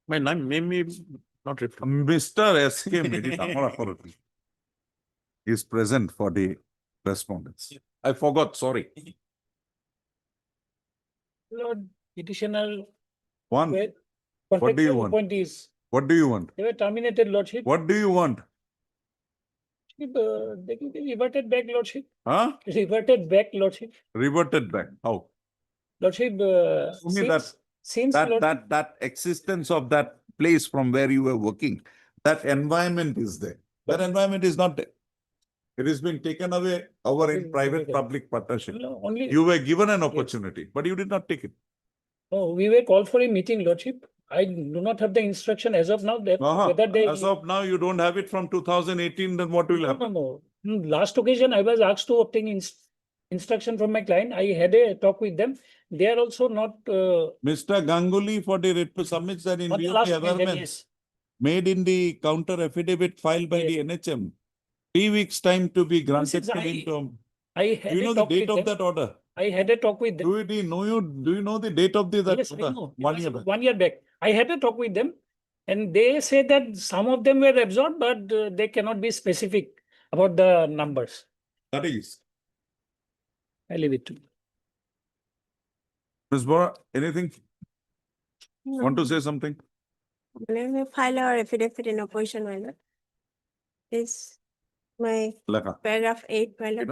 My name is not reflected. Mr. S.K. Medita is present for the respondents. I forgot, sorry. Lord petitioner. One, where what do you contractual want? appointees, What do you want? They were terminated, Lordship. What do you want? They can be reverted back, Lordship. Huh? Reverted back, Lordship. Reverted back. How? Lordship, Only that existence of that place from where you were working, that environment is there. That environment is not there. It has been taken away over in private-public partnership. No, only. You were given an opportunity, but you did not take it. No, we were called for a meeting, Lordship. I do not have the instruction as of now that whether they. As of now, you don't have it from 2018, then what will happen? No. Last occasion, I was asked to obtain instruction from my client. I had a talk with them. They are also not. Mr. Ganguly for the writ submits that in view of the averments made in the counter affidavit filed by the NHM. 3 weeks time to be granted to him. I had do you know the date of that order? I had a talk with them. Do you know the date of that Yes, order? I know. 1 year back. 1 year back. I had a talk with them, and they say that some of them were absorbed, but they cannot be specific about the numbers. That is. I leave it to you. Ms. Bora, anything? Want to say something? Let me file our affidavit in opposition, my lord. Is my Laka. paragraph 8, my lord.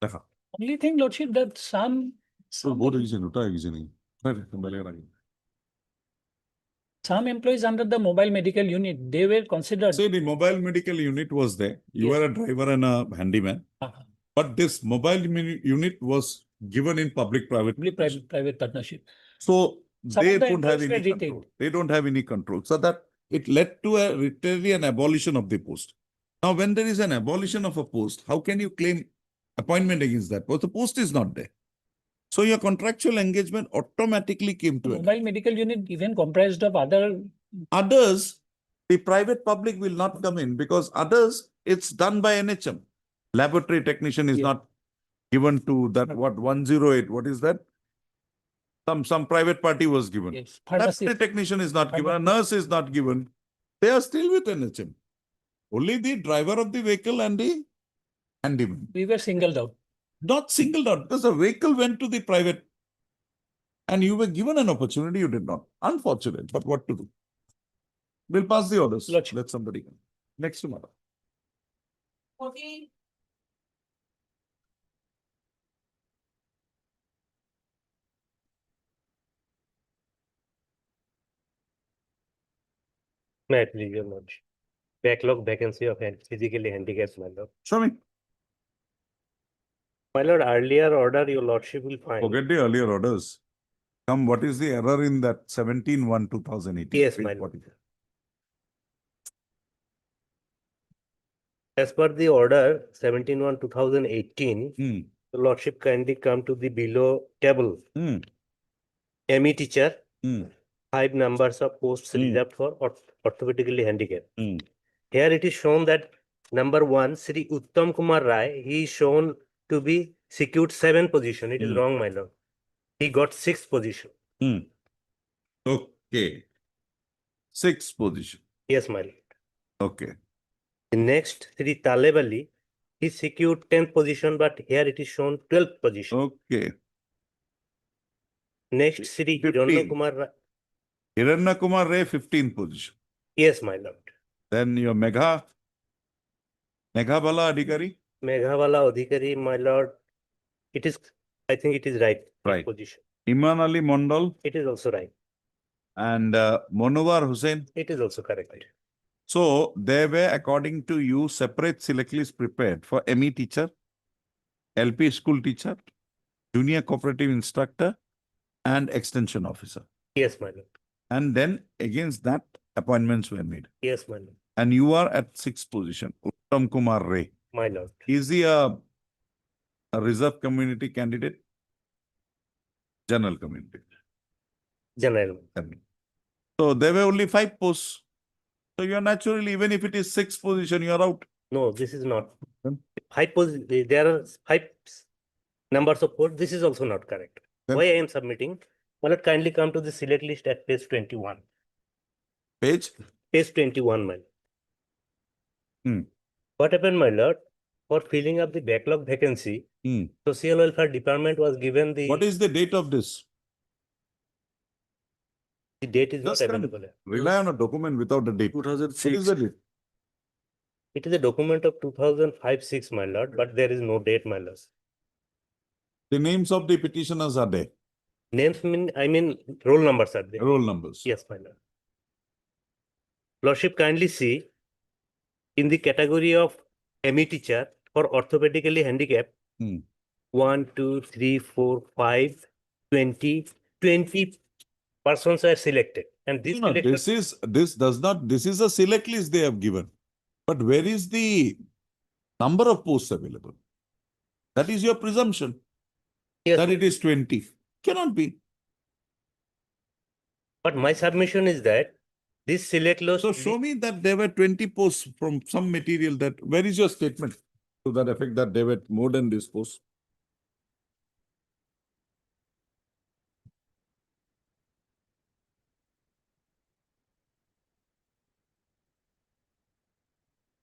Laka. Only thing, Lordship, that some employees under the mobile medical unit, they were considered. See, the mobile medical unit was there. You were a driver and a handyman. But this mobile unit was given in public-private partnership. So Some they of the don't have employees were any retained. control. They don't have any control. So that it led to a literally an abolition of the post. Now, when there is an abolition of a post, how can you claim appointment against that? Because the post is not there. So your contractual engagement automatically came to Mobile medical unit even comprised of others. The private public will not come in because others, it's done by NHM. Laboratory technician is not given to that, what, 108, what is that? Some private party was given. Yes. That technician is not given, a nurse is not given. They are still with NHM. Only the driver of the vehicle and the handyman. We were singled out. Not singled out, because the vehicle went to the private and you were given an opportunity, you did not. Unfortunate, but what to do? We'll pass the orders. Lordship. Let somebody. Next tomorrow. May I please, your lordship? Backlog vacancy of physically handicapped, my lord. Show me. My lord, earlier order, your lordship will find. Forget the earlier orders. Come, what is the error in that 17-1-2018? Yes, my lord. As per the order 17-1-2018, the lordship kindly come to the below table. ME teacher, 5 numbers of posts reserved for orthopedically handicapped. Here it is shown that number 1, Sri Uttam Kumar Rai, he is shown to be secured 7th position. It is wrong, my lord. He got 6th position. Okay. 6th position. Yes, my lord. Okay. The next, Sri Talebali, he secured 10th position, but here it is shown 12th position. Okay. Next, Sri 15. Hiranya Kumar Rai. Hiranya Kumar Ray, 15th position. Yes, my lord. Then your Meghabala Adhikari. Meghabala Adhikari, my lord. It is, I think it is right. Right. Position. Iman Ali Mondal. It is also right. And Monowar Hussain. It is also correct. So there were, according to you, separate select lists prepared for ME teacher, LP school teacher, junior cooperative instructor, and extension officer. Yes, my lord. And then against that, appointments were made. Yes, my lord. And you are at 6th position, Uttam Kumar Ray. My lord. Is he a reserve community candidate? General community. General. So there were only 5 posts. So you are naturally, even if it is 6th position, you are out. No, this is not. 5 there are 5 numbers of posts. This is also not correct. Then, why I am submitting? My lord, kindly come to the select list at page 21. Page? Page 21, my lord. What happened, my lord? For filling up the backlog vacancy, Social Welfare Department was given the... What is the date of this? The date is not available. Rely on a document without a date. 2006. What is the date? It is a document of 2005-6, my lord, but there is no date, my lord. The names of the petitioners are there. Names mean, I mean, roll numbers are there. Roll numbers. Yes, my lord. Lordship, kindly see in the category of ME teacher for orthopedically handicapped, 1, 2, 3, 4, 5, 20 persons are selected. And this this is a select list they have given. But where is the number of posts available? That is your presumption. Yes. That it is 20. Cannot be. But my submission is that this select list... So show me that there were 20 posts from some material. That where is your statement to that effect that there were more than this post?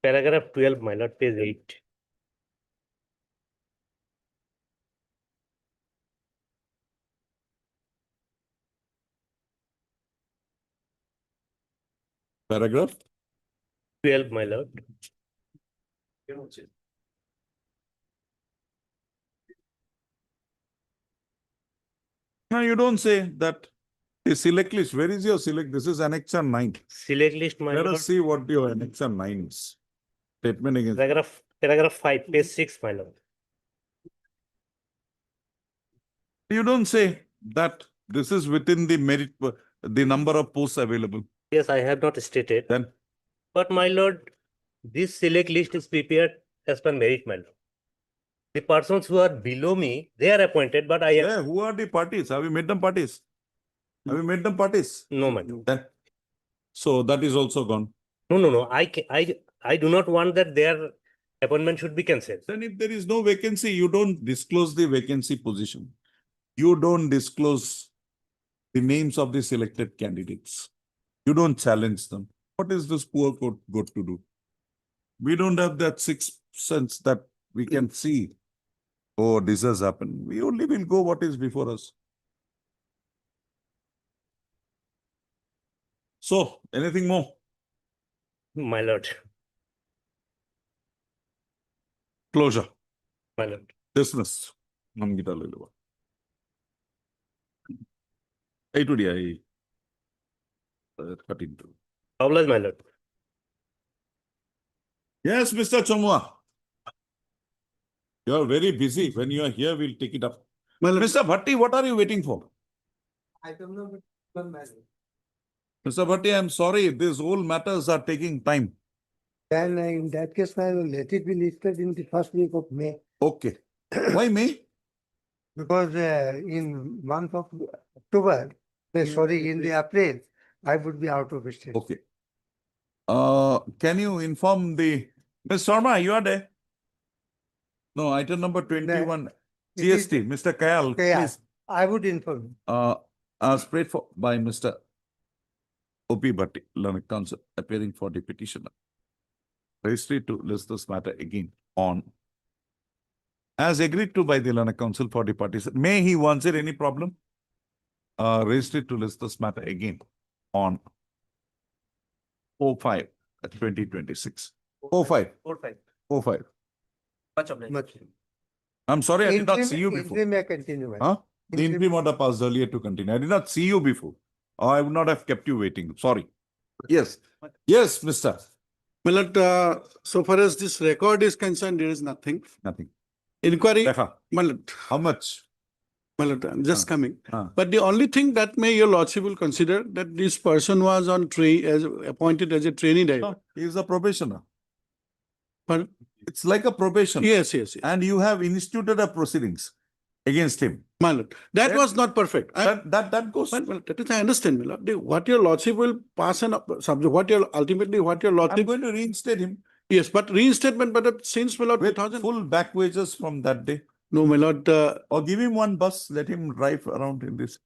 Paragraph 12, my lord, page 8. Paragraph 12, my lord. No, you don't say that. The select list, where is your select? This is Annexure 9. Select list, my Let lord. us see what your Annexure 9 is. Statement against. Paragraph 5, page 6, my lord. You don't say that this is within the merit, the number of posts available. Yes, I have not stated. Then, but my lord, this select list is prepared as per merit, my lord. The persons who are below me, they are appointed, but I am... yeah, who are the parties? Have you made them parties? Have you made them parties? No, my lord. Then, so that is also gone. No. I do not want that they are Appointment should be cancelled. Then if there is no vacancy, you don't disclose the vacancy position. You don't disclose the names of the selected candidates. You don't challenge them. What is this poor court got to do? We don't have that sixth sense that we can see, oh, this has happened. We only will go what is before us. So, anything more? My lord, Closure. my lord. Dismiss. Namgita Lilwa. I cut into. Oblige, my lord. Yes, Mr. Chomwa. You are very busy. When you are here, we'll take it up. Well, Mr. Bhatti, what are you waiting for? I don't know, but Mr. Bhatti, I'm sorry. These whole matters are taking time. then in that case, I will let it be listed in the first week of May. Okay. Why me? Because in month of October, sorry, in the April, I would be out of state. Okay. Can you inform the Ms. Sharma, you are there? No, item number 21. It is- GST, Mr. Kayal, Okay, yeah, please. I would inform. Spread for by Mr. O.P. Bhatti, learned counsel, appearing for the petitioner. Registry to list this matter again on. As agreed to by the learned counsel for the parties. May he wants it any problem? Registry to list this matter again on 05/2026. 05. 05. Much obliged. Much. I'm sorry, I did not see you before. Interim may continue. Huh? The Interim- interim order passed earlier to continue. I did not see you before. Or I would not have kept you waiting. Sorry. Yes. Yes, Mr. my lord, so far as this record is concerned, there is nothing. Nothing. Inquiry, Dekha. my lord, How much? my lord, I'm just coming. Ah. But the only thing that may your lordship will consider that this person was on as appointed as a trainee driver. No, he is a probationer. But It's like a probation. yes, yes, yes. And you have instituted a proceedings against him. My lord, that was not perfect. That goes. Well, that is, I understand, my lord. What your lordship will pass an subject, what your ultimately, what your I'm lordship, going to reinstate him yes, but reinstatement, but since, my lord, with 2000, full back wages from that day. no, my lord, Or give him one bus, let him drive around in this.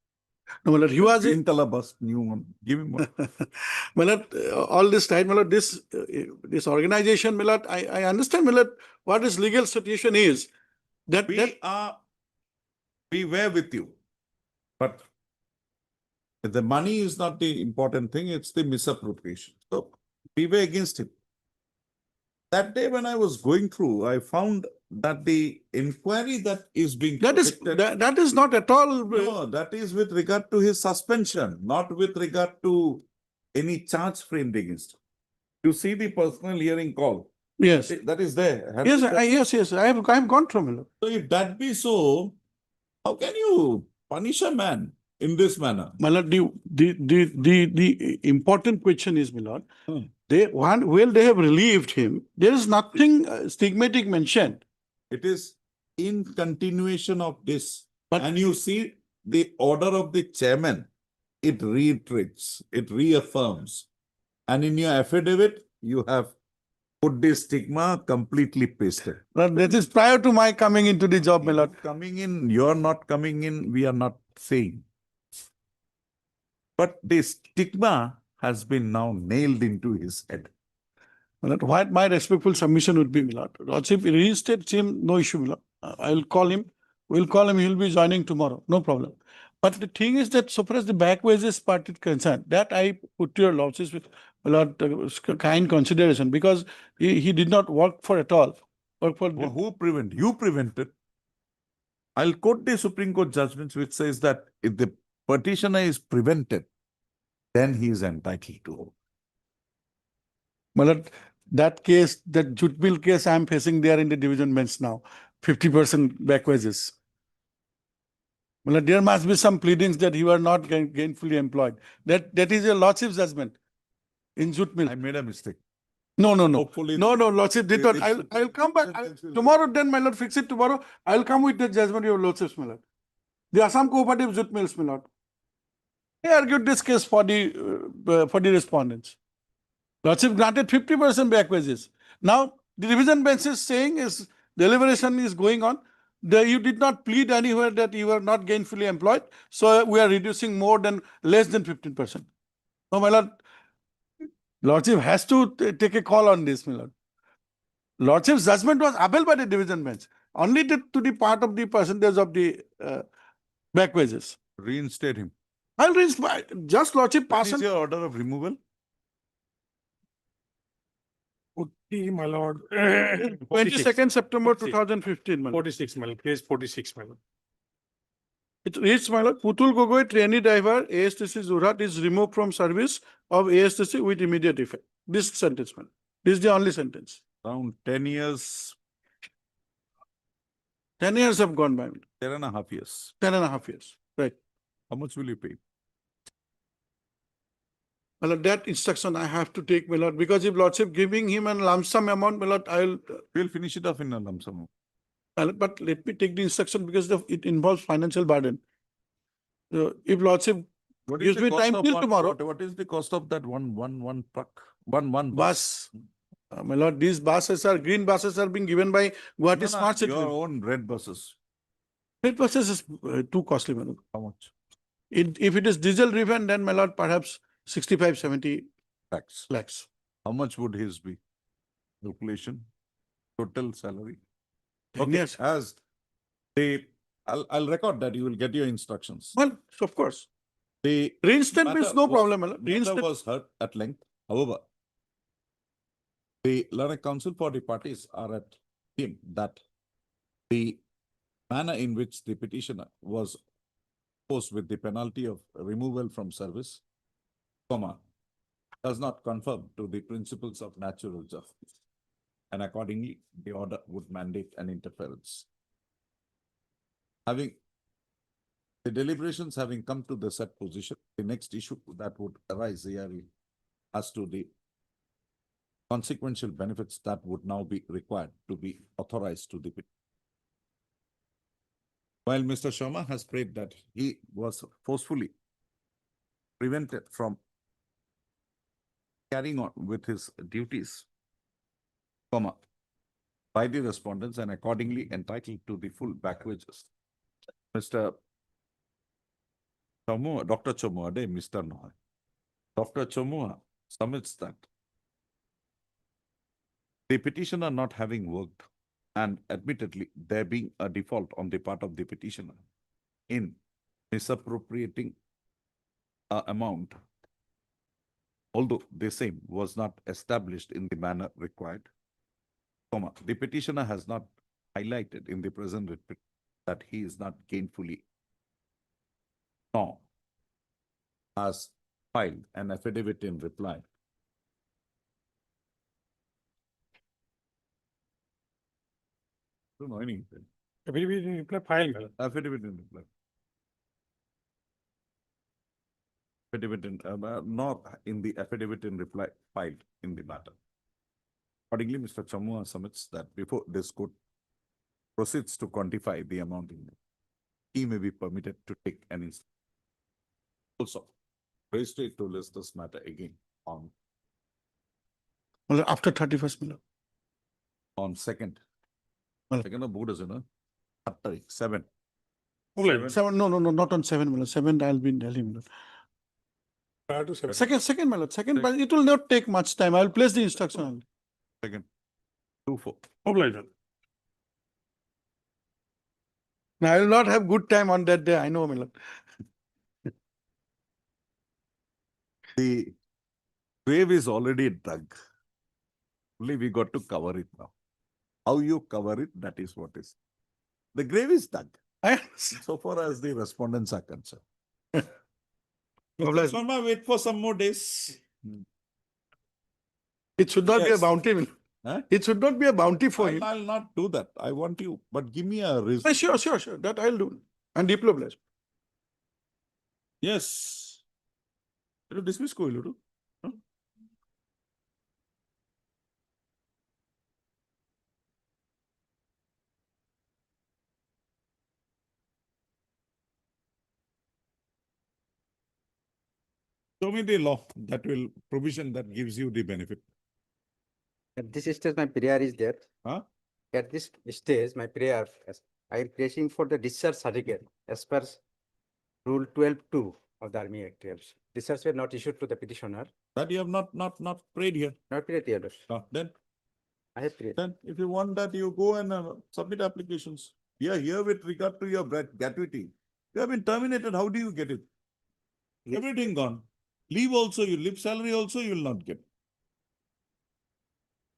no, my lord, he was, Green color bus, new one. Give him one. my lord, all this time, my lord, this organization, my lord, I understand, my lord, what his legal situation is. That We were with you. But the money is not the important thing, it's the misappropriation. So we were against him. That day when I was going through, I found that the inquiry that is being that is conducted- that is not at all. No, that is with regard to his suspension, not with regard to any charge framed against him. You see the personal hearing call. Yes, That is there. Have yes, you checked? yes. I have gone through, my lord. So if that be so, how can you punish a man in this manner? My lord, the important question is, my lord, Hmm. while they have relieved him, there is nothing stigmatic mentioned. It is in continuation of this. But- And you see the order of the chairman, it reiterates, it reaffirms. And in your affidavit, you have put the stigma completely pasted. But that is prior to my coming into the job, my lord. Coming in, you're not coming in, we are not saying. But the stigma has been now nailed into his head. My lord, what my respectful submission would be, my lord. Lordship reinstates him, no issue, my lord. I'll call him. We'll call him. He'll be joining tomorrow. No problem. But the thing is that so far as the back wages part is concerned, that I put to your lordship with a lot kind consideration because he did not work for at all. Work for Well, who prevent? You prevented. I'll quote the Supreme Court judgments which says that if the petitioner is prevented, then he is entitled to. my lord, that case, that jute mill case I'm facing there in the division bench now, 50% back wages. My lord, there must be some pleadings that you are not gainfully employed. That is your lordship's judgment in jute mill. I made a mistake. No. Hopefully- No, lordship did not. I'll come back. Tomorrow then, my lord, fix it tomorrow. I'll come with the judgment of your lordship's, my lord. The Assam Cooperative Jute Mills, my lord. They argued this case for the respondents. Lordship granted 50% back wages. Now, the division bench is saying is deliberation is going on. You did not plead anywhere that you are not gainfully employed, so we are reducing more than less than 15%. No, my lord, Lordship has to take a call on this, my lord. Lordship's judgment was upheld by the division bench, only to the part of the percentage of the back wages. Reinstate him. I'll reinstate, just Lordship What pass is on. your order of removal? Okay, my lord. 22nd September 2015, my lord. 46, my lord. Case 46, my lord. It reads, my lord, Putul Gogoi, trainee driver, ASTC Zurhat is removed from service of ASTC with immediate effect. This sentence, man. This is the only sentence. Around 10 years, 10 years have gone by. 10.5 years. 10.5 years. Right. How much will you pay? My lord, that instruction I have to take, my lord, because if Lordship giving him a lump sum amount, my lord, I will. We'll finish it off in a lump sum. But let me take the instruction because it involves financial burden. So if Lordship gives me time till tomorrow. What is the cost of that one truck? One Bus. My lord, these buses are, green buses are being given by Gauhati Smart City. Your own red buses. Red buses is too costly, my lord. How much? If it is diesel driven, then my lord, perhaps 65, 70 lakhs. How much would his be? Calculation? Total salary? 10 years. As they, I'll record that you will get your instructions. Well, so of course. The Reinstate is no problem, my lord. matter Reinstate. was heard at length. However, the learned counsel for the parties are at him that the manner in which the petitioner was posed with the penalty of removal from service, does not conform to the principles of natural justice. And accordingly, the order would mandate an interference. Having the deliberations having come to the set position, the next issue that would arise here as to the consequential benefits that would now be required to be authorized to the petitioner. While Mr. Sharma has prayed that he was forcefully prevented from carrying on with his duties, by the respondents and accordingly entitled to the full back wages. Mr. Chamua, Dr. Chamua, Mr. Noy. Dr. Chamua submits that the petitioner not having worked and admittedly there being a default on the part of the petitioner in misappropriating an amount, although the same was not established in the manner required, the petitioner has not highlighted in the present report that he is not gainfully nor has filed an affidavit in reply. Don't know anything. Affidavit in reply file, my lord. Affidavit in reply. Affidavit in, not in the affidavit in reply filed in the matter. Accordingly, Mr. Chamua submits that before this court proceeds to quantify the amount in it, he may be permitted to take an instance. Also, registrate to list this matter again on After 31st, my lord. on second. Well, Second of board is, 7. Seven, no, not on 7, my lord. 7, I'll be in Delhi, my lord. Prior to 7. Second, my lord. Second, but it will not take much time. I'll place the instruction. Second. 2-4. Obliged. I will not have good time on that day. I know, my lord. The grave is already dug. Only we got to cover it now. How you cover it, that is what is. The grave is dug. So far as the respondents are concerned. Sharma, wait for some more days. It should not be a Yes. bounty. Huh? It should not be a bounty for him. I'll not do that. I want you, but give me a reason. Sure. That I'll do. And deeply obliged. Yes. You dismiss ko iludu. Show me the law that will provision that gives you the benefit. At this stage, my prayer is that. Huh? At this stage, my prayer, I am pressing for the discharge certificate as per Rule 12(2) of the Army Act. Discharge were not issued to the petitioner. That you have not prayed here. Not prayed, Your Lordship. Then I have prayed. Then if you want that, you go and submit applications. Here with regard to your gratuity. You have been terminated. How do you get it? Everything gone. Leave also, you leave salary also, you will not get.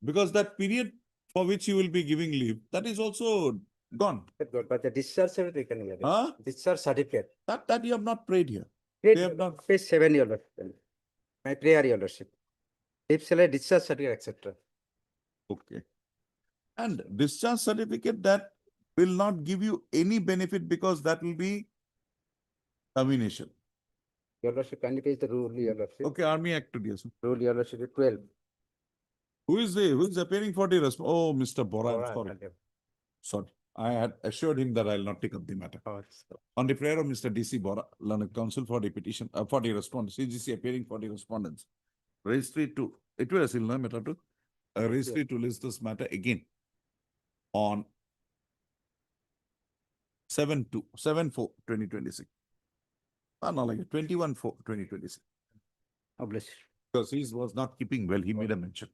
Because that period for which you will be giving leave, that is also gone. But the discharge certificate can get it. Huh? Discharge certificate. That you have not prayed here. Prayed, They have not. Page 7, Your Lordship. My prayer, Your Lordship. Leave salary, discharge certificate, etc. Okay. And discharge certificate that will not give you any benefit because that will be termination. Your Lordship, kindly page the rule, Your Lordship. Okay, Army Act to DS. Rule, Your Lordship, 12. Who is appearing for the response? Oh, Mr. Bora, I'm sorry. Okay. Sorry. I had assured him that I'll not take up the matter. On the prayer of Mr. D.C. Bora, learned counsel for the petition, for the respondents, CGC appearing for the respondents. Registry to, it will assume no matter to, registry to list this matter again on 7/4/2026. No, like 21/4/2026. Oh, bless. Because he was not keeping well, he made a mention.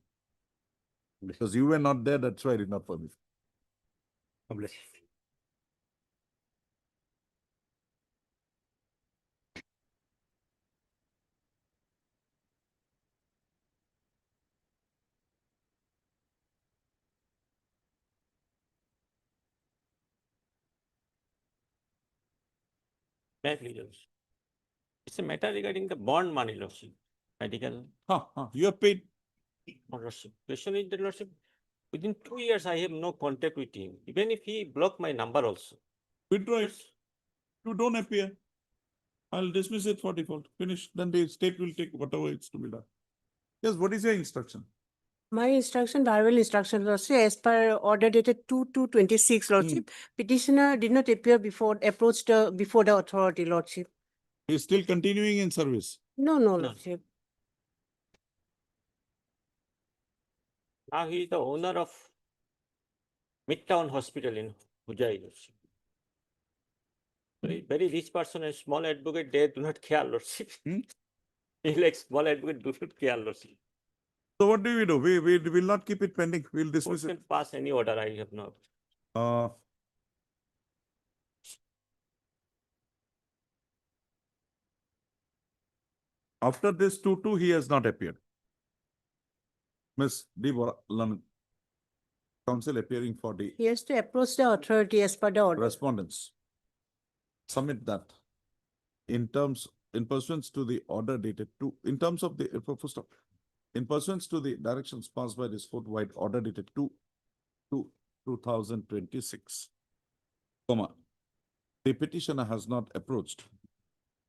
Because you were not there, that's why I did not permit. Oh, bless. It's a matter regarding the bond money, Lordship. Medical. You have paid. Lordship. Question is, the Lordship, within 2 years, I have no contact with him. Even if he blocked my number also. Withdraw it. You don't appear. I'll dismiss it for default. Finish. Then the state will take whatever it's to be done. Yes, what is your instruction? My instruction, verbal instruction, Lordship, as per order dated 2/2/26, Lordship, petitioner did not appear before, approached before the authority, Lordship. He is still continuing in service. No, Lordship. Now he is the owner of Midtown Hospital in Ujjain, Lordship. Very rich person, a small advocate, they do not care, Lordship. He like small advocate, do not care, Lordship. So what do we do? We will not keep it pending. We'll dismiss Court it. can pass any order, I have no. After this 2/2, he has not appeared. Miss Deborah Leonard, counsel appearing for the He has to approach the authority as per the order. respondents. Submit that in pursuance to the order dated in pursuance to the directions passed by this court-wide order dated 2/2026, the petitioner has not approached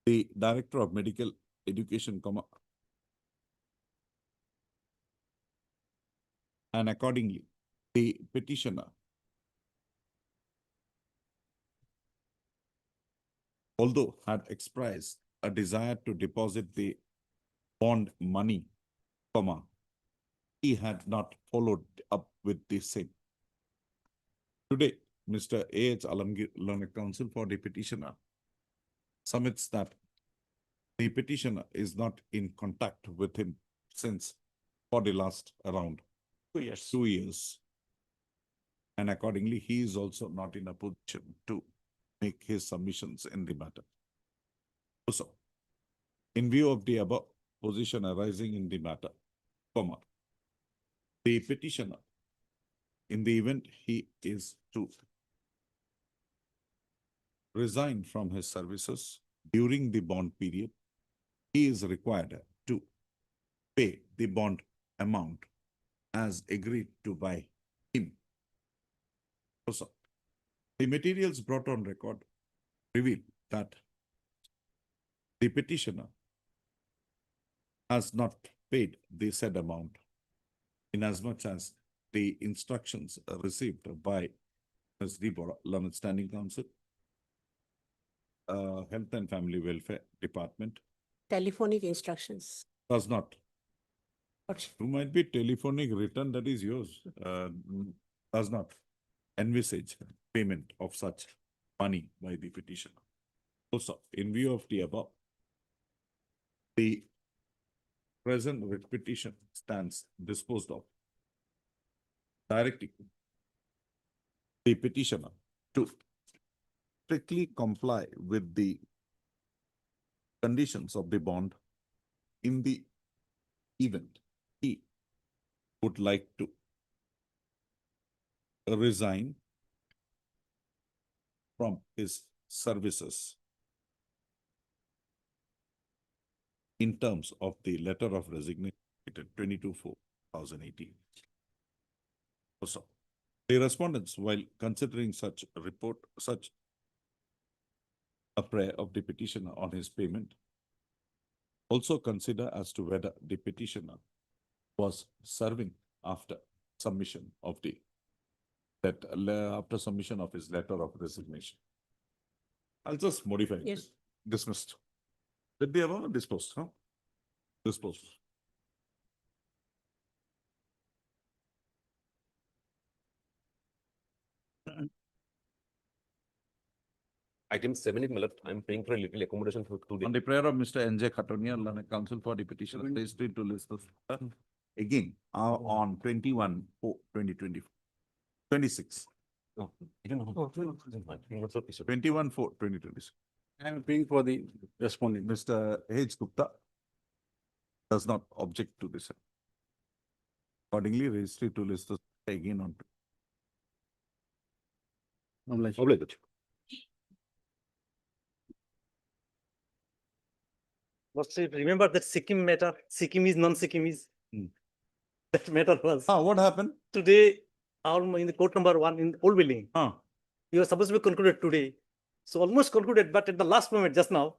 the Director of Medical Education, and accordingly, the petitioner, although had expressed a desire to deposit the bond money, he had not followed up with the same. Today, Mr. A.H. Alamgir, learned counsel for the petitioner, submits that the petitioner is not in contact with him since for the last around 2 years. And accordingly, he is also not in a position to make his submissions in the matter. Also, in view of the above position arising in the matter, the petitioner, in the event he is to resign from his services during the bond period, he is required to pay the bond amount as agreed to by him. Also, the materials brought on record reveal that the petitioner has not paid the said amount inasmuch as the instructions received by Ms. Deborah, learned standing counsel, Health and Family Welfare Department, Telephonic instructions. does not You might be telephonic written, that is yours, does not envisage payment of such money by the petitioner. Also, in view of the above, the present writ petition stands disposed of, directing the petitioner to strictly comply with the conditions of the bond in the event he would like to resign from his services in terms of the letter of resignation dated 22/4/2018. Also, the respondents, while considering such a prayer of the petitioner on his payment, also consider as to whether the petitioner was serving after submission of after submission of his letter of resignation. I'll just modify it. Yes. Dismissed. Did they ever disposed? Huh? Disposed. Item 7 is, I'm paying for a little accommodation for 2 days. On the prayer of Mr. N.J. Khatania, learned counsel for the petitioner, placed it to list again on 21/4/2024. 26. Oh, I don't know. 21/4/2026. I am paying for the respondent. Mr. H. Gupta does not object to this. Accordingly, registry to list again on. Remember that Sikkim matter, Sikkim is non-Sikkim is. That matter was. What happened? Today, in the court number 1 in Old Building. Ah. You were supposed to be concluded today. So almost concluded, but at the last moment, just now,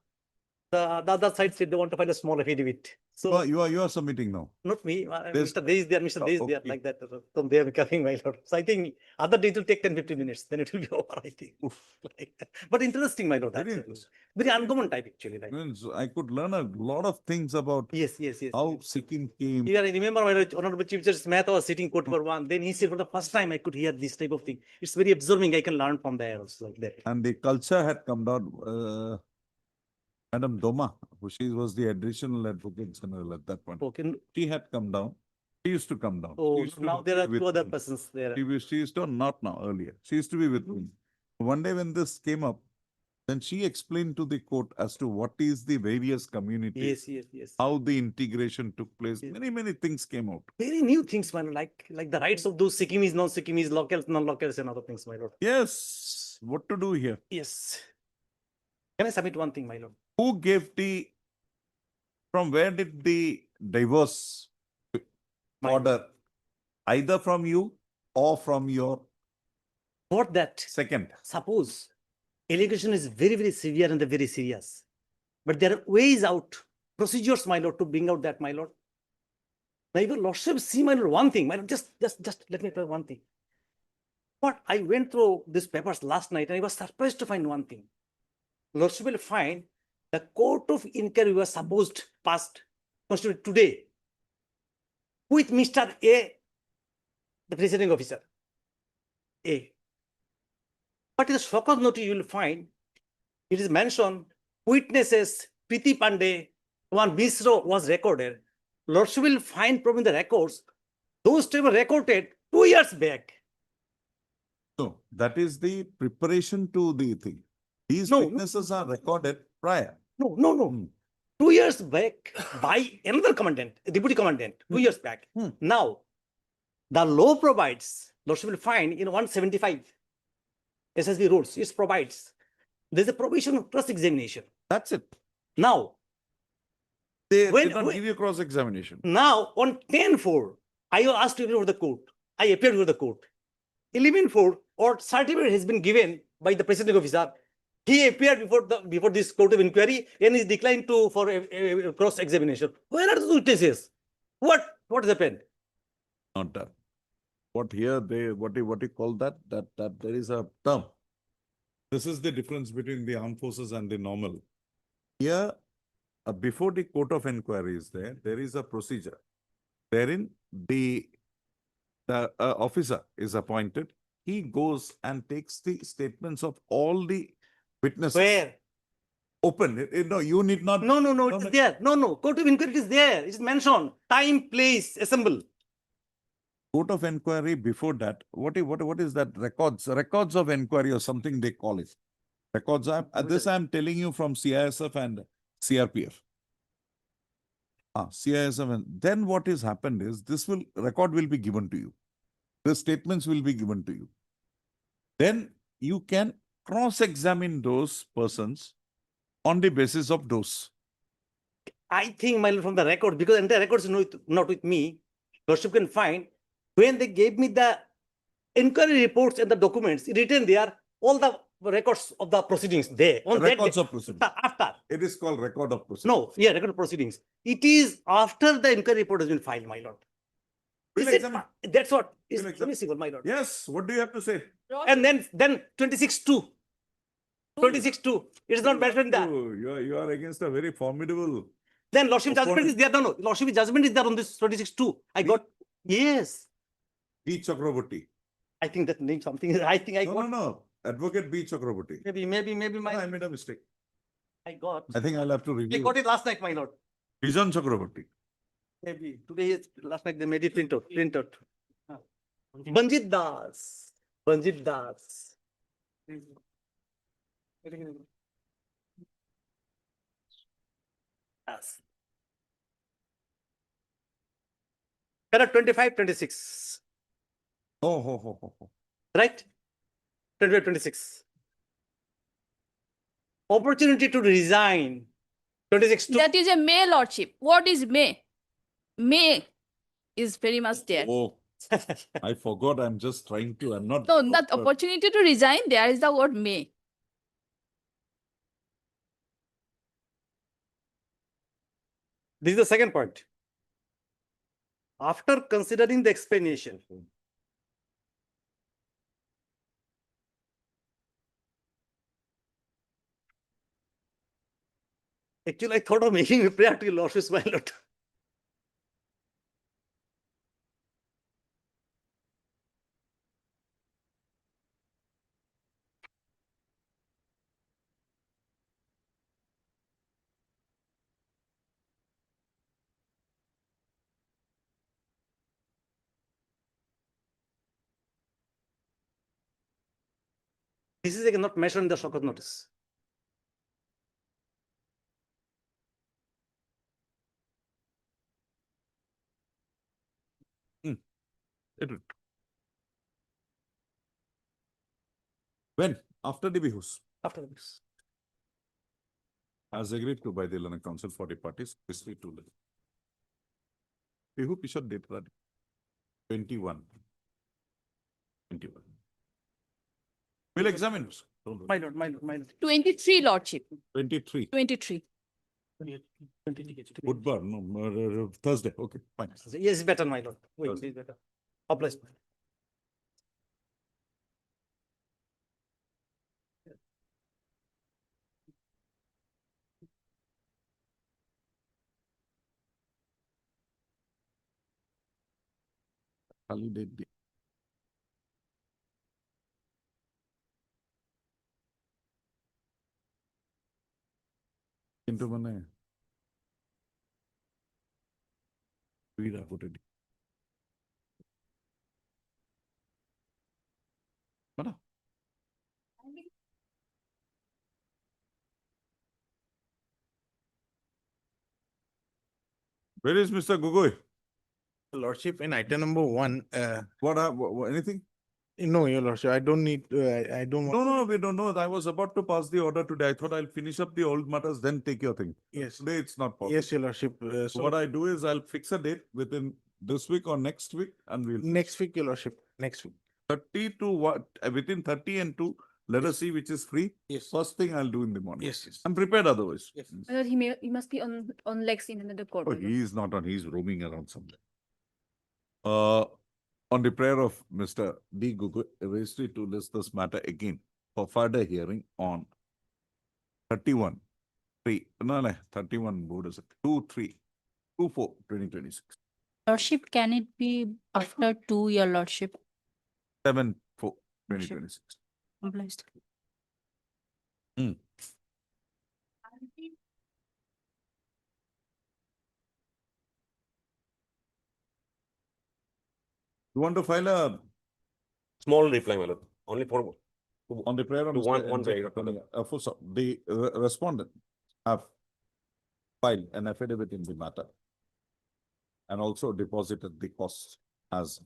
the other side said they want to file a small affidavit. So you are submitting now. not me, There's- Mr. Day is there, Mr. Day is there, okay. like that. So they are coming, my lord. So I think other day it will take 10-15 minutes, then it will be over, I think. Like that. But interesting, my lord. Very Very, interesting. very uncommon type, actually. Like. Means I could learn a lot of things about Yes. how Sikkim came. Yeah, I remember my Honorable Chief Justice Mehta was sitting court number 1. Then he said, for the first time, I could hear this type of thing. It's very absorbing. I can learn from there also, like that. And the culture had come down. Madam Doma, she was the additional advocate general at that point. Okay. She had come down. She used to come down. She Oh, used to now there are be 2 with other me. persons there. She used to, not now, earlier. She used to be with me. One day when this came up, then she explained to the court as to what is the various communities, Yes. how the integration took place. Yes. Many things came out. Very new things, man. Like the rights of those Sikkimis, non-Sikkimis, locals, non-locals, and other things, my lord. Yes, what to do here? Yes. Can I submit one thing, my lord? Who gave from where did the divorce order? Either from you or from your For that, second. suppose allegation is very, very severe and very serious, but there are ways out, procedures, my lord, to bring out that, my lord. Now, your lordship, see, my lord, one thing, my lord, just let me tell one thing. What I went through these papers last night and I was surprised to find one thing. Lordship will find the court of inquiry was supposed passed constituted today with Mr. A, the presiding officer. A. But in the Shokot notice, you will find it is mentioned witnesses Priti Pandey, one Bisro was recorded. Lordship will find from the records, those two were recorded 2 years back. So that is the preparation to the thing. These No, witnesses are recorded prior. No. 2 years back by another commandant, deputy commandant, 2 years back. Now, the law provides, Lordship will find in 175 SSB rules, it provides there's a provision of cross-examination. That's it. Now, They When- did not when- give you cross-examination. now on 10-4, I asked to appear before the court. I appeared before the court. 11-4, or certificate has been given by the presiding officer. He appeared before this court of inquiry and is declined for a cross-examination. Where are the witnesses? What has happened? Not done. What here what you call that there is a term. This is the difference between the armed forces and the normal. Here, before the court of inquiry is there is a procedure Therein, the officer is appointed. He goes and takes the statements of all the witnesses. Where? Open. No, you need not. No, it is there. No, court of inquiry is there. It's mentioned. Time, place, assemble. Court of inquiry before that, what is that? Records of inquiry or something they call it. Records. This I'm telling you from CISF and CRPF. CISF. And then what has happened is record will be given to you. The statements will be given to you. Then you can cross-examine those persons on the basis of those. I think, my lord, from the record, because entire records is not with me, Lordship can find, when they gave me the inquiry reports and the documents written there, all the records of the proceedings there. On Records that of proceedings. After. It is called record of proceedings. No, record of proceedings. It is after the inquiry report has been filed, my lord. We'll Is it- examine. That's what is We'll examine. permissible, my lord. Yes, what do you have to say? And then 26-2. 26-2. It is not mentioned that. Oh, you are against a very formidable. Then Lordship judgment Opponent. is there. No. Lordship judgment is there on this 26-2. I got, yes. B. Chakraborty. I think that name something. I think I got. No. Advocate B. Chakraborty. Maybe I made a mistake. I got. I think I'll have to I review. got it last night, my lord. Bijan Chakraborty. Maybe today is last night they made it print out. Banjit Das. Yes. Para 25-26. Oh. Right? 25-26. Opportunity to resign. 26-2. That is a may, lordship. What is may? May is very much there. Oh, I forgot. I'm just trying to. I'm not. No, that opportunity to resign, there is the word may. This is the second point. After considering the explanation, actually, I thought of making a prayer to your lordship, my lord. This is again not mentioned in the Shortcut notice. When? After the Bihus. After this. As agreed to by the Learner Council for the parties, history to the Bihu Pishot date 21. We'll examine. Don't worry. My lord. 23, lordship. 23. 23. Budbar, no, Thursday. Okay, fine. Yes, it's better, my lord. Wait, Thursday. it's better. Obliged. Kali date day. Into mane. Read about it. Mana? Where is Mr. Gugoi? Lordship, in item number 1, What anything? no, your lordship, I don't need, I don't want. No, we don't know. I was about to pass the order today. I thought I'll finish up the old matters, then take your thing. Yes, Today it's not possible. yes, your lordship. So So what I do is I'll fix a date within this week or next week and we'll next week, your lordship, next week. 30 to what? Within 30 and 2, let us see which is free. Yes. First thing I'll do in the morning. Yes. I'm prepared otherwise. Yes. He must be on legs in another court. Oh, he is not on, he's roaming around somewhere. On the prayer of Mr. D. Gugoi, registry to list this matter again for further hearing on 31-3, no, 31, what is it? 2-3, 2-4, 2026. Lordship, can it be after 2, your lordship? 7/4/2026. Obliged. You want to file a Small reply, my lord, only for on the prayer of To Mr. one NJ paragraph, Khatania, for so the respondent have filed an affidavit in the matter and also deposited the costs as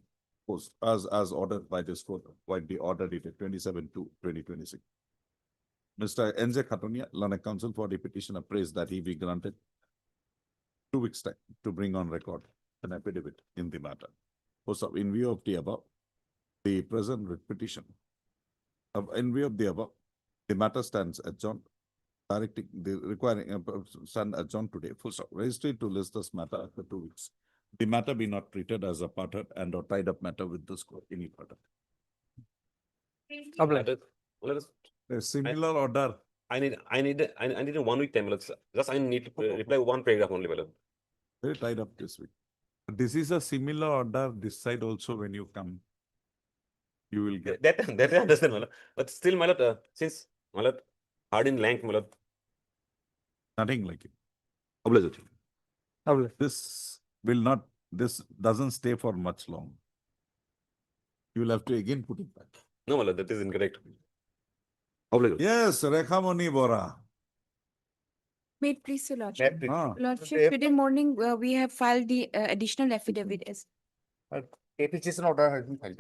ordered by this court, by the order dated 27/2/2026. Mr. NJ Khatania, learned counsel for the petitioner, prays that he be granted 2 weeks' time to bring on record an affidavit in the matter. Also, in view of the above, the present petition, in view of the above, the matter stands adjourned, directing the requiring stand adjourned today. Full stop. Registry to list this matter after 2 weeks. The matter be not treated as a parted and or tied up matter with this court any further. let us, A similar order. I need a 1 week time, my lord. Just I need to reply one paragraph only, my lord. Very tied up this week. This is a similar order. This side also, when you come, you will get. That I understand, my lord. But still, my lord, since my lord, hard in length, my lord. Nothing like it. Obliged. This will not, this doesn't stay for much long. You will have to again put it back. No, my lord, that is incorrect. Obliged. Yes, Rekhamoni Bora. Wait, please, your lordship. Ah, Lordship, today morning, we have filed the additional affidavit as Pay fixation order has been filed.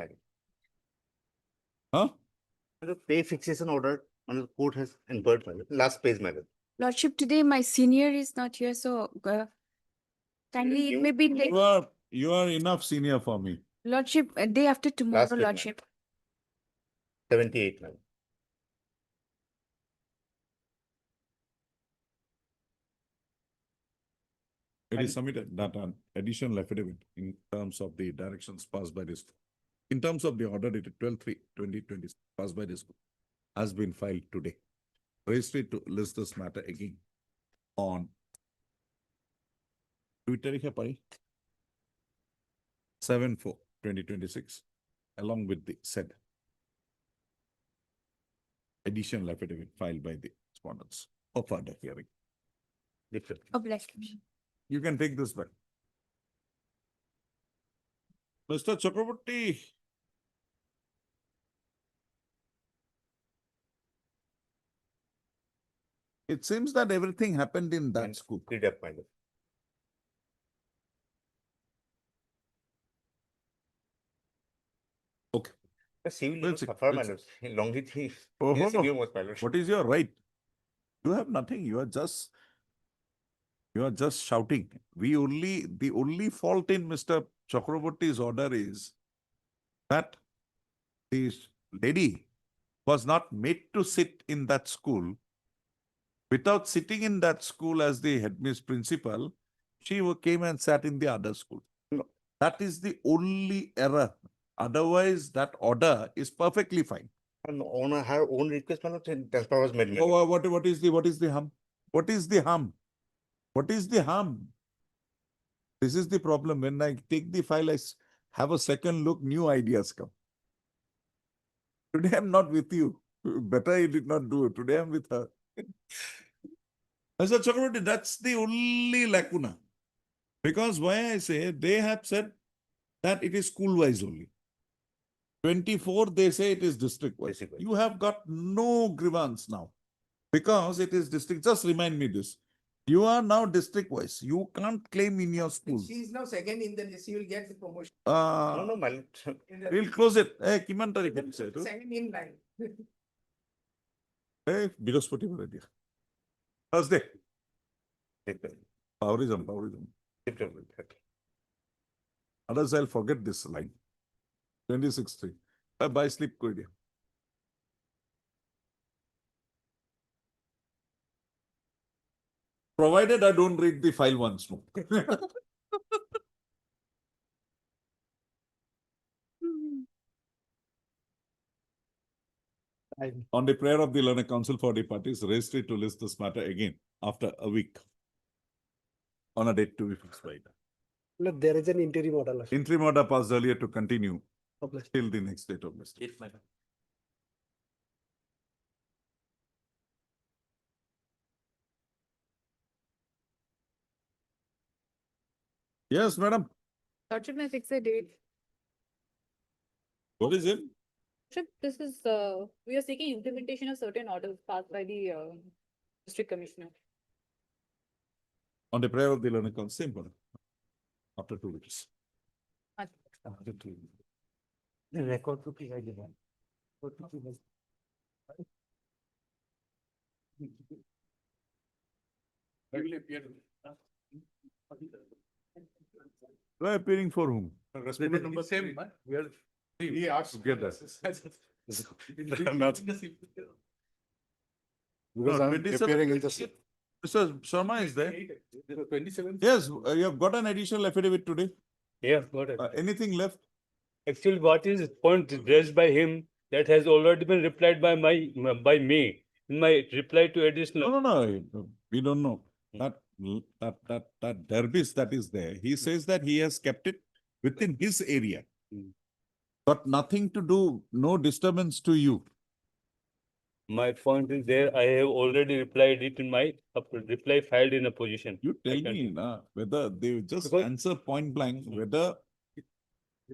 huh? The pay fixation order on the court has inferred, last page, madam. Lordship, today my senior is not here, so kindly it may be late. You are enough senior for me. Lordship, day after tomorrow, Last week, ma'am. lordship. 78, madam. It is submitted that an additional affidavit in terms of the directions passed by this, in terms of the order dated 12/3/2020 passed by this, has been filed today. Registry to list this matter again on 7/4/2026, along with the said additional affidavit filed by the respondents for further hearing. Obliged. You can take this back. Mr. Chakraborty. It seems that everything happened in that school. Read up, madam. Okay. The civil We'll will see, suffer, we'll see. madam. Longity. Oh, Yes, no. severe most, madam. What is your right? You have nothing. You are just shouting. The only fault in Mr. Chakraborty's order is that the lady was not made to sit in that school. Without sitting in that school as the headmistress principal, she came and sat in the other school. No. That is the only error. Otherwise, that order is perfectly fine. And on her own request, madam, transfer was made, madam. Oh, what is the harm? What is the harm? What is the harm? This is the problem. When I take the file, I have a second look, new ideas come. Today I'm not with you. Better I did not do it. Today I'm with her. Mr. Chakraborty, that's the only lacuna. Because why I say, they have said that it is school-wise only. 24, they say it is district-wise. District-wise. You have got no grievance now. Because it is district. Just remind me this. You are now district-wise. You can't claim in your school. She is now second in the list, she will get the promotion. No, no, madam. We'll close it. Hey, kiman tarikh hai se tu? Second in line. Hey, Birospati bole diya. Thursday. Favorism. Others I'll forget this line. 26/3. Bye sleep koi diya. Provided I don't read the file once more. On the prayer of the learned counsel for the parties, registry to list this matter again after a week on a date to be fixed by. Look, there is an interim order. Lordship. Interim order passed earlier to continue Of Lordship. till the next date of listing. Yes, madam. Lordship, may I fix a date? What is it? Lordship, this is, we are seeking implementation of certain orders passed by the district commissioner. On the prayer of the learned counsel, same one. After 2 weeks. The record to be given. Why appearing for whom? Respondent number same. He asked. Get that. Because No, I'm 27 appearing in the. Mr. Sharma is there. 27. Yes, you have got an additional affidavit today. Yeah, got it. Anything left? Actually, what is point raised by him that has already been replied by by me in my reply to additional. No. We don't know. That derbis that is there, he says that he has kept it within his area. But nothing to do, no disturbance to you. My point is there. I have already replied it in my reply filed in a position. You tell me whether they just answer point blank, whether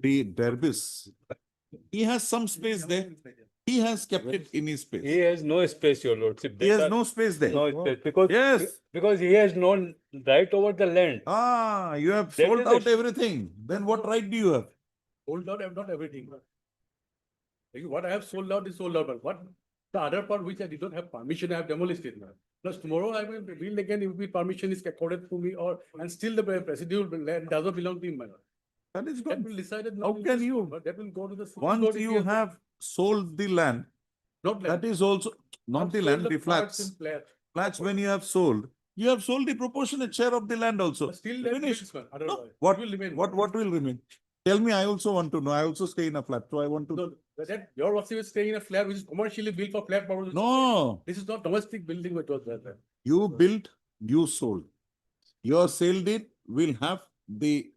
the derbis, he has some space there. He has kept it in his space. He has no space, your lordship. He has no space there. No space because Yes. because he has no right over the land. Ah, you have That sold is out a- everything. Then what right do you have? Sold out, not everything. What I have sold out is sold out, but what the other part which I did not have permission, I have demolished it now. Plus tomorrow I will build again if the permission is accorded to me or, and still the procedural land does not belong to him. That is That good. will decide. How can you? But that will go to the. Once you have sold the land, Not land. that is also not the land, the flats. Flats, when you have sold the proportionate share of the land also. But still Finish. that No, will what remain. what will remain? Tell me, I also want to know. I also stay in a flat, so I want to. No, that your lordship is staying in a flat which is commercially built for flat purposes. No, This is not domestic building which was there. you built, you sold. Your sale deed will have the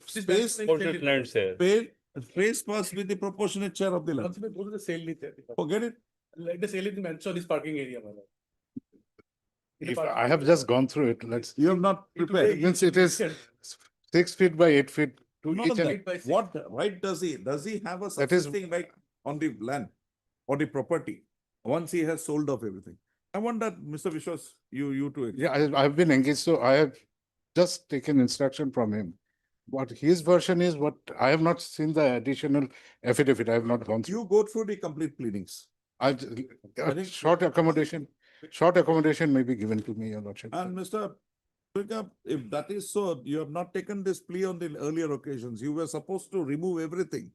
space Portrait land, sir. paid, space passed with the proportionate share of the land. Lordship, go to the sale deed there. Forget it. Let the sale deed mention this parking area. If I have just gone through it, let's. You have not prepared. Means it is 6 feet by 8 feet. To None each of and that. What right does he? Does he have a That is- subsisting right on the land or the property once he has sold off everything? I want that, Mr. Vishwas, you too. Yeah, I've been engaged, so I have just taken instruction from him. What his version is, what I have not seen the additional affidavit. I have not gone through. You go through the complete pleadings. Short accommodation may be given to me, your lordship. And Mr. Pika, if that is so, you have not taken this plea on the earlier occasions. You were supposed to remove everything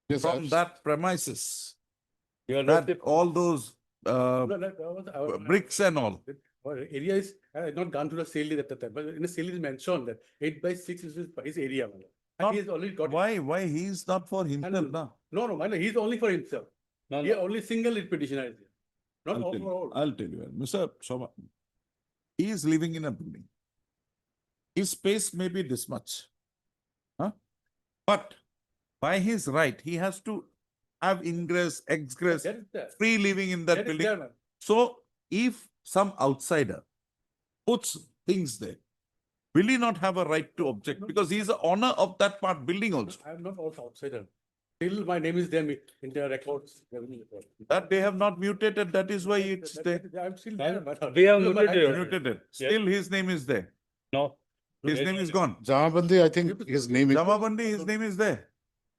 Yes, from I've- that premises. Your That lordship, all those bricks and all. Our area is, I had not gone to the sale deed at the time, but in the sale deed is mentioned that 8 by 6 is his area. And Not- he has already got. Why he's not for himself now? No, he's only for himself. no, He only single lead petitioner is there. Not I'll all tell for all. I'll tell you, Mr. Shoma, he is living in a building. His space may be this much. Huh? But by his right, he has to have ingress, egress, That is there. free living in that That is building. there, man. So if some outsider puts things there, will he not have a right to object? Because he is the owner of that part building also. I am not also outsider. Still, my name is there in the records. That they have not mutated, that is why it's there. I'm still there. but- we have No, but mutated. Mutated. Still his name is there. No, His name is gone. Jamabandi, I think his name is. Jamabandi, his name is there.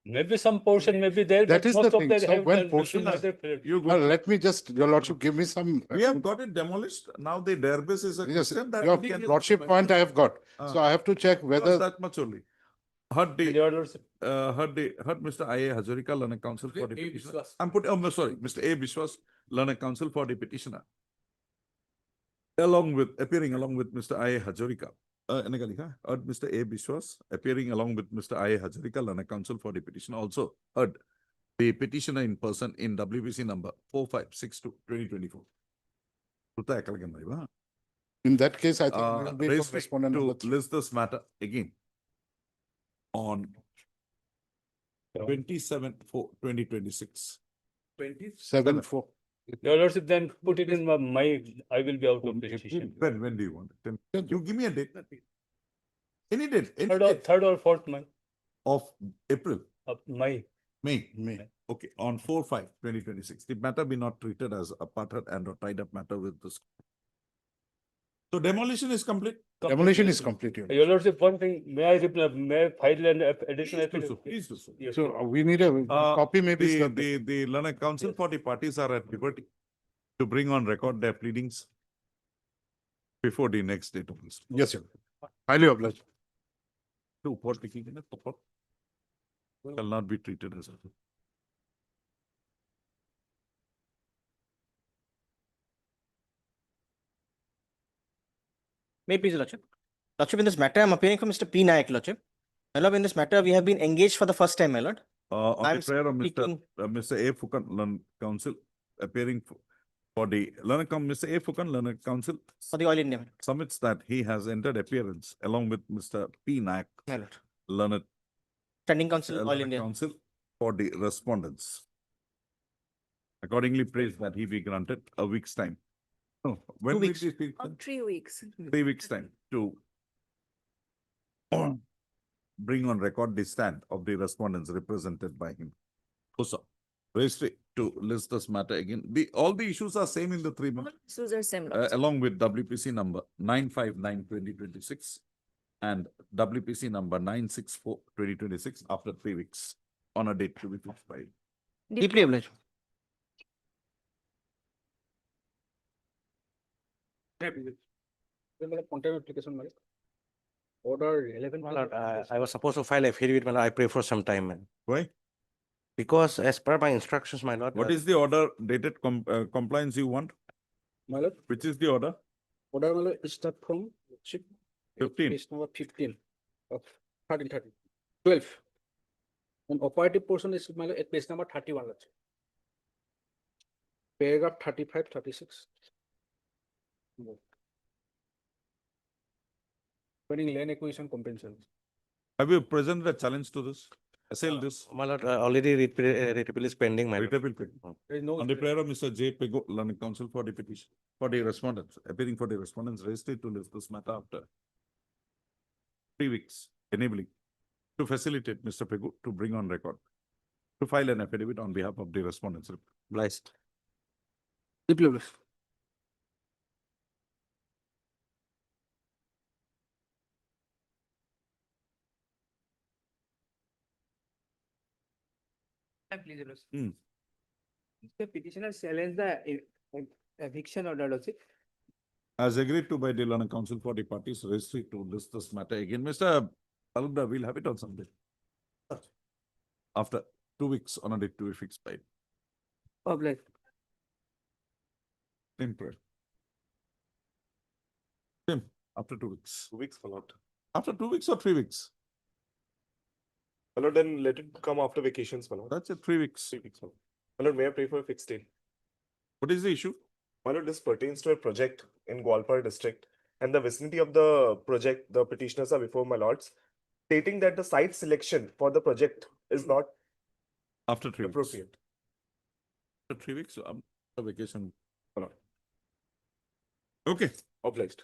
maybe some portion may be there. That but is the most of thing. them So have when done portion within is- other period. You Well, go. let me just, your lordship, give me some. We have got it demolished. Now the derbis is a Yes, question that your we can. lordship point I have got. So I have to check Just whether. that much only. Heard Your lordship, Mr. I.A. Hazarika, learned counsel for the A. petitioner. Vishwas. I'm putting, sorry, Mr. A. Vishwas, learned counsel for the petitioner. Appearing along with Mr. I.A. Hazarika. Heard Mr. A. Vishwas, appearing along with Mr. I.A. Hazarika, learned counsel for the petitioner. Also heard the petitioner in person in WBC number 4562/2024. In that case, I think it will be raised for respondent number to 3. list this matter again on 27/4/2026. 7/4. Your Lordship, then put it in I will be out of the session. When do you want it? You give me a date. Any date, any Third or, date third or fourth month of April, of May. May. May. Okay, on 4/5/2026, the matter be not treated as a parted and or tied up matter with this. So demolition is complete. Demolition is complete. Your Your Lordship, one thing, may I reply, may I file an additional Please do so, affidavit? please do so. Yes. So we need a copy maybe. The learned counsel for the parties are at liberty to bring on record their pleadings before the next date of this. Yes, sir. Highly obliged. To what taking in it, shall not be treated as a. May please, Lordship. Lordship, in this matter, I'm appearing for Mr. P. Nayak, Lordship. My Lord, in this matter, we have been engaged for the first time, my Lord. On I'm the prayer of speaking- Mr. A. Fukan, learned counsel, appearing for the Mr. A. Fukan, learned counsel, For the Oil India, my Lord. submits that he has entered appearance along with Mr. P. Nayak, My Lord. learned Standing Counsel, Oil learned India. counsel for the respondents. Accordingly, prays that he be granted a week's time. Oh, when 2 will weeks. this be? 3 weeks. 3 weeks' time to bring on record the stand of the respondents represented by him. Also, registry to list this matter again. All the issues are same in the 3 months, Issues are same. along with WPC number 959/2026 and WPC number 964/2026 after 3 weeks on a date to be fixed by. Deeply obliged. Content application, my Lord. Order 11. My Lord, I was supposed to file affidavit, my Lord. I pray for some time, man. Why? Because as per my instructions, my Lord. What is the order dated compliance you want? My Lord, Which is the order? order, my Lord, is start from chip. 15. Page number 15 of 1330. 12. And operative portion is, my Lord, at page number 31. Lordship. Paragraph 35, 36. Concerning land acquisition compensation. Have you presented a challenge to this? Assail this? My Lord, already writ appeal is pending, my Lord. Writ appeal. There is no. On the prayer of Mr. J. Pego, learned counsel for the petition, for the respondents, appearing for the respondents, registered to list this matter after 3 weeks, enabling to facilitate Mr. Pego to bring on record, to file an affidavit on behalf of the respondents. Blessed. Deeply obliged. Please, Lordship. Hmm. Petitioner challenge the eviction order, Lordship. As agreed to by the learned counsel for the parties, registry to list this matter again. Mr. Alubda, we'll have it on Sunday. After 2 weeks on a date to be fixed by. Obliged. Same prayer. Same, after 2 weeks. 2 weeks, my Lord. After 2 weeks or 3 weeks? My Lord, then let it come after vacations, my Lord. That's it, 3 weeks. 3 weeks, my Lord. My Lord, may I pray for a fixed date? What is the issue? My Lord, this pertains to a project in Gwalpar district and the vicinity of the project, the petitioners are before my lords, stating that the site selection for the project is not After 3 weeks. appropriate. After 3 weeks, vacation. Okay. Obliged.